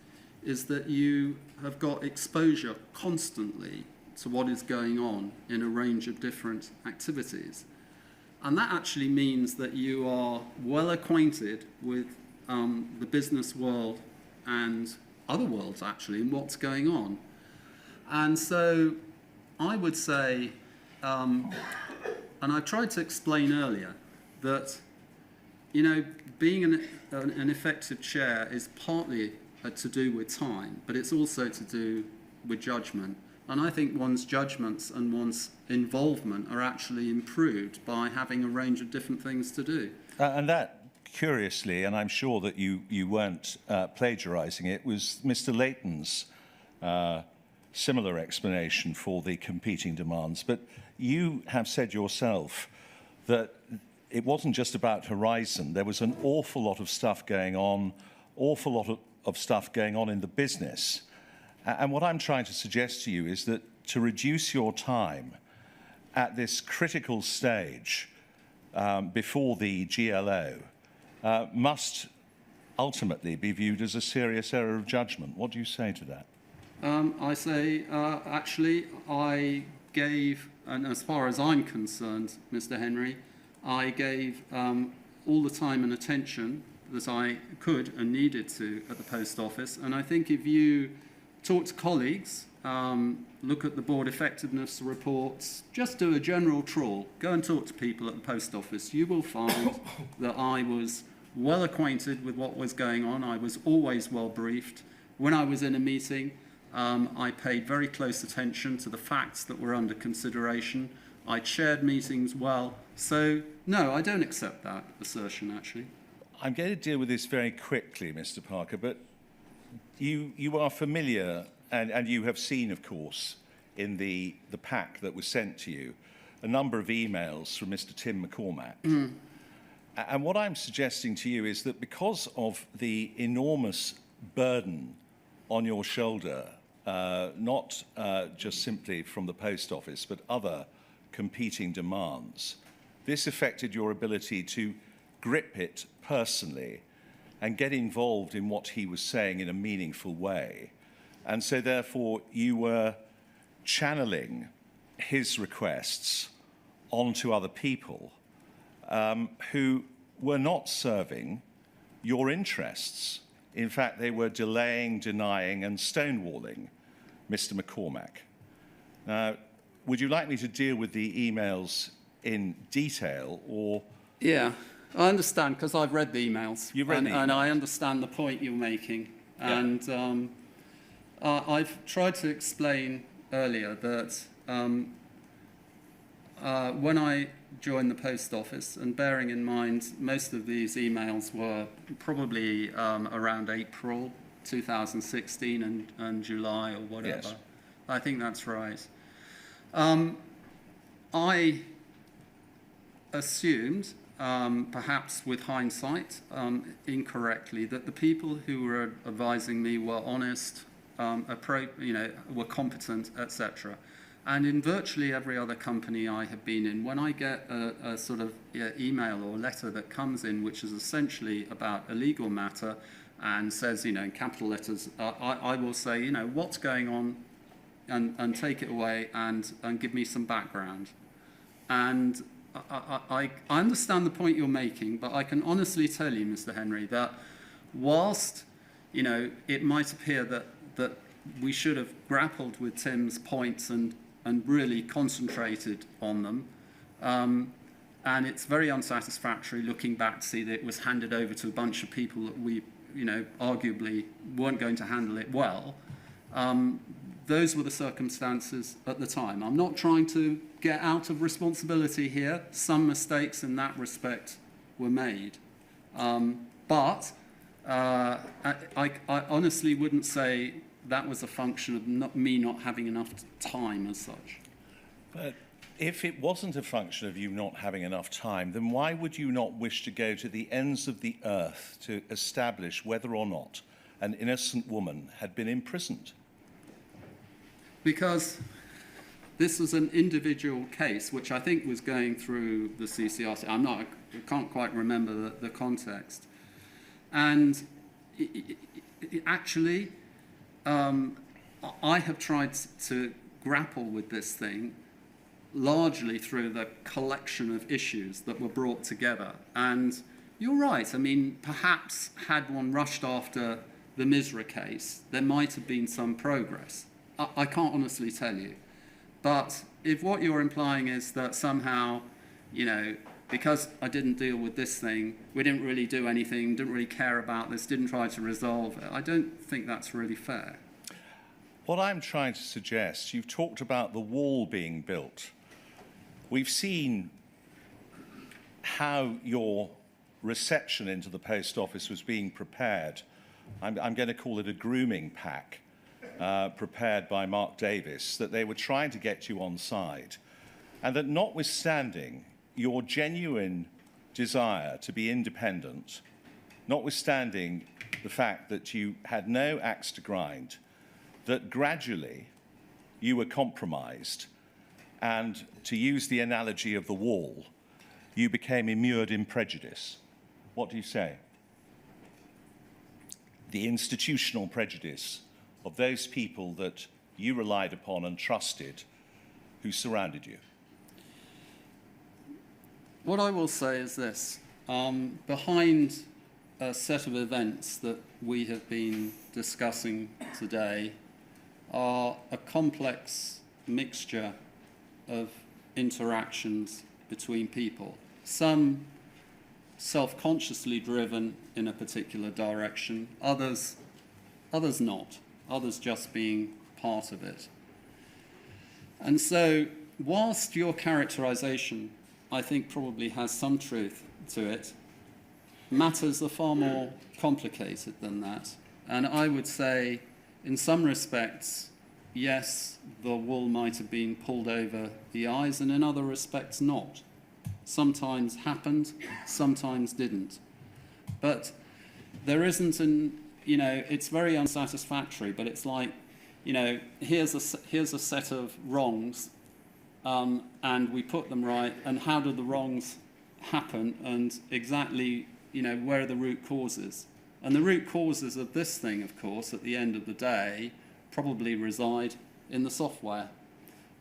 is that you have got exposure constantly to what is going on in a range of different activities. And that actually means that you are well acquainted with the business world and other worlds, actually, and what's going on. And so I would say, and I tried to explain earlier, that being an effective chair is partly to do with time, but it's also to do with judgment. And I think one's judgments and one's involvement are actually improved by having a range of different things to do. And that, curiously, and I'm sure that you weren't plagiarising it, was Mr. Leighton's similar explanation for the competing demands. But you have said yourself that it wasn't just about Horizon. There was an awful lot of stuff going on, awful lot of stuff going on in the business. And what I'm trying to suggest to you is that to reduce your time at this critical stage before the GLO must ultimately be viewed as a serious error of judgment. What do you say to that? I say, actually, I gave, and as far as I'm concerned, Mr. Henry, I gave all the time and attention that I could and needed to at the Post Office. And I think if you talk to colleagues, look at the board effectiveness reports, just do a general trawl, go and talk to people at the Post Office, you will find that I was well acquainted with what was going on. I was always well briefed. When I was in a meeting, I paid very close attention to the facts that were under consideration. I chaired meetings well. So, no, I don't accept that assertion, actually. I'm going to deal with this very quickly, Mr. Parker, but you are familiar, and you have seen, of course, in the pack that was sent to you, a number of emails from Mr. Tim McCormack. And what I'm suggesting to you is that because of the enormous burden on your shoulder, not just simply from the Post Office, but other competing demands, this affected your ability to grip it personally and get involved in what he was saying in a meaningful way. And so therefore you were channeling his requests onto other people who were not serving your interests. In fact, they were delaying, denying, and stonewalling Mr. McCormack. Now, would you like me to deal with the emails in detail, or? Yeah, I understand, because I've read the emails. You've read the emails. And I understand the point you're making. Yeah. And I've tried to explain earlier that when I joined the Post Office, and bearing in mind most of these emails were probably around April 2016 and July or whatever. Yes. I think that's right. I assumed, perhaps with hindsight, incorrectly, that the people who were advising me were honest, were competent, etc. And in virtually every other company I have been in, when I get a sort of email or letter that comes in which is essentially about a legal matter and says, in capital letters, I will say, what's going on, and take it away and give me some background. And I understand the point you're making, but I can honestly tell you, Mr. Henry, that whilst, it might appear that we should have grappled with Tim's points and really concentrated on them, and it's very unsatisfactory looking back to see that it was handed over to a bunch of people that we, arguably weren't going to handle it well. Those were the circumstances at the time. I'm not trying to get out of responsibility here. Some mistakes in that respect were made. But I honestly wouldn't say that was a function of me not having enough time as such. But if it wasn't a function of you not having enough time, then why would you not wish to go to the ends of the earth to establish whether or not an innocent woman had been imprisoned? Because this was an individual case, which I think was going through the CCRC. I can't quite remember the context. And actually, I have tried to grapple with this thing largely through the collection of issues that were brought together. And you're right. I mean, perhaps had one rushed after the Misra case, there might have been some progress. I can't honestly tell you. But if what you're implying is that somehow, because I didn't deal with this thing, we didn't really do anything, didn't really care about this, didn't try to resolve it, I don't think that's really fair. What I'm trying to suggest, you've talked about the wall being built. We've seen how your reception into the Post Office was being prepared. I'm going to call it a grooming pack. Prepared by Mark Davis, that they were trying to get you on side, and that notwithstanding your genuine desire to be independent, notwithstanding the fact that you had no axe to grind, that gradually you were compromised, and to use the analogy of the wall, you became immured in prejudice. What do you say? The institutional prejudice of those people that you relied upon and trusted who surrounded you. What I will say is this. Behind a set of events that we have been discussing today are a complex mixture of interactions between people. Some self-consciously driven in a particular direction, others not, others just being part of it. And so, whilst your characterization, I think, probably has some truth to it, matters are far more complicated than that. And I would say, in some respects, yes, the wool might have been pulled over the eyes, and in other respects not. Sometimes happened, sometimes didn't. But there isn't it's very unsatisfactory, but it's like, here's a set of wrongs, and we put them right, and how do the wrongs happen, and exactly, where are the root causes? And the root causes of this thing, of course, at the end of the day, probably reside in the software.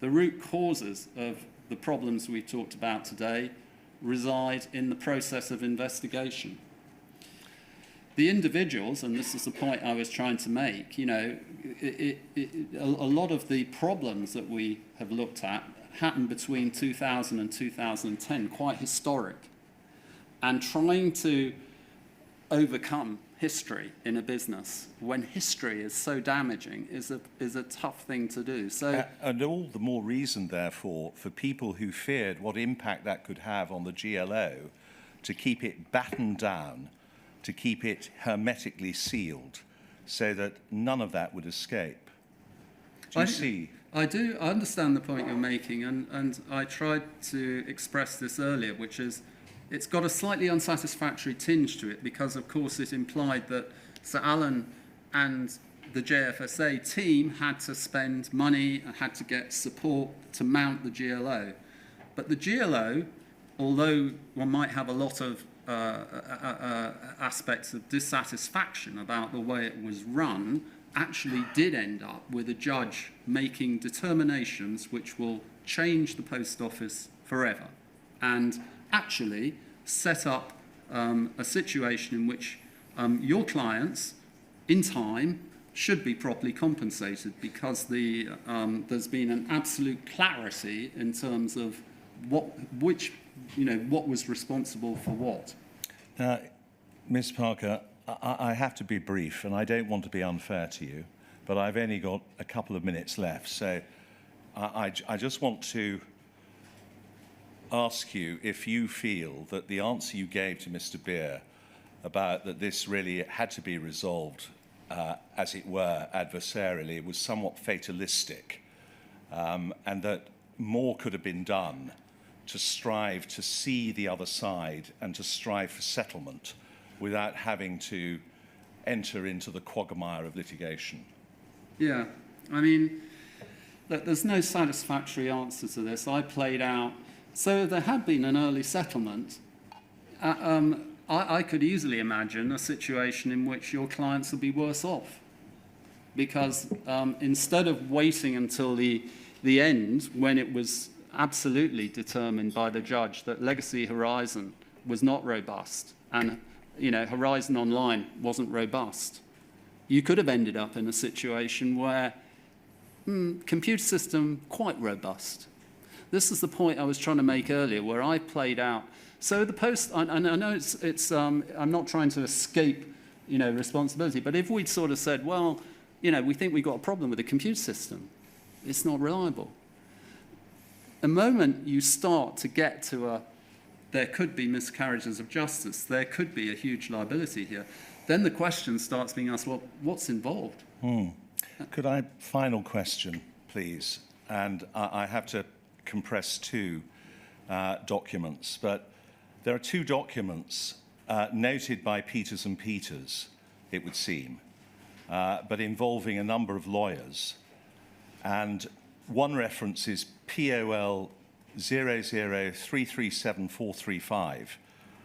The root causes of the problems we talked about today reside in the process of investigation. The individuals, and this is the point I was trying to make, a lot of the problems that we have looked at happened between 2000 and 2010, quite historic. And trying to overcome history in a business when history is so damaging is a tough thing to do. So, and all the more reason, therefore, for people who feared what impact that could have on the GLO to keep it battened down, to keep it hermetically sealed, so that none of that would escape. Do you see? I do. I understand the point you're making, and I tried to express this earlier, which is it's got a slightly unsatisfactory tinge to it because, of course, it implied that Sir Alan and the JFSA team had to spend money and had to get support to mount the GLO. But the GLO, although one might have a lot of aspects of dissatisfaction about the way it was run, actually did end up with a judge making determinations which will change the post office forever, and actually set up a situation in which your clients, in time, should be properly compensated because there's been an absolute clarity in terms of what was responsible for what. Ms. Parker, I have to be brief, and I don't want to be unfair to you, but I've only got a couple of minutes left, so I just want to ask you if you feel that the answer you gave to Mr. Beer about that this really had to be resolved, as it were, adversarially, was somewhat fatalistic, and that more could have been done to strive to see the other side and to strive for settlement without having to enter into the quagmire of litigation. Yeah, I mean, look, there's no satisfactory answer to this. I played out. So there had been an early settlement. I could easily imagine a situation in which your clients would be worse off because instead of waiting until the end when it was absolutely determined by the judge that Legacy Horizon was not robust and Horizon Online wasn't robust, you could have ended up in a situation where computer system quite robust. This is the point I was trying to make earlier, where I played out. So the post, and I know it's I'm not trying to escape, responsibility, but if we'd sort of said, well, we think we've got a problem with the computer system, it's not reliable. The moment you start to get to there could be miscarriages of justice, there could be a huge liability here, then the question starts being asked, well, what's involved? Could I, final question, please? And I have to compress two documents, but there are two documents noted by Peters and Peters, it would seem, but involving a number of lawyers. And one reference is POL 00337435.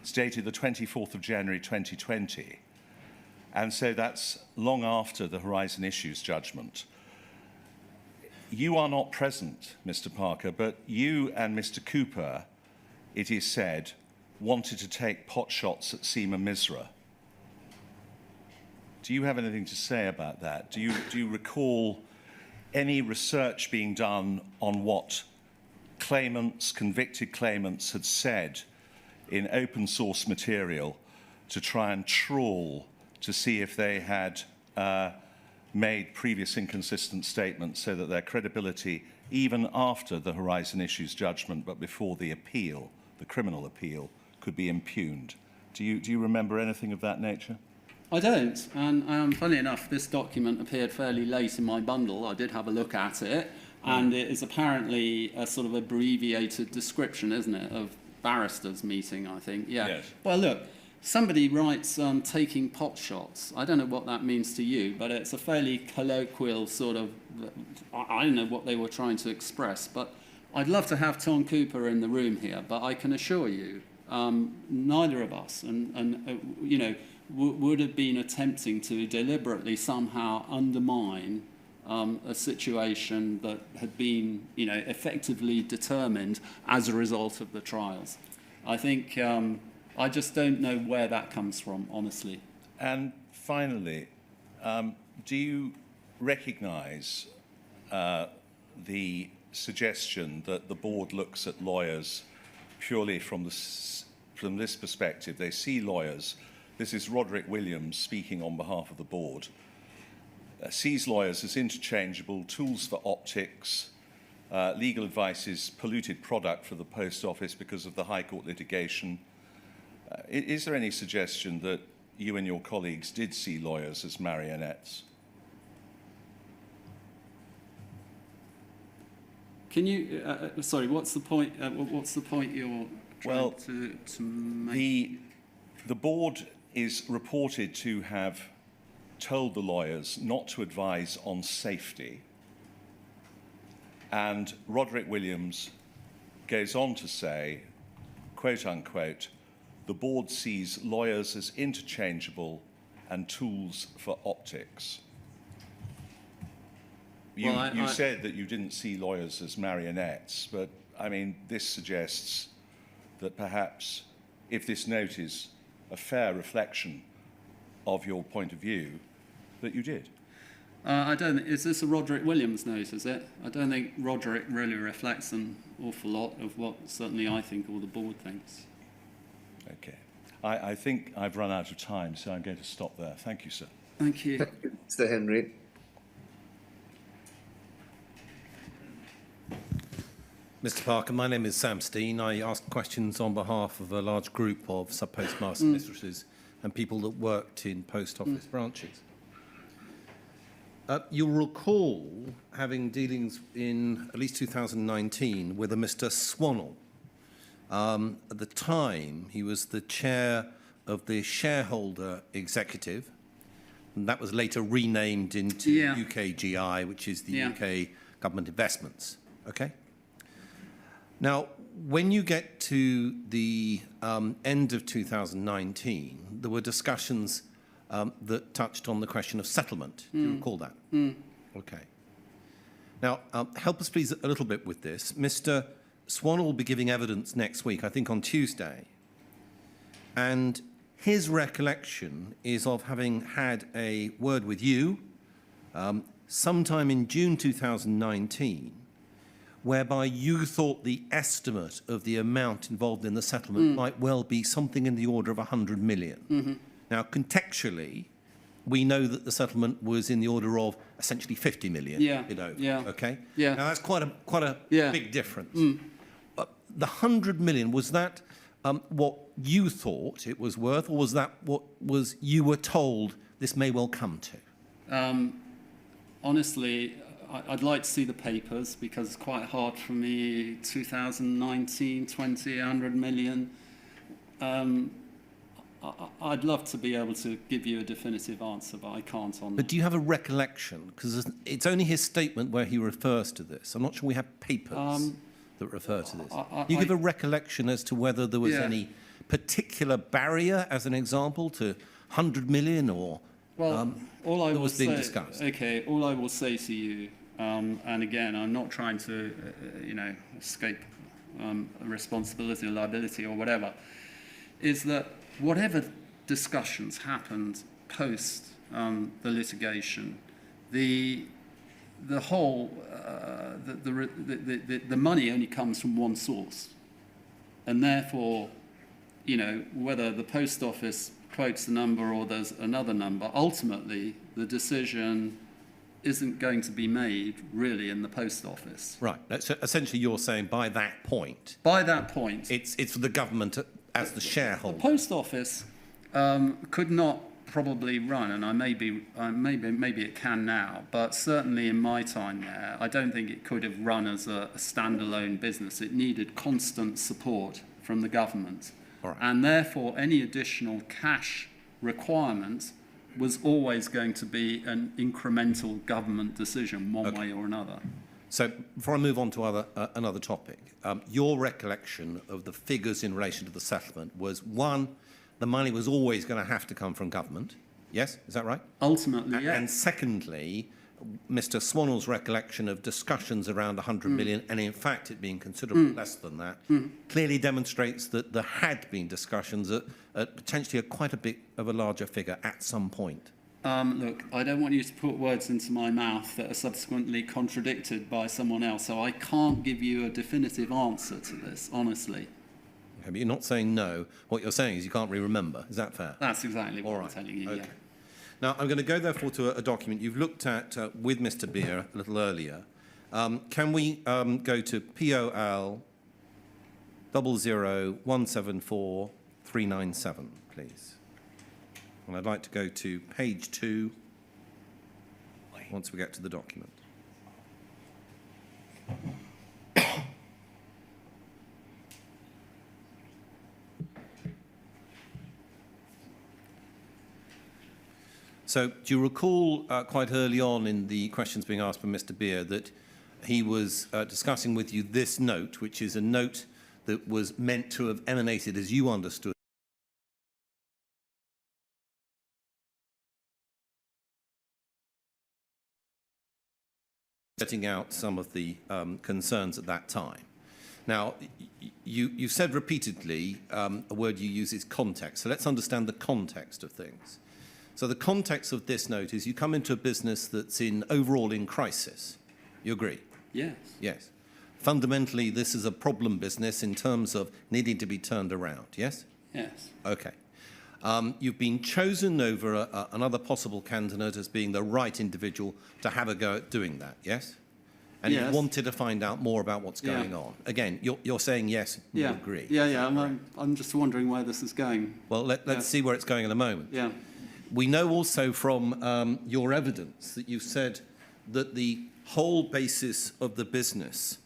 It's dated the 24th of January 2020. And so that's long after the Horizon Issues judgment. You are not present, Mr. Parker, but you and Mr. Cooper, it is said, wanted to take pot shots at Seema Misra. Do you have anything to say about that? Do you recall any research being done on what claimants, convicted claimants, had said in open source material to try and trawl to see if they had made previous inconsistent statements so that their credibility, even after the Horizon Issues judgment, but before the appeal, the criminal appeal, could be impugned? Do you remember anything of that nature? I don't, and funny enough, this document appeared fairly late in my bundle. I did have a look at it, and it is apparently a sort of abbreviated description, isn't it, of barristers' meeting, I think. Yeah. Yes. Well, look, somebody writes taking pot shots. I don't know what that means to you, but it's a fairly colloquial sort of, I don't know what they were trying to express, but I'd love to have Tom Cooper in the room here, but I can assure you, neither of us, would have been attempting to deliberately somehow undermine a situation that had been, effectively determined as a result of the trials. I think I just don't know where that comes from, honestly. And finally, do you recognise the suggestion that the board looks at lawyers purely from this perspective? They see lawyers. This is Roderick Williams speaking on behalf of the board. Sees lawyers as interchangeable tools for optics. Legal advice is polluted product for the Post Office because of the High Court litigation. Is there any suggestion that you and your colleagues did see lawyers as marionettes? Can you, sorry, what's the point? What's the point you're trying to make? The board is reported to have told the lawyers not to advise on safety. And Roderick Williams goes on to say, quote unquote, the board sees lawyers as interchangeable and tools for optics. You said that you didn't see lawyers as marionettes, but I mean, this suggests that perhaps if this note is a fair reflection of your point of view, that you did. I don't. Is this a Roderick Williams note? Is it? I don't think Roderick really reflects an awful lot of what certainly I think or the board thinks. Okay. I think I've run out of time, so I'm going to stop there. Thank you, sir. Thank you. Thank you, Mr. Henry. Mr. Parker, my name is Sam Steen. I ask questions on behalf of a large group of sub-postmaster mistresses and people that worked in post office branches. You'll recall having dealings in at least 2019 with a Mr. Swannell. At the time, he was the chair of the shareholder executive, and that was later renamed into UKGI, which is the UK Government Investments. Okay? Now, when you get to the end of 2019, there were discussions that touched on the question of settlement. Do you recall that? Okay. Now, help us please a little bit with this. Mr. Swannell will be giving evidence next week, I think on Tuesday. And his recollection is of having had a word with you sometime in June 2019, whereby you thought the estimate of the amount involved in the settlement might well be something in the order of 100 million. Now, contextually, we know that the settlement was in the order of essentially 50 million. Okay? Now, that's quite a big difference. The 100 million, was that what you thought it was worth, or was that what you were told this may well come to? Honestly, I'd like to see the papers because it's quite hard for me. 2019, 20, 100 million. I'd love to be able to give you a definitive answer, but I can't on that. But do you have a recollection? Because it's only his statement where he refers to this. I'm not sure we have papers. that refer to this. You give a recollection as to whether there was any particular barrier, as an example, to 100 million or all I that will was being say, discussed? Okay, all I will say to you, and again, I'm not trying to, escape responsibility or liability or whatever, is that whatever discussions happened post the litigation, the whole the money only comes from one source, and therefore, whether the post office quotes the number or there's another number, ultimately the decision isn't going to be made really in the post office. Right. So essentially, you're saying by that point, it's for the government as the shareholder. The post office could not probably run, and maybe it can now, but certainly in my time there, I don't think it could have run as a standalone business. It needed constant support from the government. All right. And therefore, any additional cash requirement was always going to be an incremental government decision, one way or another. So before I move on to another topic, your recollection of the figures in relation to the settlement was, one, the money was always going to have to come from government. Yes? Is that right? Ultimately, yes. And secondly, Mr. Swannell's recollection of discussions around 100 million, and in fact it being considerably less than that, clearly demonstrates that there had been discussions at potentially quite a bit of a larger figure at some point. Look, I don't want you to put words into my mouth that are subsequently contradicted by someone else, so I can't give you a definitive answer to this, honestly. Okay, but you're not saying no. What you're saying is you can't really remember. Is that fair? That's exactly what All right. I'm telling you, Okay. yeah. Now, I'm going to go, therefore, to a document you've looked at with Mr. Beer a little earlier. Can we go to POL 00174-397, please? And I'd like to go to page 2 once we get to the document. So do you recall quite early on in the questions being asked by Mr. Beer that he was discussing with you this note, which is a note that was meant to have emanated, as you understood, setting out some of the concerns at that time. Now, you said repeatedly a word you use is context. So let's understand the context of things. So the context of this note is you come into a business that's overall in crisis. You agree? Yes. Yes. Fundamentally, this is a problem business in terms of needing to be turned around, yes? Yes. Okay. You've been chosen over another possible candidate as being the right individual to have a go at doing that, yes? And Yes. you wanted to find out more about what's going on. Again, you're saying yes, you agree. Yeah. I'm just wondering where this is going. Well, let's see where it's going in a moment. Yeah. We know also from your evidence that you've said that the whole basis of the business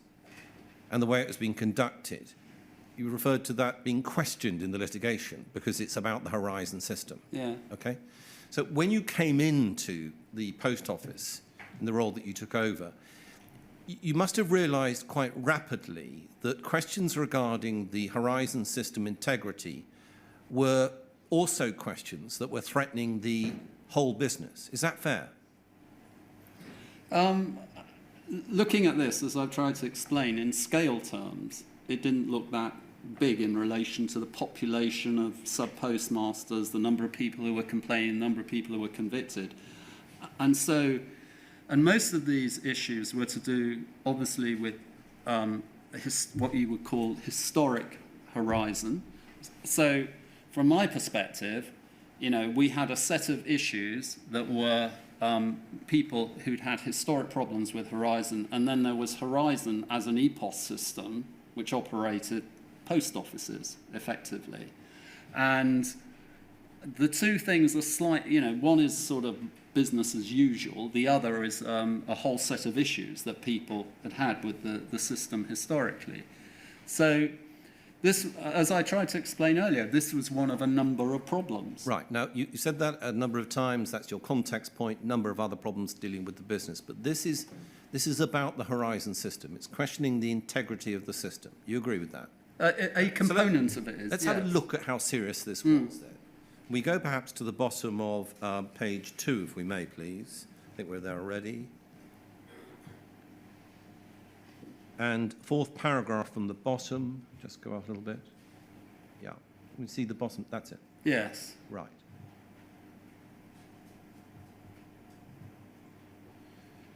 and the way it has been conducted, you referred to that being questioned in the litigation because it's about the Horizon system. Yeah. Okay? So when you came into the post office in the role that you took over, you must have realised quite rapidly that questions regarding the Horizon system integrity were also questions that were threatening the whole business. Is that fair? Looking at this, as I've tried to explain, in scale terms, it didn't look that big in relation to the population of sub-postmasters, the number of people who were complaining, the number of people who were convicted. And most of these issues were to do, obviously, with what you would call historic Horizon. So, from my perspective, we had a set of issues that were people who'd had historic problems with Horizon, and then there was Horizon as an EPOS system, which operated post offices, effectively. And the two things are one is sort of business as usual, the other is a whole set of issues that people had with the system historically. So this, as I tried to explain earlier, this was one of a number of problems. Right. Now, you said that a number of times. That's your context point, number of other problems dealing with the business. But this is This is about the Horizon system. It's questioning the integrity of the system. You agree with that? A component of it is. Let's have a look at how serious this was then. We go perhaps to the bottom of page 2, if we may, please. I think we're there already. And 4th paragraph from the bottom. Just go up a little bit. Yeah. We see the bottom. That's it. Yes. Right.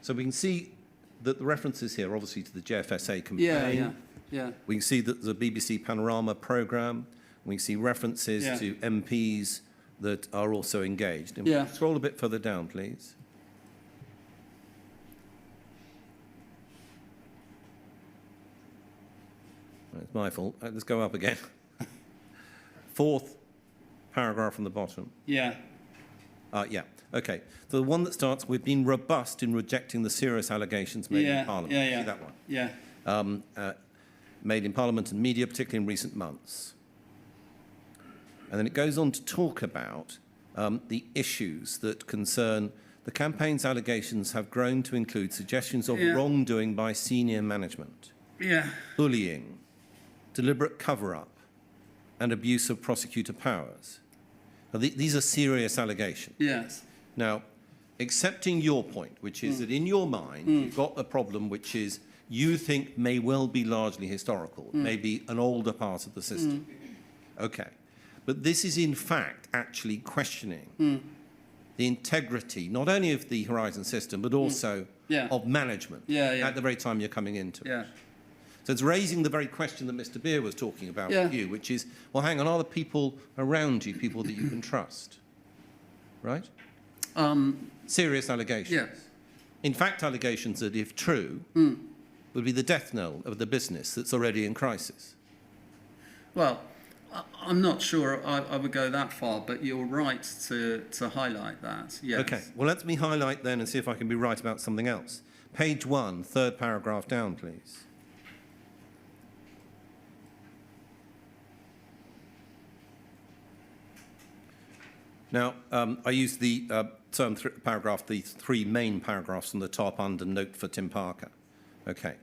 So we can see that the references here, obviously, to the JFSA campaign. Yeah. We can see that the BBC Panorama programme. We can see references Yeah. to MPs that are also engaged. And Yeah. Scroll a bit further down, please. It's my fault. Let's go up again. 4th paragraph from the bottom. Yeah. Yeah. Okay. So the one that starts, we've been robust in rejecting the serious allegations made in Parliament. Yeah. See that one? Yeah. Made in Parliament and media, particularly in recent months. And then it goes on to talk about the issues that concern the campaign's allegations have grown to include suggestions of wrongdoing by senior management, bullying, deliberate cover-up, and abuse of prosecutor powers. Now, these are serious allegations. Yes. Now, accepting your point, which is that in your mind, you've got a problem which is you think may well be largely historical, may be an older part of the system. Okay. But this is, in fact, actually questioning the integrity, not only of the Horizon system, but also of management at the very time you're coming into it. So it's raising the very question that Mr. Beer was talking about with you, which is, well, hang on, are the people around you people that you can trust? Right? Serious allegations. Yes. In fact, allegations that, if true, would be the death knell of the business that's already in crisis. Well, I'm not sure I would go that far, but you're right to highlight that, yes. Okay, well, let me highlight then and see if I can be right about something else. Page 1, 3rd paragraph down, please. Now, I use the term paragraph, the 3 main paragraphs from the top under note for Tim Parker. Okay.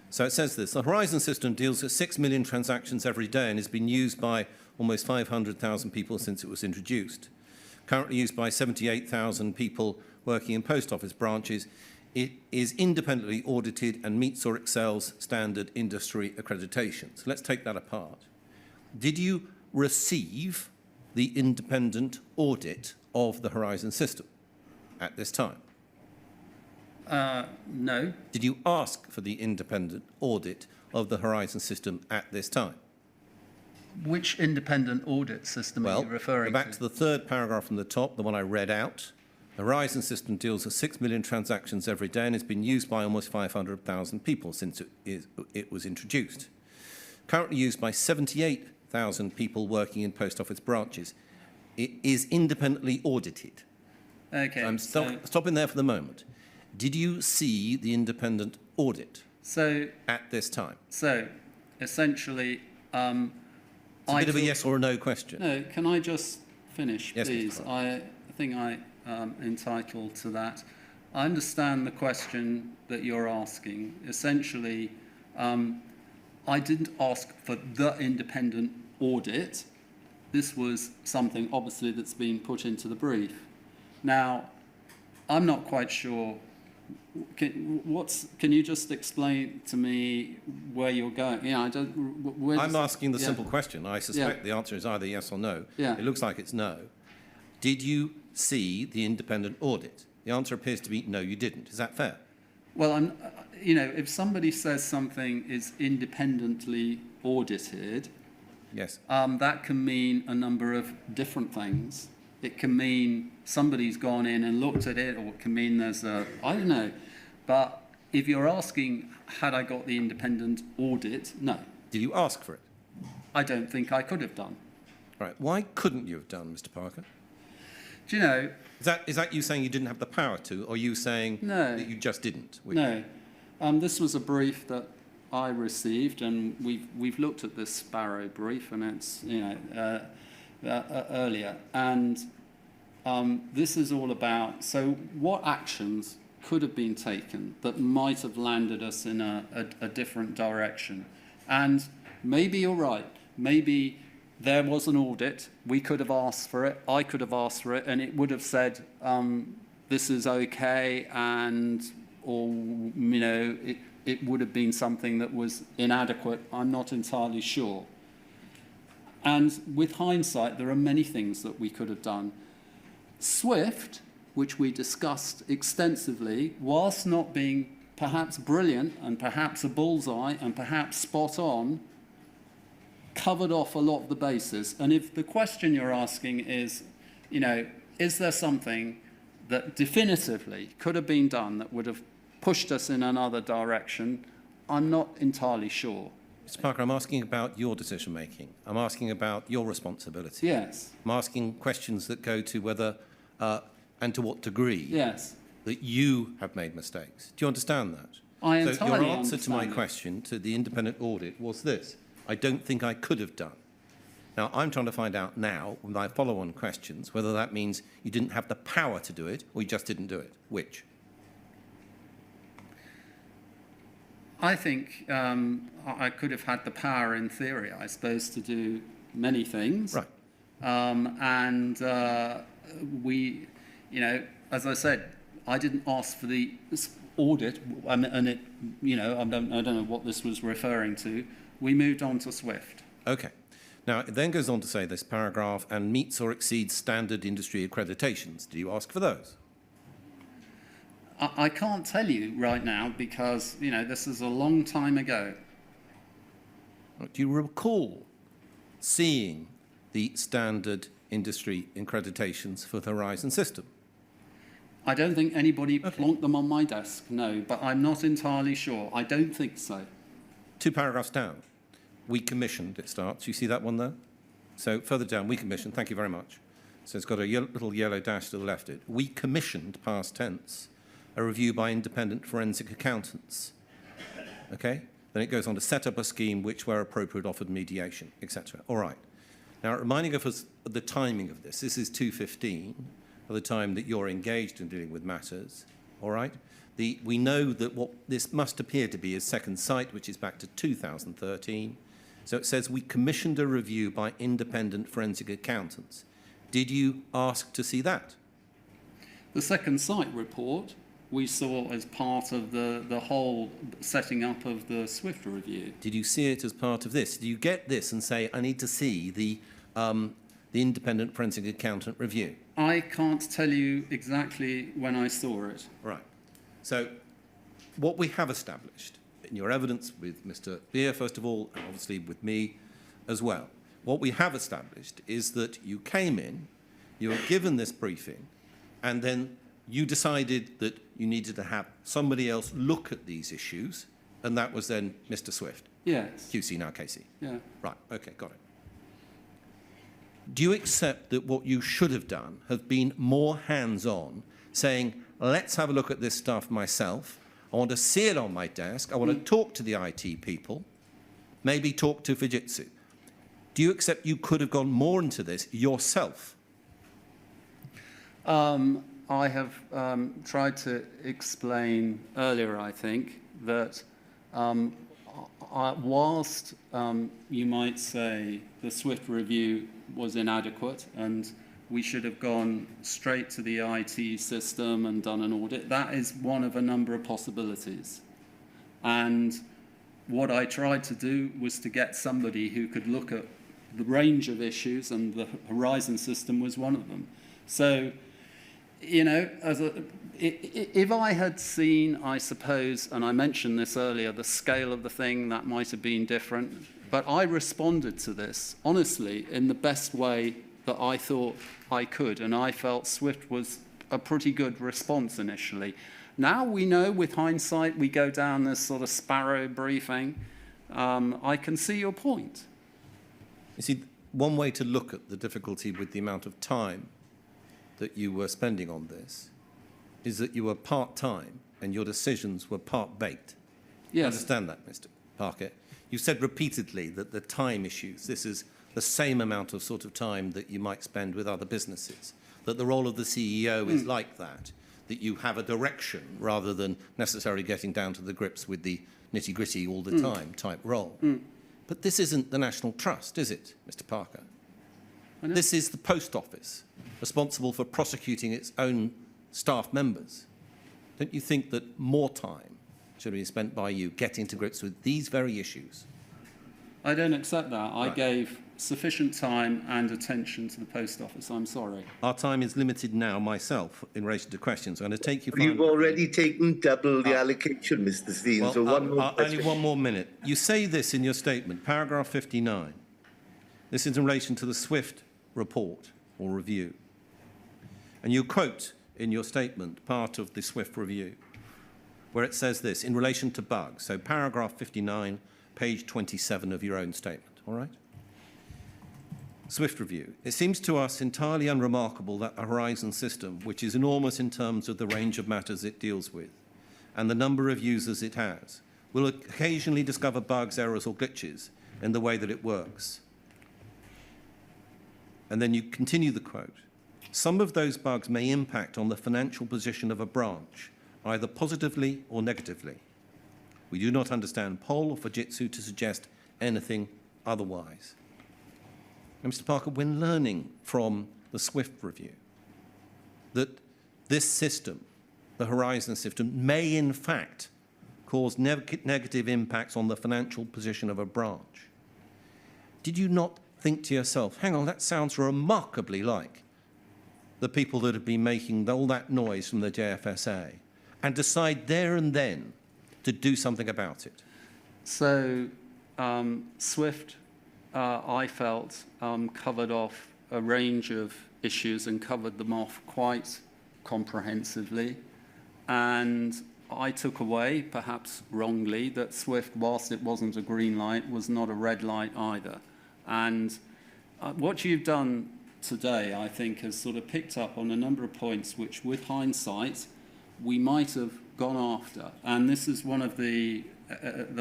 So it says this: the Horizon system deals with 6 million transactions every day and has been used by almost 500,000 people since it was introduced. Currently used by 78,000 people working in post office branches. It is independently audited and meets or excels standard industry accreditations. Let's take that apart. Did you receive the independent audit of the Horizon system at this time? No. Did you ask for the independent audit of the Horizon system at this time? Which independent audit system are you referring back to the 3rd paragraph from the top, the one I read out. The Horizon system deals with 6 million transactions every day and has been used by almost 500,000 people since it was introduced. Currently used by 78,000 people working in post office branches. It is independently audited. Okay. So I'm stopping there for the moment. Did you see the independent audit at this time? So, essentially, it's a bit of a yes or a no question. No, can I just finish, yes, please? I think I'm entitled to that. I understand the question that you're asking. Essentially, I didn't ask for the independent audit. This was something, obviously, that's been put into the brief. Now, I'm not quite sure. Can you just explain to me where you're going? Yeah, I'm asking the simple question. I suspect the answer is either yes or no. It looks like it's no. Did you see the independent audit? The answer appears to be no, you didn't. Is that fair? Well, if somebody says something is independently audited, yes, that can mean a number of different things. It can mean somebody's gone in and looked at it, or it can mean there's I don't know. But if you're asking, had I got the independent audit? No. Did you ask for it? I don't think I could have done. Right. Why couldn't you have done, Mr. Parker? Do you know? Is that you saying you didn't have the power to, or you saying that you just didn't? No. This was a brief that I received, and we've looked at this Sparrow brief, and it's earlier, and this is all about. So, what actions could have been taken that might have landed us in a different direction. And maybe you're right. Maybe there was an audit. We could have asked for it. I could have asked for it, and it would have said, this is okay, or it would have been something that was inadequate. I'm not entirely sure. And with hindsight, there are many things that we could have done. SWIFT, which we discussed extensively, whilst not being perhaps brilliant and perhaps a bullseye and perhaps spot on, covered off a lot of the bases. And if the question you're asking is, is there something that definitively could have been done that would have pushed us in another direction, I'm not entirely sure. Mr. Parker, I'm asking about your decision-making. I'm asking about your responsibility. Yes. I'm asking questions that go to whether, and to what degree, Yes. that you have made mistakes. Do you understand that? I So entirely your answer to my understand it. question, to the independent audit, was this: I don't think I could have done. Now, I'm trying to find out now, with my follow-on questions, whether that means you didn't have the power to do it, or you just didn't do it. Which? I think I could have had the power in theory, I suppose, to do many things. Right. We, as I said, I didn't ask for the audit, and it, I don't know what this was referring to. We moved on to SWIFT. Okay. Now, it then goes on to say this paragraph, and meets or exceeds standard industry accreditations. Do you ask for those? I can't tell you right now because, this is a long time ago. Do you recall seeing the standard industry accreditations for the Horizon system? I don't think anybody plonked them on my desk, no, but I'm not entirely sure. I don't think so. 2 paragraphs down. We commissioned, it starts. You see that one there? So further down, we commissioned. Thank you very much. So it's got a little yellow dash to the left of it. We commissioned, past tense, a review by independent forensic accountants. Okay? Then it goes on to set up a scheme which, where appropriate, offered mediation, etc. All right. Now, reminding of us of the timing of this. This is 2:15, at the time that you're engaged in dealing with matters. All right? We know that what this must appear to be is second sight, which is back to 2013. So it says we commissioned a review by independent forensic accountants. Did you ask to see that? The second sight report we saw as part of the whole setting up of the SWIFT review. Did you see it as part of this? Do you get this and say, I need to see the independent forensic accountant review? I can't tell you exactly when I saw it. Right. So what we have established in your evidence with Mr. Beer, first of all, and obviously with me as well, what we have established is that you came in, you were given this briefing, and then you decided that you needed to have somebody else look at these issues, and that was then Mr. Swift. Yes. QC, now KC. Yeah. Right, okay, got it. Do you accept that what you should have done have been more hands-on, saying, let's have a look at this stuff myself, I want to see it on my desk, I want to talk to the IT people, maybe talk to Fujitsu. Do you accept you could have gone more into this yourself? I have tried to explain earlier, I think, that whilst you might say the SWIFT review was inadequate and we should have gone straight to the IT system and done an audit, that is one of a number of possibilities. And what I tried to do was to get somebody who could look at the range of issues, and the Horizon system was one of them. So, if I had seen, I suppose, and I mentioned this earlier, the scale of the thing, that might have been different. But I responded to this, honestly, in the best way that I thought I could. And I felt SWIFT was a pretty good response initially. Now we know, with hindsight, we go down this sort of sparrow briefing. I can see your point. You see, one way to look at the difficulty with the amount of time that you were spending on this is that you were part-time and your decisions were part-baked. Yes. Understand that, Mr. Parker? You've said repeatedly that the time issues, this is the same amount of sort of time that you might spend with other businesses, that the role of the CEO is like that, that you have a direction rather than necessarily getting down to the grips with the nitty-gritty all the time type role. But this isn't the National Trust, is it, Mr. Parker? This is the Post Office, responsible for prosecuting its own staff members. Don't you think that more time should be spent by you getting to grips with these very issues? I don't accept that. I Right. gave sufficient time and attention to the Post Office. I'm sorry. Our time is limited now, myself, in relation to questions. I'm going to take you... You've already taken double the allocation, Mr. Steen, Well, so one more only question. one more minute. You say this in your statement, paragraph 59. This is in relation to the SWIFT report or review. And you quote in your statement part of the SWIFT review, where it says this, in relation to bugs. So paragraph 59, page 27 of your own statement, all right? SWIFT review. It seems to us entirely unremarkable that the Horizon system, which is enormous in terms of the range of matters it deals with and the number of users it has, will occasionally discover bugs, errors or glitches in the way that it works. And then you continue the quote. Some of those bugs may impact on the financial position of a branch, either positively or negatively. We do not understand Pole or Fujitsu to suggest anything otherwise. And Mr. Parker, when learning from the SWIFT review that this system, the Horizon system, may in fact cause negative impacts on the financial position of a branch, did you not think to yourself, hang on, that sounds remarkably like the people that have been making all that noise from the JFSA, and decide there and then to do something about it? So SWIFT, I felt, covered off a range of issues and covered them off quite comprehensively. And I took away, perhaps wrongly, that SWIFT, whilst it wasn't a green light, was not a red light either. And what you've done today, I think, has sort of picked up on a number of points which, with hindsight, we might have gone after. And this is one of the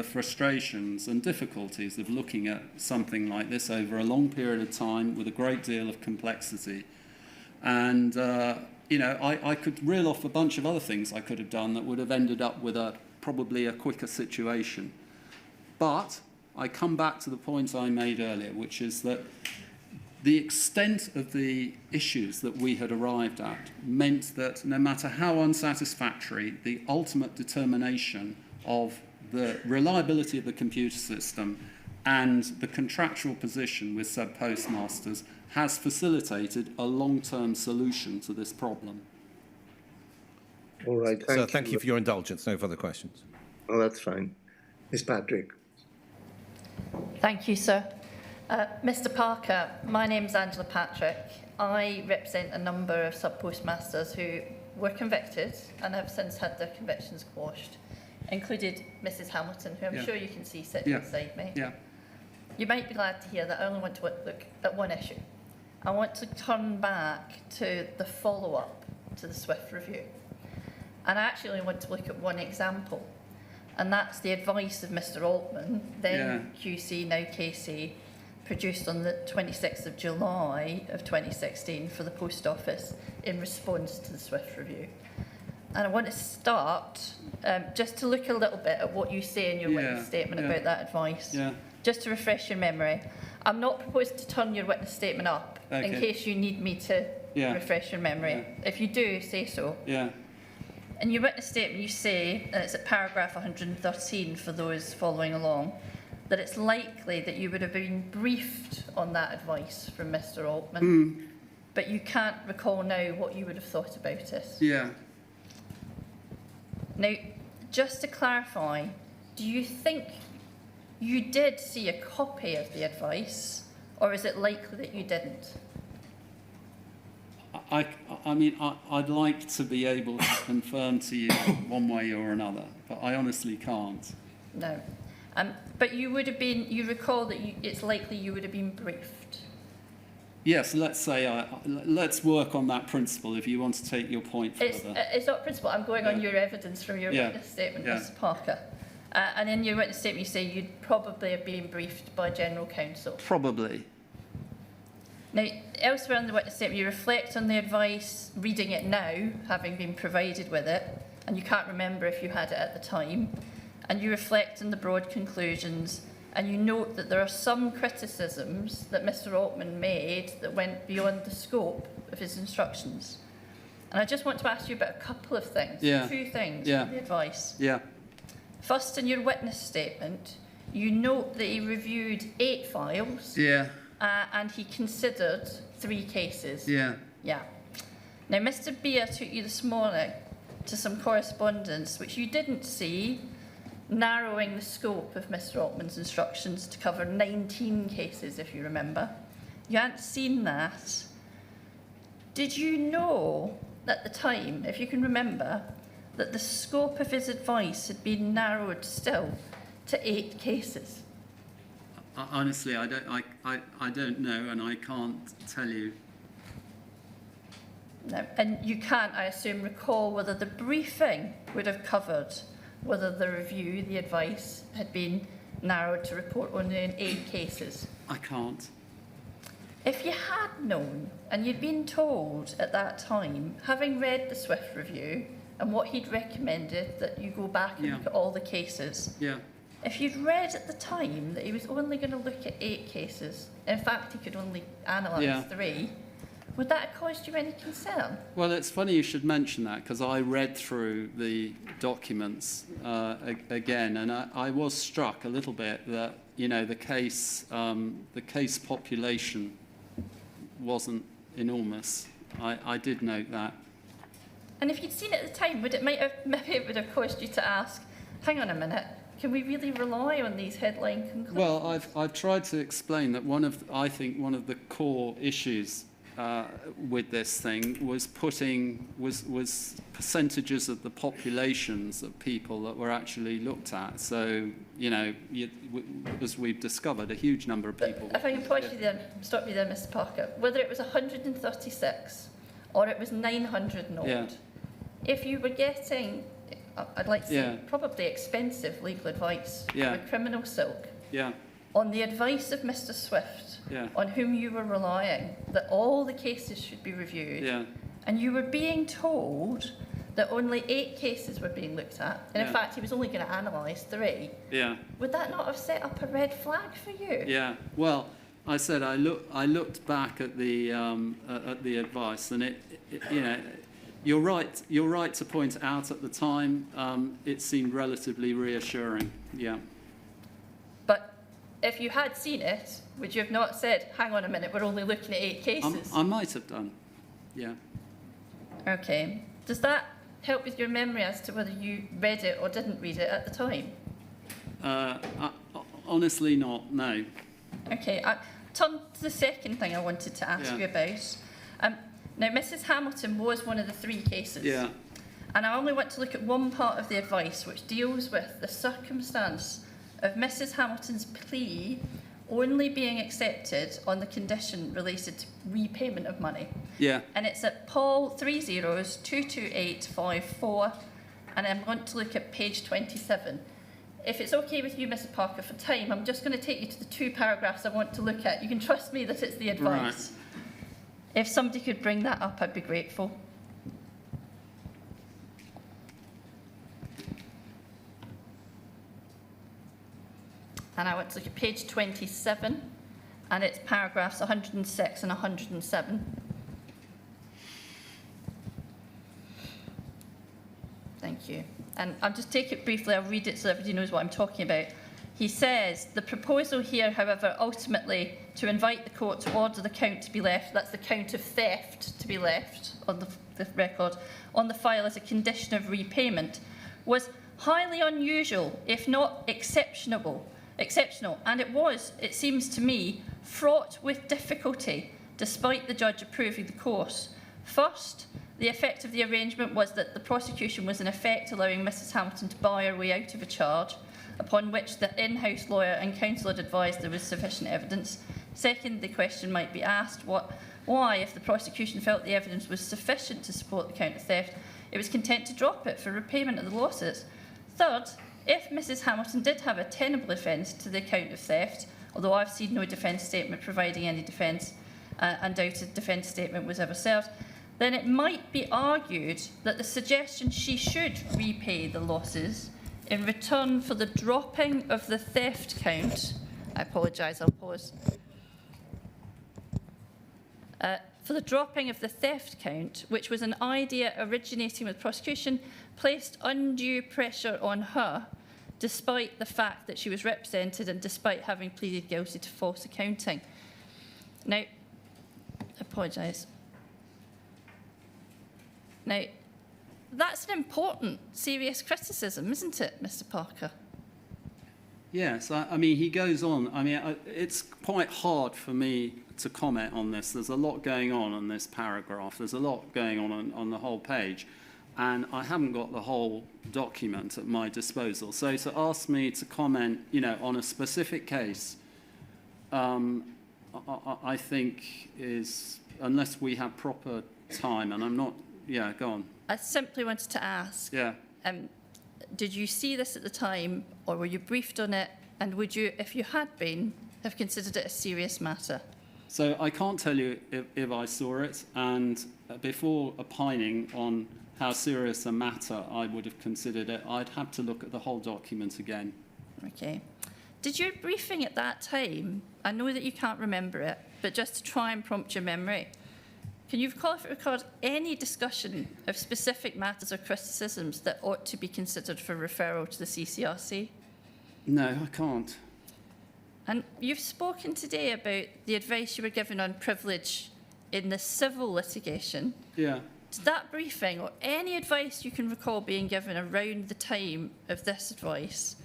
frustrations and difficulties of looking at something like this over a long period of time with a great deal of complexity. And, you know, I could reel off a bunch of other things I could have done that would have ended up with probably a quicker situation. But I come back to the point I made earlier, which is that the extent of the issues that we had arrived at meant that no matter how unsatisfactory, the ultimate determination of the reliability of the computer system and the contractual position with said postmasters has facilitated a long-term solution to this problem. All right, So thank you for your indulgence. No further questions. Oh, that's fine. Ms. Patrick. Thank you, sir. Mr. Parker, my name is Angela Patrick. I represent a number of sub-postmasters who were convicted and have since had their convictions quashed, included Mrs. Hamilton, who I'm sure you can see sitting beside me. Yeah. You might be glad to hear that I only want to look at one issue. I want to turn back to the follow-up to the SWIFT review. And I actually want to look at one example, and that's the advice of Mr. Altman, then QC, now KC, produced on the 26th of July of 2016 for the Post Office in response to the SWIFT review. And I want to start just to look a little bit at what you say in your witness statement about that advice. Just to refresh your memory. I'm not proposing to turn your witness statement up in case you need me to refresh your memory. If you do, say so. In your witness statement, you say, and it's at paragraph 113 for those following along, that it's likely that you would have been briefed on that advice from Mr. Altman, but you can't recall now what you would have thought about it. Now, just to clarify, do you think you did see a copy of the advice, or is it likely that you didn't? I mean, I'd like to be able to confirm to you one way or another, but I honestly can't. No. But you would have been, you recall that it's likely you would have been briefed? Yes, let's say, let's work on that principle if you want to take your point further. It's not principle, I'm going on your evidence from your witness statement, Mr. Parker. And in your witness statement you say you'd probably have been briefed by General Counsel. Probably. Now, elsewhere in the witness statement, you reflect on the advice, reading it now, having been provided with it, and you can't remember if you had it at the time, and you reflect on the broad conclusions, and you note that there are some criticisms that Mr. Altman made that went beyond the scope of his instructions. And I just want to ask you about a couple of things, two things from the advice. Yeah. First, in your witness statement, you note that he reviewed 8 files. Yeah. And he considered 3 cases. Yeah. Yeah. Now, Mr. Beer took you this morning to some correspondence which you didn't see, narrowing the scope of Mr. Altman's instructions to cover 19 cases, if you remember. You hadn't seen that. Did you know at the time, if you can remember, that the scope of his advice had been narrowed still to 8 cases? Honestly, I don't know, and I can't tell you. No, and you can't, I assume, recall whether the briefing would have covered whether the review, the advice, had been narrowed to report only in 8 cases. I can't. If you had known, and you'd been told at that time, having read the Swift review and what he'd recommended, that you go back and look at all the cases. Yeah. If you'd read at the time that he was only going to look at 8 cases, in fact he could only analyse 3, would that have caused you any concern? Well, it's funny you should mention that, because I read through the documents again, and I was struck a little bit that, you know, the case population wasn't enormous. I did note that. And if you'd seen it at the time, maybe it would have caused you to ask, hang on a minute, can we really rely on these headline conclusions? Well, I've tried to explain that I think one of the core issues with this thing was percentages of the populations of people that were actually looked at. So, you know, as we've discovered, a huge number of people. If I can pause you there, stop you there, Mr. Parker. Whether it was 136 or it was 900 and odd, if you were getting, I'd like to say, probably expensive legal advice from a criminal silk, on the advice of Mr. Swift, on whom you were relying, that all the cases should be reviewed, and you were being told that only 8 cases were being looked at, and in fact he was only going to analyse 3, would that not have set up a red flag for you? Yeah, well, I said I looked back at the advice, and it you know, you're right to point out at the time it seemed relatively reassuring. Yeah. But if you had seen it, would you have not said, hang on a minute, we're only looking at 8 cases? I might have done. Yeah. Okay. Does that help with your memory as to whether you read it or didn't read it at the time? Honestly, not. No. Okay. Turn to the second thing I wanted to ask you about. Now, Mrs. Hamilton was one of the 3 cases. Yeah. And I only want to look at one part of the advice which deals with the circumstance of Mrs. Hamilton's plea only being accepted on the condition related to repayment of money. Yeah. And it's at Paul 3022854, and I'm going to look at page 27. If it's okay with you, Mr. Parker, for time, I'm just going to take you to the 2 paragraphs I want to look at. You can trust me that it's the advice. Right. If somebody could bring that up, I'd be grateful. And I want to look at page 27, and it's paragraphs 106 and 107. Thank you. And I'll just take it briefly, I'll read it so everybody knows what I'm talking about. He says, the proposal here, however, ultimately to invite the court to order the count to be left, that's the count of theft to be left on the record, on the file as a condition of repayment, was highly unusual, if not exceptional, and it seems to me, fraught with difficulty, despite the judge approving the course. First, the effect of the arrangement was that the prosecution was in effect allowing Mrs. Hamilton to buy her way out of a charge, upon which the in-house lawyer and counsel had advised there was sufficient evidence. Second, the question might be asked, why, if the prosecution felt the evidence was sufficient to support the count of theft, it was content to drop it for repayment of the losses. Third, if Mrs. Hamilton did have a tenable offence to the count of theft, although I've seen no defence statement providing any defence, undoubted defence statement was ever served, then it might be argued that the suggestion she should repay the losses in return for the dropping of the theft count, I apologise, I'll pause. For the dropping of the theft count, which was an idea originating with prosecution, placed undue pressure on her, despite the fact that she was represented and despite having pleaded guilty to false accounting. Now, I apologise. Now, that's an important, serious criticism, isn't it, Mr. Parker? Yes, I mean, he goes on. I mean, it's quite hard for me to comment on this. There's a lot going on in this paragraph. There's a lot going on the whole page. And I haven't got the whole document at my disposal. So to ask me to comment, you know, on a specific case, I think is, unless we have proper time, and I'm not, yeah, go on. I simply wanted to ask, Yeah. did you see this at the time, or were you briefed on it, and would you, if you had been, have considered it a serious matter? So I can't tell you if I saw it, and before opining on how serious a matter I would have considered it, I'd have to look at the whole document again. Okay. Did your briefing at that time, I know that you can't remember it, but just to try and prompt your memory, can you recall if it recorded any discussion of specific matters or criticisms that ought to be considered for referral to the CCRC? No, I can't. And you've spoken today about the advice you were given on privilege in the civil litigation. Yeah. Did that briefing or any advice you can recall being given around the time of this advice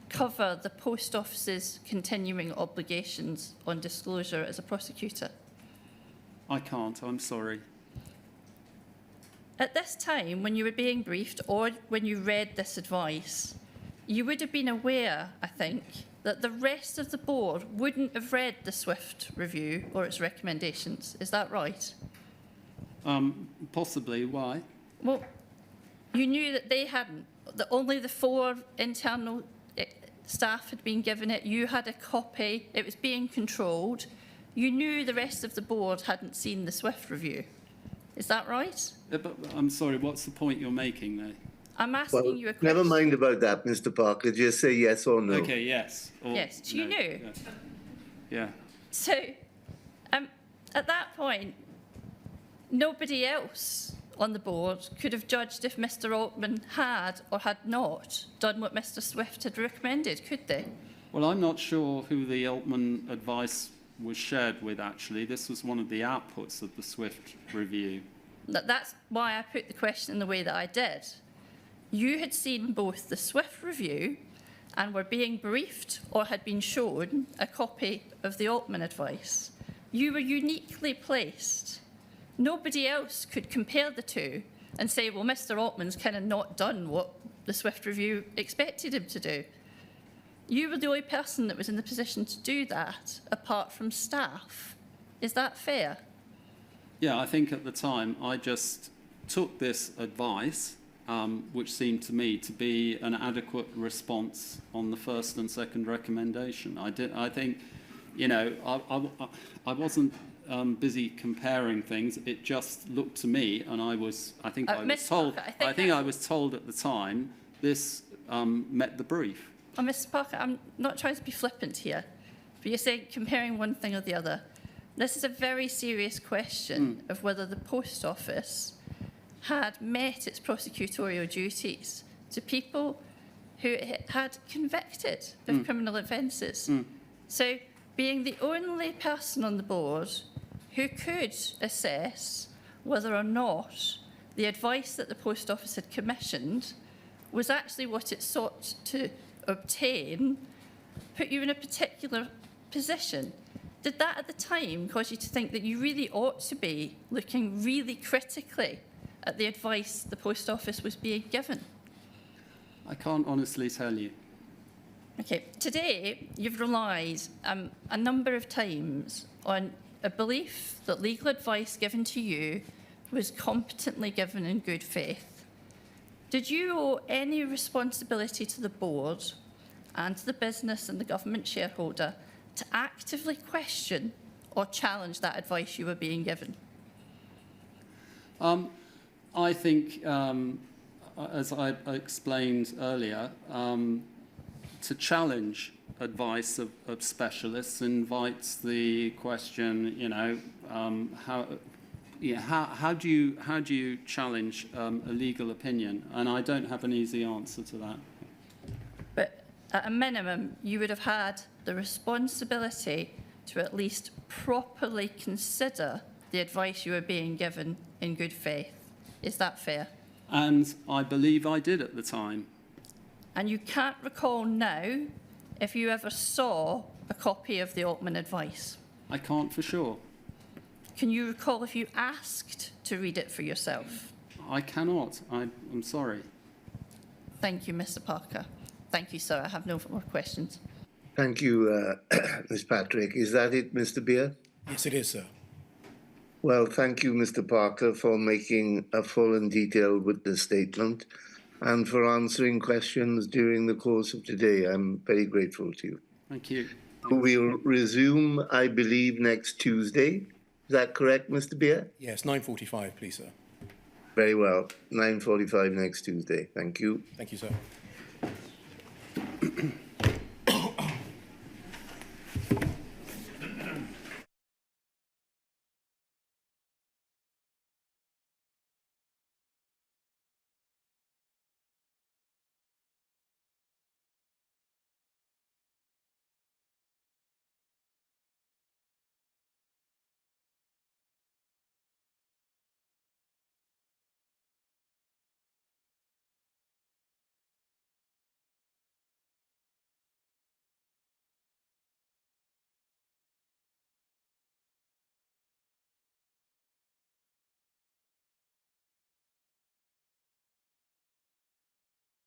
cover the Post Office's continuing obligations on disclosure as a prosecutor? I can't, I'm sorry. At this time, when you were being briefed or when you read this advice, you would have been aware, I think, that the rest of the board wouldn't have read the Swift review or its recommendations. Is that right? Possibly, why? Well, you knew that they hadn't. That only the 4 internal staff had been given it. You had a copy. It was being controlled. You knew the rest of the board hadn't seen the Swift review. Is that right? But I'm sorry, what's the point you're making there? I'm asking Well, you a question. never mind about that, Mr. Parker. Just say yes or no. Okay, yes. Or Yes, you no. knew. Yeah. Yeah. So, at that point, nobody else on the board could have judged if Mr. Altman had or had not done what Mr. Swift had recommended, could they? Well, I'm not sure who the Altman advice was shared with, actually. This was one of the outputs of the Swift review. That's why I put the question in the way that I did. You had seen both the Swift review and were being briefed or had been shown a copy of the Altman advice. You were uniquely placed. Nobody else could compare the two and say, well, Mr. Altman's kind of not done what the Swift review expected him to do. You were the only person that was in the position to do that, apart from staff. Is that fair? Yeah, I think at the time I just took this advice, which seemed to me to be an adequate response on the first and second recommendation. I think, you know, I wasn't busy comparing things. It just looked to me, and I think I was told at the time this met the brief. Oh, Mr. Parker, I'm not trying to be flippant here, but you're saying comparing one thing or the other. This is a very serious question of whether the Post Office had met its prosecutorial duties to people who it had convicted of criminal offences. So, being the only person on the board who could assess whether or not the advice that the Post Office had commissioned was actually what it sought to obtain, put you in a particular position. Did that at the time cause you to think that you really ought to be looking really critically at the advice the Post Office was being given? I can't honestly tell you. Okay, today you've relied a number of times on a belief that legal advice given to you was competently given in good faith. Did you owe any responsibility to the board and to the business and the government shareholder to actively question or challenge that advice you were being given? I think, as I explained earlier, to challenge advice of specialists invites the question, you know, how do you challenge a legal opinion? And I don't have an easy answer to that. But at a minimum, you would have had the responsibility to at least properly consider the advice you were being given in good faith. Is that fair? And I believe I did at the time. And you can't recall now if you ever saw a copy of the Altman advice? I can't for sure. Can you recall if you asked to read it for yourself? I cannot. I'm sorry. Thank you, Mr. Parker. Thank you, sir. I have no more questions. Thank you, Ms. Patrick. Is that it, Mr. Beer? Yes, it is, sir. Well, thank you, Mr. Parker, for making a full and detailed witness statement and for answering questions during the course of today. I'm very grateful to you. Thank you. We'll resume, I believe, next Tuesday. Is that correct, Mr. Beer? Yes, 9:45, please, sir. Very well. 9:45 next Tuesday. Thank you. Thank you, sir.